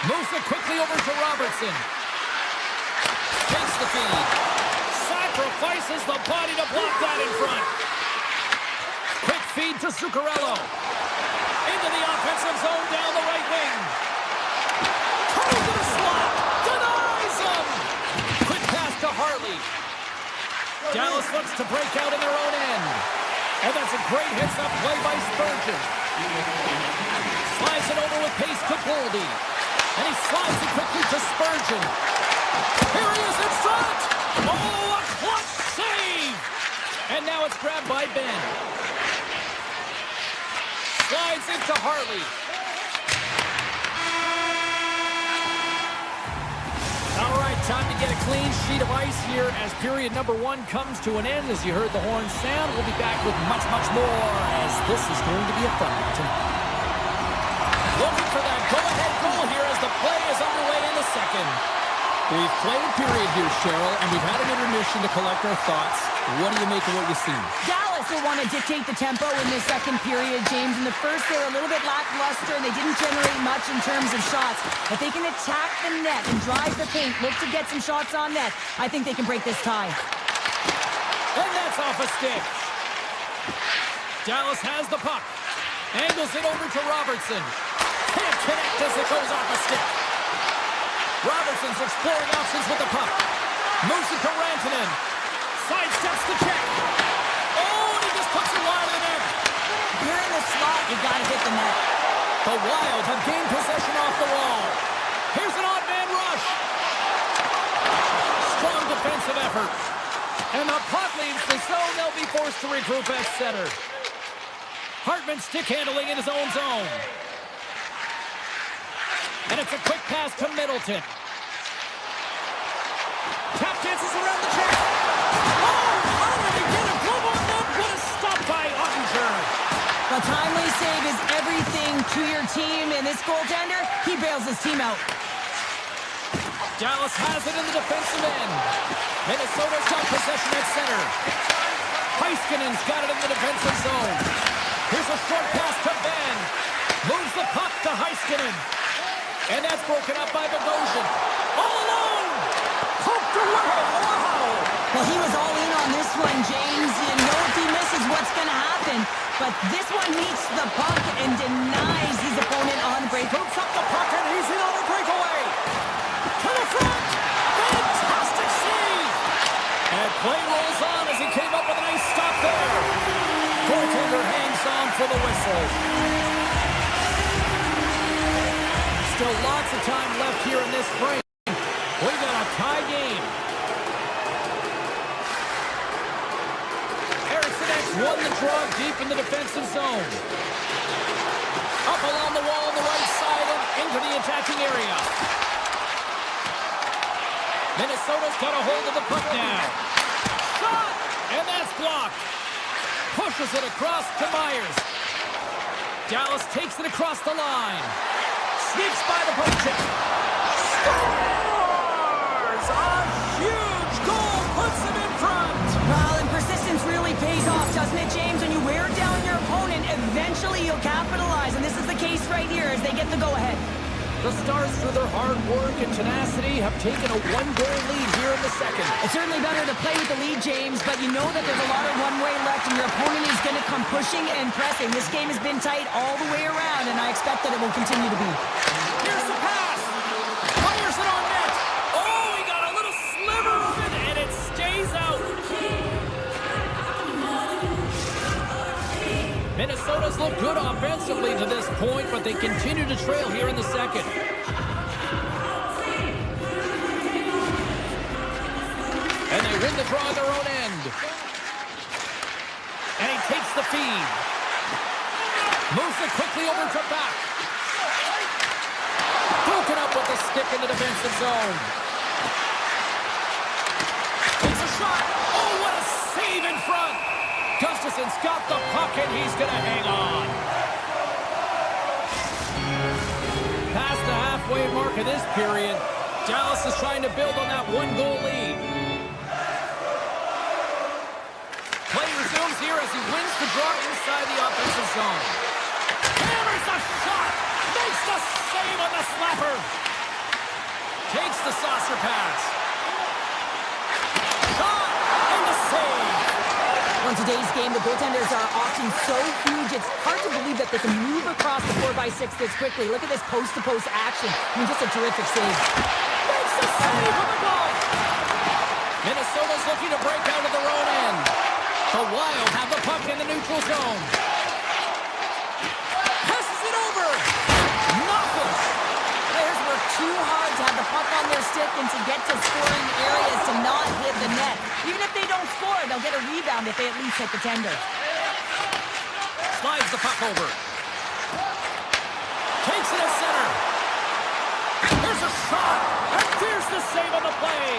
Moves it quickly over to Robertson. Takes the feed. Sacrifices the body to block that in front. Quick feed to Zuccarello. Into the offensive zone down the right wing. Trying to the slot. Denies him. Quick pass to Hartley. Dallas looks to break out in their own end. And that's a great heads-up play by Spurgeon. Slides it over with pace to Goldie. And he slides it quickly to Spurgeon. Here he is in front. Oh, a clutch save. And now it's grabbed by Ben. Slides into Hartley. All right, time to get a clean sheet of ice here as period number 1 comes to an end. As you heard the horn sound, we'll be back with much, much more as this is going to be a fun one tonight. Looking for that go-ahead goal here as the play is underway in the second. We've played a period here, Cheryl, and we've had an intermission to collect our thoughts. What do you make of what you've seen? Dallas will want to dictate the tempo in this second period, James. In the first, they were a little bit lackluster, and they didn't generate much in terms of shots. If they can attack the net and drive the paint, look to get some shots on net, I think they can break this tie. And that's off a stick. Dallas has the puck. Angles it over to Robertson. Can't connect as it goes off a stick. Robertson's exploring options with the puck. Moves it to Rantanen. Sidesteps the check. Oh, and he just puts it wide of the net. You're in the slot, you gotta hit the net. The Wild have gained possession off the wall. Here's an odd man rush. Strong defensive effort. And the puck leaves the zone. They'll be forced to regroup at center. Hartman stick handling in his own zone. And it's a quick pass to Middleton. Tap dances around the check. Oh, how did he get a glove on that? What a stop by Ottinger. The timely save is everything to your team, and this goaltender, he bails his team out. Dallas has it in the defensive end. Minnesota's got possession at center. Heiskanen's got it in the defensive zone. Here's a short pass to Ben. Moves the puck to Heiskanen. And that's broken up by Bogosian. All alone! Poked away! Wow! Well, he was all in on this one, James. You know if he misses what's going to happen. But this one meets the puck and denies his opponent on break. Poops up the puck and he's in on a breakaway. To the front! Fantastic save! And play rolls on as he came up with a nice stop there. Goaltender hangs on for the whistle. Still lots of time left here in this frame. We got a tie game. Eriksson X won the draw deep in the defensive zone. Up along the wall on the right side and into the attacking area. Minnesota's got a hold of the puck now. Shot! And that's blocked. Pushes it across to Myers. Dallas takes it across the line. Sneaks by the poke check. Scores! A huge goal puts him in front. Well, and persistence really pays off, doesn't it, James? When you wear down your opponent, eventually you'll capitalize. And this is the case right here as they get the go-ahead. The Stars, through their hard work and tenacity, have taken a one-goal lead here in the second. It's certainly better to play with the lead, James, but you know that there's a lot of one-way left, and your opponent is going to come pushing and pressing. This game has been tight all the way around, and I expect that it will continue to be. Here's the pass. Fires it on net. Oh, he got a little sliver of it, and it stays out. Minnesota's looked good offensively to this point, but they continue to trail here in the second. And they win the draw on their own end. And he takes the feed. Moves it quickly over to back. Broken up with the stick in the defensive zone. Takes a shot. Oh, what a save in front. Gustafson's got the puck, and he's going to hang on. Past the halfway mark of this period, Dallas is trying to build on that one-goal lead. Play resumes here as he wins the draw inside the offensive zone. Hammers the shot! Makes the save on the slapper! Takes the saucer pass. Shot! And the save! Well, today's game, the goaltenders are often so huge, it's hard to believe that they can move across the 4x6 this quickly. Look at this post-to-post action. I mean, just a terrific save. Makes the save on the goal. Minnesota's looking to break out of their own end. The Wild have the puck in the neutral zone. Passes it over. Nothing. Players work too hard to have the puck on their stick and to get to scoring areas to not hit the net. Even if they don't score, they'll get a rebound if they at least hit the tender. Slides the puck over. Takes it at center. There's a shot. And there's the save on the play.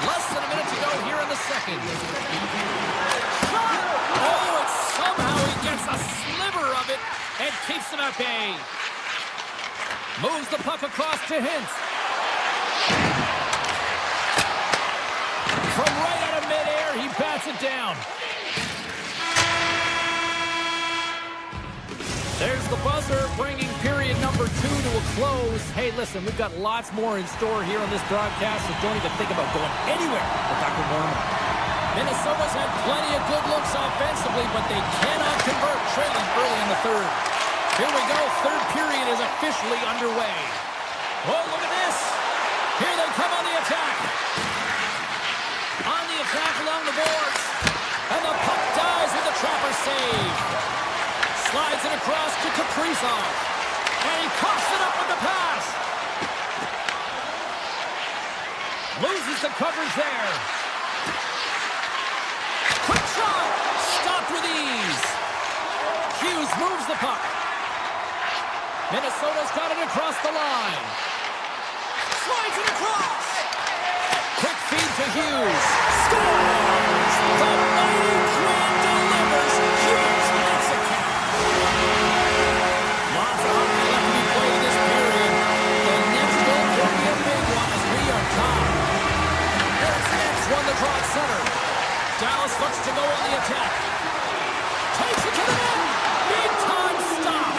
Less than a minute to go here in the second. Shot! Oh, and somehow he gets a sliver of it and keeps him at bay. Moves the puck across to Hintz. From right out of midair, he bats it down. There's the buzzer, bringing period number 2 to a close. Hey, listen, we've got lots more in store here on this broadcast, so don't even think about going anywhere with Dr. Norman. Minnesota's had plenty of good looks offensively, but they cannot convert, trailing early in the third. Here we go, third period is officially underway. Oh, look at this. Here they come on the attack. On the attack along the boards. And the puck dies with the Trapper save. Slides it across to Kaprizov. And he coughs it up with the pass. Loses the coverage there. Quick shot. Stopped with ease. Hughes moves the puck. Minnesota's got it across the line. Slides it across. Quick feed to Hughes. Scores! The mighty Twin delivers. Hughes makes it count. Lots of hockey left to be played in this period. The next goal could be a big one as we are tied. There's the next one to draw at center. Dallas looks to go on the attack. Takes it to the net. Big time stop.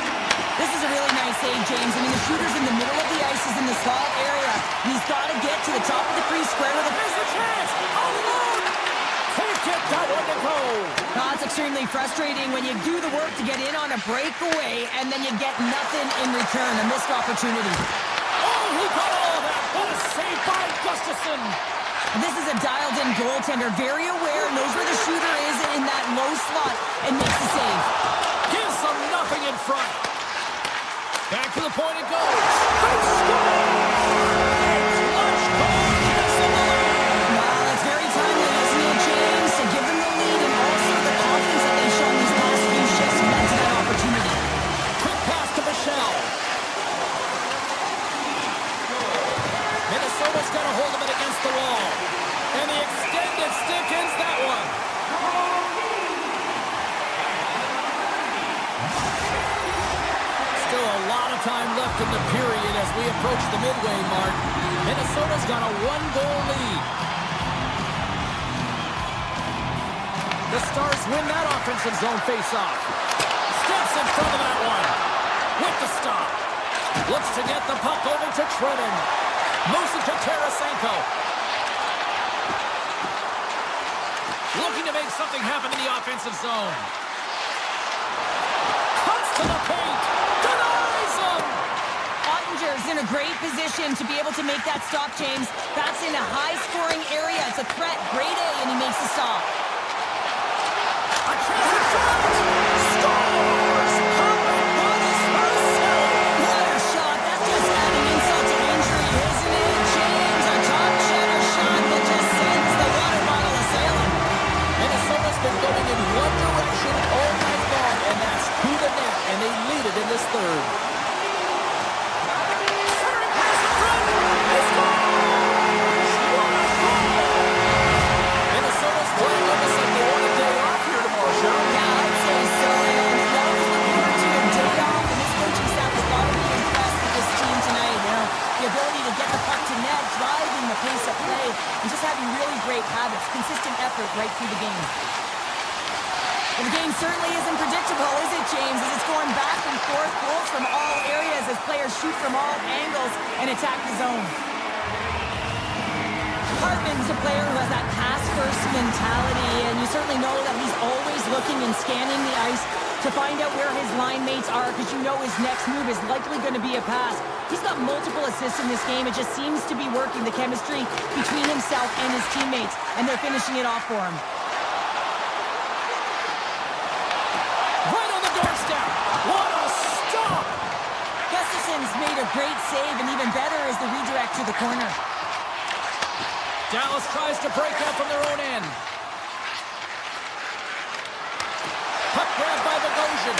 This is a really nice save, James. I mean, the shooter's in the middle of the ice, is in the small area, and he's got to get to the top of the crease square with a... There's the chance! All alone! Can't get that one to go! No, it's extremely frustrating when you do the work to get in on a breakaway, and then you get nothing in return, a missed opportunity. Oh, he got all of that! What a save by Gustafsson! This is a dialed-in goaltender, very aware, knows where the shooter is in that low slot, and makes the save. Gives them nothing in front. Back to the point it goes. They score! It's lunch call. Wow, that's very timely, isn't it, James? To give them the lead and also the confidence that they've shown these past few shifts led to that opportunity. Quick pass to Michelle. Minnesota's got a hold of it against the wall. And the extended stick ends that one. Still a lot of time left in the period as we approach the midway mark. Minnesota's got a 1-goal lead. The Stars win that offensive zone face-off. Steps in front of that one. With the stop. Looks to get the puck over to Trennan. Moves it to Tarasenko. Looking to make something happen in the offensive zone. Cuts to the paint. Denies him. Ottinger's in a great position to be able to make that stop, James. That's in a high-scoring area. It's a threat. Grade A, and he makes the stop. A chance at shot. Scores! What a shot. That's just adding insult to injury, isn't it, James? A top cheddar shot that just sends the water bottle a-sailing. Minnesota's been going in one direction all night long, and that's to the net, and they lead it in this third. Centering pass in front. They score! What a goal! Minnesota's playing almost like they want a day off here tomorrow, Sean. Yeah, I'd say so. And we always look forward to a day off, and this coaching staff has got to be impressed with this team tonight. You know, the ability to get the puck to net, driving the pace of play, and just having really great habits, consistent effort right through the game. Well, the game certainly isn't predictable, is it, James? As it's going back and forth, goals from all areas as players shoot from all angles and attack the zone. Hartman's a player who has that pass-first mentality, and you certainly know that he's always looking and scanning the ice to find out where his line mates are, because you know his next move is likely going to be a pass. He's got multiple assists in this game. It just seems to be working, the chemistry between himself and his teammates, and they're finishing it off for him. Right on the doorstep. What a stop! Gustafson's made a great save, and even better is the redirect to the corner. Dallas tries to break out from their own end. Puck grabbed by Bogosian.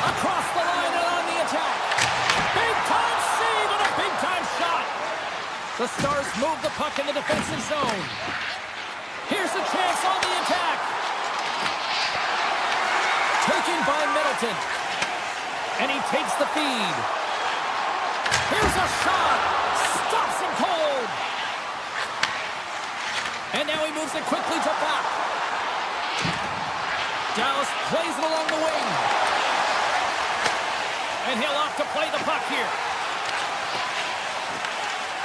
Across the line and on the attack. Big-time save and a big-time shot. The Stars move the puck in the defensive zone. Here's a chance on the attack. Taken by Middleton. And he takes the feed. Here's a shot. Stops him cold. And now he moves it quickly to back. Dallas plays it along the wing. And he'll opt to play the puck here.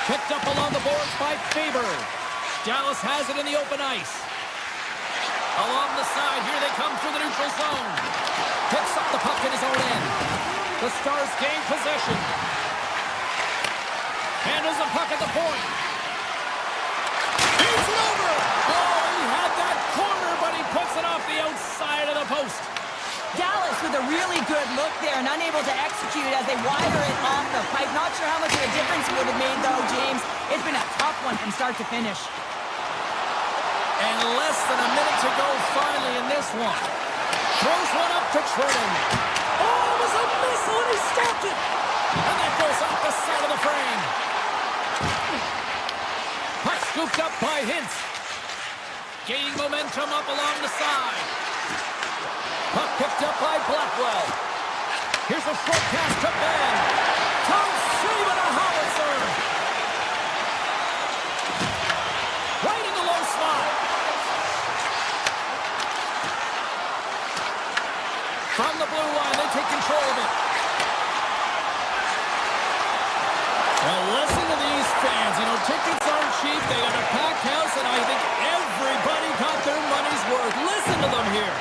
Picked up along the boards by Faber. Dallas has it in the open ice. Along the side, here they come through the neutral zone. Picks up the puck in his own end. The Stars gain possession. Handles the puck at the point. He's it over! Oh, he had that corner, but he puts it off the outside of the post. Dallas with a really good look there and unable to execute as they wire it off the pipe. Not sure how much of a difference it would have made, though, James. It's been a tough one from start to finish. And less than a minute to go finally in this one. Throws one up to Tridden. Oh, it was a missile and he stopped it. And that goes off the side of the frame. Puck scooped up by Hintz. Gaining momentum up along the side. Puck picked up by Blackwell. Here's a short pass to Ben. Tom Save and a howitzer. Right in the low slot. From the blue line, they take control of it. Well, listen to these fans. You know, tickets aren't cheap. They got a packed house, and I think everybody got their money's worth. Listen to them here.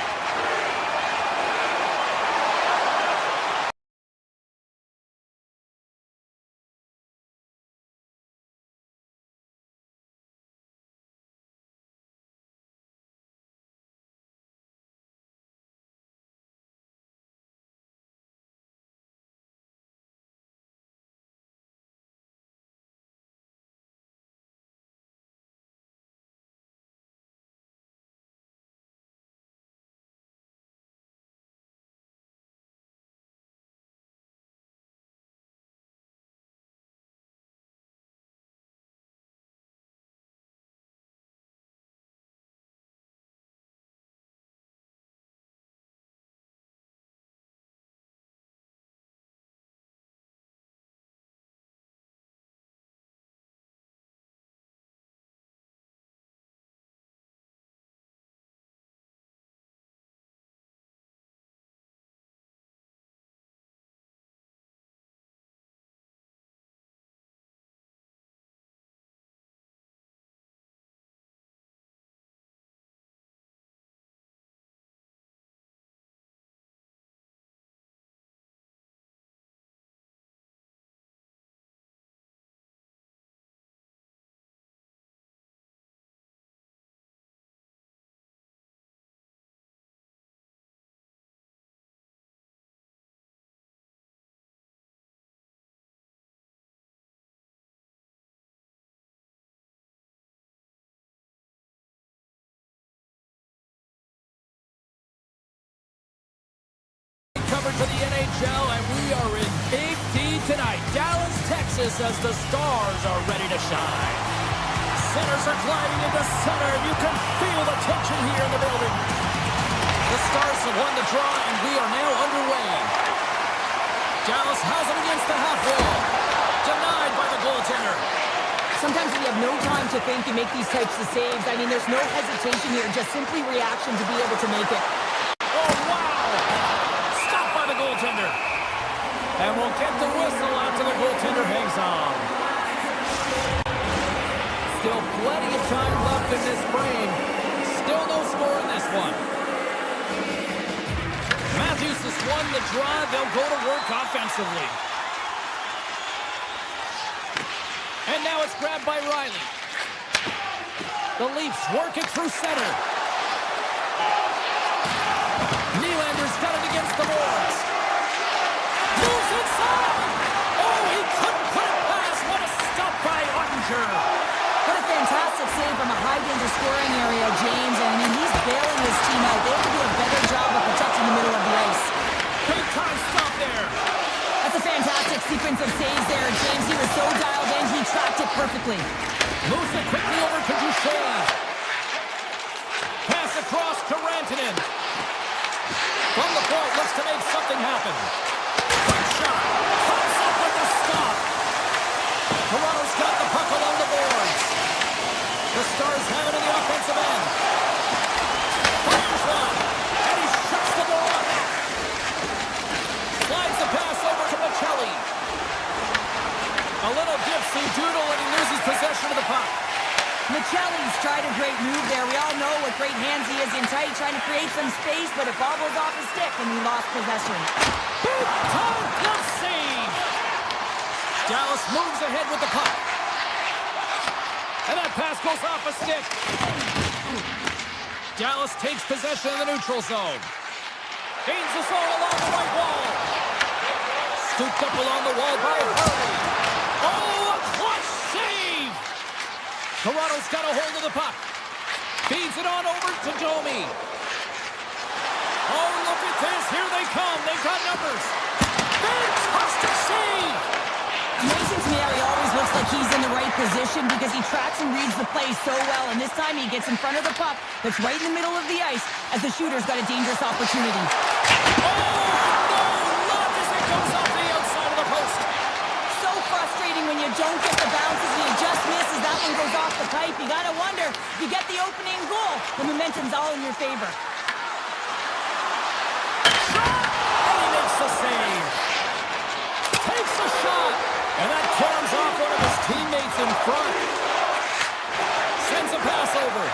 Coverage of the NHL, and we are in Big D tonight. Dallas, Texas, as the Stars are ready to shine. Centers are gliding into center, and you can feel the tension here in the building. The Stars have won the draw, and we are now underway. Dallas has it against the half wall. Denied by the goaltender. Sometimes when you have no time to think, you make these types of saves. I mean, there's no hesitation here, just simply reaction to be able to make it. Oh, wow! Stopped by the goaltender. And we'll get the whistle after the goaltender hangs on. Still plenty of time left in this frame. Still no score in this one. Matthews has won the draw. They'll go to work offensively. And now it's grabbed by Riley. The Leafs work it through center. Nylander's got it against the boards. Moves inside. Oh, he couldn't put it past. What a stop by Ottinger. What a fantastic save from a high-danger scoring area, James. And I mean, he's bailing his team out. They have to do a better job of protecting the middle of the ice. Big time stop there. That's a fantastic sequence of saves there, James. He was so dialed in, he tracked it perfectly. Moves it quickly over to Duchesne. Pass across to Rantanen. From the point, looks to make something happen. Quick shot. Comes up with the stop. Toronto's got the puck along the boards. The Stars have it in the offensive end. Fires one. And he shuts the door on that. Slides the pass over to Michelli. A little dipsy doodle and he loses possession of the puck. Michelli's tried a great move there. We all know what great hands he is in tight, trying to create some space, but it bobbles off his stick and he lost possession. Big time glove save. Dallas moves ahead with the puck. And that pass goes off a stick. Dallas takes possession of the neutral zone. Gains the zone along the right wall. Scooped up along the wall by Hurley. Oh, a clutch save! Toronto's got a hold of the puck. Feeds it on over to Domi. Oh, look at this. Here they come. They've got numbers. Fantastic save! Amazing to me how he always looks like he's in the right position because he tracks and reads the play so well. And this time he gets in front of the puck that's right in the middle of the ice as the shooter's got a dangerous opportunity. Oh, no! Look as it goes off the outside of the post. So frustrating when you don't get the bounces and you just miss as that one goes off the pipe. You gotta wonder, if you get the opening goal, the momentum's all in your favor. Shot! And he makes the save. Takes the shot. And that carries off one of his teammates in front. Sends a pass over.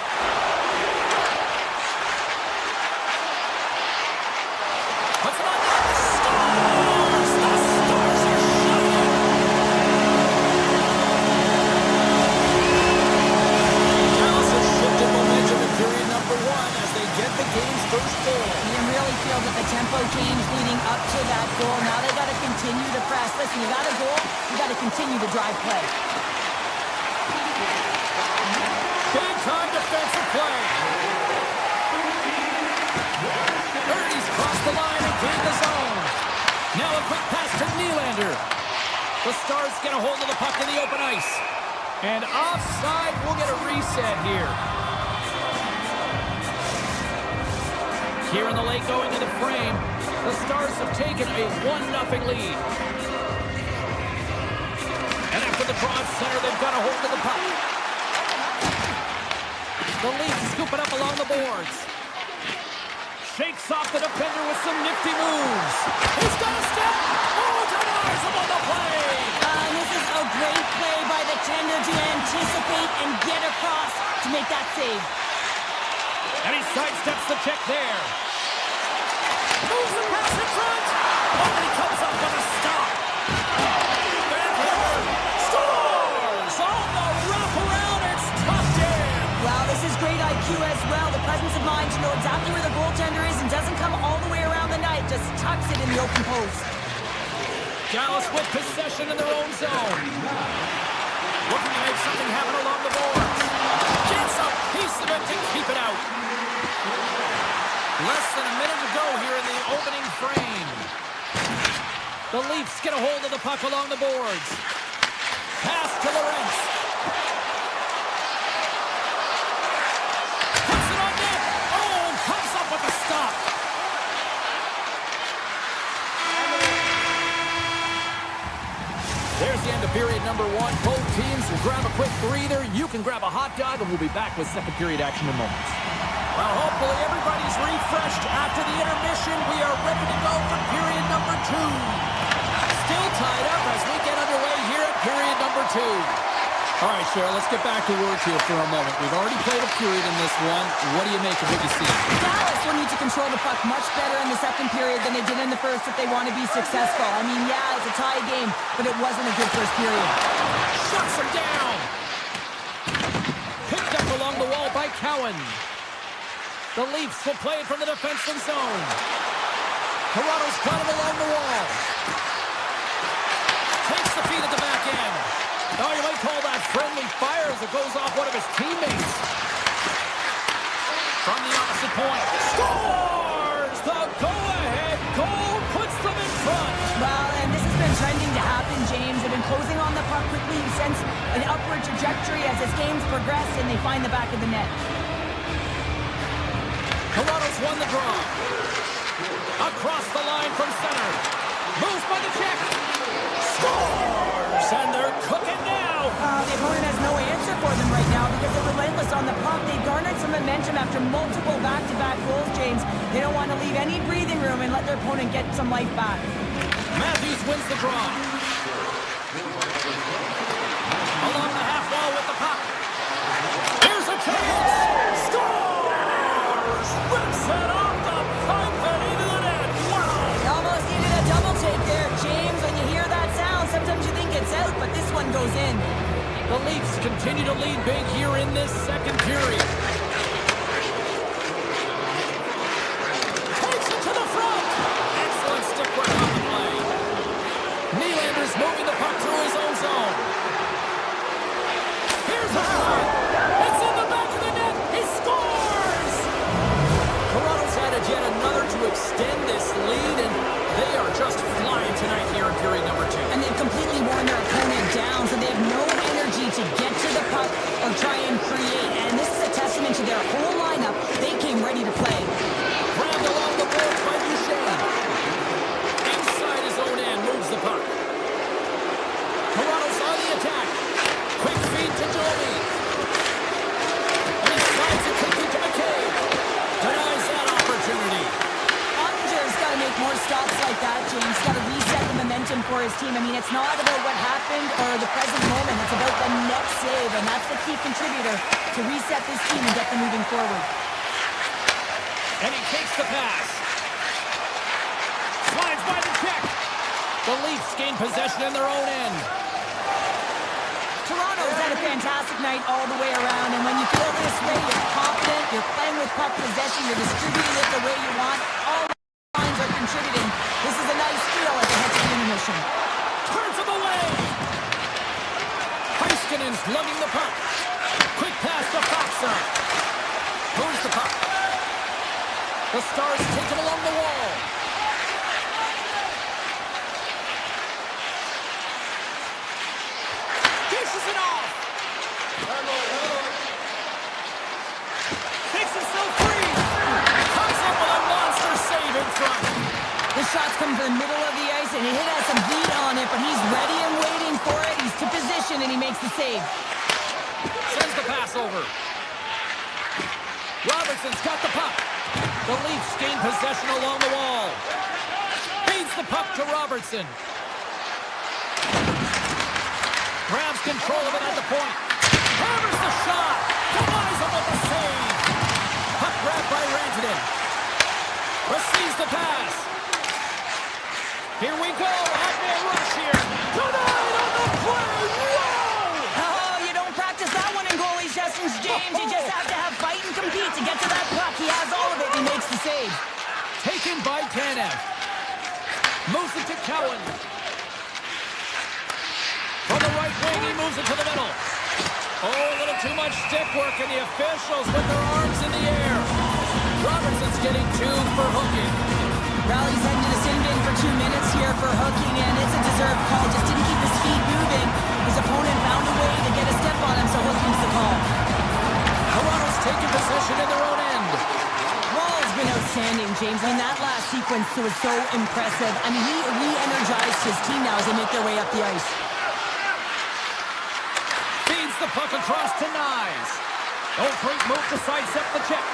Puts it on net. Stars! The Stars are shutting. Dallas has shifted momentum in period number one as they get the game's first goal. You can really feel that the tempo changed leading up to that goal. Now they got to continue to press. Listen, you got a goal, you got to continue to drive play. Big time defensive play. Ernie's crossed the line and gained the zone. Now a quick pass to Nylander. The Stars get a hold of the puck in the open ice. And offside, we'll get a reset here. Here in the late going into frame, the Stars have taken a 1-0 lead. And after the draw at center, they've got a hold of the puck. The Leafs scoop it up along the boards. Shakes off the defender with some nifty moves. He's got a step. Oh, denies him on the play. And this is a great play by the tender to anticipate and get across to make that save. And he sidesteps the check there. Moves the pass in front. Oh, and he comes up with a stop. Van Horn scores on the wraparound. It's tucked in. Wow, this is great IQ as well. The presence of mind to know exactly where the goaltender is and doesn't come all the way around the net. Just tucks it in the open post. Dallas with possession in their own zone. Looking to make something happen along the boards. Gets a piece of it to keep it out. Less than a minute to go here in the opening frame. The Leafs get a hold of the puck along the boards. Pass to Lorentz. Puts it on net. Oh, comes up with a stop. There's the end of period number one. Both teams will grab a quick breather. You can grab a hot dog, and we'll be back with second period action in moments. Well, hopefully everybody's refreshed after the intermission. We are ready to go for period number two. Still tied up as we get underway here at period number two. All right, Cheryl, let's get back to work here for a moment. We've already played a period in this one. What do you make of what you see? Dallas will need to control the puck much better in the second period than they did in the first if they want to be successful. I mean, yeah, it's a tie game, but it wasn't a good first period. Shuts him down. Picked up along the wall by Cowan. The Leafs will play it from the defensive zone. Toronto's got it along the wall. Takes the feed at the back end. Oh, you might call that friendly fire as it goes off one of his teammates. From the opposite point. Scores! The go-ahead goal puts them in front. Well, and this has been trending to happen, James. They've been closing on the puck quickly since an upward trajectory as this game's progressed, and they find the back of the net. Toronto's won the draw. Across the line from center. Moves by the check. Scores! And they're cooking now. The opponent has no answer for them right now because they're relentless on the puck. They've garnered some momentum after multiple back-to-back goals, James. They don't want to leave any breathing room and let their opponent get some life back. Matthews wins the draw. Along the half wall with the puck. Here's a chance. Scores! Rips it off the pipe and into the net. Wow! They almost needed a double take there, James. When you hear that sound, sometimes you think it's out, but this one goes in. The Leafs continue to lead big here in this second period. Takes it to the front. Excellent stick work on the play. Nylander's moving the puck through his own zone. Here's a shot. It's in the back of the net. He scores! Toronto's added yet another to extend this lead, and they are just flying tonight here in period number 2. And they've completely worn their opponent down, so they have no energy to get to the puck or try and create. And this is a testament to their whole lineup. They came ready to play. Grabbed along the boards by Duchesne. Inside his own end, moves the puck. Toronto's on the attack. Quick feed to Domi. And he slides it quickly to McCabe. Denies that opportunity. Ottinger's got to make more stops like that, James. Got to reset the momentum for his team. I mean, it's not about what happened or the present moment. It's about the next save, and that's the key contributor to reset this team and get them moving forward. And he takes the pass. Slides by the check. The Leafs gain possession in their own end. Toronto's had a fantastic night all the way around, and when you feel this way, you're confident, you're playing with puck possession, you're distributing it the way you want. All lines are contributing. This is a nice feel as they head to the intermission. Turns him away. Heiskanen's lugging the puck. Quick pass to Faksa. Moves the puck. The Stars take him along the wall. Dishes it off. Takes himself free. Comes up with a monster save in front. The shots come to the middle of the ice, and he has some heat on it, but he's ready and waiting for it. He's to position, and he makes the save. Sends the pass over. Robertson's got the puck. The Leafs gain possession along the wall. Feeds the puck to Robertson. Grabs control of it at the point. Hammers the shot. Denies him with the save. Puck grabbed by Rantanen. Receives the pass. Here we go. Hot-man rush here. Denied on the play. Whoa! Oh, you don't practice that one in goalie sessions, James. You just have to have fight and compete to get to that puck. He has all of it, and he makes the save. Taken by Tanev. Moves it to Cowan. From the right wing, he moves it to the middle. Oh, a little too much stick work, and the officials with their arms in the air. Robertson's getting 2 for hooking. Rally's heading to the sin bin for 2 minutes here for hooking, and it's a deserved call. Just didn't keep his feet moving. His opponent found a way to get a step on him, so hooking's the call. Toronto's taking possession in their own end. Wall's been outstanding, James. I mean, that last sequence was so impressive. I mean, he re-energized his team now as they make their way up the ice. Feeds the puck across to Nyes. Oh, great move to sidestep the check.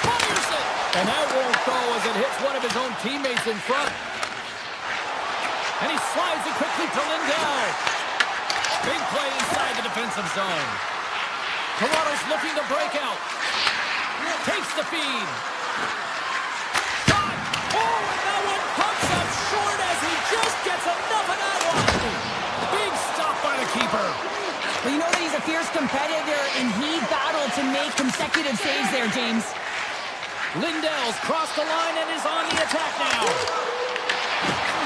Fires it! And that won't go as it hits one of his own teammates in front. And he slides it quickly to Lindell. Big play inside the defensive zone. Toronto's looking to break out. Takes the feed. Shot. Oh, and that one pumps up short as he just gets enough of that one. Big stop by the keeper. Well, you know that he's a fierce competitor, and he battled to make consecutive saves there, James. Lindell's crossed the line and is on the attack now.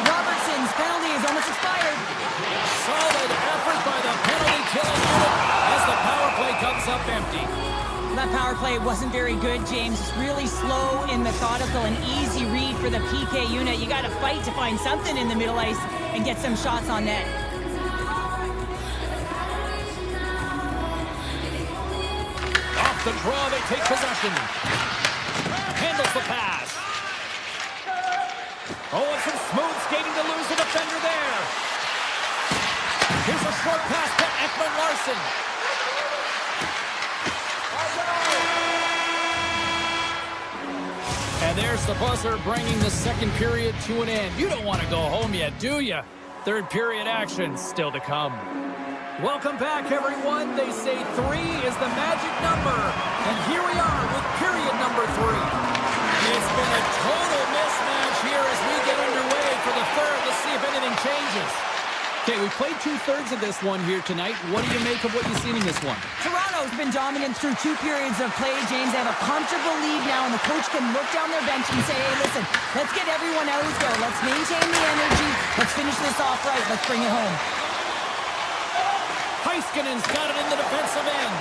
Robertson's penalty is almost expired. Solid effort by the penalty-killing unit as the power play comes up empty. That power play wasn't very good, James. It's really slow and methodical, an easy read for the PK unit. You got to fight to find something in the middle ice and get some shots on net. Off the draw, they take possession. Handles the pass. Oh, and some smooth skating to lose the defender there. Here's a short pass to Ekman-Larsson. And there's the buzzer bringing the second period to an end. You don't want to go home yet, do you? Third period action still to come. Welcome back, everyone. They say 3 is the magic number. And here we are with period number 3. It's been a total mismatch here as we get underway for the third. Let's see if anything changes. Okay, we played 2/3 of this one here tonight. What do you make of what you've seen in this one? Toronto's been dominant through 2 periods of play, James. They have a comfortable lead now, and the coach can look down their bench and say, hey, listen, let's get everyone out there. Let's maintain the energy. Let's finish this off right. Let's bring it home. Heiskanen's got it in the defensive end.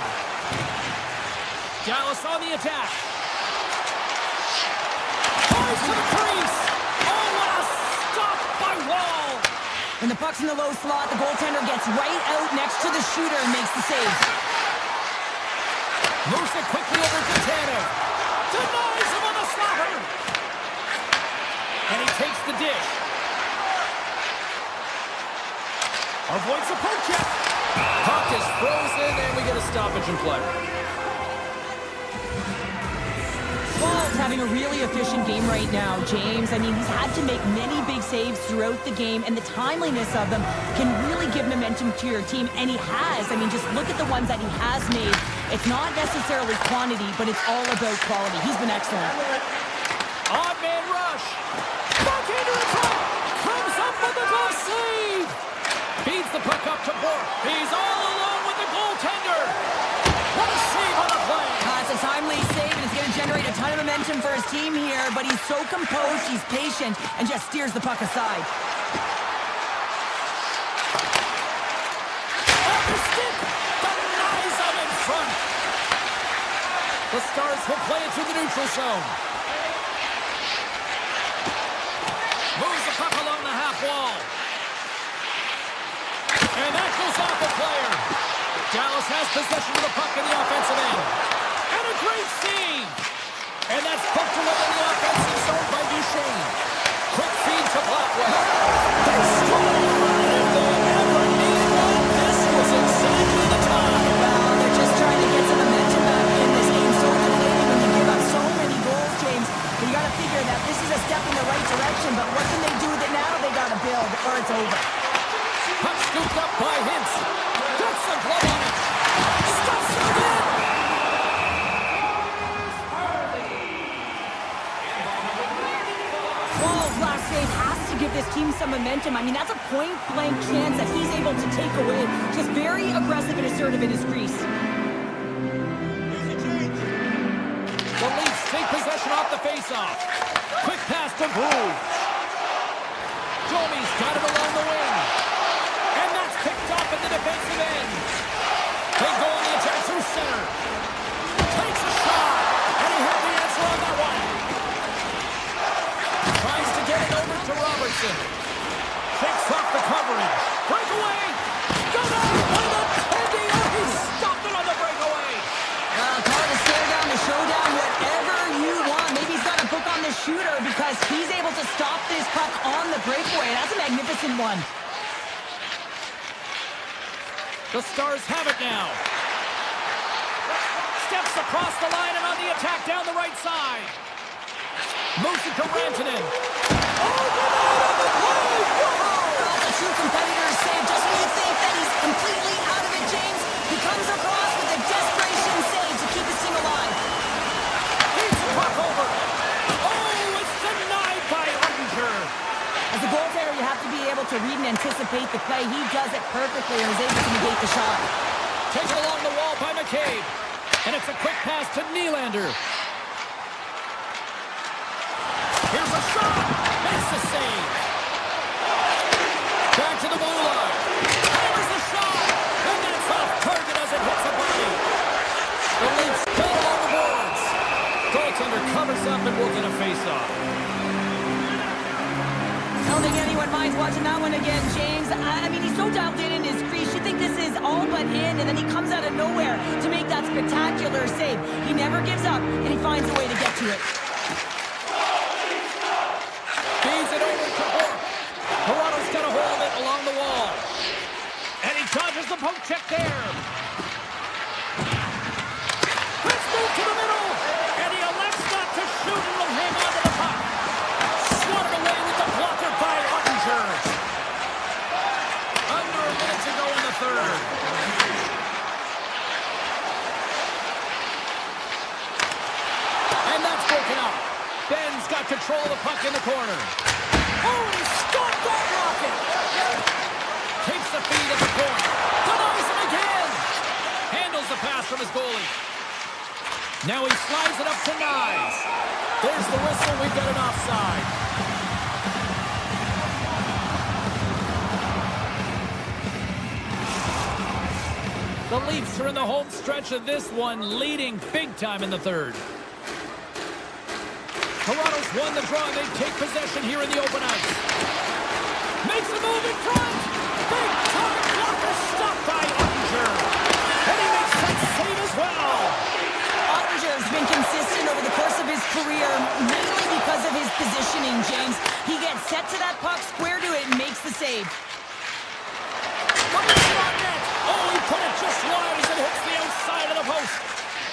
Dallas on the attack. Fires to the crease. Oh, what a stop by Wall. When the puck's in the low slot, the goaltender gets right out next to the shooter and makes the save. Moves it quickly over to Tanev. Denies him on the slapper. And he takes the dish. Avoids the poke check. Puck is frozen, and we get a stoppage in play. Wall's having a really efficient game right now, James. I mean, he's had to make many big saves throughout the game, and the timeliness of them can really give momentum to your team, and he has. I mean, just look at the ones that he has made. It's not necessarily quantity, but it's all about quality. He's been excellent. Odd man rush. Backhander in front. Comes up with a glove save. Feeds the puck up to Bork. He's all alone with the goaltender. What a save on the play. It's a timely save, and it's going to generate a ton of momentum for his team here, but he's so composed, he's patient, and just steers the puck aside. Off the stick. Denies him in front. The Stars will play it through the neutral zone. Moves the puck along the half wall. And that goes off the player. Dallas has possession of the puck in the offensive end. And a great save. And that's poked away in the offensive zone by Duchesne. Quick feed to Blackwell. They score! If they ever needed one, this was exactly the time. Well, they're just trying to get some momentum back in this game. So deflating when you give up so many goals, James. But you got to figure that this is a step in the right direction. But what can they do with it now? They got to build, or it's over. Puck scooped up by Hintz. Gets the glove on it. Stuffs it again. Wall's last save has to give this team some momentum. I mean, that's a point-blank chance that he's able to take away. Just very aggressive and assertive in his crease. The Leafs take possession off the faceoff. Quick pass to Brew. Domi's got it along the wing. And that's picked off at the defensive end. They go on the attack through center. Takes a shot. And he had the answer on that one. Tries to get it over to Robertson. Shakes off the coverage. Breakaway. Go down by the Teddy. He stopped it on the breakaway. Call it a stare down, a showdown, whatever you want. Maybe he's got a book on the shooter because he's able to stop this puck on the breakaway. That's a magnificent one. The Stars have it now. Steps across the line and on the attack down the right side. Moves it to Rantanen. Oh, get out of the play! Whoa! anticipate the play. He does it perfectly and is able to negate the shot. Taken along the wall by McCabe. And it's a quick pass to Nylander. Here's a shot. Makes the save. Back to the blue line. Hammers the shot. And that's off target as it hits a body. The Leafs got along the boards. Goaltender covers up and will get a face-off. I don't think anyone minds watching that one again, James. I mean, he's so dialed in his crease. You think this is all but in, and then he comes out of nowhere to make that spectacular save. He never gives up, and he finds a way to get to it. Feeds it over to Bork. Toronto's got a hold of it along the wall. And he dodges the poke check there. Let's move to the middle. And he elects not to shoot and will hang on to the puck. Swatted away with the blocker by Ottinger. Under a minute to go in the third. And that's broken up. Ben's got control of the puck in the corner. Oh, he stopped that rocket. Takes the feed at the point. Denies him again. Handles the pass from his goalie. Now he slides it up to Nyes. There's the whistle. We've got an offside. The Leafs are in the home stretch of this one, leading big time in the third. Toronto's won the draw. They take possession here in the open ice. Makes a move in front. Big time blocker stopped by Ottinger. And he makes that save as well. Ottinger's been consistent over the course of his career, mainly because of his positioning, James. He gets set to that puck, square to it, and makes the save. Oh, he put it just wide as it hits the outside of the post.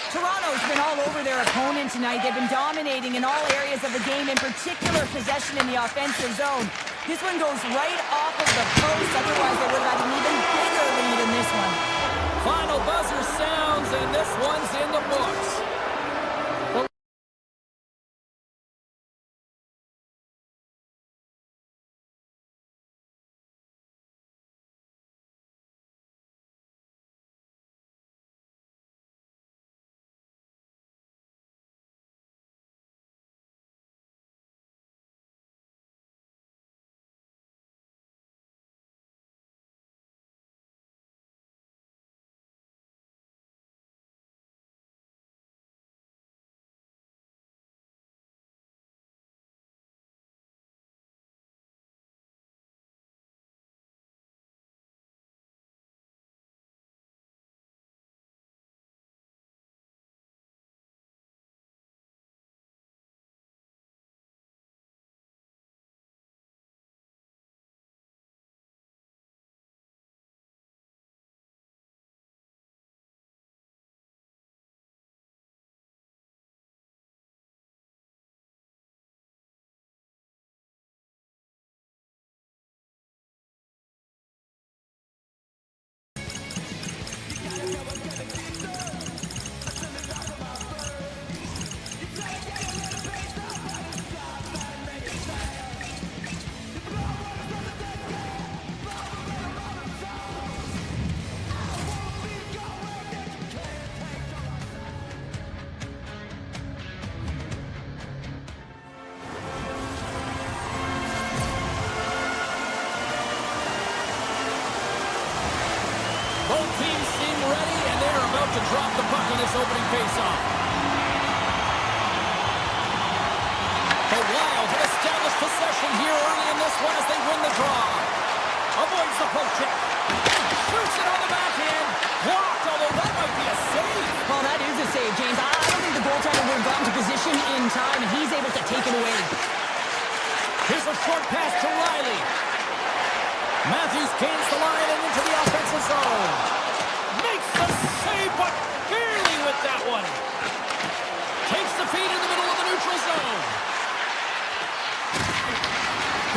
Toronto's been all over their opponent tonight. They've been dominating in all areas of the game, in particular possession in the offensive zone. This one goes right off of the post. Otherwise, they would have had an even bigger lead in this one. Final buzzer sounds, and this one's in the books. To drop the puck in this opening faceoff. The Wild have established possession here early in this one as they win the draw. Avoids the poke check. Shoots it on the backhand. Blocked, although that might be a save. Well, that is a save, James. I don't think the goaltender would have gotten to position in time, and he's able to take it away. Here's a short pass to Riley. Matthews gains the line and into the offensive zone. Makes the save, but barely with that one. Takes the feed in the middle of the neutral zone.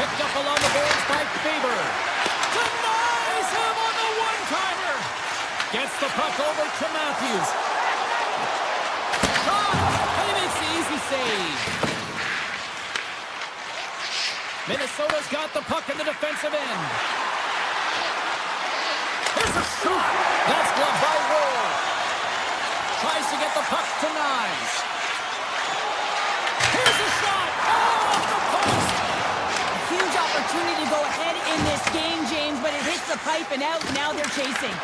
Picked up along the boards by Faber. Denies him on the one-timer. Gets the puck over to Matthews. Shot, and he makes the easy save. Minnesota's got the puck in the defensive end. Here's a shot. That's gloved by Roll. Tries to get the puck to Nyes. Here's a shot. Oh, off the post. Huge opportunity to go ahead in this game, James, but it hits the pipe and out. Now they're chasing.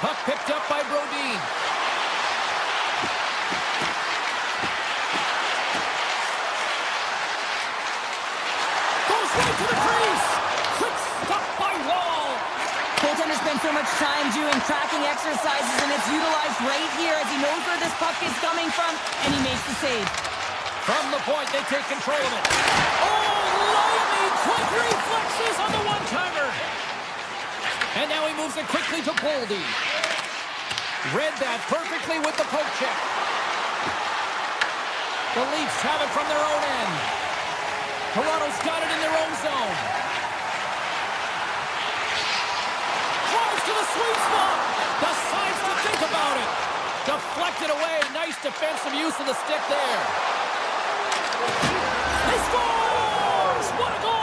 Puck picked up by Brodin. Goes right to the crease. Quick stop by Wall. Goaltender spent so much time doing tracking exercises, and it's utilized right here as he knows where this puck is coming from, and he makes the save. From the point, they take control of it. Oh, Lively! Quick reflexes on the one-timer. And now he moves it quickly to Boldy. Read that perfectly with the poke check. The Leafs have it from their own end. Toronto's got it in their own zone. Drives to the sweet spot. Decides to think about it. Deflected away. Nice defensive use of the stick there. He scores! What a goal!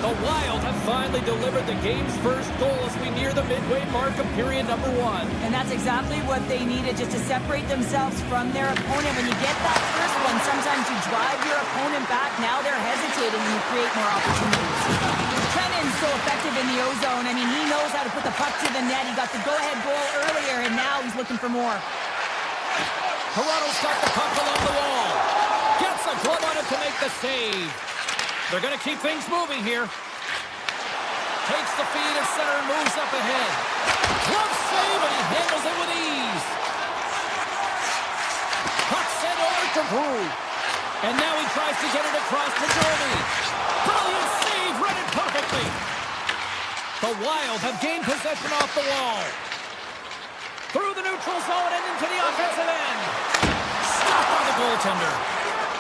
The Wild have finally delivered the game's first goal as we near the midway mark of period number 1. And that's exactly what they needed, just to separate themselves from their opponent. When you get that first one, sometimes you drive your opponent back. Now they're hesitating and you create more opportunities. Trennan's so effective in the O-zone. I mean, he knows how to put the puck to the net. He got the go-ahead goal earlier, and now he's looking for more. Toronto's got the puck along the wall. Gets a glove on it to make the save. They're going to keep things moving here. Takes the feed at center and moves up ahead. Glove save, and he handles it with ease. Puck sent over to Brew. And now he tries to get it across to Jordy. Brilliant save, read it perfectly. The Wild have gained possession off the wall. Through the neutral zone and into the offensive end. Stopped by the goaltender.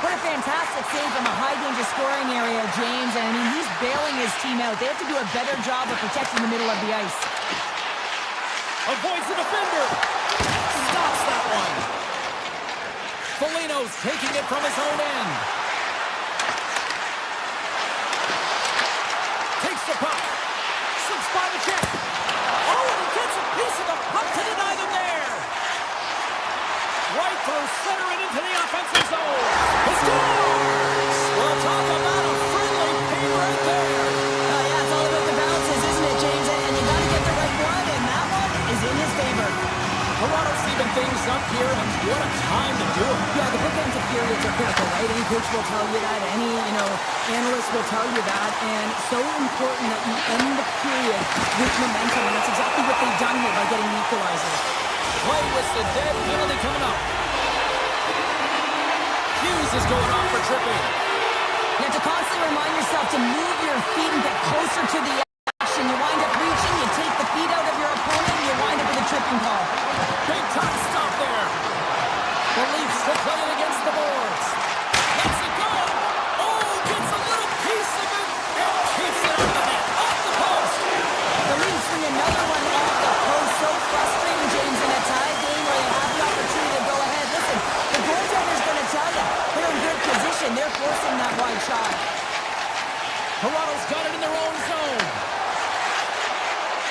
What a fantastic save from a high-danger scoring area, James. And I mean, he's bailing his team out. They have to do a better job of protecting the middle of the ice. Avoids the defender. Stops that one. Foligno's taking it from his own end. Takes the puck. Slips by the check. Oh, and he gets a piece of the puck to deny them there. Right through center and into the offensive zone. He scores! Well, talk about a friendly pay right there. Yeah, it's all about the bounces, isn't it, James? And you got to get the right one, and that one is in his favor. Toronto's even things up here, and what a time to do it. Yeah, the bookends of periods are critical, right? Any coach will tell you that. Any, analyst will tell you that. And so important that you end the period with momentum, and that's exactly what they've done here by getting the equalizer. Play with the dead penalty coming up. Hughes is going off for tripping. You have to constantly remind yourself to move your feet and get closer to the action. You wind up reaching, you take the feet out of your opponent, and you wind up with a tripping call. Big time stop there. The Leafs will play it against the boards. Lets it go. Oh, gets a little piece of it and keeps it on the net. Off the post. The Leafs win another one off the post. So frustrating, James, in a tie game where they have the opportunity to go ahead. Listen, the goaltender's going to tell you they're in good position. They're forcing that wide shot. Toronto's got it in their own zone.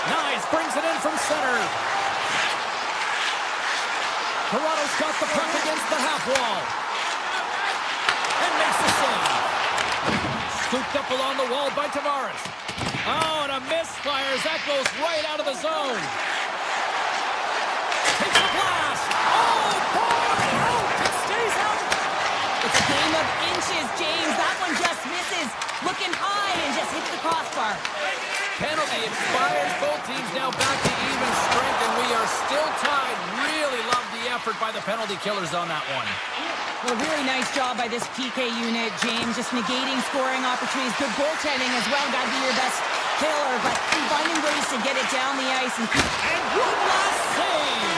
Nyes brings it in from center. Toronto's got the puck against the half wall. And makes the save. Scooped up along the wall by Tavares. Oh, and a misfires. That goes right out of the zone. Takes a blast. Oh, boy! Out! It stays out. It's a game of inches, James. That one just misses. Looking high and just hits the crossbar. Penalty expires. Both teams now back to even strength, and we are still tied. Really love the effort by the penalty killers on that one. Well, really nice job by this PK unit, James. Just negating scoring opportunities. Good goaltending as well. Got to be your best killer, but finding ways to get it down the ice and keep... And one last save!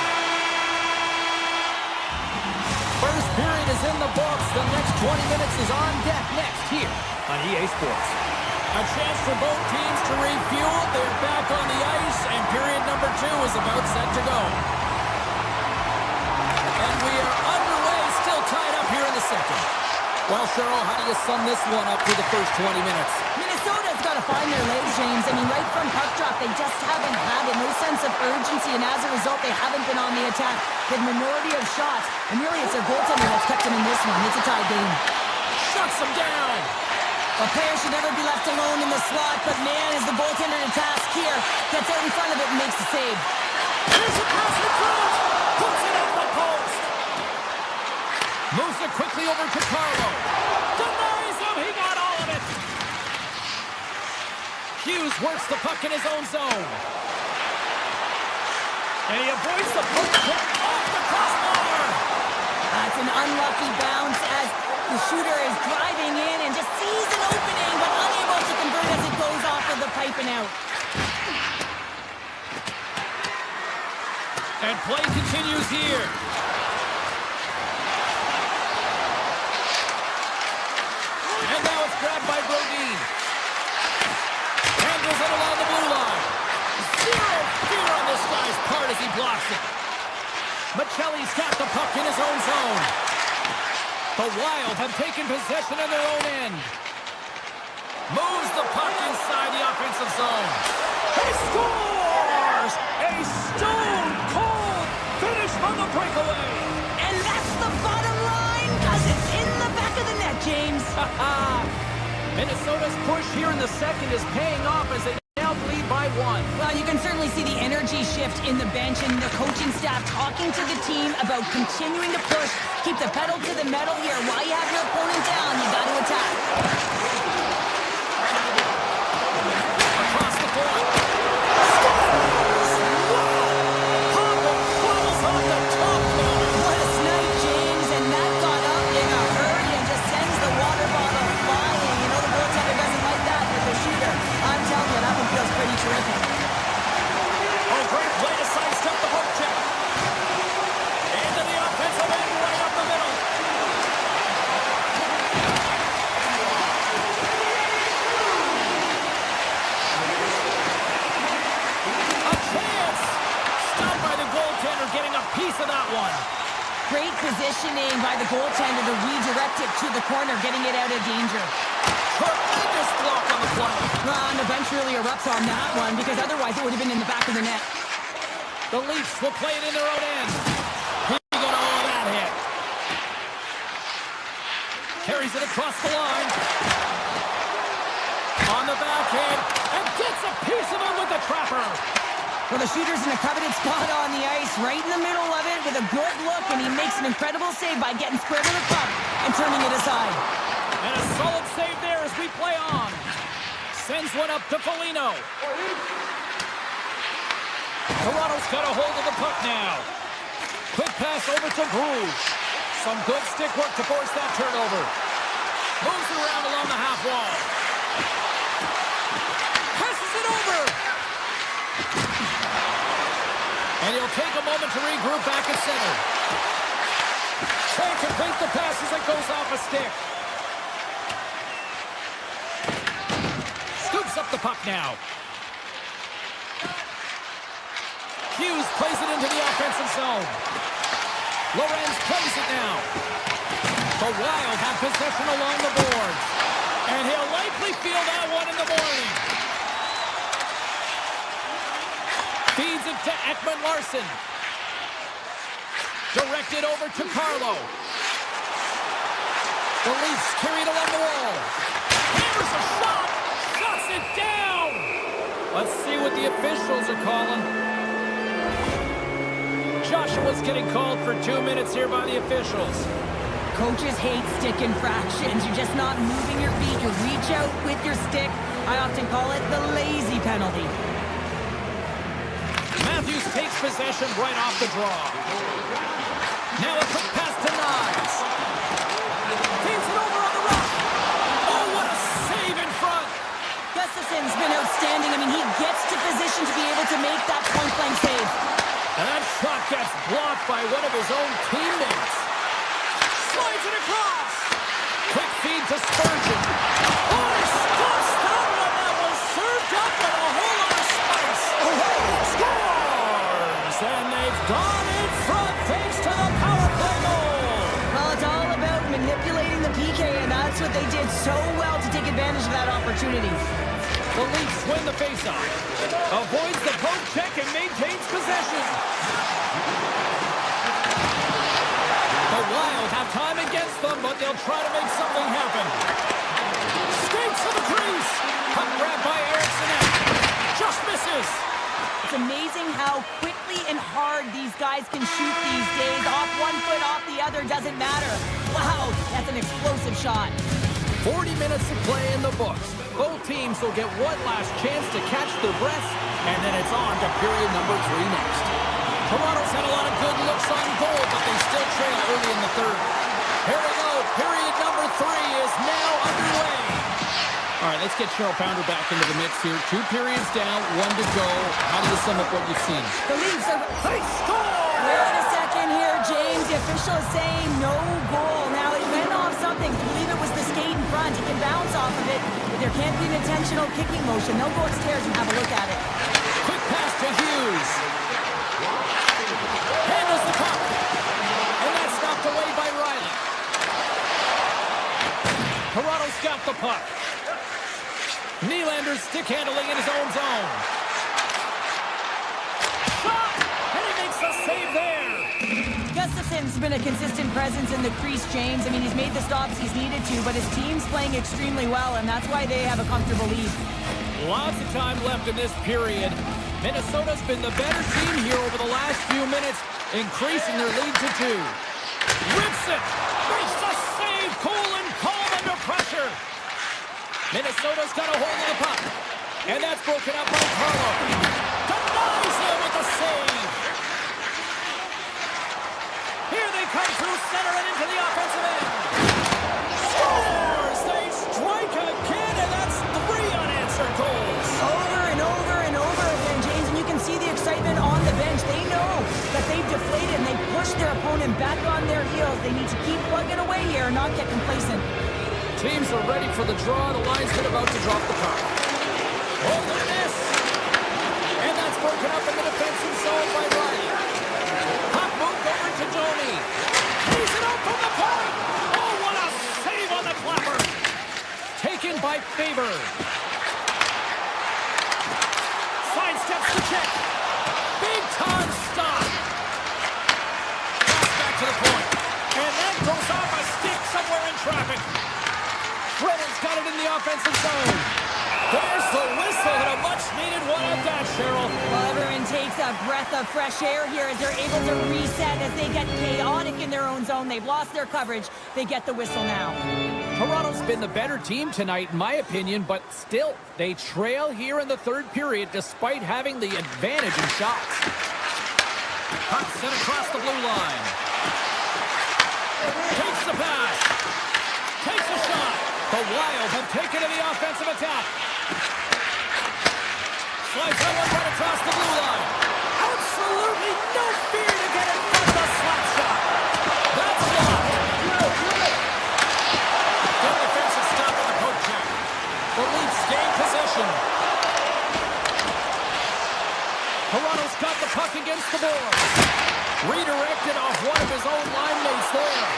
First period is in the books. The next 20 minutes is on deck next here on EA Sports. A chance for both teams to refuel. They're back on the ice, and period number 2 is about set to go. And we are underway, still tied up here in the second. Well, Cheryl, how do you sum this one up through the first 20 minutes? Minnesota's got to find their legs, James. I mean, right from puck drop, they just haven't had it. No sense of urgency, and as a result, they haven't been on the attack. The minority of shots, and really it's their goaltender that's kept them in this one. It's a tie game. Shuts them down. A player should never be left alone in the slot, but man, is the goaltender in task here. Gets out in front of it and makes the save. Here's a pass in front. Puts it off the post. Moves it quickly over to Carlo. Denies him. He got all of it. Hughes works the puck in his own zone. And he avoids the puck kick off the crossbar. That's an unlucky bounce as the shooter is driving in and just sees an opening, but unable to convert as it goes off of the pipe and out. And play continues here. And now it's grabbed by Brodin. Handles it along the blue line. Zero fear on this guy's part as he blocks it. Michelli's got the puck in his own zone. The Wild have taken possession of their own end. Moves the puck inside the offensive zone. He scores! A stone-cold finish on the breakaway. And that's the bottom line, because it's in the back of the net, James. Minnesota's push here in the second is paying off as they now lead by one. Well, you can certainly see the energy shift in the bench and the coaching staff talking to the team about continuing to push, keep the pedal to the metal here. While you have your opponent down, you got to attack. Across the board. Scores! Wow! Papa falls on the top corner. What a snipe, James, and that got up in a hurry and just sends the water bottle flying. You know the goaltender doesn't like that with the shooter. I'm telling you, that one feels pretty terrific. Oh, great play to sidestep the hook check. Into the offensive end, right up the middle. A chance! Stopped by the goaltender, getting a piece of that one. Great positioning by the goaltender to redirect it to the corner, getting it out of danger. Tremendous block on the play. And the bench really erupts on that one because otherwise it would have been in the back of the net. The Leafs will play it in their own end. He got all of that hit. Carries it across the line. On the backhand. And gets a piece of it with the trapper. Well, the shooter's in a coveted spot on the ice, right in the middle of it with a good look, and he makes an incredible save by getting square to the puck and turning it aside. And a solid save there as we play on. Sends one up to Foligno. Toronto's got a hold of the puck now. Quick pass over to Bruges. Some good stick work to force that turnover. Moves it around along the half wall. Passes it over. And he'll take a moment to regroup back at center. Can't complete the pass as it goes off a stick. Scoops up the puck now. Hughes plays it into the offensive zone. Lorenz plays it now. The Wild have possession along the boards. And he'll likely feel that one in the morning. Feeds it to Ekman Larson. Directed over to Carlo. The Leafs carried along the wall. Here's a shot. Shuts it down. Let's see what the officials are calling. Joshua's getting called for 2 minutes here by the officials. Coaches hate stick infractions. You're just not moving your feet. You reach out with your stick. I often call it the lazy penalty. Matthews takes possession right off the draw. Now a quick pass to Knies. Feeds it over on the rush. Oh, what a save in front. Gustafson's been outstanding. I mean, he gets to position to be able to make that point-blank save. And that shot gets blocked by one of his own teammates. Slides it across. Quick feed to Spurgeon. Oh, he stuffs that one. That was served up with a whole lot of spice. Scores! And they've gone in front thanks to the power play goal. Well, it's all about manipulating the PK what they did so well to take advantage of that opportunity. The Leafs win the faceoff. Avoids the poke check and maintains possession. The Wild have time against them, but they'll try to make something happen. Skates to the crease. Puck grabbed by Eriksson. Just misses. It's amazing how quickly and hard these guys can shoot these days. Off one foot, off the other, doesn't matter. Wow, that's an explosive shot. 40 minutes to play in the books. Both teams will get one last chance to catch their breaths, and then it's on to period number 3 next. Toronto's had a lot of good looks on goal, but they still trail early in the third. Here we go. Period number 3 is now underway. All right, let's get Cheryl Pounder back into the mix here. 2 periods down, 1 to go. How do you sum up what you've seen? The Leafs are... They score! Wait a second here, James. The official is saying no goal. Now, it went off something. I believe it was the skate in front. He can bounce off of it, but there can't be an intentional kicking motion. They'll go upstairs and have a look at it. Quick pass to Hughes. Handles the puck. And that's stopped away by Riley. Toronto's got the puck. Nylander's stick handling in his own zone. Shot! And he makes the save there. Gustafson's been a consistent presence in the crease, James. I mean, he's made the stops he's needed to, but his team's playing extremely well, and that's why they have a comfortable lead. Lots of time left in this period. Minnesota's been the better team here over the last few minutes, increasing their lead to 2. Rips it! Makes the save! Cool and calm under pressure. Minnesota's got a hold of the puck. And that's broken up by Carlo. Denies him with the save. Here they come through center and into the offensive end. Scores! They strike again, and that's 3 unanswered goals. Over and over and over again, James, and you can see the excitement on the bench. They know that they've deflated and they pushed their opponent back on their heels. They need to keep plugging away here and not get complacent. Teams are ready for the draw. The linesman about to drop the puck. Oh, look at this! And that's broken up in the defensive zone by Riley. Puck moved over to Domi. He's it out from the point! Oh, what a save on the clapper! Taken by Faber. Sidesteps the check. Big time stop. Pass back to the point. And that goes off a stick somewhere in traffic. Shredder's got it in the offensive zone. There's the whistle and a much-needed one at that, Cheryl. Well, everyone takes a breath of fresh air here as they're able to reset as they get chaotic in their own zone. They've lost their coverage. They get the whistle now. Toronto's been the better team tonight, in my opinion, but still, they trail here in the third period despite having the advantage in shots. Puck sent across the blue line. Takes the pass. Takes a shot. The Wild have taken to the offensive attack. Slides that one right across the blue line. Absolutely no fear to get in front of the slap shot. That's blocked. Good defensive stop on the poke check. The Leafs gain possession. Toronto's got the puck against the boards. Redirected off one of his own line mates there.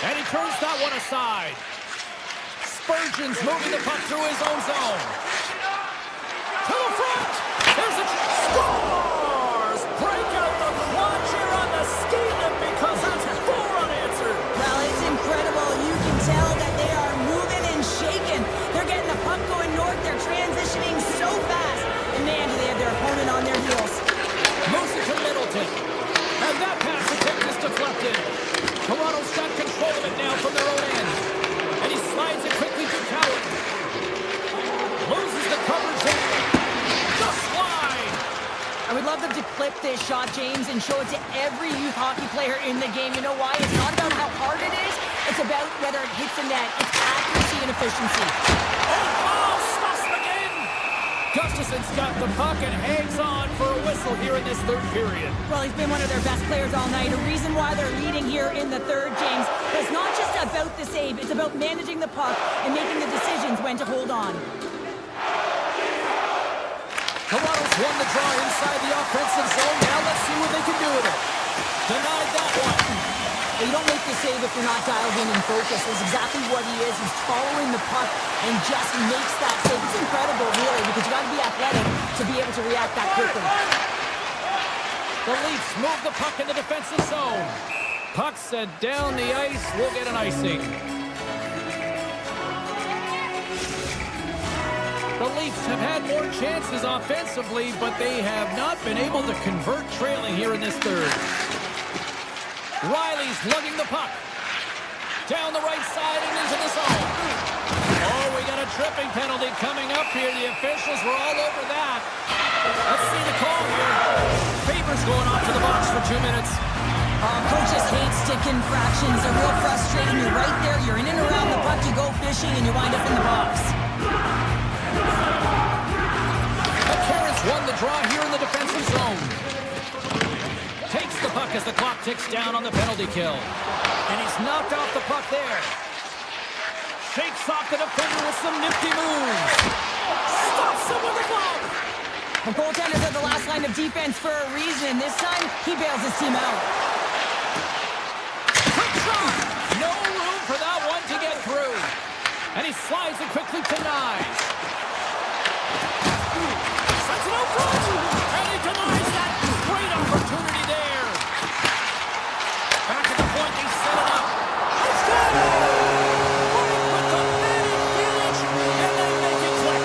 And he turns that one aside. Spurgeon's moving the puck through his own zone. To the front! There's a... Scores! Break out the quad cheer on the ski lift because that's 4 unanswered. Well, it's incredible. You can tell that they are moving and shaking. They're getting the puck going north. They're transitioning so fast. And man, do they have their opponent on their heels. Moves it to Middleton. And that pass attempt is deflected. Toronto's got control of it now from their own end. And he slides it quickly to Coward. Loses the coverage there. Just wide. I would love them to clip this shot, James, and show it to every youth hockey player in the game. You know why? It's not about how hard it is. It's about whether it hits the net. It's accuracy and efficiency. Oh, stuffs him again. Gustafson's got the puck and hangs on for a whistle here in this third period. Well, he's been one of their best players all night. A reason why they're leading here in the third, James. But it's not just about the save. It's about managing the puck and making the decisions when to hold on. Toronto's won the draw inside the offensive zone. Now let's see what they can do with it. Denied that one. You don't make the save if you're not dialed in and focused. That's exactly what he is. He's following the puck and just makes that save. It's incredible, really, because you got to be athletic to be able to react that quickly. The Leafs move the puck in the defensive zone. Puck sent down the ice. We'll get an icing. The Leafs have had more chances offensively, but they have not been able to convert trailing here in this third. Riley's lugging the puck. Down the right side and into the zone. Oh, we got a tripping penalty coming up here. The officials were all over that. Let's see the call here. Faber's going off to the box for 2 minutes. Coaches hate stick infractions. They're real frustrating. You're right there. You're in and around the puck. You go fishing and you wind up in the box. McCarron's won the draw here in the defensive zone. Takes the puck as the clock ticks down on the penalty kill. And he's knocked off the puck there. Shakes off the defender with some nifty moves. Stops him with a glove. The goaltenders are the last line of defense for a reason. This time, he bails his team out. Quick shot. No room for that one to get through. And he slides it quickly to Nye. Sends it out front. And he denies that great opportunity there. Back at the point, they set it up. It's good. With the managed finish, and they make it click.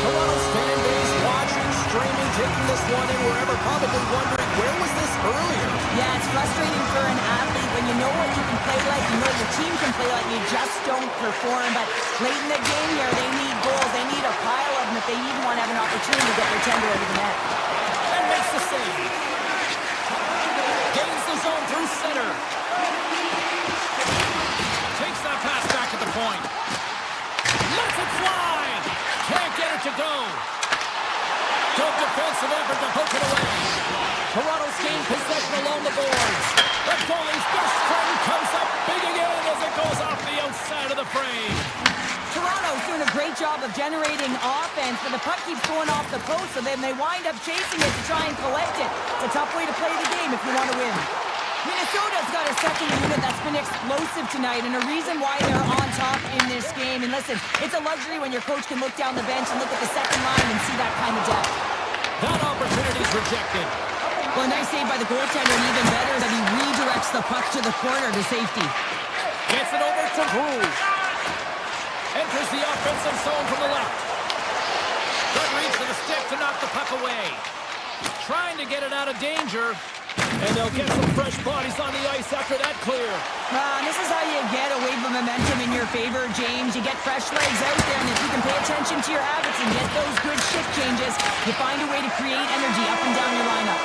Toronto's fan base watching, streaming, taking this one in wherever, probably wondering, where was this earlier? Yeah, it's frustrating for an athlete when you know what you can play like, you know your team can play like, you just don't perform. But late in the game here, they need goals. They need a pile of them if they even want to have an opportunity to get their tender over the net. And makes the save. Gains the zone through center. Takes that pass back at the point. Lets it fly. Can't get it to go. Good defensive effort to poke it away. Toronto's gained possession along the boards. The goalie's best friend comes up big again as it goes off the outside of the frame. Toronto's doing a great job of generating offense, but the puck keeps going off the post, so then they wind up chasing it to try and collect it. It's a tough way to play the game if you want to win. Minnesota's got a second unit that's been explosive tonight, and a reason why they're on top in this game. And listen, it's a luxury when your coach can look down the bench and look at the second line and see that kind of depth. That opportunity's rejected. Well, a nice save by the goaltender, and even better that he redirects the puck to the corner to safety. Gets it over to Groove. Enters the offensive zone from the left. Good reach to the stick to knock the puck away. Trying to get it out of danger. And they'll get some fresh bodies on the ice after that clear. This is how you get a wave of momentum in your favor, James. You get fresh legs out there, and if you can pay attention to your habits and get those good shift changes, you find a way to create energy up and down your lineup.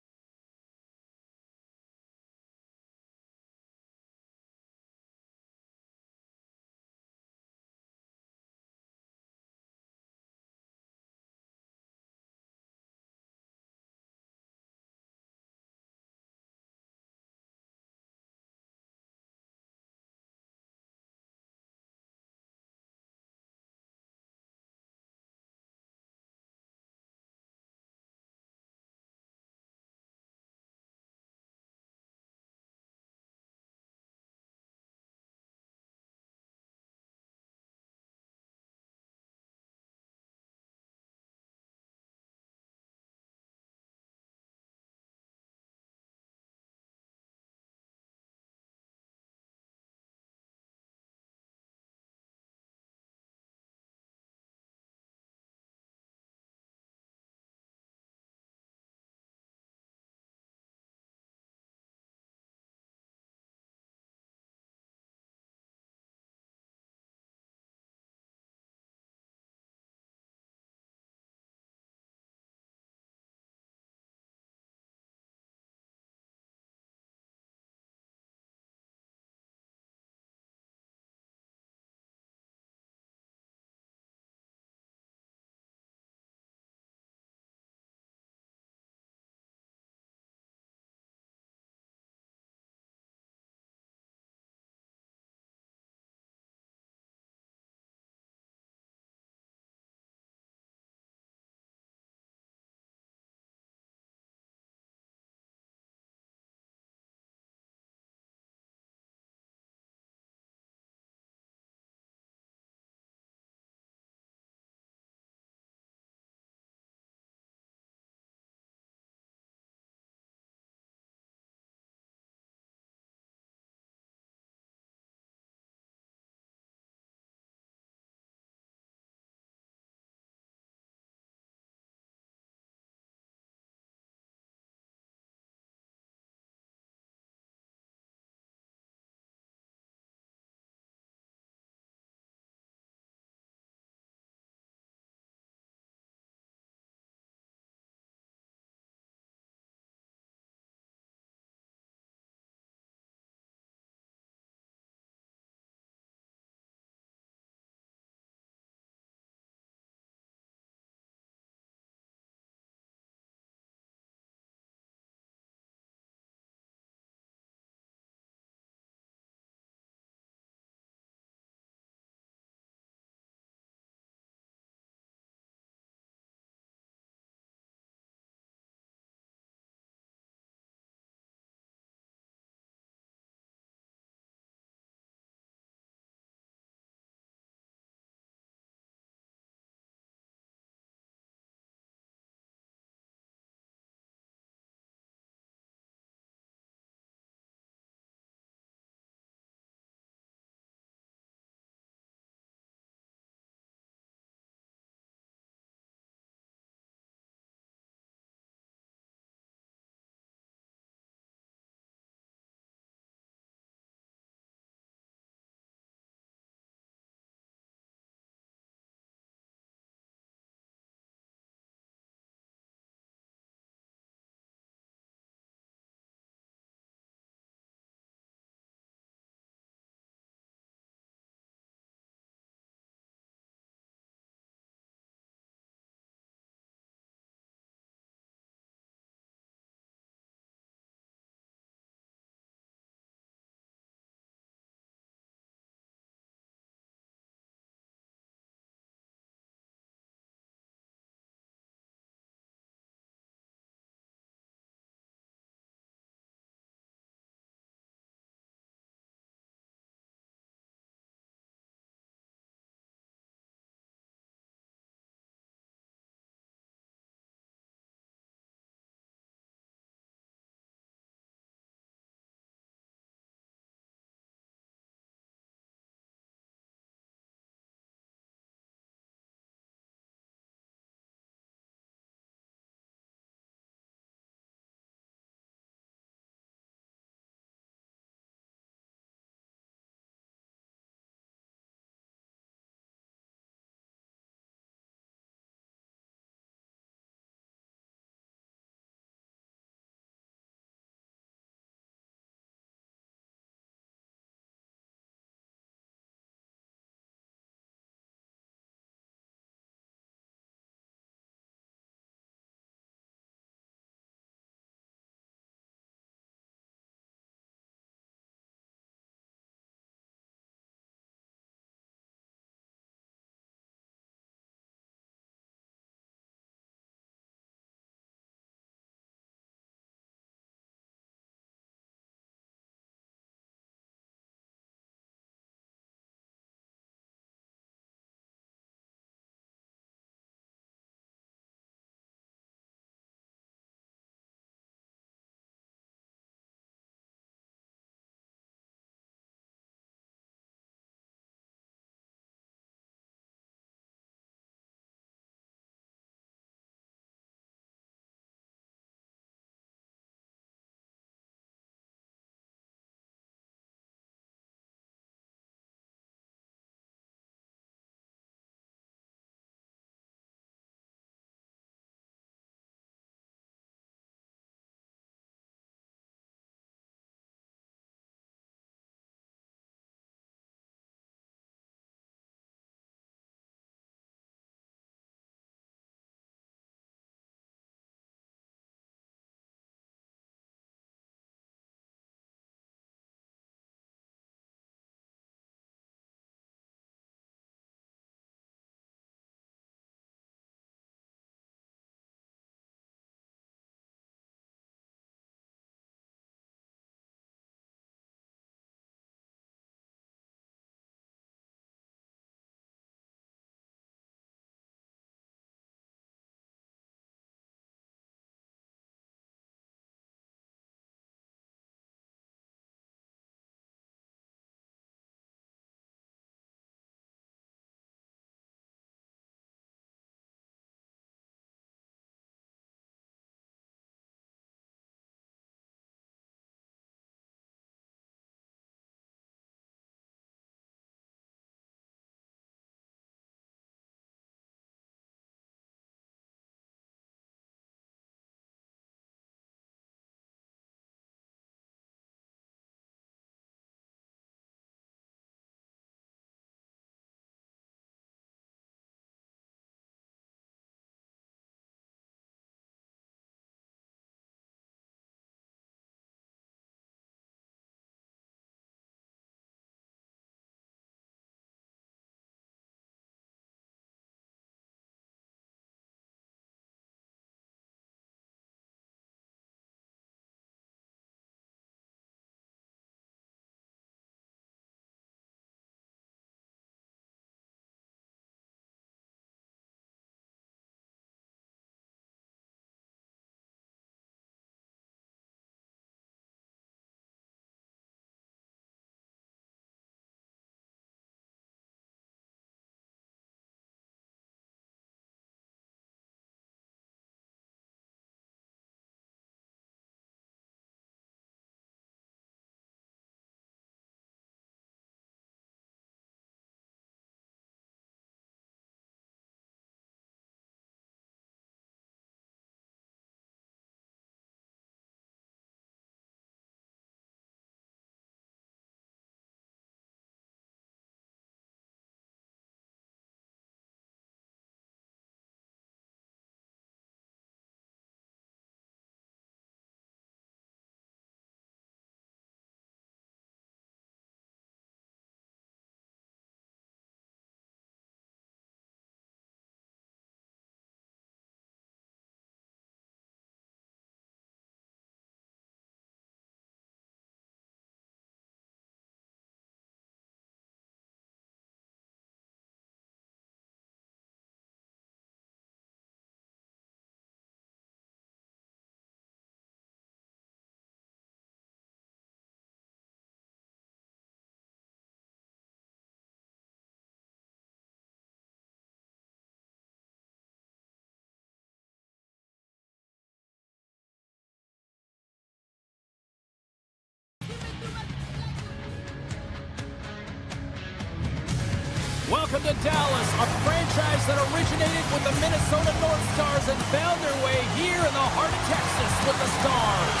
welcome to Dallas, a franchise that originated with the Minnesota North Stars and found their way here in the heart of Texas with the Stars.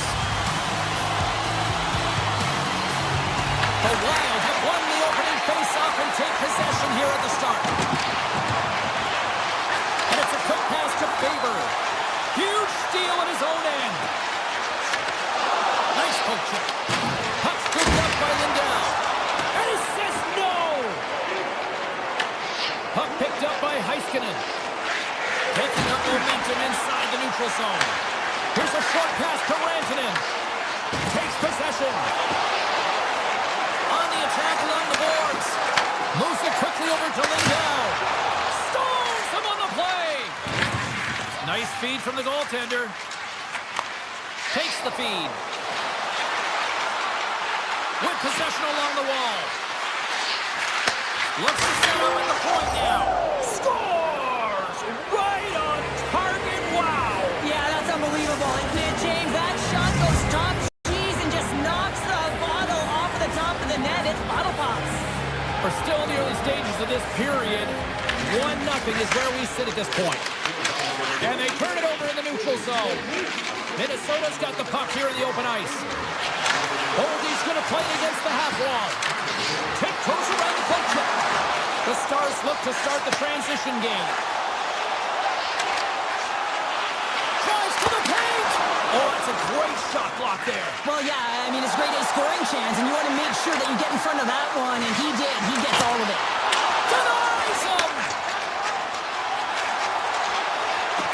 The Wild have won the opening face-off and take possession here at the start. And it's a quick pass to Faber. Huge steal at his own end. Nice poke check. Puck scooped up by Lindell. And he says no! Puck picked up by Heiskanen. Picking up momentum inside the neutral zone. Here's a short pass to Rantanen. Takes possession. On the attack along the boards. Moves it quickly over to Lindell. Stones him on the play. Nice feed from the goaltender. Takes the feed. With possession along the wall. Looks to set up at the point now. Scores! Right on target. Wow! Yeah, that's unbelievable. And man, James, that shot goes top cheese and just knocks the bottle off of the top of the net. It's bottle pops. We're still in the early stages of this period. 1-0 is where we sit at this point. And they turn it over in the neutral zone. Minnesota's got the puck here in the open ice. Boldy's going to play it against the half wall. Tiptoes around the poke check. The Stars look to start the transition game. Tries to the paint. Oh, that's a great shot block there. Well, yeah, I mean, it's a great A scoring chance, and you want to make sure that you get in front of that one, and he did. He gets all of it. Denies him.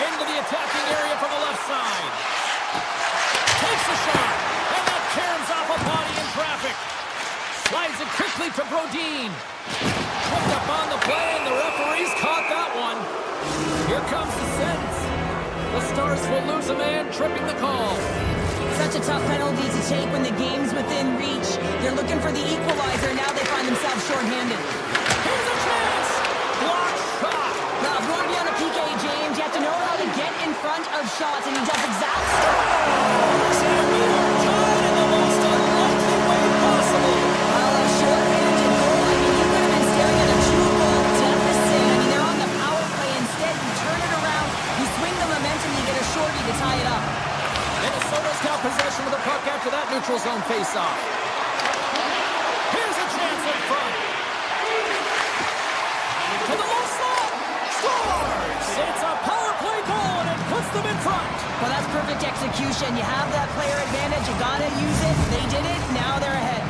Into the attacking area from the left side. Takes a shot, and that caroms off a body in traffic. Slides it quickly to Brodin. Picked up on the play, and the referee's caught that one. Here comes the sentence. The Stars will lose a man, tripping the call. Such a tough penalty to take when the game's within reach. They're looking for the equalizer. Now they find themselves shorthanded. Here's a chance. Block shot. Now, if you want to be on a PK, James, you have to know how to get in front of shots, and he does exactly so. And we are tied in the most unlikely way possible. Well, a shorthanded goal. I mean, you could have been staring at a 2-goal deficit. I mean, they're on the power play. Instead, you turn it around, you swing the momentum, you get a shorty to tie it up. Minnesota's got possession of the puck after that neutral zone faceoff. Here's a chance in front. To the low slot. Scores! It's a power play goal, and it puts them in front. Well, that's perfect execution. You have that player advantage. You got to use it. They did it. Now they're ahead.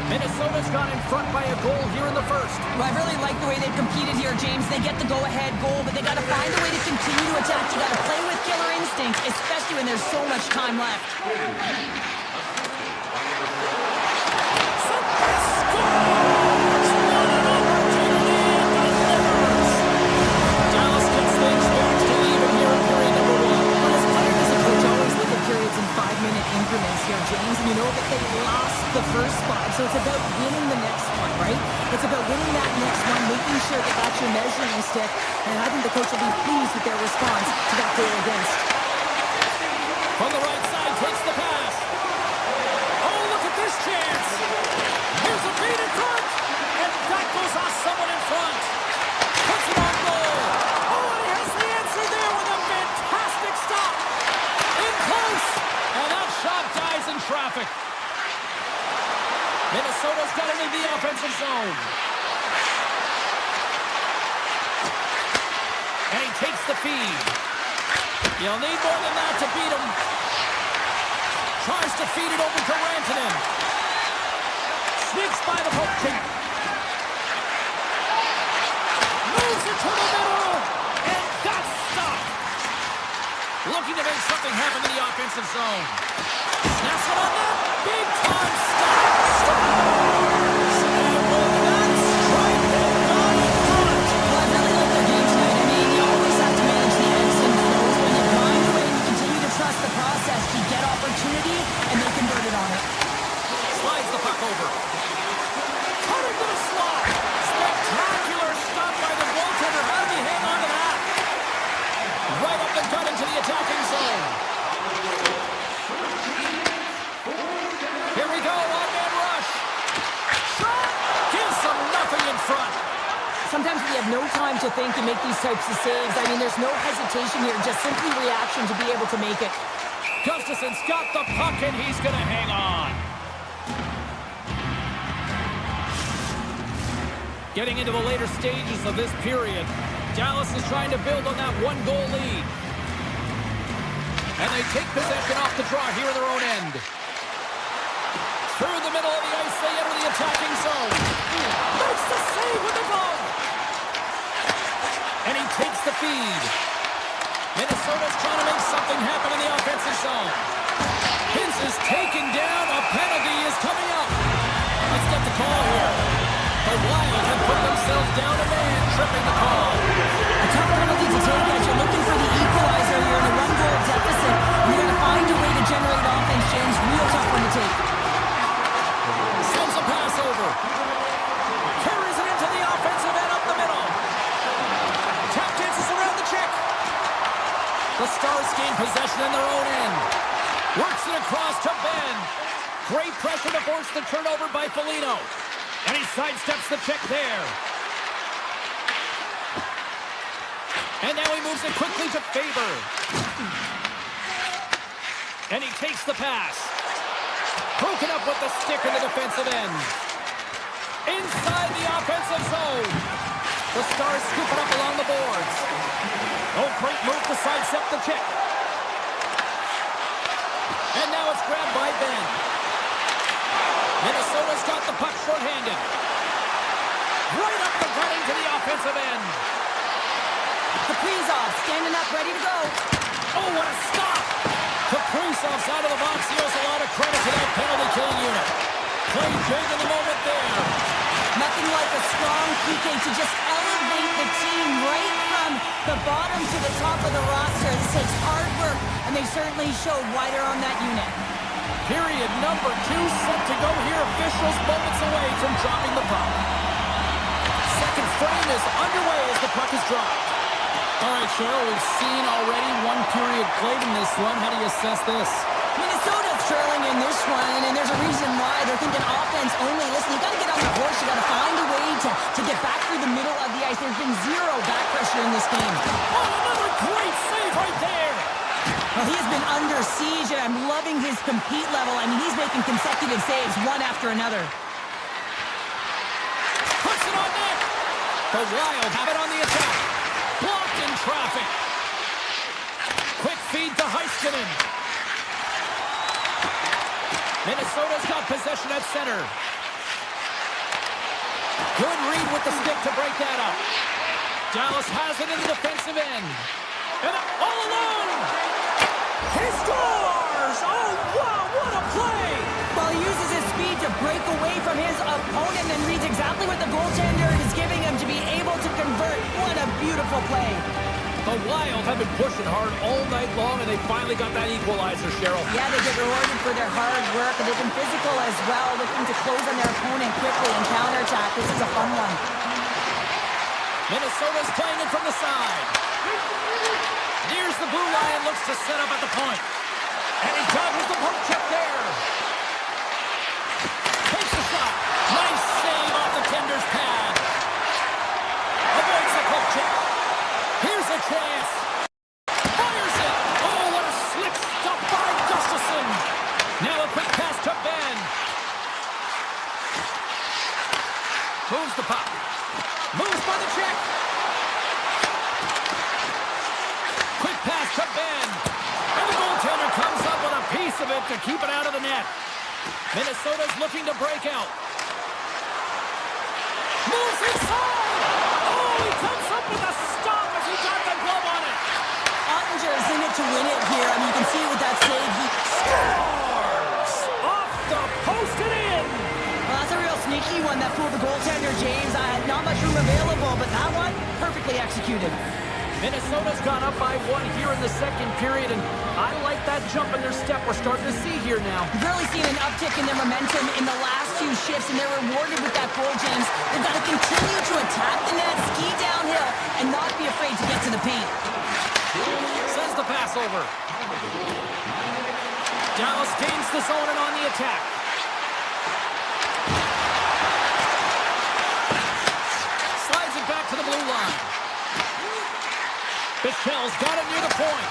Minnesota's gone in front by a goal here in the first. Well, I really like the way they've competed here, James. They get the go-ahead goal, but they got to find a way to continue to attack. You got to play with killer instinct, especially when there's so much time left. Dallas gets things back to even here in period number 1. Well, as players as a coach always look at periods in 5-minute increments here, James, and you know that they lost the first 5, so it's about winning the next one, right? It's about winning that next one, making sure that that's your measuring stick, and I think the coach will be pleased with their response to that goal against. From the right side, takes the pass. Oh, look at this chance. Here's a feed in front, and that goes off someone in front. Puts it on goal. Oh, and he has the answer there with a fantastic stop. In close, and that shot dies in traffic. Minnesota's got it in the offensive zone. And he takes the feed. You'll need more than that to beat him. Tries to feed it over to Rantanen. Sneaks by the poke check. Moves it to the middle. And that's stopped. Looking to make something happen in the offensive zone. Snaps it on that. Big time stop. Stars. And with that strike, they've gone in front. Well, I really like their game tonight. I mean, you always have to manage the ebbs and flows. When you grind away and you continue to trust the process, you get opportunity, and they converted on it. Slides the puck over. Cutting to the slot. Spectacular stop by the goaltender. How did he hang on to that? Right up the gut into the attacking zone. that you have no time to think and make these types of saves. I mean, there's no hesitation here, just simply reaction to be able to make it. Gustafson's got the puck, and he's going to hang on. Getting into the later stages of this period, Dallas is trying to build on that one-goal lead. And they take possession off the draw here in their own end. Through the middle of the ice, they enter the attacking zone. Makes the save with the glove. And he takes the feed. Minnesota's trying to make something happen in the offensive zone. Hintz is taken down. A penalty is coming up. Let's get the call here. The Wild have put themselves down a man, tripping the call. A tough penalty to take as you're looking for the equalizer. You're in a one-goal deficit. You're going to find a way to generate offense, James. Real tough one to take. Sends a pass over. Carries it into the offensive end up the middle. Tap dances around the check. The Stars gain possession in their own end. Works it across to Ben. Great pressure to force the turnover by Foligno. And he sidesteps the check there. And now he moves it quickly to Faber. And he takes the pass. Broken up with the stick in the defensive end. Inside the offensive zone. The Stars scoop it up along the boards. Oh, great move to sidestep the check. And now it's grabbed by Ben. Minnesota's got the puck shorthanded. Right up the gut into the offensive end. Kaprizov standing up, ready to go. Oh, what a stop! Kaprizov's out of the box. He owes a lot of credit to that penalty-killing unit. Played big in the moment there. Nothing like a strong PK to just elevate the team right from the bottom to the top of the roster. This takes hard work, and they certainly showed why they're on that unit. Period number 2 set to go here. Officials moments away from dropping the puck. Second frame is underway as the puck is dropped. All right, Cheryl, we've seen already one period played in this run. How do you assess this? Minnesota's trailing in this one, and there's a reason why. They're thinking offense only. Listen, you got to get on the horse. You got to find a way to get back through the middle of the ice. There's been zero back pressure in this game. Oh, another great save right there. Well, he has been under siege, and I'm loving his compete level. I mean, he's making consecutive saves, one after another. Puts it on net. The Wild have it on the attack. Blocked in traffic. Quick feed to Heiskanen. Minnesota's got possession at center. Good read with the stick to break that up. Dallas has it in the defensive end. And all alone. He scores! Oh, wow, what a play! Well, he uses his speed to break away from his opponent and reads exactly what the goaltender is giving him to be able to convert. What a beautiful play. The Wild have been pushing hard all night long, and they finally got that equalizer, Cheryl. Yeah, they get rewarded for their hard work, and they've been physical as well, looking to close on their opponent quickly and counterattack. This is a fun one. Minnesota's playing it from the side. Nears the blue line, looks to set up at the point. And he dodges the poke check there. Takes the shot. Nice save off the tender's pad. Avoids the poke check. Here's a chance. Fires it. Oh, what a slick stop by Gustafson. Now a quick pass to Ben. Moves the puck. Moves by the check. Quick pass to Ben. And the goaltender comes up with a piece of it to keep it out of the net. Minnesota's looking to break out. Moves inside. Oh, he comes up with a stop as he got the glove on it. Ottinger is in it to win it here. I mean, you can see with that save, he Scores! Off the post and in. Well, that's a real sneaky one that fooled the goaltender, James. Not much room available, but that one, perfectly executed. Minnesota's gone up by 1 here in the second period, and I like that jump in their step we're starting to see here now. You've really seen an uptick in their momentum in the last few shifts, and they're rewarded with that goal, James. They've got to continue to attack the net, ski downhill, and not be afraid to get to the paint. Sends the pass over. Dallas gains the zone and on the attack. Slides it back to the blue Sun.NHL's got it near the point.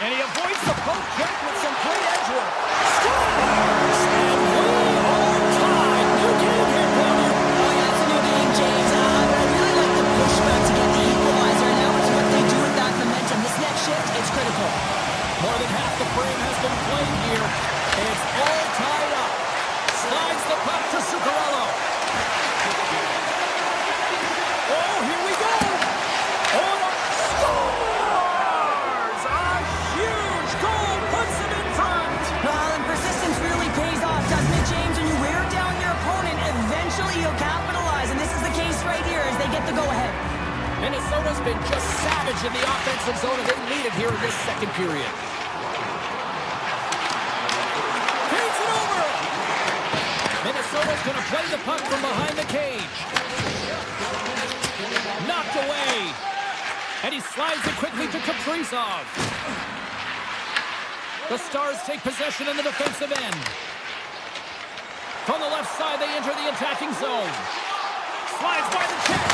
And he avoids the poke check with some great edge work. Scores! And we are tied. New game here, Connor. Oh, yeah, it's a new game, James. I really like the pushback to get the equalizer. Now it's what they do with that momentum. This next shift, it's critical. More than half the frame has been played here. It's all tied up. Slides the puck to Subzero. Oh, here we go. Order scores! A huge goal puts him in front. Well, and persistence really pays off, doesn't it, James? When you wear down your opponent, eventually you'll capitalize. And this is the case right here as they get the go-ahead. Minnesota's been just savage in the offensive zone, and they lead it here in this second period. Feeds it over. Minnesota's going to play the puck from behind the cage. Knocked away. And he slides it quickly to Kaprizov. The Stars take possession in the defensive end. From the left side, they enter the attacking zone. Slides by the check.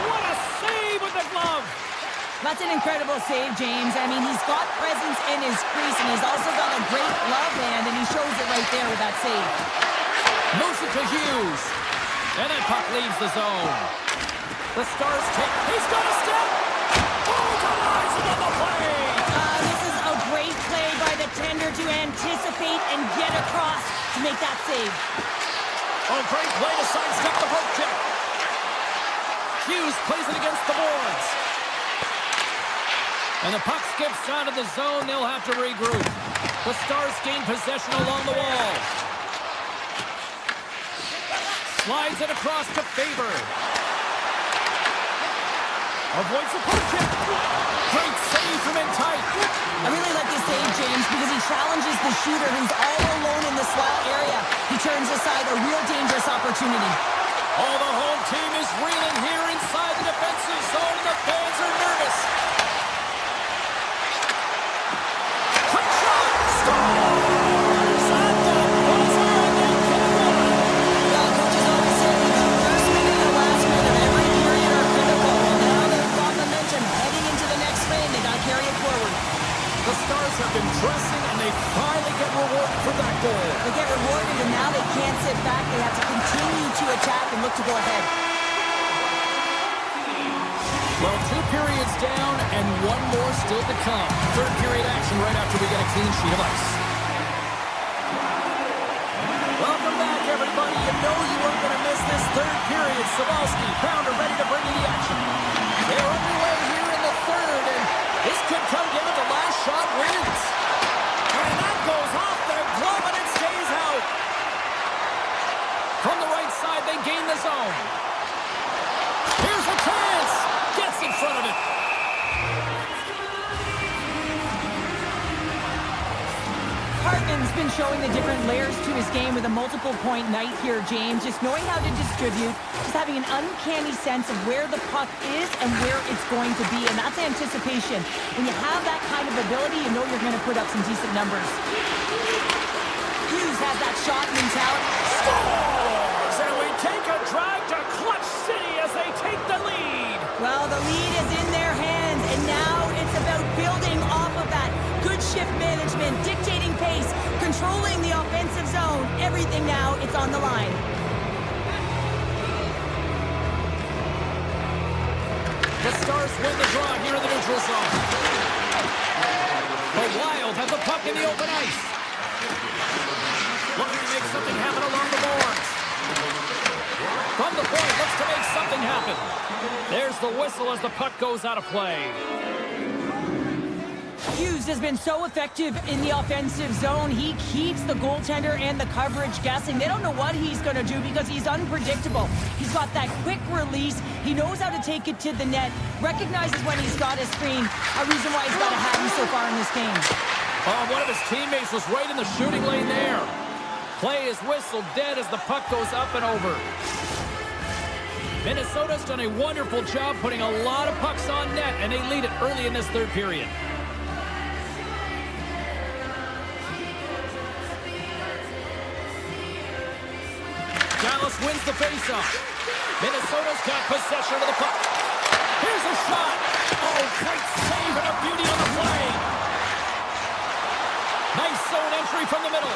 What a save with the glove! That's an incredible save, James. I mean, he's got presence in his crease, and he's also got a great glove hand, and he shows it right there with that save. Moves it to Hughes. And that puck leaves the zone. The Stars take... He's got a step! Oh, collides on the play! This is a great play by the tender to anticipate and get across to make that save. Oh, great play to sidestep the poke check. Hughes plays it against the boards. And the puck skips out of the zone. They'll have to regroup. The Stars gain possession along the wall. Slides it across to Faber. Avoids the poke check. Great save from Untitled. I really like this save, James, because he challenges the shooter who's all alone in the slot area. He turns aside a real dangerous opportunity. Oh, the home team is reeling here inside the defensive zone, and the fans are nervous. Quick shot! Scores! At the buzzer, and they get one. Well, coaches always say the first minute and the last minute of every period are critical. And now they've got momentum heading into the next frame. They got to carry it forward. The Stars have been pressing, and they finally get rewarded for that goal. They get rewarded, and now they can't sit back. They have to continue to attack and look to go ahead. Well, 2 periods down, and 1 more still to come. Third period action right after we get a clean sheet of ice. Welcome back, everybody. You know you weren't going to miss this third period. Savalsky, Pounder ready to bring you the action. They're underway here in the third, and this could come down to last shot wins. And that goes off the glove, and it stays out. From the right side, they gain the zone. Here's a chance. Gets in front of it. Hartman's been showing the different layers to his game with a multiple-point night here, James. Just knowing how to distribute, just having an uncanny sense of where the puck is and where it's going to be, and that's anticipation. When you have that kind of ability, you know you're going to put up some decent numbers. Hughes has that shot mentality. Scores! And we take a drive to Clutch City as they take the lead. Well, the lead is in their hands, and now it's about building off of that. Good shift management, dictating pace, controlling the offensive zone. Everything now, it's on the line. The Stars win the draw here in the neutral zone. The Wild have the puck in the open ice. Looking to make something happen along the boards. From the point, looks to make something happen. There's the whistle as the puck goes out of play. Hughes has been so effective in the offensive zone. He keeps the goaltender and the coverage guessing. They don't know what he's going to do because he's unpredictable. He's got that quick release. He knows how to take it to the net. Recognizes when he's got a screen. A reason why he's got a hat so far in this game. Oh, one of his teammates was right in the shooting lane there. Play is whistled dead as the puck goes up and over. Minnesota's done a wonderful job putting a lot of pucks on net, and they lead it early in this third period. Dallas wins the faceoff. Minnesota's got possession of the puck. Here's a shot. Oh, great save and a beauty on the play. Nice zone entry from the middle.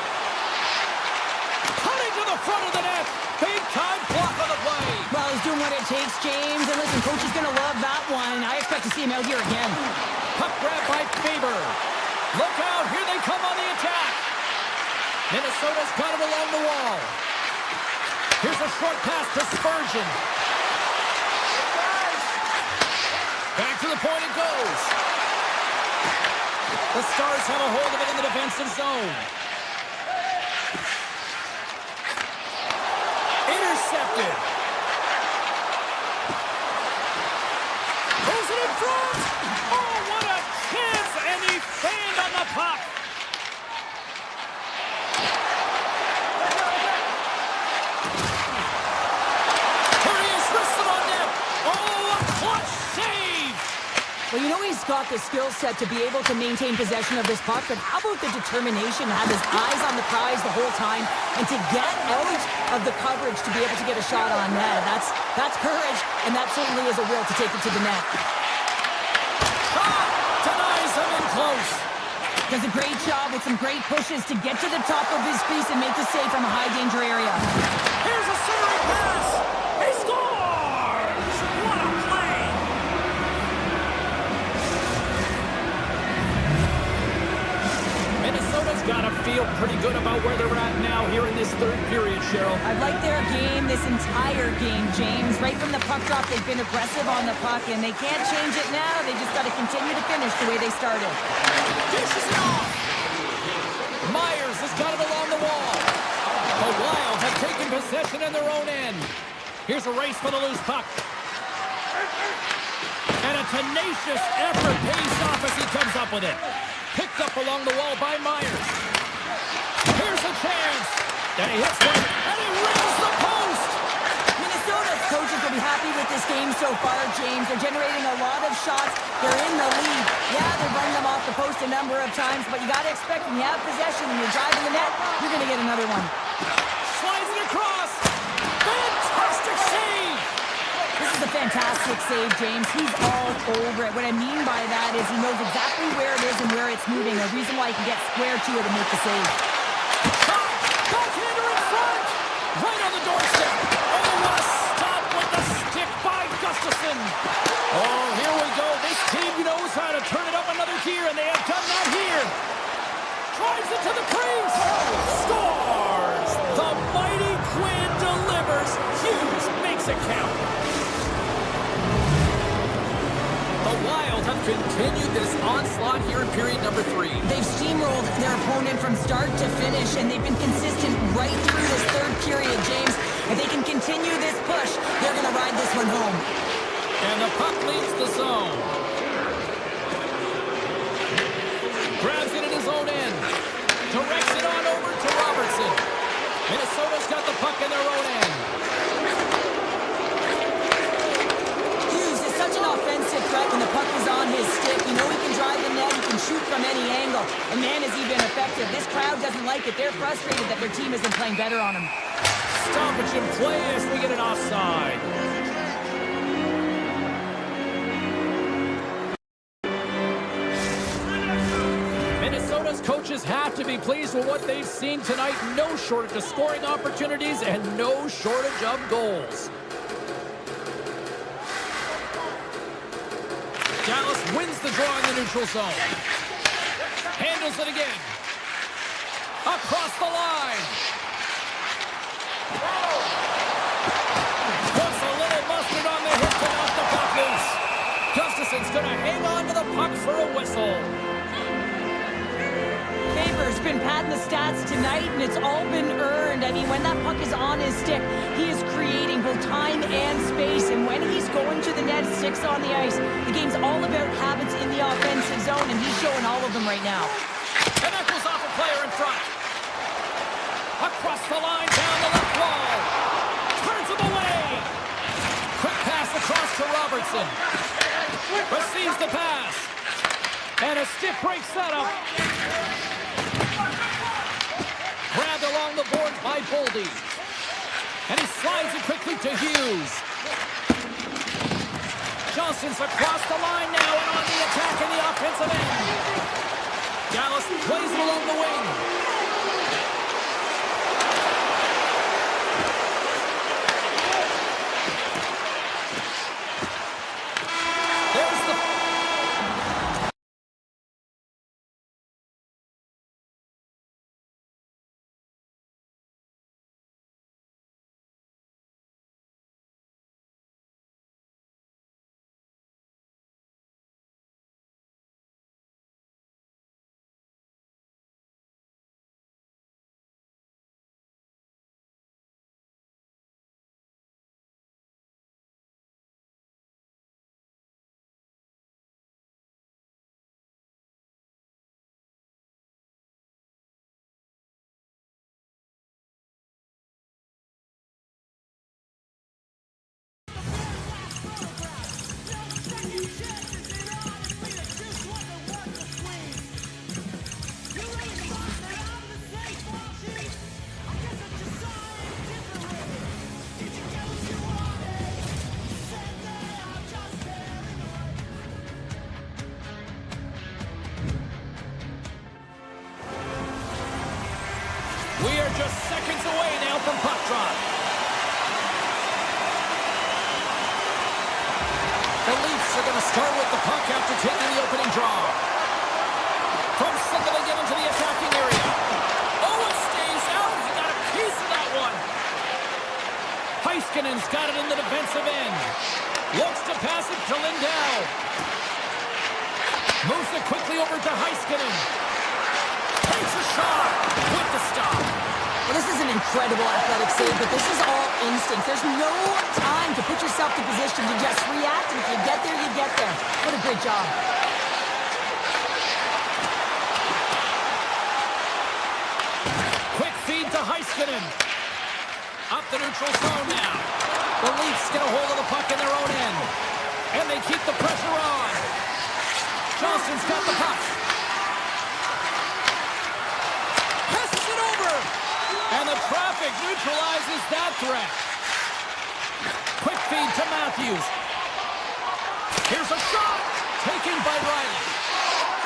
Cutting to the front of the net. Big time block on the play. Well, he's doing what it takes, James. And listen, coach is going to love that one. I expect to see him out here again. Puck grab by Faber. Look out. Here they come on the attack. Minnesota's got it along the wall. Here's a short pass to Spurgeon. Back to the point it goes. The Stars have a hold of it in the defensive zone. Intercepted. Throws it in front. Oh, what a chance. And he fanned on the puck. Here he is, wristed on net. Oh, a clutch save. Well, you know he's got the skill set to be able to maintain possession of this puck, but how about the determination to have his eyes on the prize the whole time and to get out of the coverage to be able to get a shot on net? That's courage, and that certainly is a will to take it to the net. Shot denies him in close. Does a great job with some great pushes to get to the top of his crease and make the save from a high-danger area. Here's a centering pass. He scores! What a play! Minnesota's got to feel pretty good about where they're at now here in this third period, Cheryl. I've liked their game this entire game, James. Right from the puck drop, they've been aggressive on the puck, and they can't change it now. They just got to continue to finish the way they started. Dishes it off. Myers has got it along the wall. The Wild have taken possession in their own end. Here's a race for the loose puck. And a tenacious effort pays off as he comes up with it. Picked up along the wall by Myers. Here's a chance. And he hits one. And he rings the post. Minnesota's coaches will be happy with this game so far, James. They're generating a lot of shots. They're in the lead. Yeah, they've run them off the post a number of times, but you got to expect when you have possession and you're driving the net, you're going to get another one. Slides it across. Fantastic save. This is a fantastic save, James. He's all over it. What I mean by that is he knows exactly where it is and where it's moving. A reason why he can get square to it and make the save. Shot. Backhander in front. Right on the doorstep. Oh, what a stop with the stick by Gustafsson. Oh, here we go. This team knows how to turn it up another gear, and they have done that here. Drives it to the crease. Scores. The mighty Quinn delivers. Hughes makes it count. The Wild have continued this onslaught here in period number 3. They've steamrolled their opponent from start to finish, and they've been consistent right through this third period, James. If they can continue this push, they're going to ride this one home. And the puck leaves the zone. Grabs it in his own end. Directs it on over to Robertson. Minnesota's got the puck in their own end. Hughes is such an offensive threat when the puck is on his stick. You know he can drive the net, he can shoot from any angle. And man, has he been effective. This crowd doesn't like it. They're frustrated that their team isn't playing better on him. Stoppage in play as we get an offside. Minnesota's coaches have to be pleased with what they've seen tonight. No shortage of scoring opportunities and no shortage of goals. Dallas wins the draw in the neutral zone. Handles it again. Across the line. Puts a little mustard on the hit to knock the puck loose. Gustafsson's going to hang on to the puck for a whistle. Faber's been padding the stats tonight, and it's all been earned. I mean, when that puck is on his stick, he is creating both time and space. And when he's going to the net, 6 on the ice, the game's all about habits in the offensive zone, and he's showing all of them right now. And that goes off a player in front. Across the line, down the left wall. Turns him away. Quick pass across to Robertson. Receives the pass. And a stick breaks that up. Grabbed along the boards by Boldy. And he slides it quickly to Hughes. Just Johnston's across the line now and on the attack in the offensive end. Dallas plays it along the wing. There's the... We are just seconds away now from puck drop. The Leafs are going to start with the puck after taking the opening draw. From center they get into the attacking area. Oh, it stays out. He got a piece of that one. Heiskanen's got it in the defensive end. Looks to pass it to Lindell. Moves it quickly over to Heiskanen. Takes a shot with the stop. Well, this is an incredible athletic save, but this is all instinct. There's no time to put yourself to position to just react, and if you get there, you get there. What a great job. Quick feed to Heiskanen. Up the neutral zone now. The Leafs get a hold of the puck in their own end. And they keep the pressure on. Johnston's got the puck. Passes it over. And the traffic neutralizes that threat. Quick feed to Matthews. Here's a shot. Taken by Riley.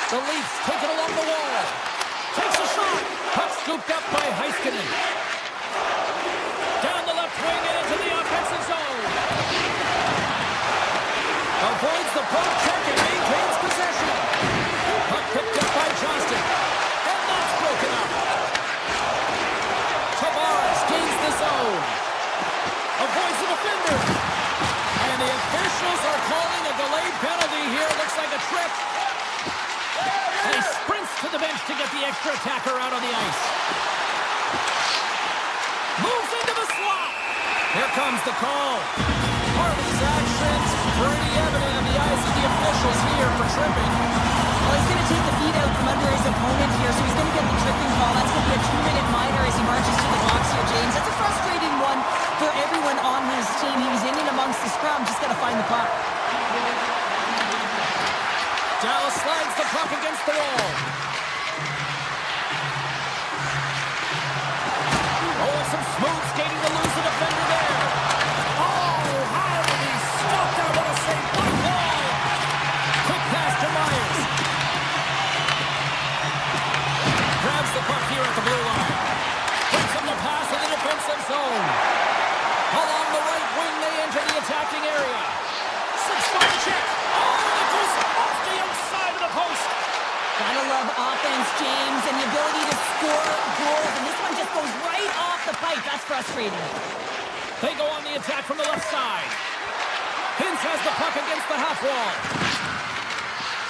The Leafs take it along the wall. Takes a shot. Puck scooped up by Heiskanen. Down the left wing and into the offensive zone. Avoids the poke check and maintains possession. Puck picked up by Johnston. And that's broken up. Tavares gains the zone. Avoids the defender. And the officials are calling a delayed penalty here. Looks like a trip. And he sprints to the bench to get the extra attacker out on the ice. Moves into the slot. Here comes the call. Harley's actions pretty evident in the eyes of the officials here for tripping. Well, he's going to take the feet out from under his opponent here, so he's going to get the tripping call. That's going to be a 2-minute minor as he marches to the box here, James. That's a frustrating one for everyone on his team. He was in and amongst the scrum, just got to find the puck. Dallas slides the puck against the wall. Oh, some smooth skating to lose the defender there. Oh, how did he stop that? What a save by Paul. Quick pass to Myers. Grabs the puck here at the blue line. Brings him the pass in the defensive zone. Along the right wing, they enter the attacking area. Six-point check. Oh, it goes off the outside of the post. Gotta love offense, James, and the ability to score goals. And this one just goes right off the pipe. That's frustrating. They go on the attack from the left side. Hintz has the puck against the half wall.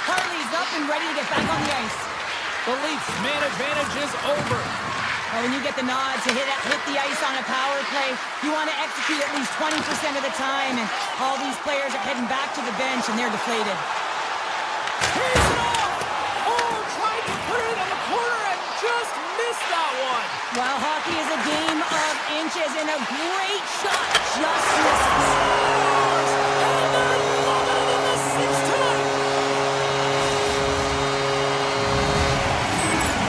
Harley's up and ready to get back on the ice. The Leafs' man advantage is over. Well, when you get the nod to hit the ice on a power play, you want to execute at least 20% of the time, and all these players are heading back to the bench, and they're deflated. He's it off! Oh, tried to put it on the corner and just missed that one. While hockey is a game of inches, and a great shot just misses. And they're loving it in the sixth tonight.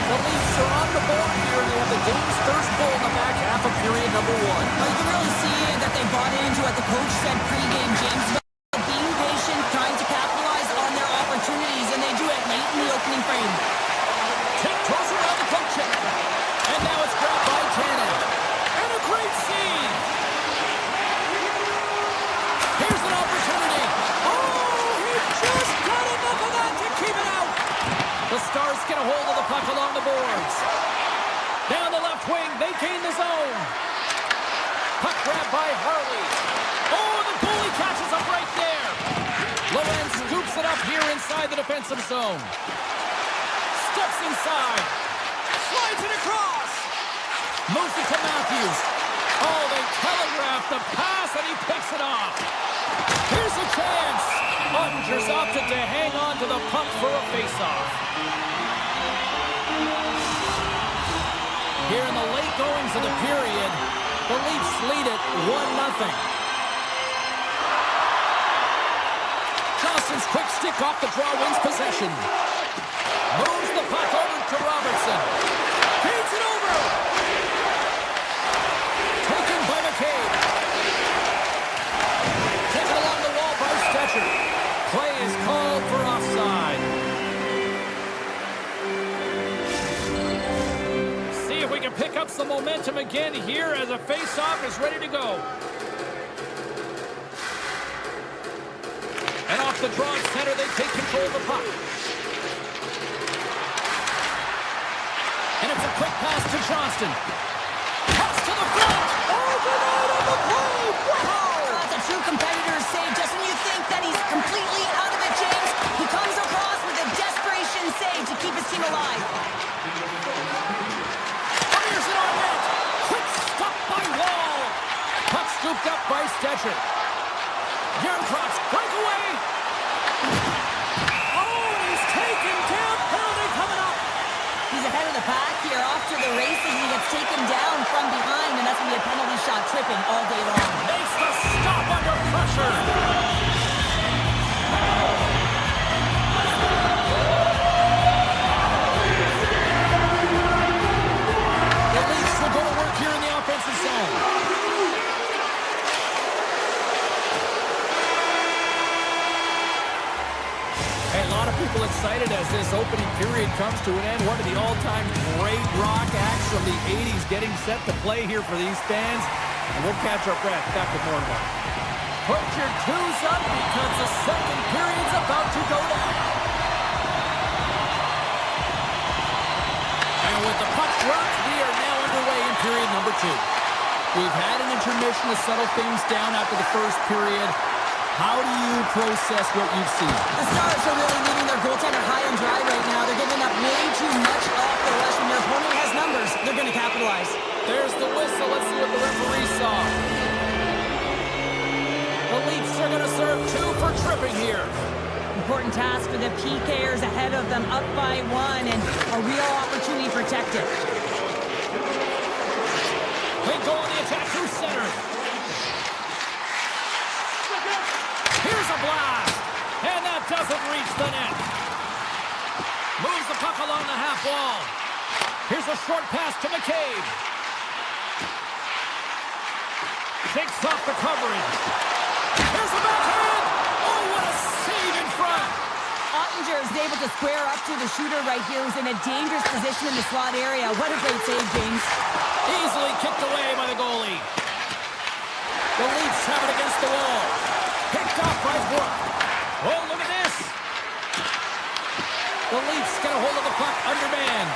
The Leafs are on the board here, and they have the game's first goal in the back half of period number 1. Well, you can really see that they bought into what the coach said pregame, James. Being patient, trying a hold of the puck along the boards. Down the left wing, they gain the zone. Puck grab by Harley. Oh, the goalie catches a break there. Lorenz scoops it up here inside the defensive zone. Steps inside. Slides it across. Moves it to Matthews. Oh, they telegraphed the pass, and he picks it off. Here's a chance. Ottinger's opted to hang on to the puck for a faceoff. Here in the late goings of the period, the Leafs lead it 1-0. Johnson's quick stick off the draw wins possession. Moves the puck over to Robertson. Feeds it over. Taken by McCabe. Taken along the wall by Stetcher. Play is called for offside. See if we can pick up some momentum again here as a face-off is ready to go. And off the draw center, they take control of the puck. And it's a quick pass to Johnston. Pass to the front. Overnight on the play. Wow! That's a true competitor's save. Just when you think that he's completely out of it, James, he comes across with a desperation save to keep his team alive. Fires it on net. Quick stop by Wall. Puck scooped up by Stetcher. Yarncroft's breakaway. Oh, and he's taken down. Penalty coming up. He's ahead of the pack here, off to the races, and he gets taken down from behind, and that's going to be a penalty shot tripping all day long. Makes the stop under pressure. The Leafs will go to work here in the offensive zone. A lot of people excited as this opening period comes to an end. One of the all-time great rock acts from the 80s getting set to play here for these fans. And we'll catch our breath. Back with more in a moment. Put your twos up because the second period's about to go down. And with the puck dropped, we are now underway in period number 2. We've had an intermission to settle things down after the first period. How do you process what you've seen? The Stars are really leaving their goaltender high and dry right now. They're giving up way too much off the rush. When their opponent has numbers, they're going to capitalize. There's the whistle. Let's see what the referee saw. The Leafs are going to serve 2 for tripping here. Important task for the PKers ahead of them, up by 1, and a real opportunity protected. They go on the attack through center. Here's a blast, and that doesn't reach the net. Moves the puck along the half wall. Here's a short pass to McCabe. Shakes off the coverage. Here's the backhand. Oh, what a save in front. Ottinger is able to square up to the shooter right here, who's in a dangerous position in the slot area. What a great save, James. Easily kicked away by the goalie. The Leafs have it against the wall. Picked off by Brook. Oh, look at this. The Leafs get a hold of the puck under man.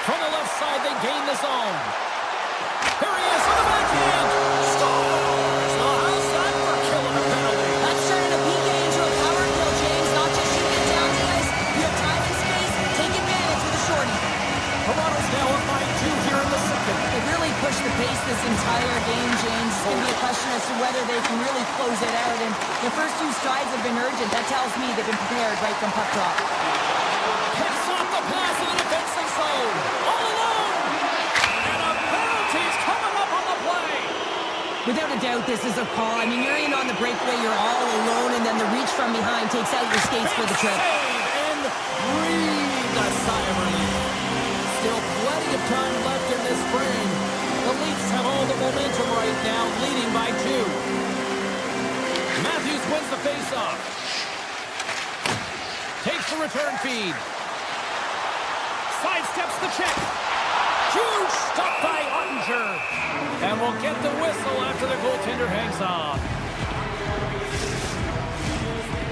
From the left side, they gain the zone. Here he is on the backhand. Scores! Oh, how's that for killing a penalty? That's turning a PK into a power kill, James. Not just shooting it down the ice. You have time and space. Take advantage with the shorty. Toronto's now up by 2 here in the second. They really pushed the pace this entire game, James. It's going to be a question as to whether they can really close it out. And the first 2 strides have been urgent. That tells me they've been prepared right from puck drop. Picks off the pass in the defensive zone. All alone. And a penalty's coming up on the play. Without a doubt, this is a call. I mean, you're in on the breakaway, you're all alone, and then the reach from behind takes out your skates for the trip. Save and breathe a sigh of relief. Still plenty of time left in this frame. The Leafs have all the momentum right now, leading by 2. Matthews wins the faceoff. Takes the return feed. Sidesteps the check. Huge stop by Ottinger. And we'll get the whistle after the goaltender hangs off.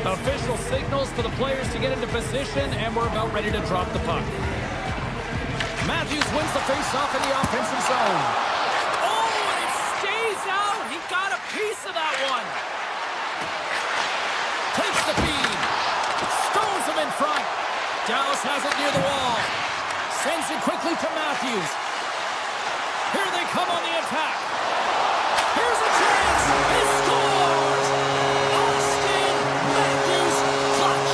Official signals for the players to get into position, and we're about ready to drop the puck. Matthews wins the face-off in the offensive zone. Oh, and it stays out. He got a piece of that one. Takes the feed. Stones him in front. Dallas has it near the wall. Sends it quickly to Matthews. Here they come on the attack. Here's a chance. He scores! Austin Matthews clutch.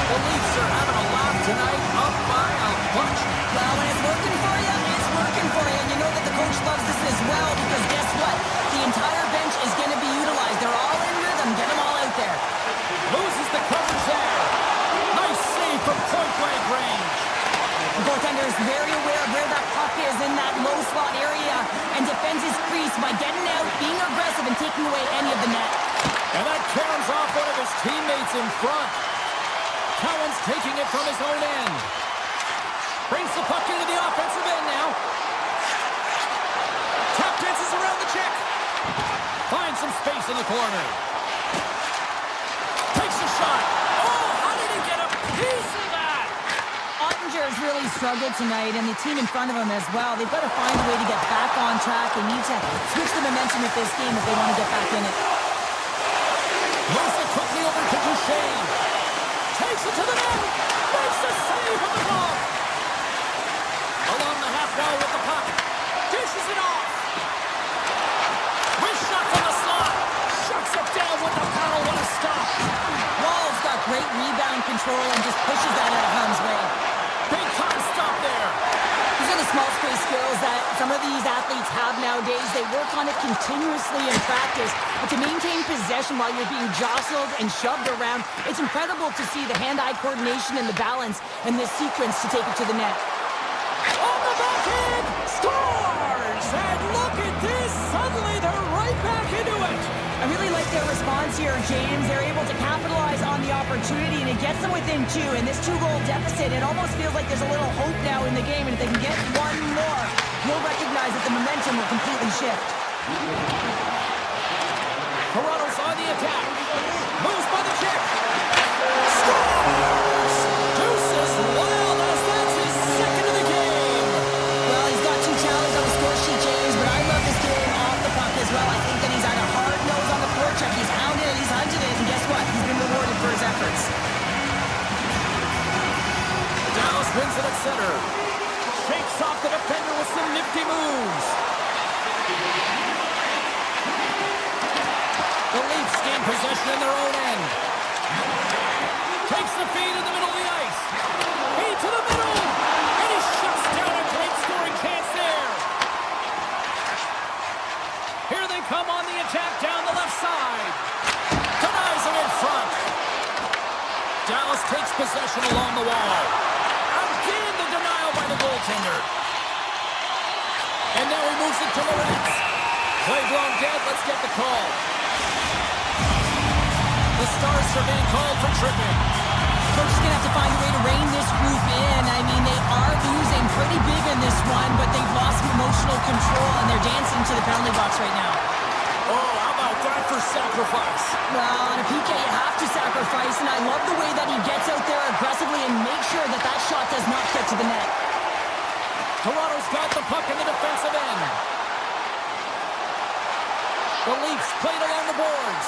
The Leafs are having a laugh tonight, up by a bunch. Well, when it's working for you, it's working for you. And you know that the coach loves this as well because guess what? The entire bench is going to be utilized. They're all in rhythm. Get them all out there. Loses the coverage there. Nice save from point-blank range. The goaltender is very aware of where that puck is in that low slot area and defends his crease by getting out, being aggressive, and taking away any of the net. And that caroms off one of his teammates in front. Cowan's taking it from his own end. Brings the puck into the offensive end now. Tap dances around the check. Finds some space in the corner. Takes a shot. Oh, how did he get a piece of that? Ottinger's really struggled tonight, and the team in front of him as well. They've got to find a way to get back on track. They need to switch the momentum of this game if they want to get back in it. Moves it quickly over to Duchesne. Takes it to the net. Makes the save on the ball. Along the half wall with the puck. Dishes it off. Wrist shot from the slot. Shuts it down with the paddle. What a stop. Wall's got great rebound control and just pushes that out of harm's way. Big time stop there. These are the small space skills that some of these athletes have nowadays. They work on it continuously in practice. But to maintain possession while you're being jostled and shoved around, it's incredible to see the hand-eye coordination and the balance in this sequence to take it to the net. On the backhand, scores! And look at this, suddenly they're right back into it. I really like their response here, James. They're able to capitalize on the opportunity, and it gets them within two. In this two-goal deficit, it almost feels like there's a little hope now in the game, and if they can get one more, you'll recognize that the momentum will completely shift. Toronto's on the attack. Moves by the check. Scores! Deuces wild as that's his second of the game. Well, he's got two tallies on the score sheet, James, but I love this game off the puck as well. I think that he's had a hard nose on the forecheck. He's hounded it, he's hunted it, and guess what? He's been rewarded for his efforts. Dallas wins it at center. Shakes off the defender with some nifty moves. The Leafs gain possession in their own end. Takes the feed in the middle of the ice. Feed to the middle. And he shuts down a great scoring chance there. Here they come on the attack down the left side. Denies him in front. Dallas takes possession along the wall. Again the denial by the goaltender. And now he moves it to Lawrence. Play blown dead. Let's get the call. The Stars are being called for tripping. Coach is going to have to find a way to rein this group in. I mean, they are losing pretty big in this one, but they've lost emotional control, and they're dancing to the penalty box right now. Oh, how about that for sacrifice? Well, on a PK, you have to sacrifice, and I love the way that he gets out there aggressively and makes sure that that shot does not get to the net. Toronto's got the puck in the defensive end. The Leafs played along the boards.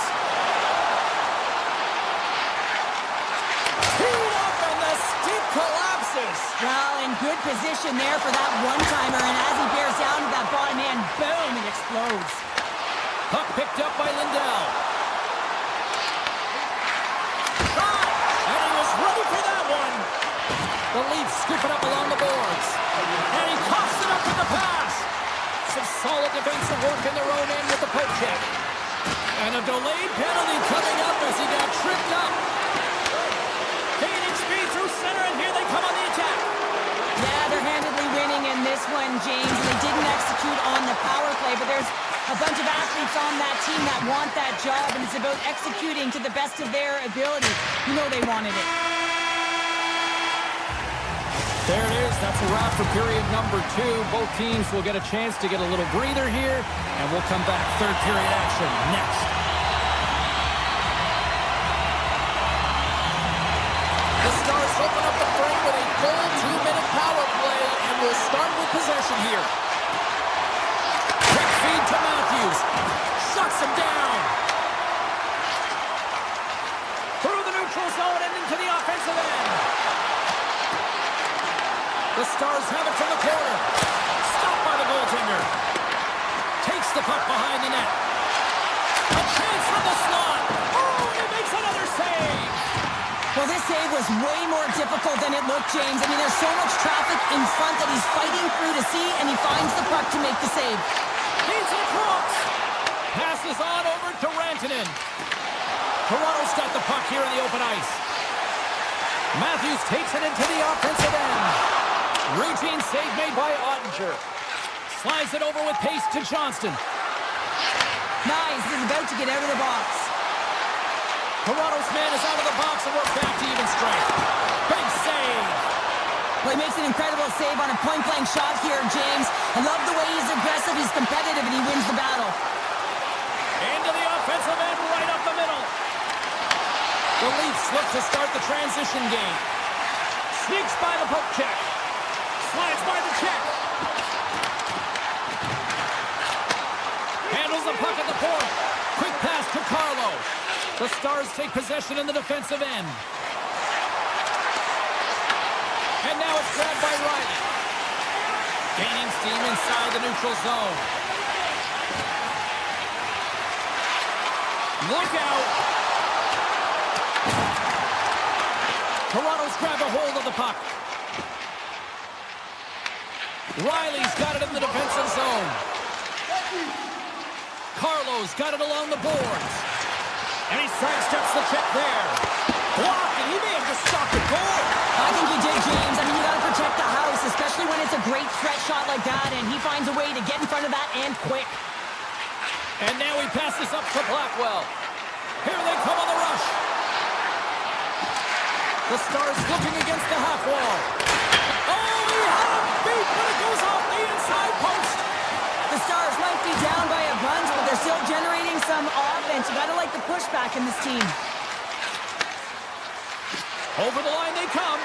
Teed up and the stick collapses. Well, in good position there for that one-timer, and as he bears down to that bottom end, boom, it explodes. Puck picked up by Lindell. Shot! And he was ready for that one. The Leafs scoop it up along the boards. And he coughs it up with the pass. Some solid defensive work in their own end with the poke check. And a delayed penalty coming up as he got tripped up. Gaining speed through center, and here they come on the attack. Yeah, they're handedly winning in this one, James. They didn't execute on the power play, but there's a bunch of athletes on that team that want that job, and it's about executing to the best of their ability. You know they wanted it. There it is. That's a wrap for period number 2. Both teams will get a chance to get a little breather here, and we'll come back. Third period action next. start with possession here. Quick feed to Matthews. Shuts him down. Through the neutral zone and into the offensive end. The Stars have it from the corner. Stopped by the goaltender. Takes the puck behind the net. A chance from the slot. Oh, he makes another save. Well, this save was way more difficult than it looked, James. I mean, there's so much traffic in front that he's fighting through to see, and he finds the puck to make the save. Feeds it across. Passes on over to Rantanen. Toronto's got the puck here in the open ice. Matthews takes it into the offensive end. Routine save made by Ottinger. Slides it over with pace to Johnston. Nice. He's about to get out of the box. Toronto's man is out of the box, and we're back to even strength. Big save. Well, he makes an incredible save on a point-blank shot here, James. I love the way he's aggressive, he's competitive, and he wins the battle. Into the offensive end, right up the middle. The Leafs look to start the transition game. Sneaks by the poke check. Slides by the check. Handles the puck at the point. Quick pass to Carlo. The Stars take possession in the defensive end. And now it's grabbed by Riley. Gaining steam inside the neutral zone. Look out! Toronto's grabbed a hold of the puck. Riley's got it in the defensive zone. Carlo's got it along the boards. And he sidesteps the check there. Blocked, and he may have just stopped the goal. I think he did, James. I mean, you got to protect the house, especially when it's a great threat shot like that, and he finds a way to get in front of that and quick. And now he passes up to Blackwell. Here they come on the rush. The Stars looking against the half wall. Oh, he had him beat, but it goes off the inside post. The Stars might be down by a bunch, but they're still generating some offense. You got to like the pushback in this team. Over the line they come.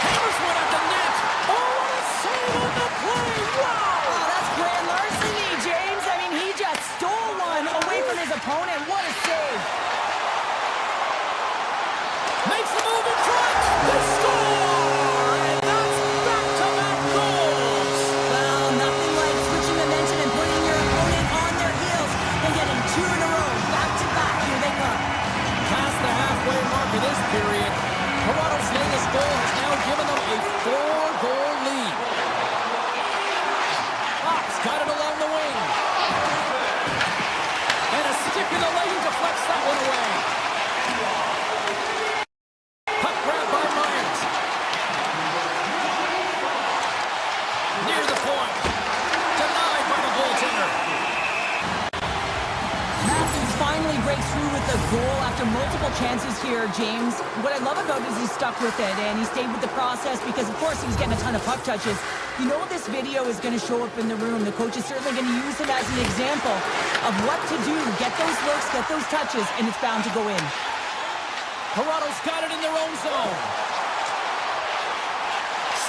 Hammers one at the net. Oh, what a save on the play. Wow. Oh, that's grand larceny, James. I mean, he just stole one away from his opponent. What a save. Makes a move in front. They score. And that's back-to-back goals. Well, nothing like switching momentum and putting your opponent on their heels and getting two in a row. Back-to-back. Here they come. Past the halfway mark of this period, Toronto's latest goal has now given them a 4-goal lead. Fox got it along the wing. And a stick in the lane deflects that one away. Puck grabbed by Myers. Near the point. Denied by the goaltender. Matthews finally breaks through with the goal after multiple chances here, James. What I love about it is he stuck with it, and he stayed with the process because, of course, he was getting a ton of puck touches. You know this video is going to show up in the room. The coach is certainly going to use him as an example of what to do. Get those looks, get those touches, and it's bound to go in. Toronto's got it in their own zone.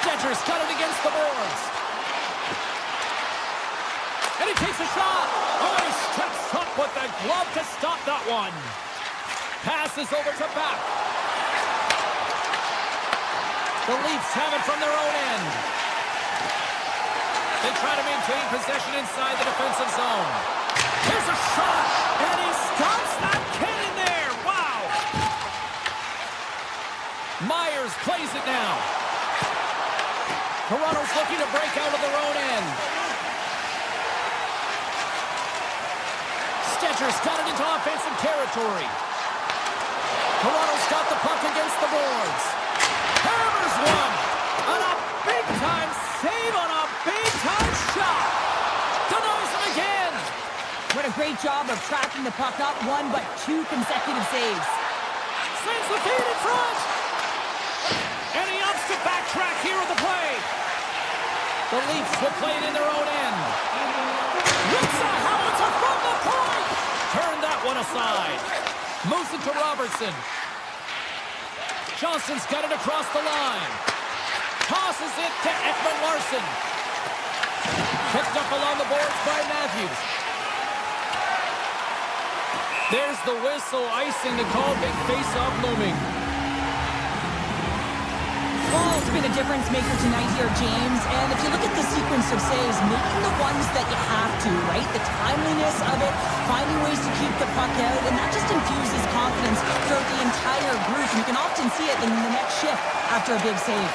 Stetcher's got it against the boards. And he takes a shot. Oh, he steps up with the glove to stop that one. Passes over to back. The Leafs have it from their own end. They try to maintain possession inside the defensive zone. Here's a shot, and he stops that cannon there. Wow. Myers plays it now. Toronto's looking to break out of their own end. Stetcher's got it into offensive territory. Toronto's got the puck against the boards. Hammers one. On a big-time save on a big-time shot. Denies him again. What a great job of tracking the puck. Not one, but two consecutive saves. Sends the feed in front. And he opts to backtrack here with the play. The Leafs will play it in their own end. Rips a howitzer from the point. Turn that one aside. Moves it to Robertson. Johnson's got it across the line. Tosses it to Ekman Larsson. Picked up along the boards by Matthews. There's the whistle, icing to call, big face-off looming. Well, it's been a difference maker tonight here, James. And if you look at the sequence of saves, making the ones that you have to, right? The timeliness of it, finding ways to keep the puck out, and that just infuses confidence throughout the entire group. And you can often see it in the next shift after a big save.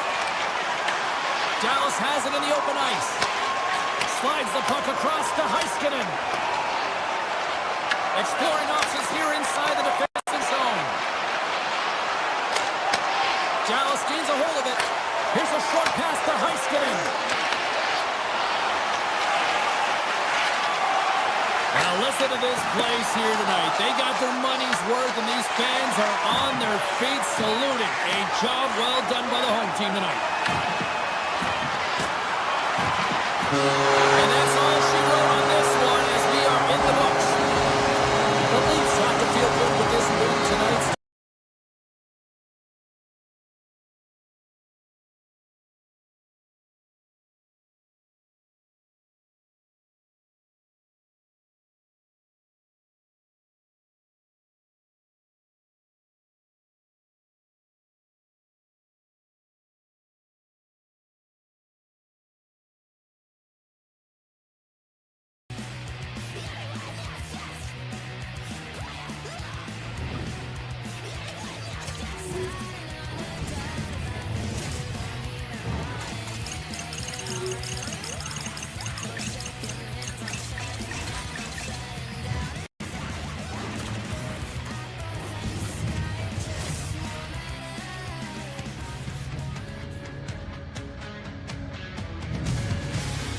Dallas has it in the open ice. Slides the puck across to Heiskanen. Exploring options here inside the defensive zone. Dallas gains a hold of it. Here's a short pass to Heiskanen. Now listen to this place here tonight. They got their money's worth, and these fans are on their feet saluting. A job well done by the home team tonight. And that's all she wrote on this one as we are in the books. The Leafs have to feel good with this win tonight.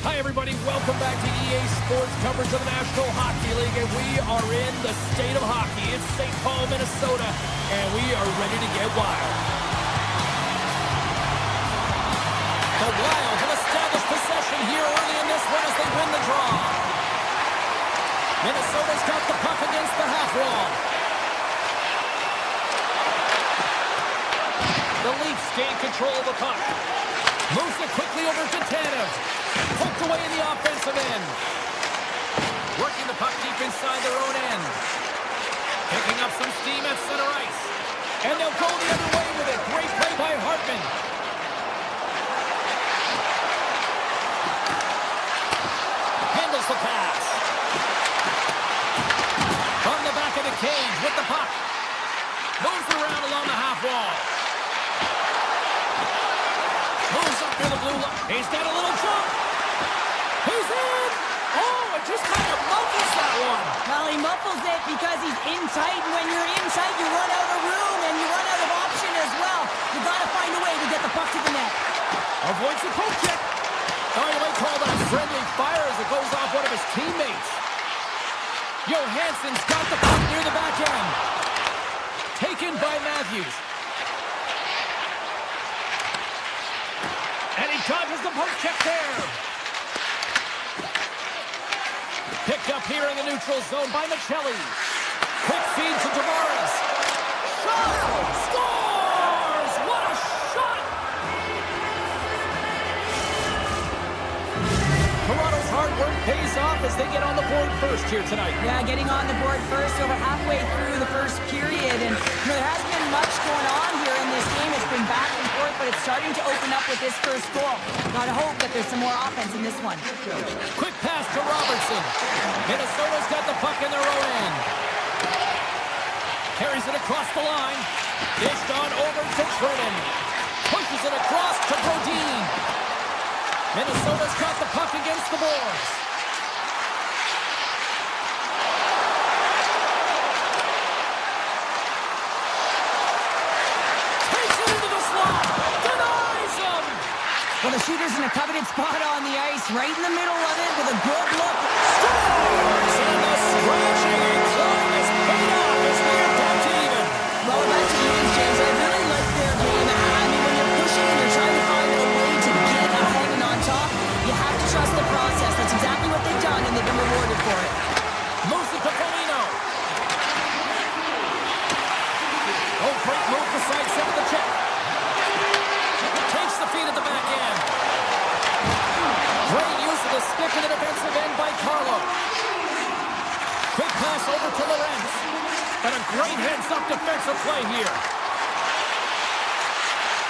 Hi, everybody. Welcome back to EA Sports coverage of the National Hockey League, and we are in the state of hockey. It's St. Paul, Minnesota, and we are ready to get wild. The Wild have established possession here early in this one as they win the draw. Minnesota's got the puck against the half wall. The Leafs gain control of the puck. Moves it quickly over to Tanev. Poked away in the offensive end. Working the puck deep inside their own end. Picking up some steam at center ice. And they'll go the other way with it. Great play by Hartman. Handles the pass. From the back of the cage with the puck. Moves around along the half wall. Moves up to the blue line. He's got a little jump. He's in. Oh, it just kind of muffles that one. Well, he muffles it because he's in tight, and when you're in tight, you run out of room, and you run out of option as well. You got to find a way to get the puck to the net. Avoids the poke check. Oh, you might call that friendly fire as it goes off one of his teammates. Johansson's got the puck near the back end. Taken by Matthews. And he dodges the poke check there. Picked up here in the neutral zone by Michelli. Quick feed to Tavares. Shot! Scores! What a shot! Toronto's hard work pays off as they get on the board first here tonight. Yeah, getting on the board first over halfway through the first period. And there hasn't been much going on here in this game. It's been back and forth, but it's starting to open up with this first goal. Gotta hope that there's some more offense in this one. Quick pass to Robertson. Minnesota's got the puck in their own end. Carries it across the line. Dished on over to Trenton. Pushes it across to Brodin. Minnesota's got the puck against the boards. Takes it into the slot. Denies him. Well, the shooter's in a coveted spot on the ice, right in the middle of it with a good look. Scores! And the scratching and clawing is paid off as we are back to even. Well, we're back to even, James. I really like their game. I mean, when you're pushing and you're trying to find a way to get ahead and on top, you have to trust the process. That's exactly what they've done, and they've been rewarded for it. Moves it to Foligno. Oh, great move to sidestep the check. And a great heads-up defensive play here.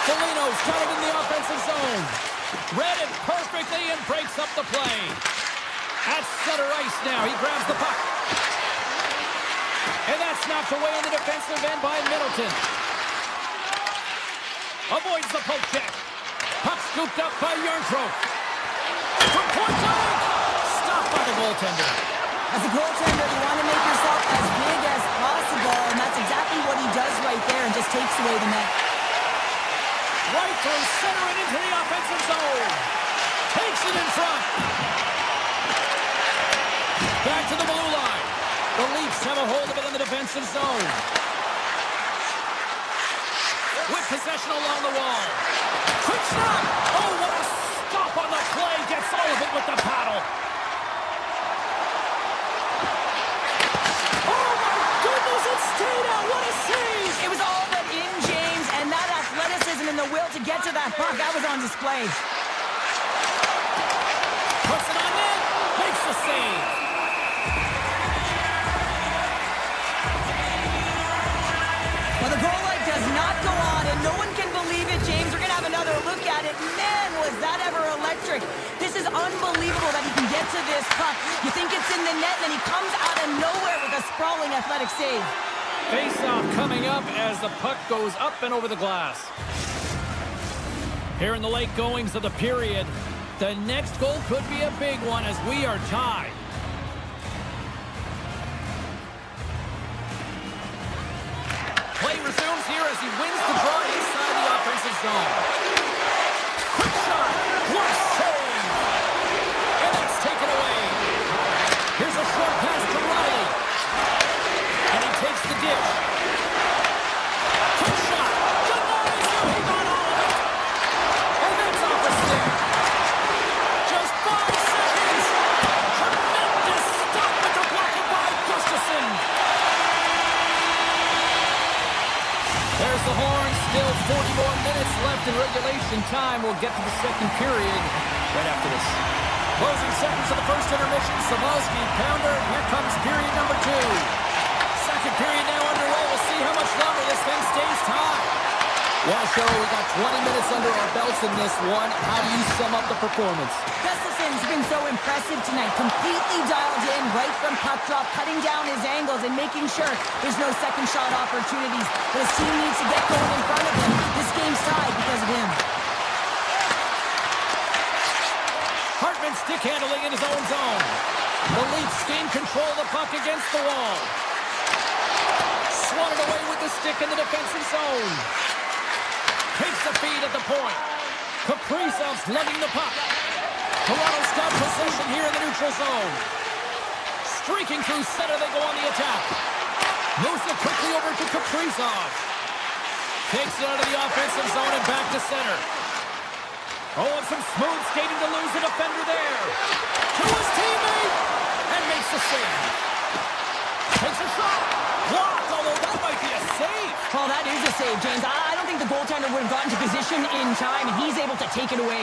Foligno's got it in the offensive zone. Read it perfectly and breaks up the play. At center ice now, he grabs the puck. And that's knocked away in the defensive end by Middleton. Avoids the poke check. Puck scooped up by Järnkrok. From point blank! Stopped by the goaltender. As a goaltender, you want to make yourself as big as possible, and that's exactly what he does right there and just takes away the net. Right through center and into the offensive zone. Takes it in front. Back to the blue line. The Leafs have a hold of it in the defensive zone. With possession along the wall. Quick shot! Oh, what a stop on the play. Gets all of it with the paddle. Oh, my goodness, it stayed out. What a save! It was all but in, James, and that athleticism and the will to get to that puck, that was on display. Puts it on net. Makes the save. Well, the goal light does not go on, and no one can believe it, James. We're going to have another look at it. Man, was that ever electric. This is unbelievable that he can get to this puck. You think it's in the net, and then he comes out of nowhere with a sprawling athletic save. Face-off coming up as the puck goes up and over the glass. Here in the late goings of the period, the next goal could be a big one as we are tied. Play resumes here as he wins the draw inside the offensive zone. Quick shot. What a save. And that's taken away. Here's a short pass to Riley. And he takes the dish. Quick shot. Denies you. He got all of it. And that's off the stick. Just 5 seconds. Tremendous stop with the blocker by Gustafsson. There's the horn. Still 40 more minutes left in regulation time. We'll get to the second period right after this. Closing seconds of the first intermission. Savalsky, pounder. Here comes period number 2. Second period now underway. We'll see how much longer this thing stays tied. Well, Cheryl, we got 20 minutes under our belts in this one. How do you sum up the performance? Gustafsson's been so impressive tonight. Completely dialed in right from puck drop, cutting down his angles and making sure there's no second shot opportunities. But his team needs to get going in front of him. This game's tied because of him. Hartman stick handling in his own zone. The Leafs gain control of the puck against the wall. Swatted away with the stick in the defensive zone. Takes the feed at the point. Kaprizov's lugging the puck. Toronto's got possession here in the neutral zone. Streaking through center, they go on the attack. Moves it quickly over to Kaprizov. Takes it out of the offensive zone and back to center. Oh, and some smooth skating to lose the defender there. To his teammate. And makes the save. Takes a shot. Blocked, although that might be a save. Oh, that is a save, James. I don't think the goaltender would have gotten to position in time, and he's able to take it away.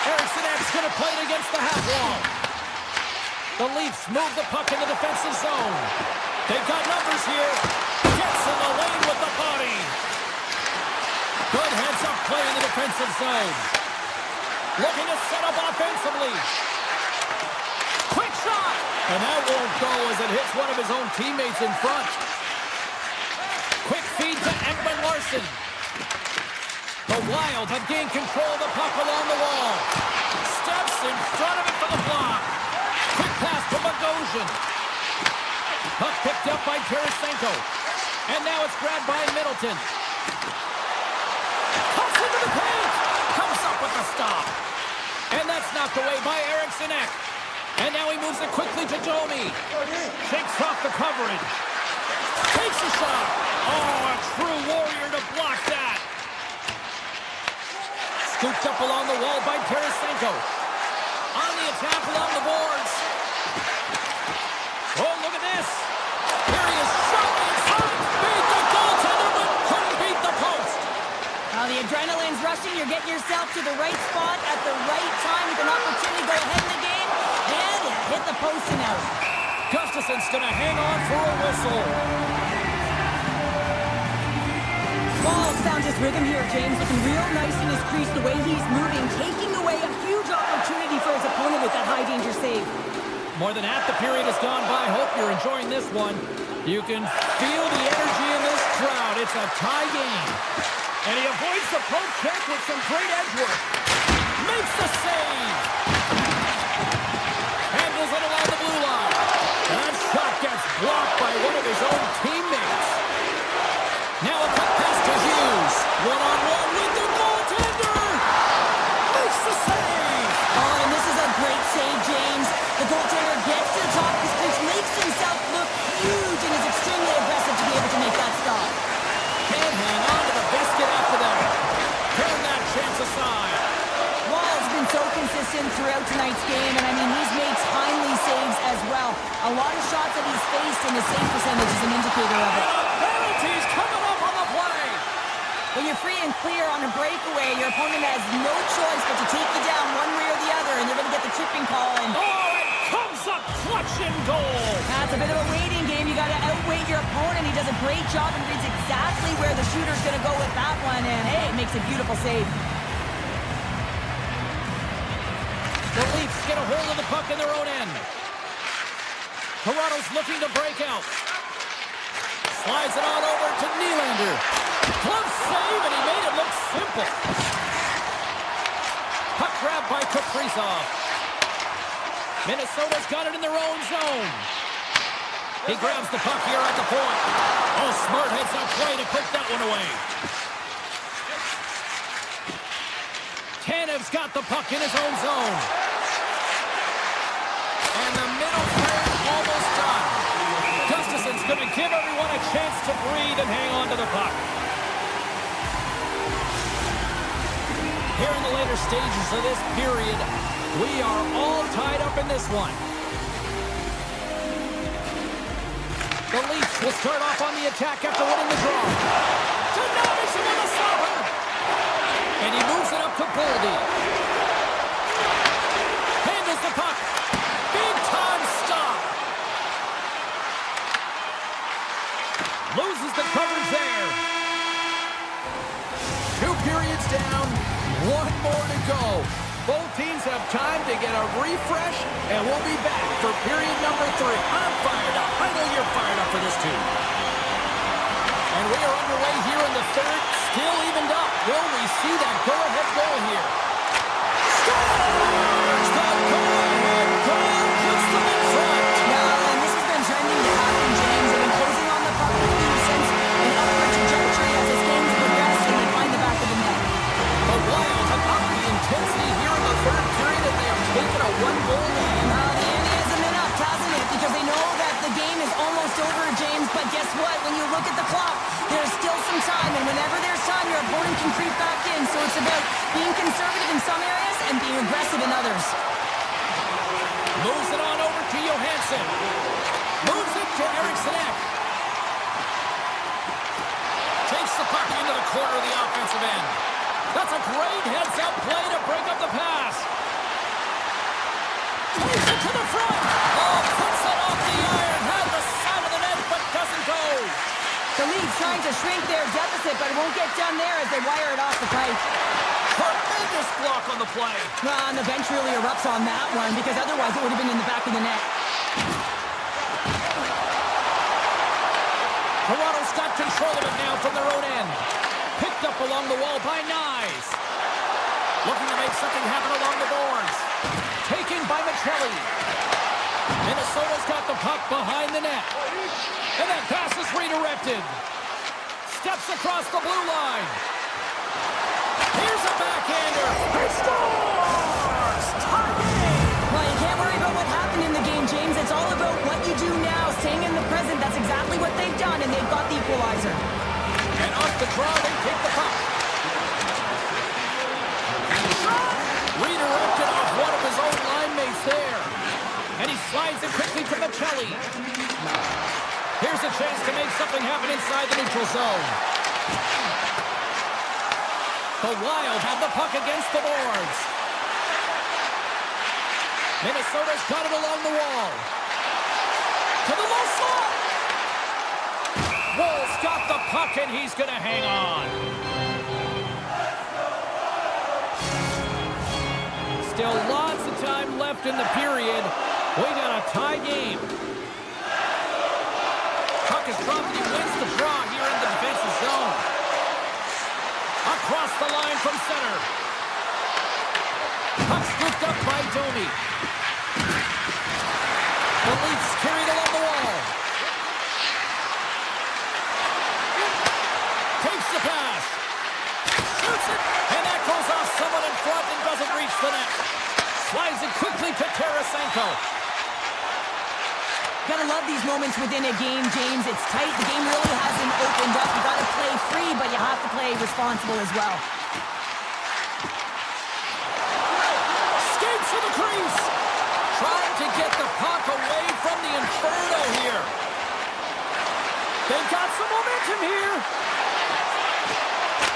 Eriksson's going to play it against the half wall. The Leafs move the puck in the defensive zone. They've got numbers here. Gets in the lane with the body. Good heads-up play in the defensive zone. Looking to set up offensively. Quick shot! And that won't go as it hits one of his own teammates in front. Quick feed to Ekman Larsson. The Wild have gained control of the puck along the wall. Steps in front of it for the block. Quick pass to Bogosian. Puck picked up by Tarasenko. And now it's grabbed by Middleton. Cuts into the paint. Comes up with the stop. And that's knocked away by Eriksson. And now he moves it quickly to Domi. Shakes off the coverage. Takes a shot. Oh, a true warrior to block that. Scooped up along the wall by Tarasenko. On the attack along the boards. Oh, look at this. Here he is. Shot inside. Beat the goaltender, but couldn't beat the post. Now the adrenaline's rushing. You're getting yourself to the right spot at the right time with an opportunity to go ahead in the game. And you hit the post and out. Gustafson's going to hang on for a whistle. Ball's found his rhythm here, James. Looking real nice in his crease, the way he's moving, taking away a huge opportunity for his opponent with that high-danger save. More than half the period has gone by. Hope you're enjoying this one. You can feel the energy in this crowd. It's a tie game. And he avoids the poke check with some great edge work. Makes the save. Handles it along the blue line. And that shot gets blocked by one of his own teammates. Now a cut pass to Hughes. One-on-one with the goaltender. Makes the save. Oh, and this is a great save, James. The goaltender gets to the top of his crease, makes himself look huge, and is extremely aggressive to be able to make that stop. Can't hang on to the biscuit after that. Turn that chance aside. Wall's been so consistent throughout tonight's game, and I mean, he's made timely saves as well. A lot of shots that he's faced, and his save percentage is an indicator of it. Penalties coming up on the play. When you're free and clear on a breakaway, your opponent has no choice but to take you down one way or the other, and they're going to get the chipping call in. Oh, it comes up clutch and goal. That's a bit of a waiting game. You got to outweight your opponent. He does a great job and reads exactly where the shooter's going to go with that one, and hey, it makes a beautiful save. The Leafs get a hold of the puck in their own end. Toronto's looking to break out. Slides it on over to Nylander. Glove save, and he made it look simple. Puck grab by Kaprizov. Minnesota's got it in their own zone. He grabs the puck here at the point. Oh, smart heads-up play to put that one away. Tanev's got the puck in his own zone. And the middle third almost done. Gustafson's going to give everyone a chance to breathe and hang on to the puck. Here in the later stages of this period, we are all tied up in this one. The Leafs will start off on the attack after winning the draw. Denies him on the stopper. And he moves it up to Boldy. Handles the puck. Big time stop. Loses the coverage there. 2 periods down. 1 more to go. Both teams have time to get a refresh, and we'll be back for period number 3. I'm fired up. I know you're fired up for this too. And we are underway here in the third, still evened up. Will we see that go-ahead goal here? Scores! The go-ahead goal puts them in front. Now, and this has been trending to happen, James. They've been closing on the puck since an upward trajectory as this game's progressed, and they find the back of the net. The Wild have upped the intensity here in the third period, and they have taken a 1-goal lead. The ante hasn't been upped, hasn't it? Because they know that the game is almost over, James. But guess what? When you look at the clock, there's still some time. And whenever there's time, your opponent can creep back in. So it's about being conservative in some areas and being aggressive in others. Moves it on over to Johansson. Moves it to Eriksson. Takes the puck into the corner of the offensive end. That's a great heads-up play to break up the pass. Takes it to the front. Oh, puts it off the iron. Had the side of the net, but doesn't go. The Leafs trying to shrink their deficit, but it won't get done there as they wire it off the pipe. Tremendous block on the play. Well, and the bench really erupts on that one, because otherwise it would have been in the back of the net. Toronto's got control of it now from their own end. Picked up along the wall by Nyes. Looking to make something happen along the boards. Taken by Michelli. Minnesota's got the puck behind the net. And that pass is redirected. Steps across the blue line. Here's a backhander. He scores! Tie game! Well, you can't worry about what happened in the game, James. It's all about what you do now, staying in the present. That's exactly what they've done, and they've got the equalizer. And off the draw, they take the puck. Redirected off one of his own line mates there. And he slides it quickly to Michelli. Here's a chance to make something happen inside the neutral zone. The Wild have the puck against the boards. Minnesota's got it along the wall. puck, and he's going to hang on. Still lots of time left in the period. We got a tie game. Puck is dropped, and he wins the draw here in the defensive zone. Across the line from center. Puck scooped up by Domi. The Leafs carried along the wall. Takes the pass. Shoots it. And that goes off someone in front and doesn't reach the net. Slides it quickly to Tarasenko. Gotta love these moments within a game, James. It's tight. The game really hasn't opened up. You gotta play free, but you have to play responsible as well. Skates to the crease. Trying to get the puck away from the Inferno here. They've got some momentum here.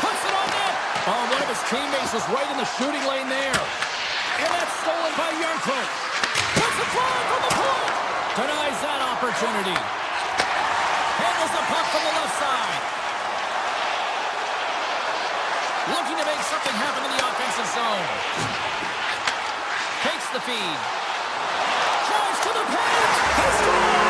Puts it on net. Oh, one of his teammates was right in the shooting lane there. And that's stolen by Yarncliffe. Puts it flying from the point. Denies that opportunity. Handles the puck from the left side. Looking to make something happen in the offensive zone. Takes the feed. Drives to the paint. He scores!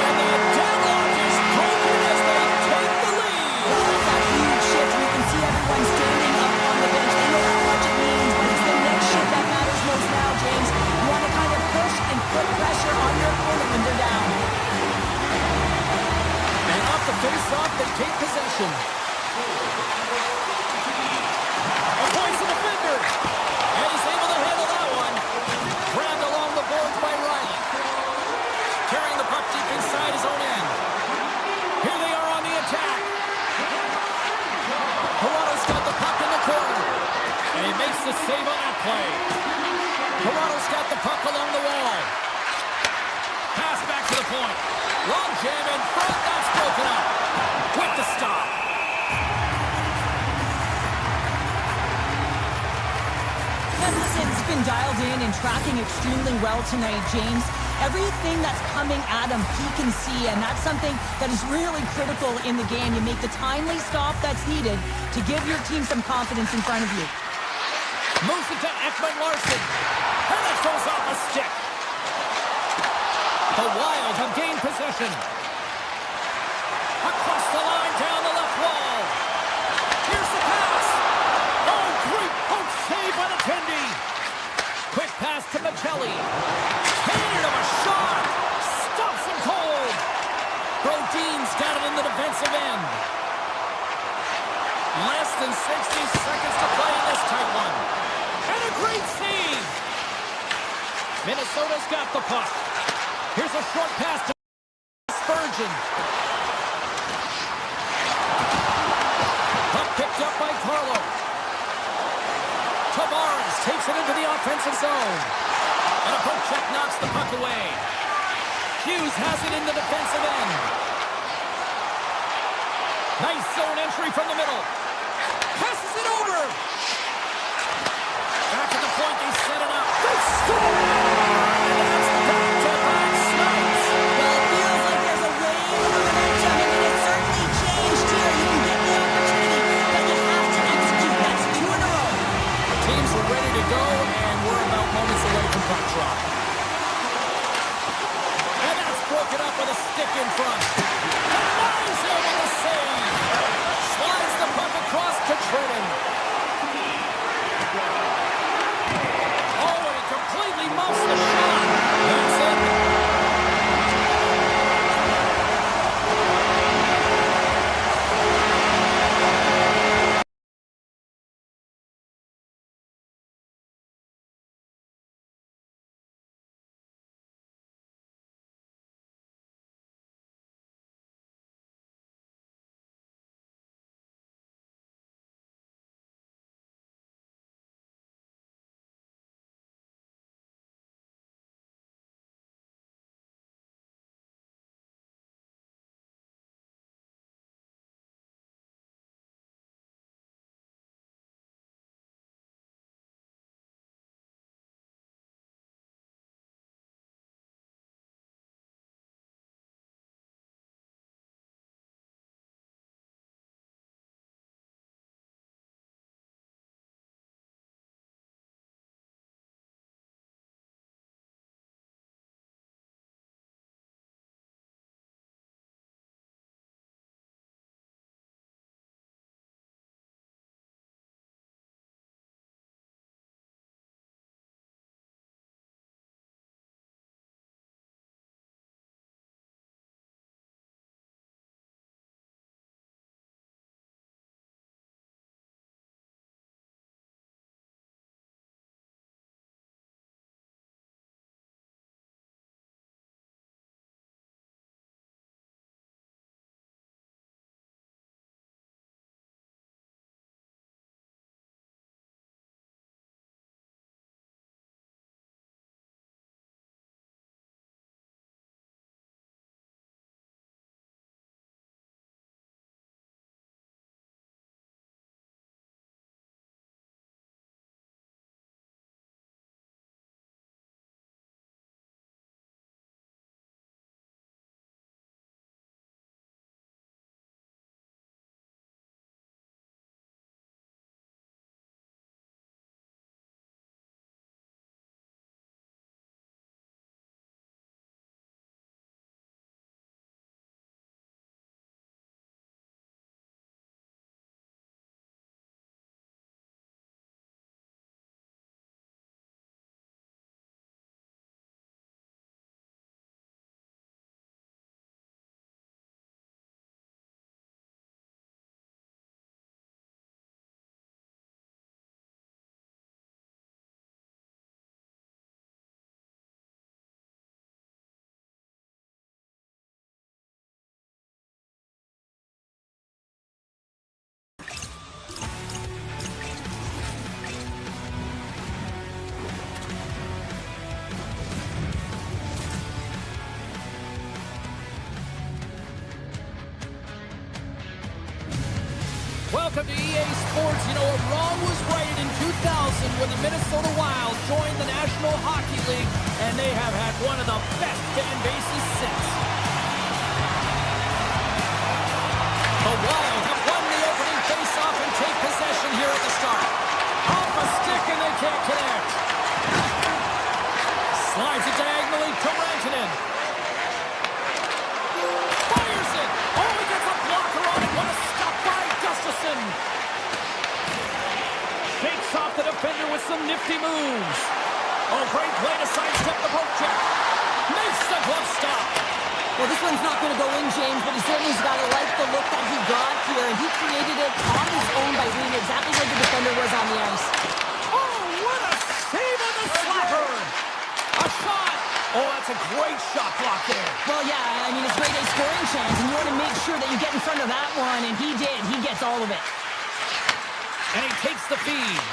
And the deadlock is broken as they take the lead. Well, that's a huge shift. You can see everyone standing up on the bench. They know how much it means, but it's the next shift that matters most now, James. You want to kind of push and put pressure on your opponent when they're down. And off the face-off, they take possession. Avoids the defender. And he's able to handle that one. Grabbed along the boards by Riley. Carrying the puck deep inside his own end. Here they are on the attack. Toronto's got the puck in the corner. And he makes the save on that play. Toronto's got the puck along the wall. Pass back to the point. Long jam in front. That's broken up. With the stop. Edmonton's been dialed in and tracking extremely well tonight, James. Everything that's coming at him, he can see, and that's something that is really critical in the game. You make the timely stop that's needed to give your team some confidence in front of you. Moves it to Ekman Larson. And it goes off a stick. The Wild have gained possession. Across the line, down the left wall. Here's the pass. Oh, great poke save by the Tendy. Quick pass to Michelli. Handed him a shot. Stops him cold. Brodin's got it in the defensive end. Less than 60 seconds to play in this tight one. And a great save. Minnesota's got the puck. Here's a short pass to Spurgeon. Puck picked up by Carlo. Tavares takes it into the offensive zone. And a poke check knocks the puck away. Hughes has it in the defensive end. Nice zone entry from the middle. Passes it over. Back at the point, they set it up. They score! And that's back-to-back snipes. Well, it feels like there's a wave of momentum, and it's certainly changed here. You can get the opportunity, but you have to execute. That's 2 in a row. Teams are ready to go, and we're about moments away from puck drop. And that's broken up with a stick in front. Denies him with a save. Slides the puck across to Trenton. Oh, and he completely muffs the shot. That's it. welcome to EA Sports. You know, a wrong was righted in 2000 when the Minnesota Wild joined the National Hockey League, and they have had one of the best fan bases since. The Wild have won the opening face-off and take possession here at the start. Off a stick, and they can't connect. Slides it diagonally to Rantanen. Fires it. Oh, he gets a blocker on it. What a stop by Gustafsson. Shakes off the defender with some nifty moves. Oh, great play to sidestep the poke check. Makes the glove stop. Well, this one's not going to go in, James, but he certainly's got to like the look that he got here, and he created it on his own by reading exactly where the defender was on the ice. Oh, what a save on the slapper. A shot. Oh, that's a great shot block there. Well, yeah, I mean, it's grade A scoring chance, and you want to make sure that you get in front of that one, and he did. He gets all of it. And he takes the feed.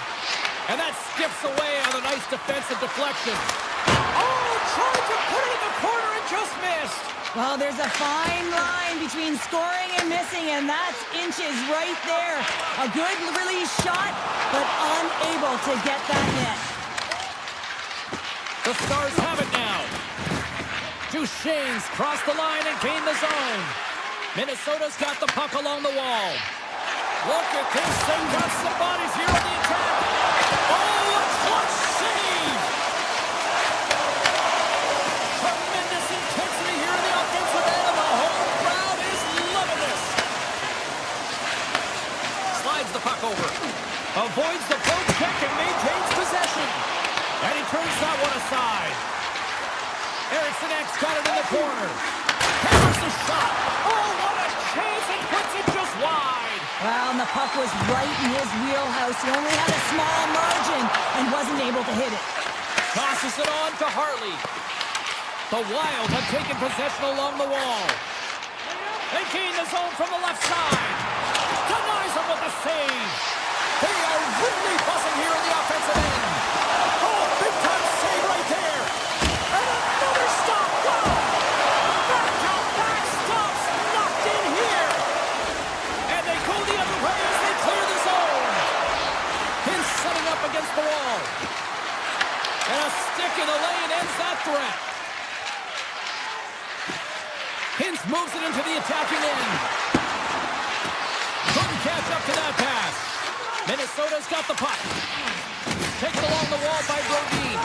And that skips away on a nice defensive deflection. Oh, tried to put it in the corner and just missed. Well, there's a fine line between scoring and missing, and that's inches right there. A good release shot, but unable to get that net. The Stars have it now. Duchesne's cross the line and gain the zone. Minnesota's got the puck along the wall. Look at this. They've got some bodies here on the attack. Oh, a clutch save. Tremendous intensity here in the offensive end, and the whole crowd is loving this. Slides the puck over. Avoids the poke check and maintains possession. And he turns that one aside. Eriksson X got it in the corner. Here's the shot. Oh, what a chance, and puts it just wide. Well, and the puck was right in his wheelhouse. He only had a small margin and wasn't able to hit it. Tosses it on to Hartley. The Wild have taken possession along the wall. They gain the zone from the left side. Denies him with the save. They are really buzzing here in the offensive end. Oh, big time save right there. And another stop. Wow. Back stops knocked in here. And they go the other way as they clear the zone. Hintz setting up against the wall. And a stick in the lane ends that threat. Hintz moves it into the attacking end. Couldn't catch up to that pass. Minnesota's got the puck. Taken along the wall by Brodin.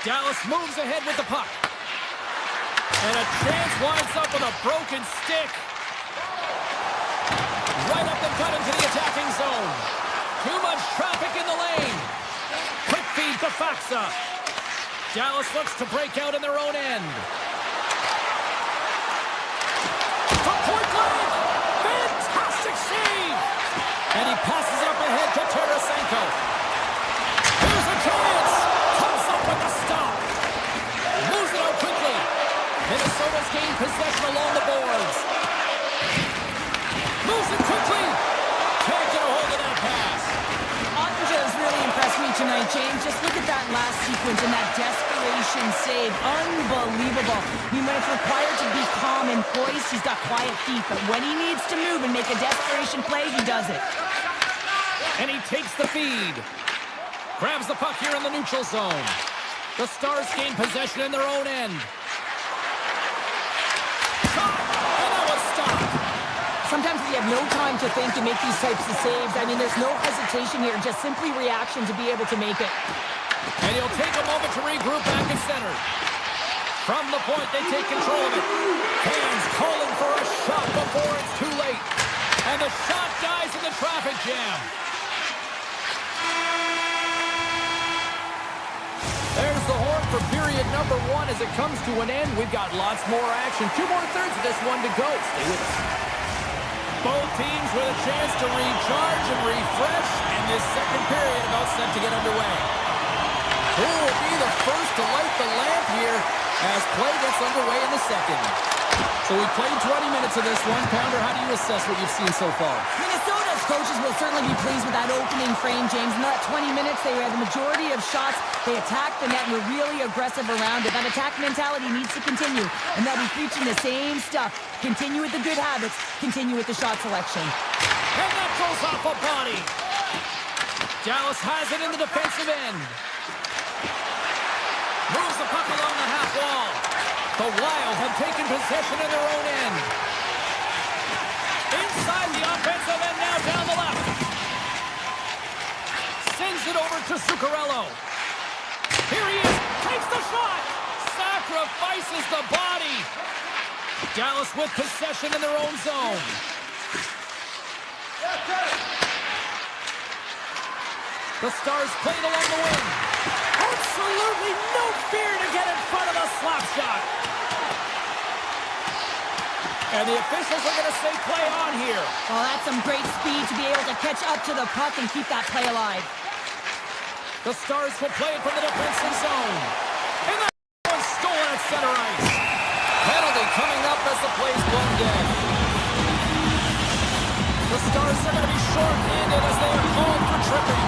Dallas moves ahead with the puck. And a chance winds up with a broken stick. Right up the gut into the attacking zone. Too much traffic in the lane. Quick feed to Faxa. Dallas looks to break out in their own end. From point blank. Fantastic save. And he passes it up ahead to Tarasenko. Here's a chance. Comes up with a stop. Moves it out quickly. Minnesota's gained possession along the boards. Moves it quickly. Can't get a hold of that pass. Ottinger has really impressed me tonight, James. Just look at that last sequence and that desperation save. Unbelievable. I mean, when it's required to be calm and poised, he's got quiet feet. But when he needs to move and make a desperation play, he does it. And he takes the feed. Grabs the puck here in the neutral zone. The Stars gain possession in their own end. Shot! And that was stopped. Sometimes we have no time to think and make these types of saves. I mean, there's no hesitation here, just simply reaction to be able to make it. And he'll take a moment to regroup back at center. From the point, they take control of it. Fans calling for a shot before it's too late. And the shot dies in the traffic jam. There's the horn for period number 1 as it comes to an end. We've got lots more action. 2 more thirds of this one to go. Stay with us. Both teams with a chance to recharge and refresh, and this second period about set to get underway. Who will be the first to light the lamp here as play gets underway in the second? So we played 20 minutes of this one. Pounder, how do you assess what you've seen so far? Minnesota's Dallas coaches will certainly be pleased with that opening frame, James. In that 20 minutes, they had the majority of shots. They attacked the net and were really aggressive around it. That attack mentality needs to continue, and they'll be preaching the same stuff. Continue with the good habits. Continue with the shot selection. And that goes off a body. Dallas has it in the defensive end. Moves the puck along the half wall. The Wild have taken possession in their own end. Inside the offensive end now down the left. Sends it over to Zuccarello. Here he is. Takes the shot. Sacrifices the body. Dallas with possession in their own zone. The Stars played along the wing. Absolutely no fear to get in front of a slap shot. And the officials are going to say play on here. Well, that's some great speed to be able to catch up to the puck and keep that play alive. The Stars will play it from the defensive zone. And that one's stolen at center ice. Penalty coming up as the play's blown dead. The Stars are going to be short-handed as they are called for tripping.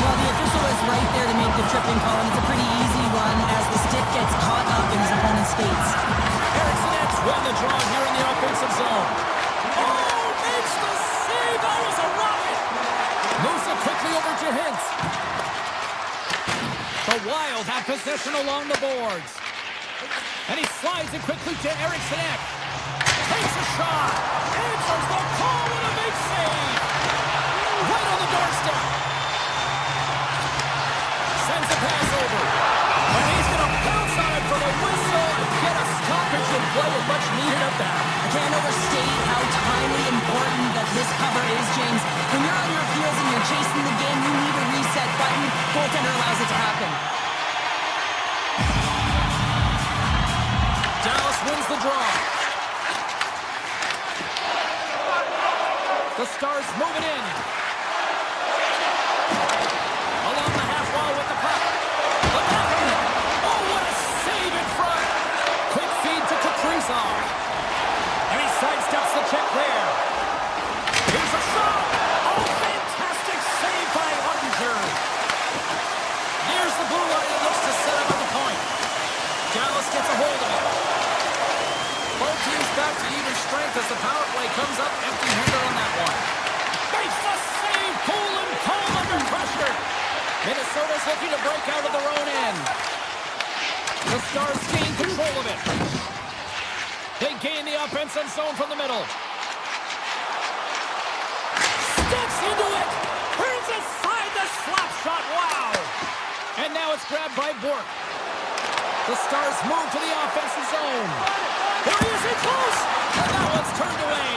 Well, the official is right there to make the tripping call, and it's a pretty easy one as the stick gets caught up in his opponent's skates. Eriksson won the draw here in the offensive zone. Oh, makes the save. That was a rocket. Moves it quickly over to Hintz. The Wild have possession along the boards. And he slides it quickly to Eriksson. Takes a shot. Answers the call with a big save. Right on the doorstep. Sends a pass over. And he's going to bounce on it for the whistle and get a stoppage in play with much needed up there. I can't overstate how timely important that this cover is, James. When you're on your heels and you're chasing the game, you need a reset button. Goaltender allows it to happen. Dallas wins the draw. The Stars move it in. Along the half wall with the puck. Oh, what a save in front. Quick feed to Kaprizov. And he sidesteps the check there. Here's a shot. Oh, fantastic save by Hunter. Here's the blue line that looks to set up at the point. Dallas gets a hold of it. Both teams back to even strength as the power play comes up empty-handed on that one. Makes the save. Cool and calm under pressure. Minnesota's looking to break out of their own end. The Stars gain control of it. They gain the offensive zone from the middle. Steps into it. Turns aside the slap shot. Wow. And now it's grabbed by Bork. The Stars move to the offensive zone. There he is, in close. And that one's turned away.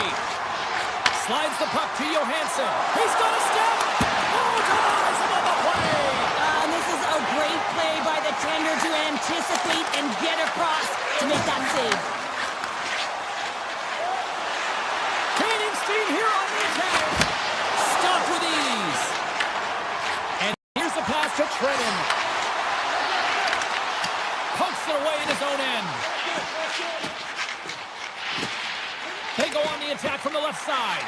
Slides the puck to Johansson. He's got a step. Oh, denies him on the play. And this is a great play by the tender to anticipate and get across to make that save. Steam here on the attack. Stopped with ease. And here's the pass to Trennan. Pokes it away in his own end. They go on the attack from the left side.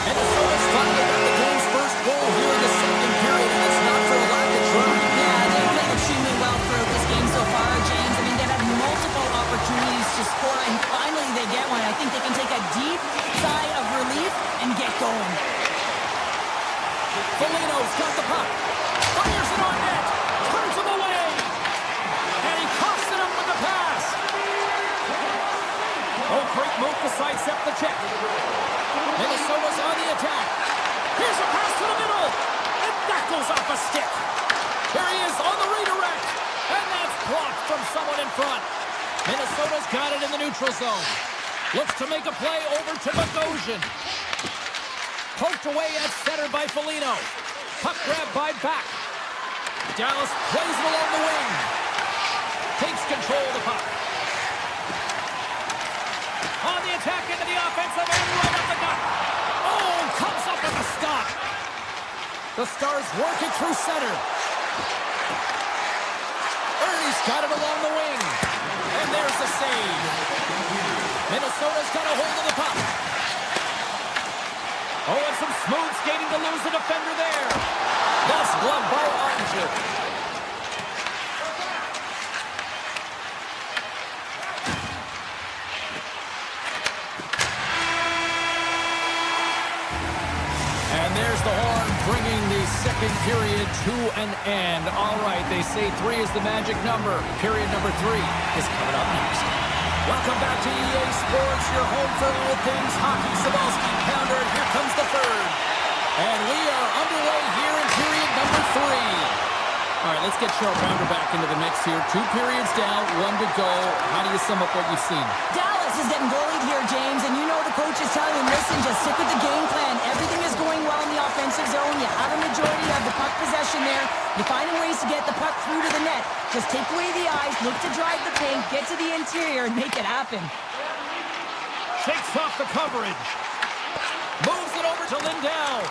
And the Stars finally got the game's first goal here in the second period, and it's not for a lack of trying. Extremely well throughout this game so far, James. I mean, they've had multiple opportunities to score, and finally they get one. I think they can take a deep sigh of relief and get going. Foligno's got the puck. Fires it on net. Turns him away. And he coughs it up with the pass. Oh, great move to sidestep the check. Minnesota's on the attack. Here's a pass to the middle. And that goes off a stick. There he is on the redirect. And that's blocked from someone in front. Minnesota's got it in the neutral zone. Looks to make a play over to Bogosian. Poked away at center by Foligno. Puck grab by Back. Dallas plays it along the wing. Takes control of the puck. On the attack into the offensive end, right up the gut. Oh, comes up with a stop. The Stars work it through center. He's got it along the wing. And there's the save. Minnesota's got a hold of the puck. Oh, and some smooth skating to lose the defender there. That's glove by Orange. And there's the horn, bringing the second period to an end. All right, they say 3 is the magic number. Period number 3 is coming up next. Welcome back to EA Sports, your home for all things hockey. Sabalski Pounder, here comes the third. And we are underway here in period number 3. All right, let's get Cheryl Pounder back into the mix here. 2 periods down, 1 to go. How do you sum up what you've seen? Dallas is getting goalied here, James, and you know the coach is telling him, listen, just stick with the game plan. Everything is going well in the offensive zone. You have a majority of the puck possession there. You're finding ways to get the puck through to the net. Just take away the eyes, look to drive the paint, get to the interior, and make it happen. Shakes off the coverage. Moves it over to Lindell.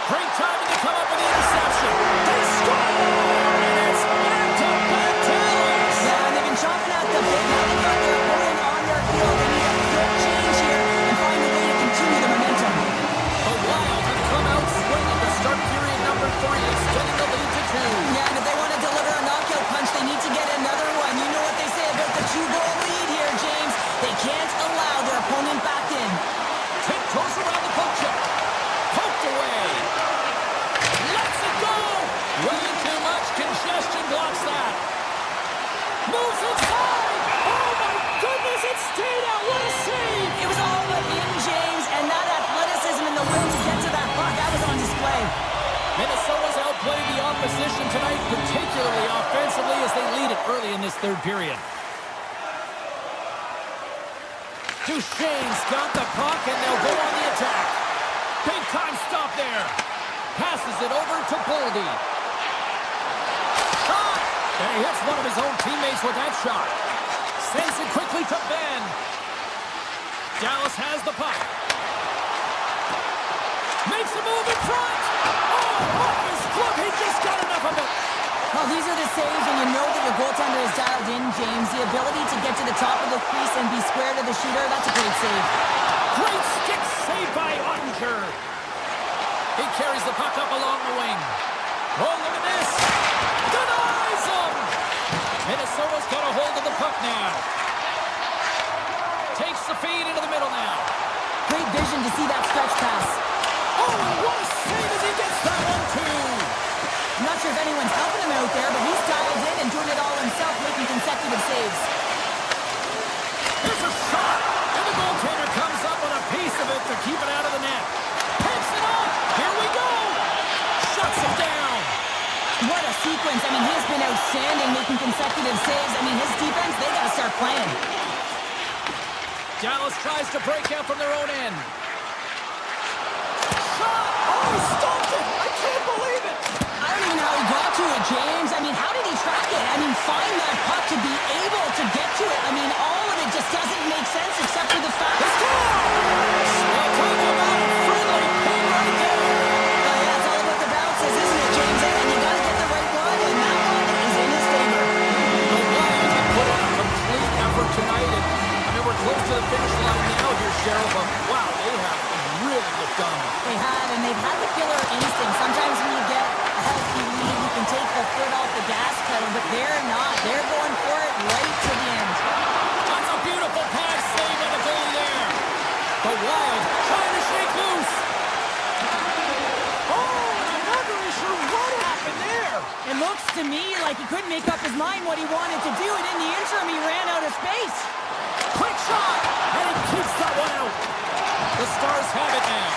Great timing to come up with the interception. They score! And it's back-to-back Dallas! Yeah, and they've been chomping at the bit. Now they've got their opponent on their heel. They need a quick change here and find a way to continue the momentum. The Wild have come out swinging to start period number 3, extending the lead to 2. Yeah, and if they want to deliver a knockout punch, they need to get another one. You know what they say about the 2-goal lead here, James. They can't allow their opponent back in. Tiptoes around the poke check. Poked away. Lets it go. Way too much congestion blocks that. Moves inside. Oh my goodness, it stayed out. What a save. It was all in, James, and that athleticism and the will to get to that puck, that was on display. Minnesota's outplayed the opposition tonight, particularly offensively, as they lead it early in this third period. Duchesne's got the puck, and they'll go on the attack. Big time stop there. Passes it over to Boldy. Shot! And he hits one of his own teammates with that shot. Sends it quickly to Ben. Dallas has the puck. Makes a move in front. Oh, off his glove. He just got enough of it. Well, these are the saves, and you know that your goaltender is dialed in, James. The ability to get to the top of the crease and be square to the shooter, that's a great save. Great stick save by Ottinger. He carries the puck up along the wing. Oh, look at this. Denies him. Minnesota's got a hold of the puck now. Takes the feed into the middle now. Great vision to see that stretch pass. Oh, and what a save as he gets that one, too. I'm not sure if anyone's helping him out there, but he's dialed in and doing it all himself, making consecutive saves. Here's a shot, and the goaltender comes up with a piece of it to keep it out of the net. Picks it up. Here we go. Shuts it down. What a sequence. I mean, he has been outstanding, making consecutive saves. I mean, his defense, they got to start playing. Dallas tries to break out from their own end. Shot! Oh, he stopped it! I can't believe it! I don't even know how he got to it, James. I mean, how did he track it? I mean, find that puck to be able to get to it. I mean, all of it just doesn't make sense except for the fact... Let's go! Well, talk about a friendly pin right there! Yeah, it's all about the bounces, isn't it, James? And you got to get the right one, and that one is in his favor. The Wild have put on a complete effort tonight, and I mean, we're close to the finish line now here, Cheryl, but wow, they have really looked dominant. They have, and they've had the killer instinct. Sometimes when you get a healthy lead, you can take the foot off the gas pedal, but they're not. They're going for it right to the end. That's a beautiful pass save by the goalie there. The Wild trying to shake loose. Oh, I'm not really sure what happened there. It looks to me like he couldn't make up his mind what he wanted to do, and in the interim, he ran out of space. Quick shot, and he keeps that one out. The Stars have it now.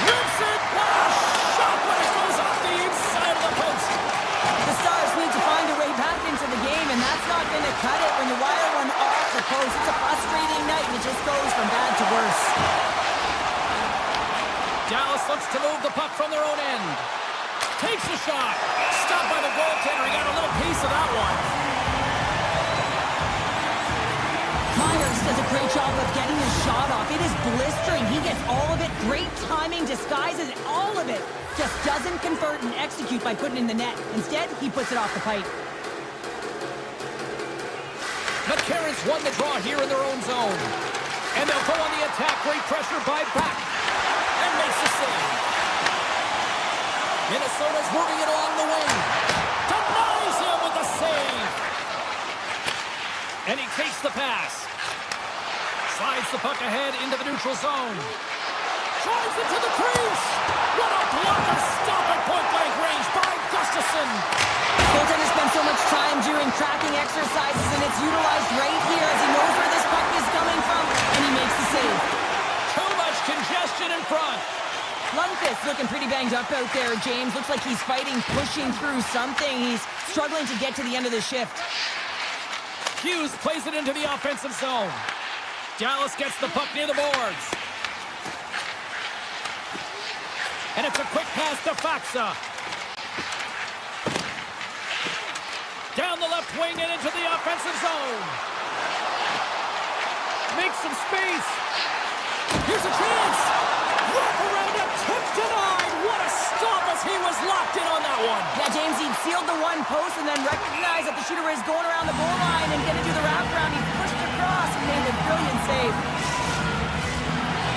Rips it. What a shot when it goes off the inside of the post. The Stars need to find a way back into the game, and that's not going to cut it when you wire one off the post. It's a frustrating night, and it just goes from bad to worse. Dallas looks to move the puck from their own end. Takes a shot. Stopped by the goaltender. He got a little piece of that one. Myers does a great job of getting his shot off. It is blistering. He gets all of it. Great timing, disguises it, all of it. Just doesn't convert and execute by putting it in the net. Instead, he puts it off the pipe. McCarron's won the draw here in their own zone. And they'll go on the attack. Great pressure by Back. And makes the save. Minnesota's moving it along the wing. Denies him with the save. And he takes the pass. Slides the puck ahead into the neutral zone. Drives it to the crease. What a blocker stop at point-blank range by Gustafsson. Goaltender spends so much time during tracking exercises, and it's utilized right here as he knows where this puck is coming from, and he makes the save. Too much congestion in front. Lundqvist looking pretty banged up out there, James. Looks like he's fighting, pushing through something. He's struggling to get to the end of the shift. Hughes plays it into the offensive zone. Dallas gets the puck near the boards. And it's a quick pass to Faksa. Down the left wing and into the offensive zone. Makes some space. Here's a chance. Wrap around him. Tip denied. What a stop as he was locked in on that one. Yeah, James, he'd sealed the one post and then recognized that the shooter is going around the goal line and going to do the wraparound. He pushed across and made a brilliant save.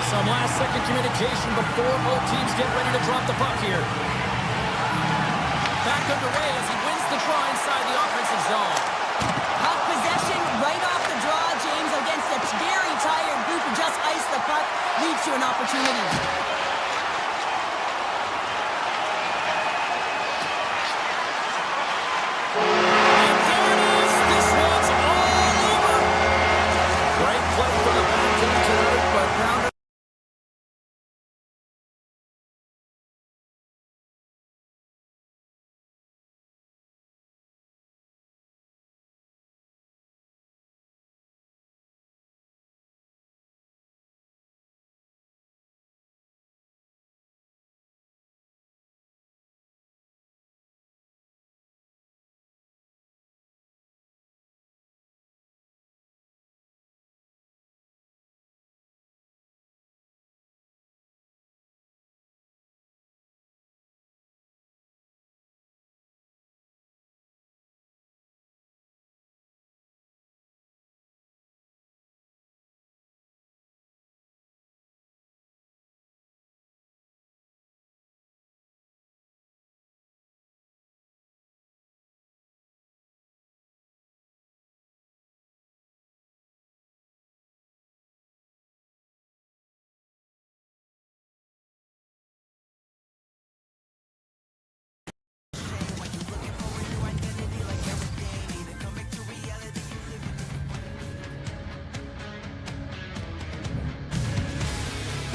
Some last-second communication before both teams get ready to drop the puck here. Back underway as he wins the draw inside the offensive zone. Puck possession right off the draw, James, against a very tired group who just iced the puck, leads to an opportunity. And there it is. This one's all over. Great play for the back team tonight, but Rounder.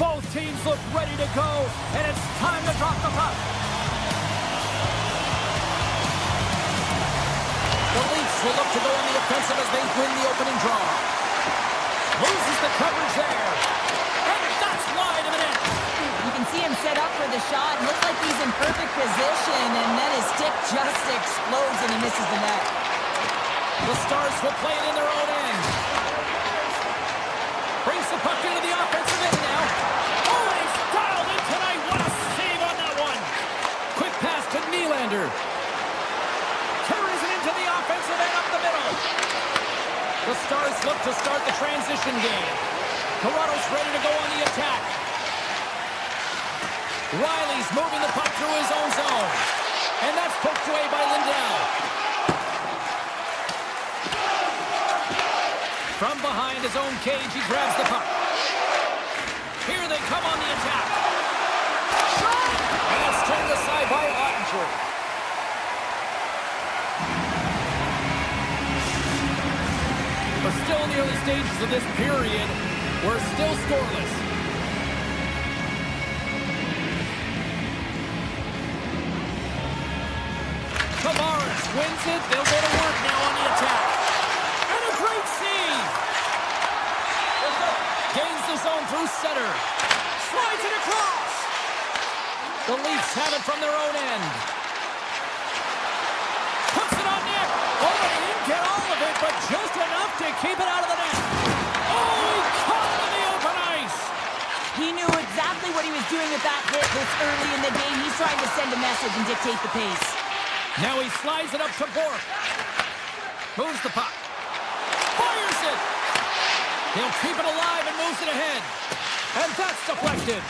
Both teams look ready to go, and it's time to drop the puck. The Leafs will look to go on the offensive as they win the opening draw. Loses the coverage there. And that's wide of the net. You can see him set up for the shot. Looks like he's in perfect position, and then his stick just explodes and he misses the net. The Stars will play it in their own end. Brings the puck into the offensive end now. Oh, and he's dialed in tonight. What a save on that one. Quick pass to Nylander. Carries it into the offensive end up the middle. The Stars look to start the transition game. Toronto's ready to go on the attack. Riley's moving the puck through his own zone. And that's poked away by Lindell. From behind his own cage, he grabs the puck. Here they come on the attack. Shot! And it's turned aside by Ottinger. We're still in the early stages of this period. We're still scoreless. Tavares wins it. They'll go to work now on the attack. And a great save. Gains the zone through center. Slides it across. The Leafs have it from their own end. Puts it on net. Oh, he didn't get all of it, but just enough to keep it out of the net. Oh, he caught it in the open ice. He knew exactly what he was doing with that hit this early in the game. He's trying to send a message and dictate the pace. Now he slides it up to Bork. Moves the puck. Fires it. He'll keep it alive and moves it ahead. And that's deflected.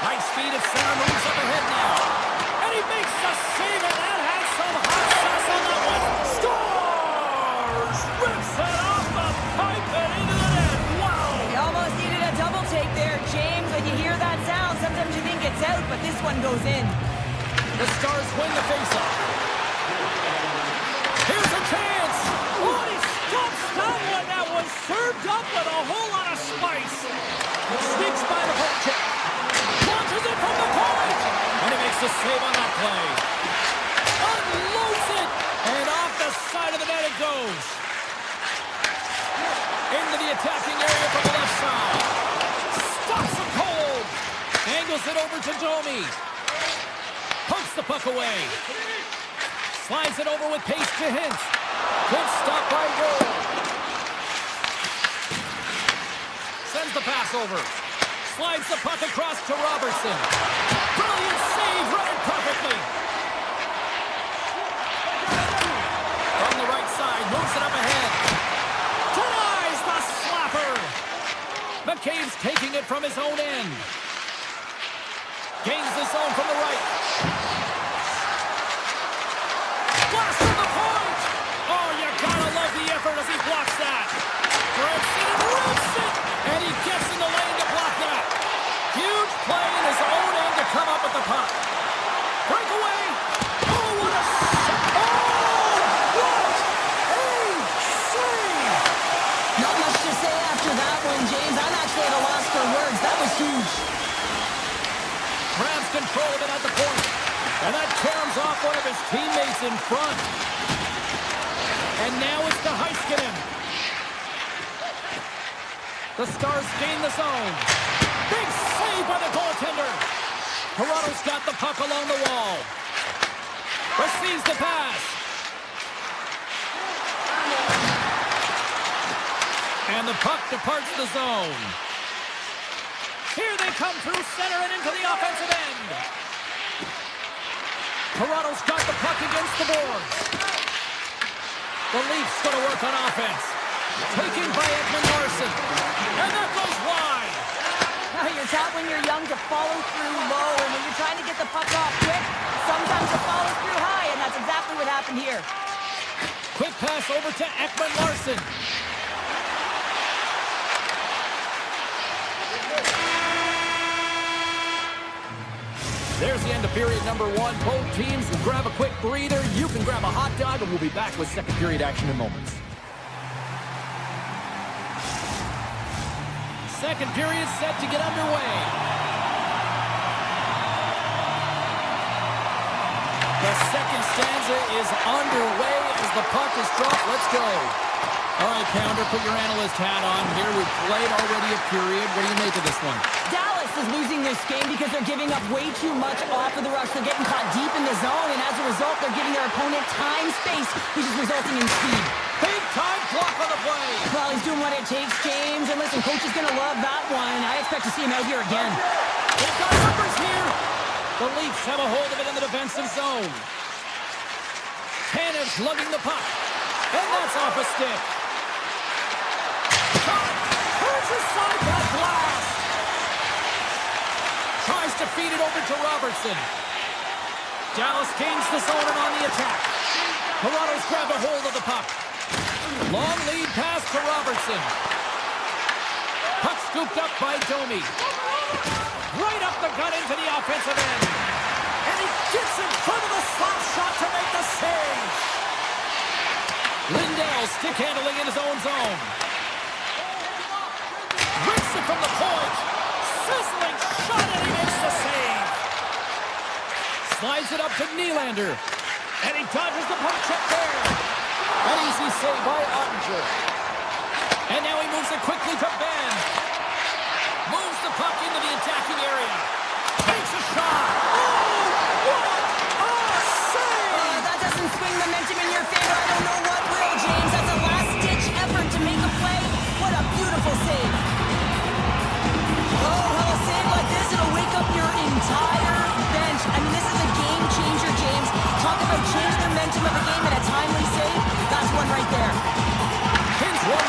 Nice speed at center, moves up ahead now. And he makes the save, and that has some hot sauce on that one. Scores! Rips it off the pipe and into the net. Wow! You almost needed a double take there, James. When you hear that sound, sometimes you think it's out, but this one goes in. The Stars win the faceoff. Here's a chance. Oh, he stops that one. That was served up with a whole lot of spice. Sneaks by the poke check. Launches it from the point. And he makes the save on that play. Unloads it. And off the side of the net it goes. Into the attacking area from the left side. Stops him cold. Angles it over to Domi. Pokes the puck away. Slides it over with pace to Hintz. Good stop by Roll. Sends the pass over. Slides the puck across to Robertson. Brilliant save, running perfectly. From the right side, moves it up ahead. Denies the slapper. McCabe's taking it from his own end. Gains the zone from the right. Blast from the point! Oh, you gotta love the effort as he blocks that. Grips it and rips it! And he gets in the lane to block that. Huge play in his own end to come up with the puck. Breakaway! Oh, what a... Oh, what a save! Not much to say after that one, James. I'm actually at a loss for words. That was huge. Grabs control of it at the point. And that caroms off one of his teammates in front. And now it's to Heiskanen. The Stars gain the zone. Big save by the goaltender. Toronto's got the puck along the wall. Receives the pass. And the puck departs the zone. Here they come through center and into the offensive end. Toronto's got the puck against the boards. The Leafs going to work on offense. Taken by Ekman Larsson. And that goes wide. You're taught when you're young to follow through low, and when you're trying to get the puck off quick, sometimes you follow through high, and that's exactly what happened here. Quick pass over to Ekman Larsson. There's the end of period number one. Both teams will grab a quick breather. You can grab a hot dog, and we'll be back with second period action in moments. Second period set to get underway. The second stanza is underway as the puck is dropped. Let's go. All right, Pounder, put your analyst hat on here. We've played already a period. What do you make of this one? Dallas is losing this game because they're giving up way too much off of the rush. They're getting caught deep in the zone, and as a result, they're giving their opponent time, space, which is resulting in speed. Big time block on the play. Well, he's doing what it takes, James. And listen, coach is going to love that one. I expect to see him out here again. They've got numbers here. The Leafs have a hold of it in the defensive zone. Tanev's lugging the puck. And that's off a stick. Shot. Turns aside that blast. Tries to feed it over to Robertson. Dallas gains the zone and on the attack. Toronto's grabbed a hold of the puck. Long lead pass to Robertson. Puck scooped up by Domi. Right up the gut into the offensive end. And he gets in front of the slot shot to make the save. Lindell stick handling in his own zone. Rips it from the point. Sizzling shot and he makes the save. Slides it up to Nylander. And he dodges the puck check there. An easy save by Ottinger. And now he moves it quickly to Ben. Moves the puck into the attacking area. Takes a shot. Oh, what a save! That doesn't swing momentum in your favor. I don't know what will, James. That's a last-ditch effort to make a play. What a beautiful save. Oh, well, a save like this, it'll wake up your entire bench. I mean, this is a game changer, James. Talk about changing the momentum of a game in a timely save. That's one right there. Hintz won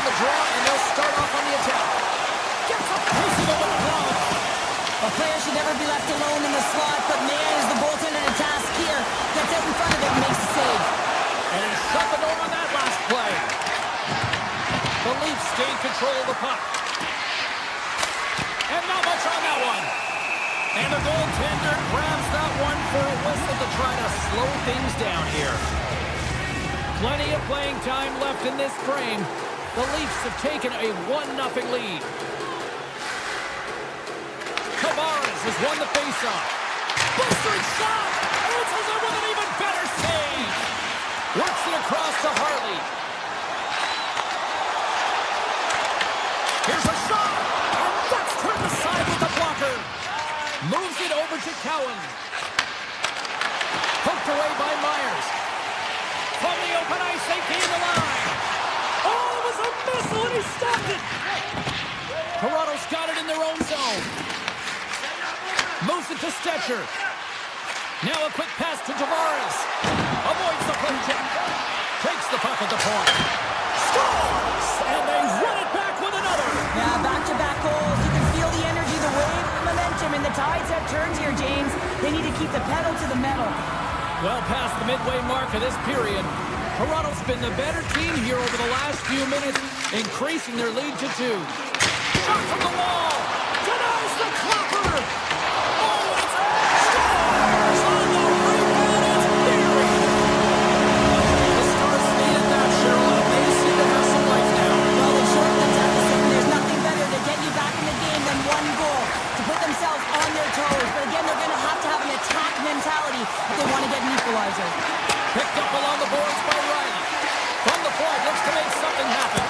never be left alone in the slot, but man, is the goaltender to task here. Gets out in front of it and makes the save. And he shut the door on that last play. The Leafs gain control of the puck. And not much on that one. And the goaltender grabs that one for a whistle to try to slow things down here. Plenty of playing time left in this frame. The Leafs have taken a 1-0 lead. Tavares has won the faceoff. Blistering shot! Answers it with an even better save! Works it across to Harley. Here's a shot! And that's turned aside with the blocker. Moves it over to Cowan. Poked away by Myers. From the open ice, they gain the line. Oh, it was a missile, and he stopped it. Toronto's got it in their own zone. Moves it to Stetcher. Now a quick pass to Tavares. Avoids the play check. Takes the puck at the point. Scores! And they run it back with another. Yeah, back-to-back goals. You can feel the energy, the wave, the momentum, and the tides have turned here, James. They need to keep the pedal to the metal. Well past the midway mark of this period, Toronto's been the better team here over the last few minutes, increasing their lead to 2. Shot from the wall! Denies the clopper! Oh, it's scores! On the rebound, it's buried! The Stars needed that, Cheryl, and they seem to have some life now. Well, they've shortened the deficit, and there's nothing better to get you back in the game than one goal to put themselves on their toes. But again, they're going to have an attack mentality if they want to get an equalizer. Picked up along the boards by Riley. From the point, looks to make something happen.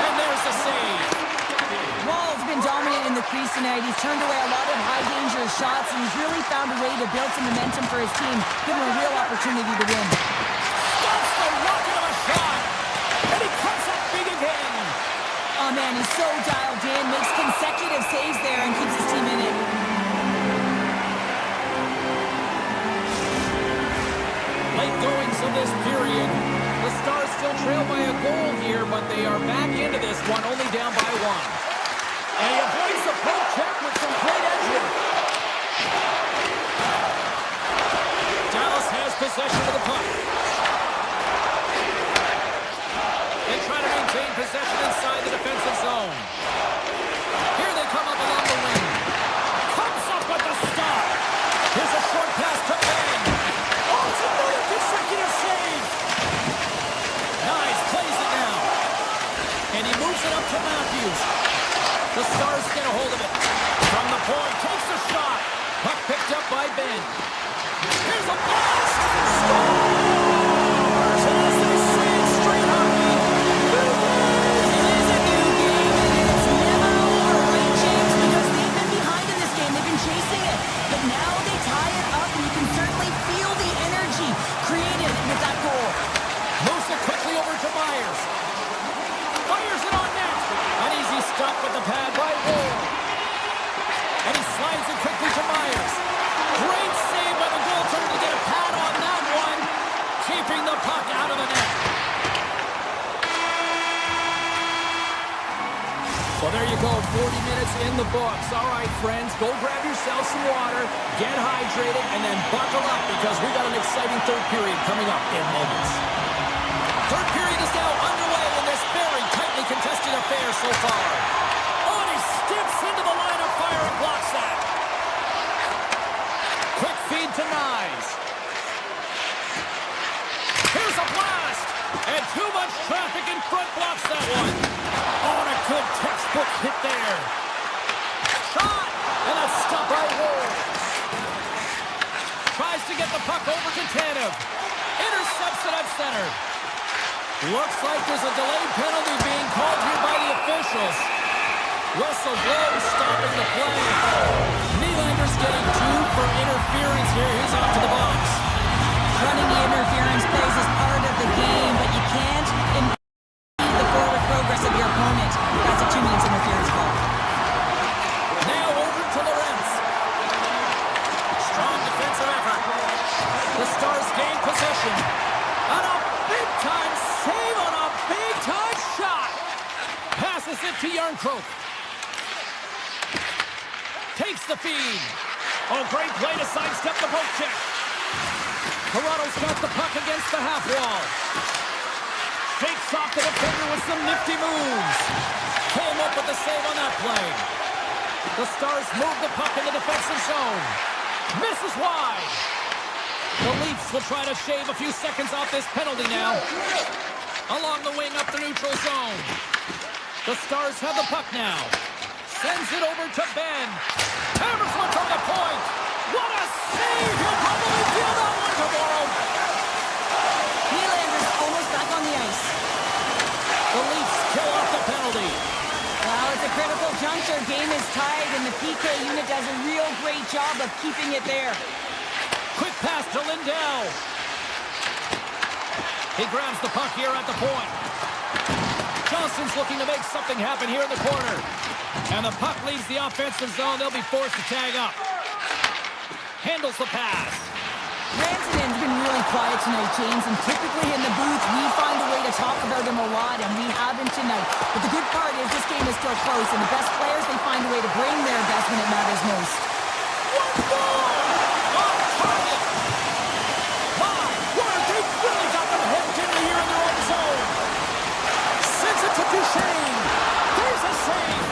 And there's the save. Wall's been dominant in the crease tonight. He's turned away a lot of high-danger shots, and he's really found a way to build some momentum for his team, give him a real opportunity to win. Stops the rocket of a shot. And he comes up big again. Oh, man, he's so dialed in, makes consecutive saves there, and keeps his team in it. Late goings of this period. The Stars still trail by a goal here, but they are back into this one, only down by 1. And he avoids the poke check with some great edge. Dallas has possession of the puck. They try to maintain possession inside the defensive zone. Here they come up along the wing. Comes up with the stop. Here's a short pass to Bang. Oh, it's another consecutive save. Nice, plays it now. And he moves it up to Matthews. The Stars get a hold of it. From the point, takes a shot. Puck picked up by Ben. Here's a blast. Scores! And as they say in street hockey, new game. It is a new game, and it's never over, right, James? Because they've been behind in this game. They've been chasing it. But now they tie it up, and you can certainly feel the energy created with that goal. Moves it quickly over to Myers. Fires it on net. An easy stop with the pad by Ward. And he slides it quickly to Myers. Great save by the goaltender to get a pad on that one. Keeping the puck out of the net. Well, there you go. 40 minutes in the books. All right, friends, go grab yourself some water, get hydrated, and then buckle up because we got an exciting third period coming up in moments. Third period is now underway in this very tightly contested affair so far. Oh, and he steps into the line of fire and blocks that. Quick feed to Nyes. Here's a blast. And too much traffic in front blocks that one. Oh, and a good textbook hit there. Shot. And a stop by Ward. Tries to get the puck over to Tanev. Intercepts it at center. Looks like there's a delayed penalty being called here by the officials. Whistle blows, stopping the play. Nylander's getting 2 for interference here. He's off to the box. Running the interference plays is part of the game, but you can't impede the forward progress of your opponent. That's a 2 minutes interference call. Now over to Lorentz. Strong defensive effort. The Stars gain possession. On a big-time save on a big-time shot. Passes it to Yarncroke. Takes the feed. Oh, great play to sidestep the poke check. Toronto's got the puck against the half wall. Shakes off the defender with some nifty moves. Came up with the save on that play. The Stars move the puck in the defensive zone. Misses wide. The Leafs will try to shave a few seconds off this penalty now. Along the wing up the neutral zone. The Stars have the puck now. Sends it over to Ben. Hammers one from the point. What a save! He'll probably feel that one tomorrow. Nylander's almost back on the ice. The Leafs kill off the penalty. Well, it's a critical juncture. Game is tied, and the PK unit does a real great job of keeping it there. Quick pass to Lindell. He grabs the puck here at the point. Johnson's looking to make something happen here in the corner. And the puck leaves the offensive zone. They'll be forced to tag up. Handles the pass. Rantanen's been really quiet tonight, James, and typically in the booth, we find a way to talk about him a lot, and we haven't tonight. But the good part is this game is still close, and the best players, they find a way to bring their best when it matters most. One more! Off target! My word, they've really got them hemmed in here in their own zone. Sends it to Duchesne. There's a save.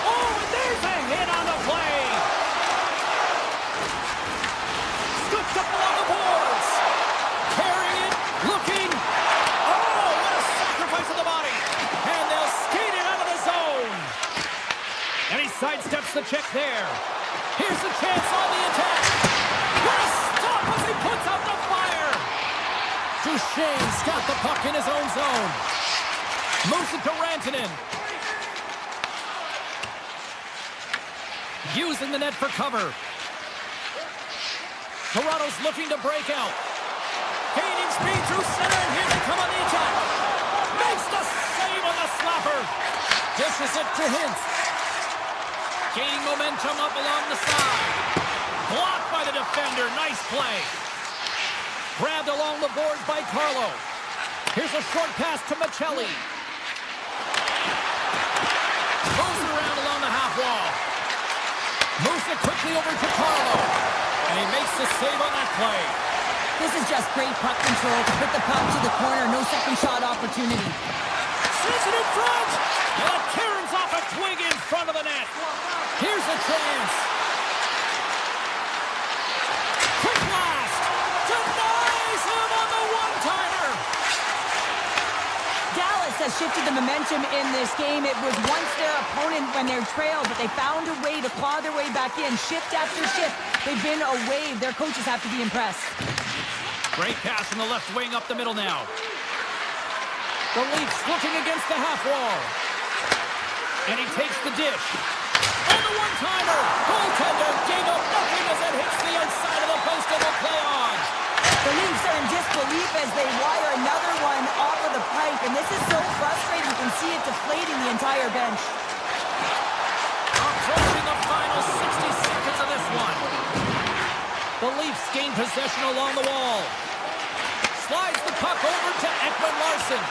Oh, and there's a hit on the play. Scooped up along the boards. Carrying it, looking. Oh, what a sacrifice of the body. And they'll skate it out of the zone. And he sidesteps the check there. Here's a chance on the attack. What a stop as he puts out the fire. Duchesne's got the puck in his own zone. Moves it to Rantanen. Using the net for cover. Toronto's looking to break out. Gaining speed through center, and here they come on the attack. Makes the save on the slapper. Dishes it to Hintz. Gaining momentum up along the side. Blocked by the defender. Nice play. Grabbed along the boards by Carlo. Here's a short pass to Michelli. Moves it around along the half wall. Moves it quickly over to Carlo. And he makes the save on that play. This is just great puck control to put the puck to the corner. No second shot opportunity. Sends it in front. And it caroms off a twig in front of the net. Here's a chance. Quick blast. Denies him on the one-timer. Dallas has shifted the momentum in this game. It was once their opponent when they're trailed, but they found a way to claw their way back in. Shift after shift, they've been a wave. Their coaches have to be impressed. Great pass from the left wing up the middle now. The Leafs looking against the half wall. And he takes the dish. On the one-timer. Goaltender gave up nothing as it hits the outside of the post and will play on. The Leafs are in disbelief as they wire another one off of the pipe, and this is so frustrating. You can see it deflating the entire bench. Approaching the final 60 seconds of this one. The Leafs gain possession along the wall. Slides the puck over to Ekman-Larsson.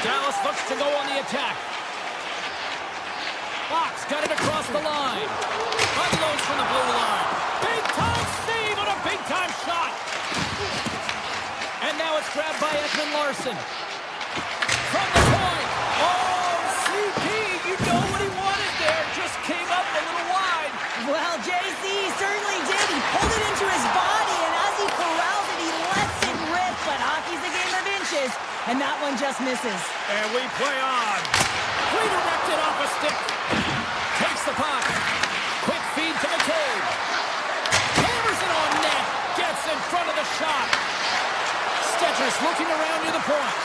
Dallas looks to go on the attack. Fox got it across the line. Unloads from the blue line. Big-time save on a big-time shot. And now it's grabbed by Ekman-Larsson. From the point. Oh, CP, you know what he wanted there. Just came up a little wide. Well, JC certainly did. He pulled it into his body, and as he corrals it, he lets it rip. But hockey's a game of inches, and that one just misses. And we play on. Redirected off a stick. Takes the puck. Quick feed to McCabe. Hammers it on net. Gets in front of the shot. Stetcher's looking around near the point.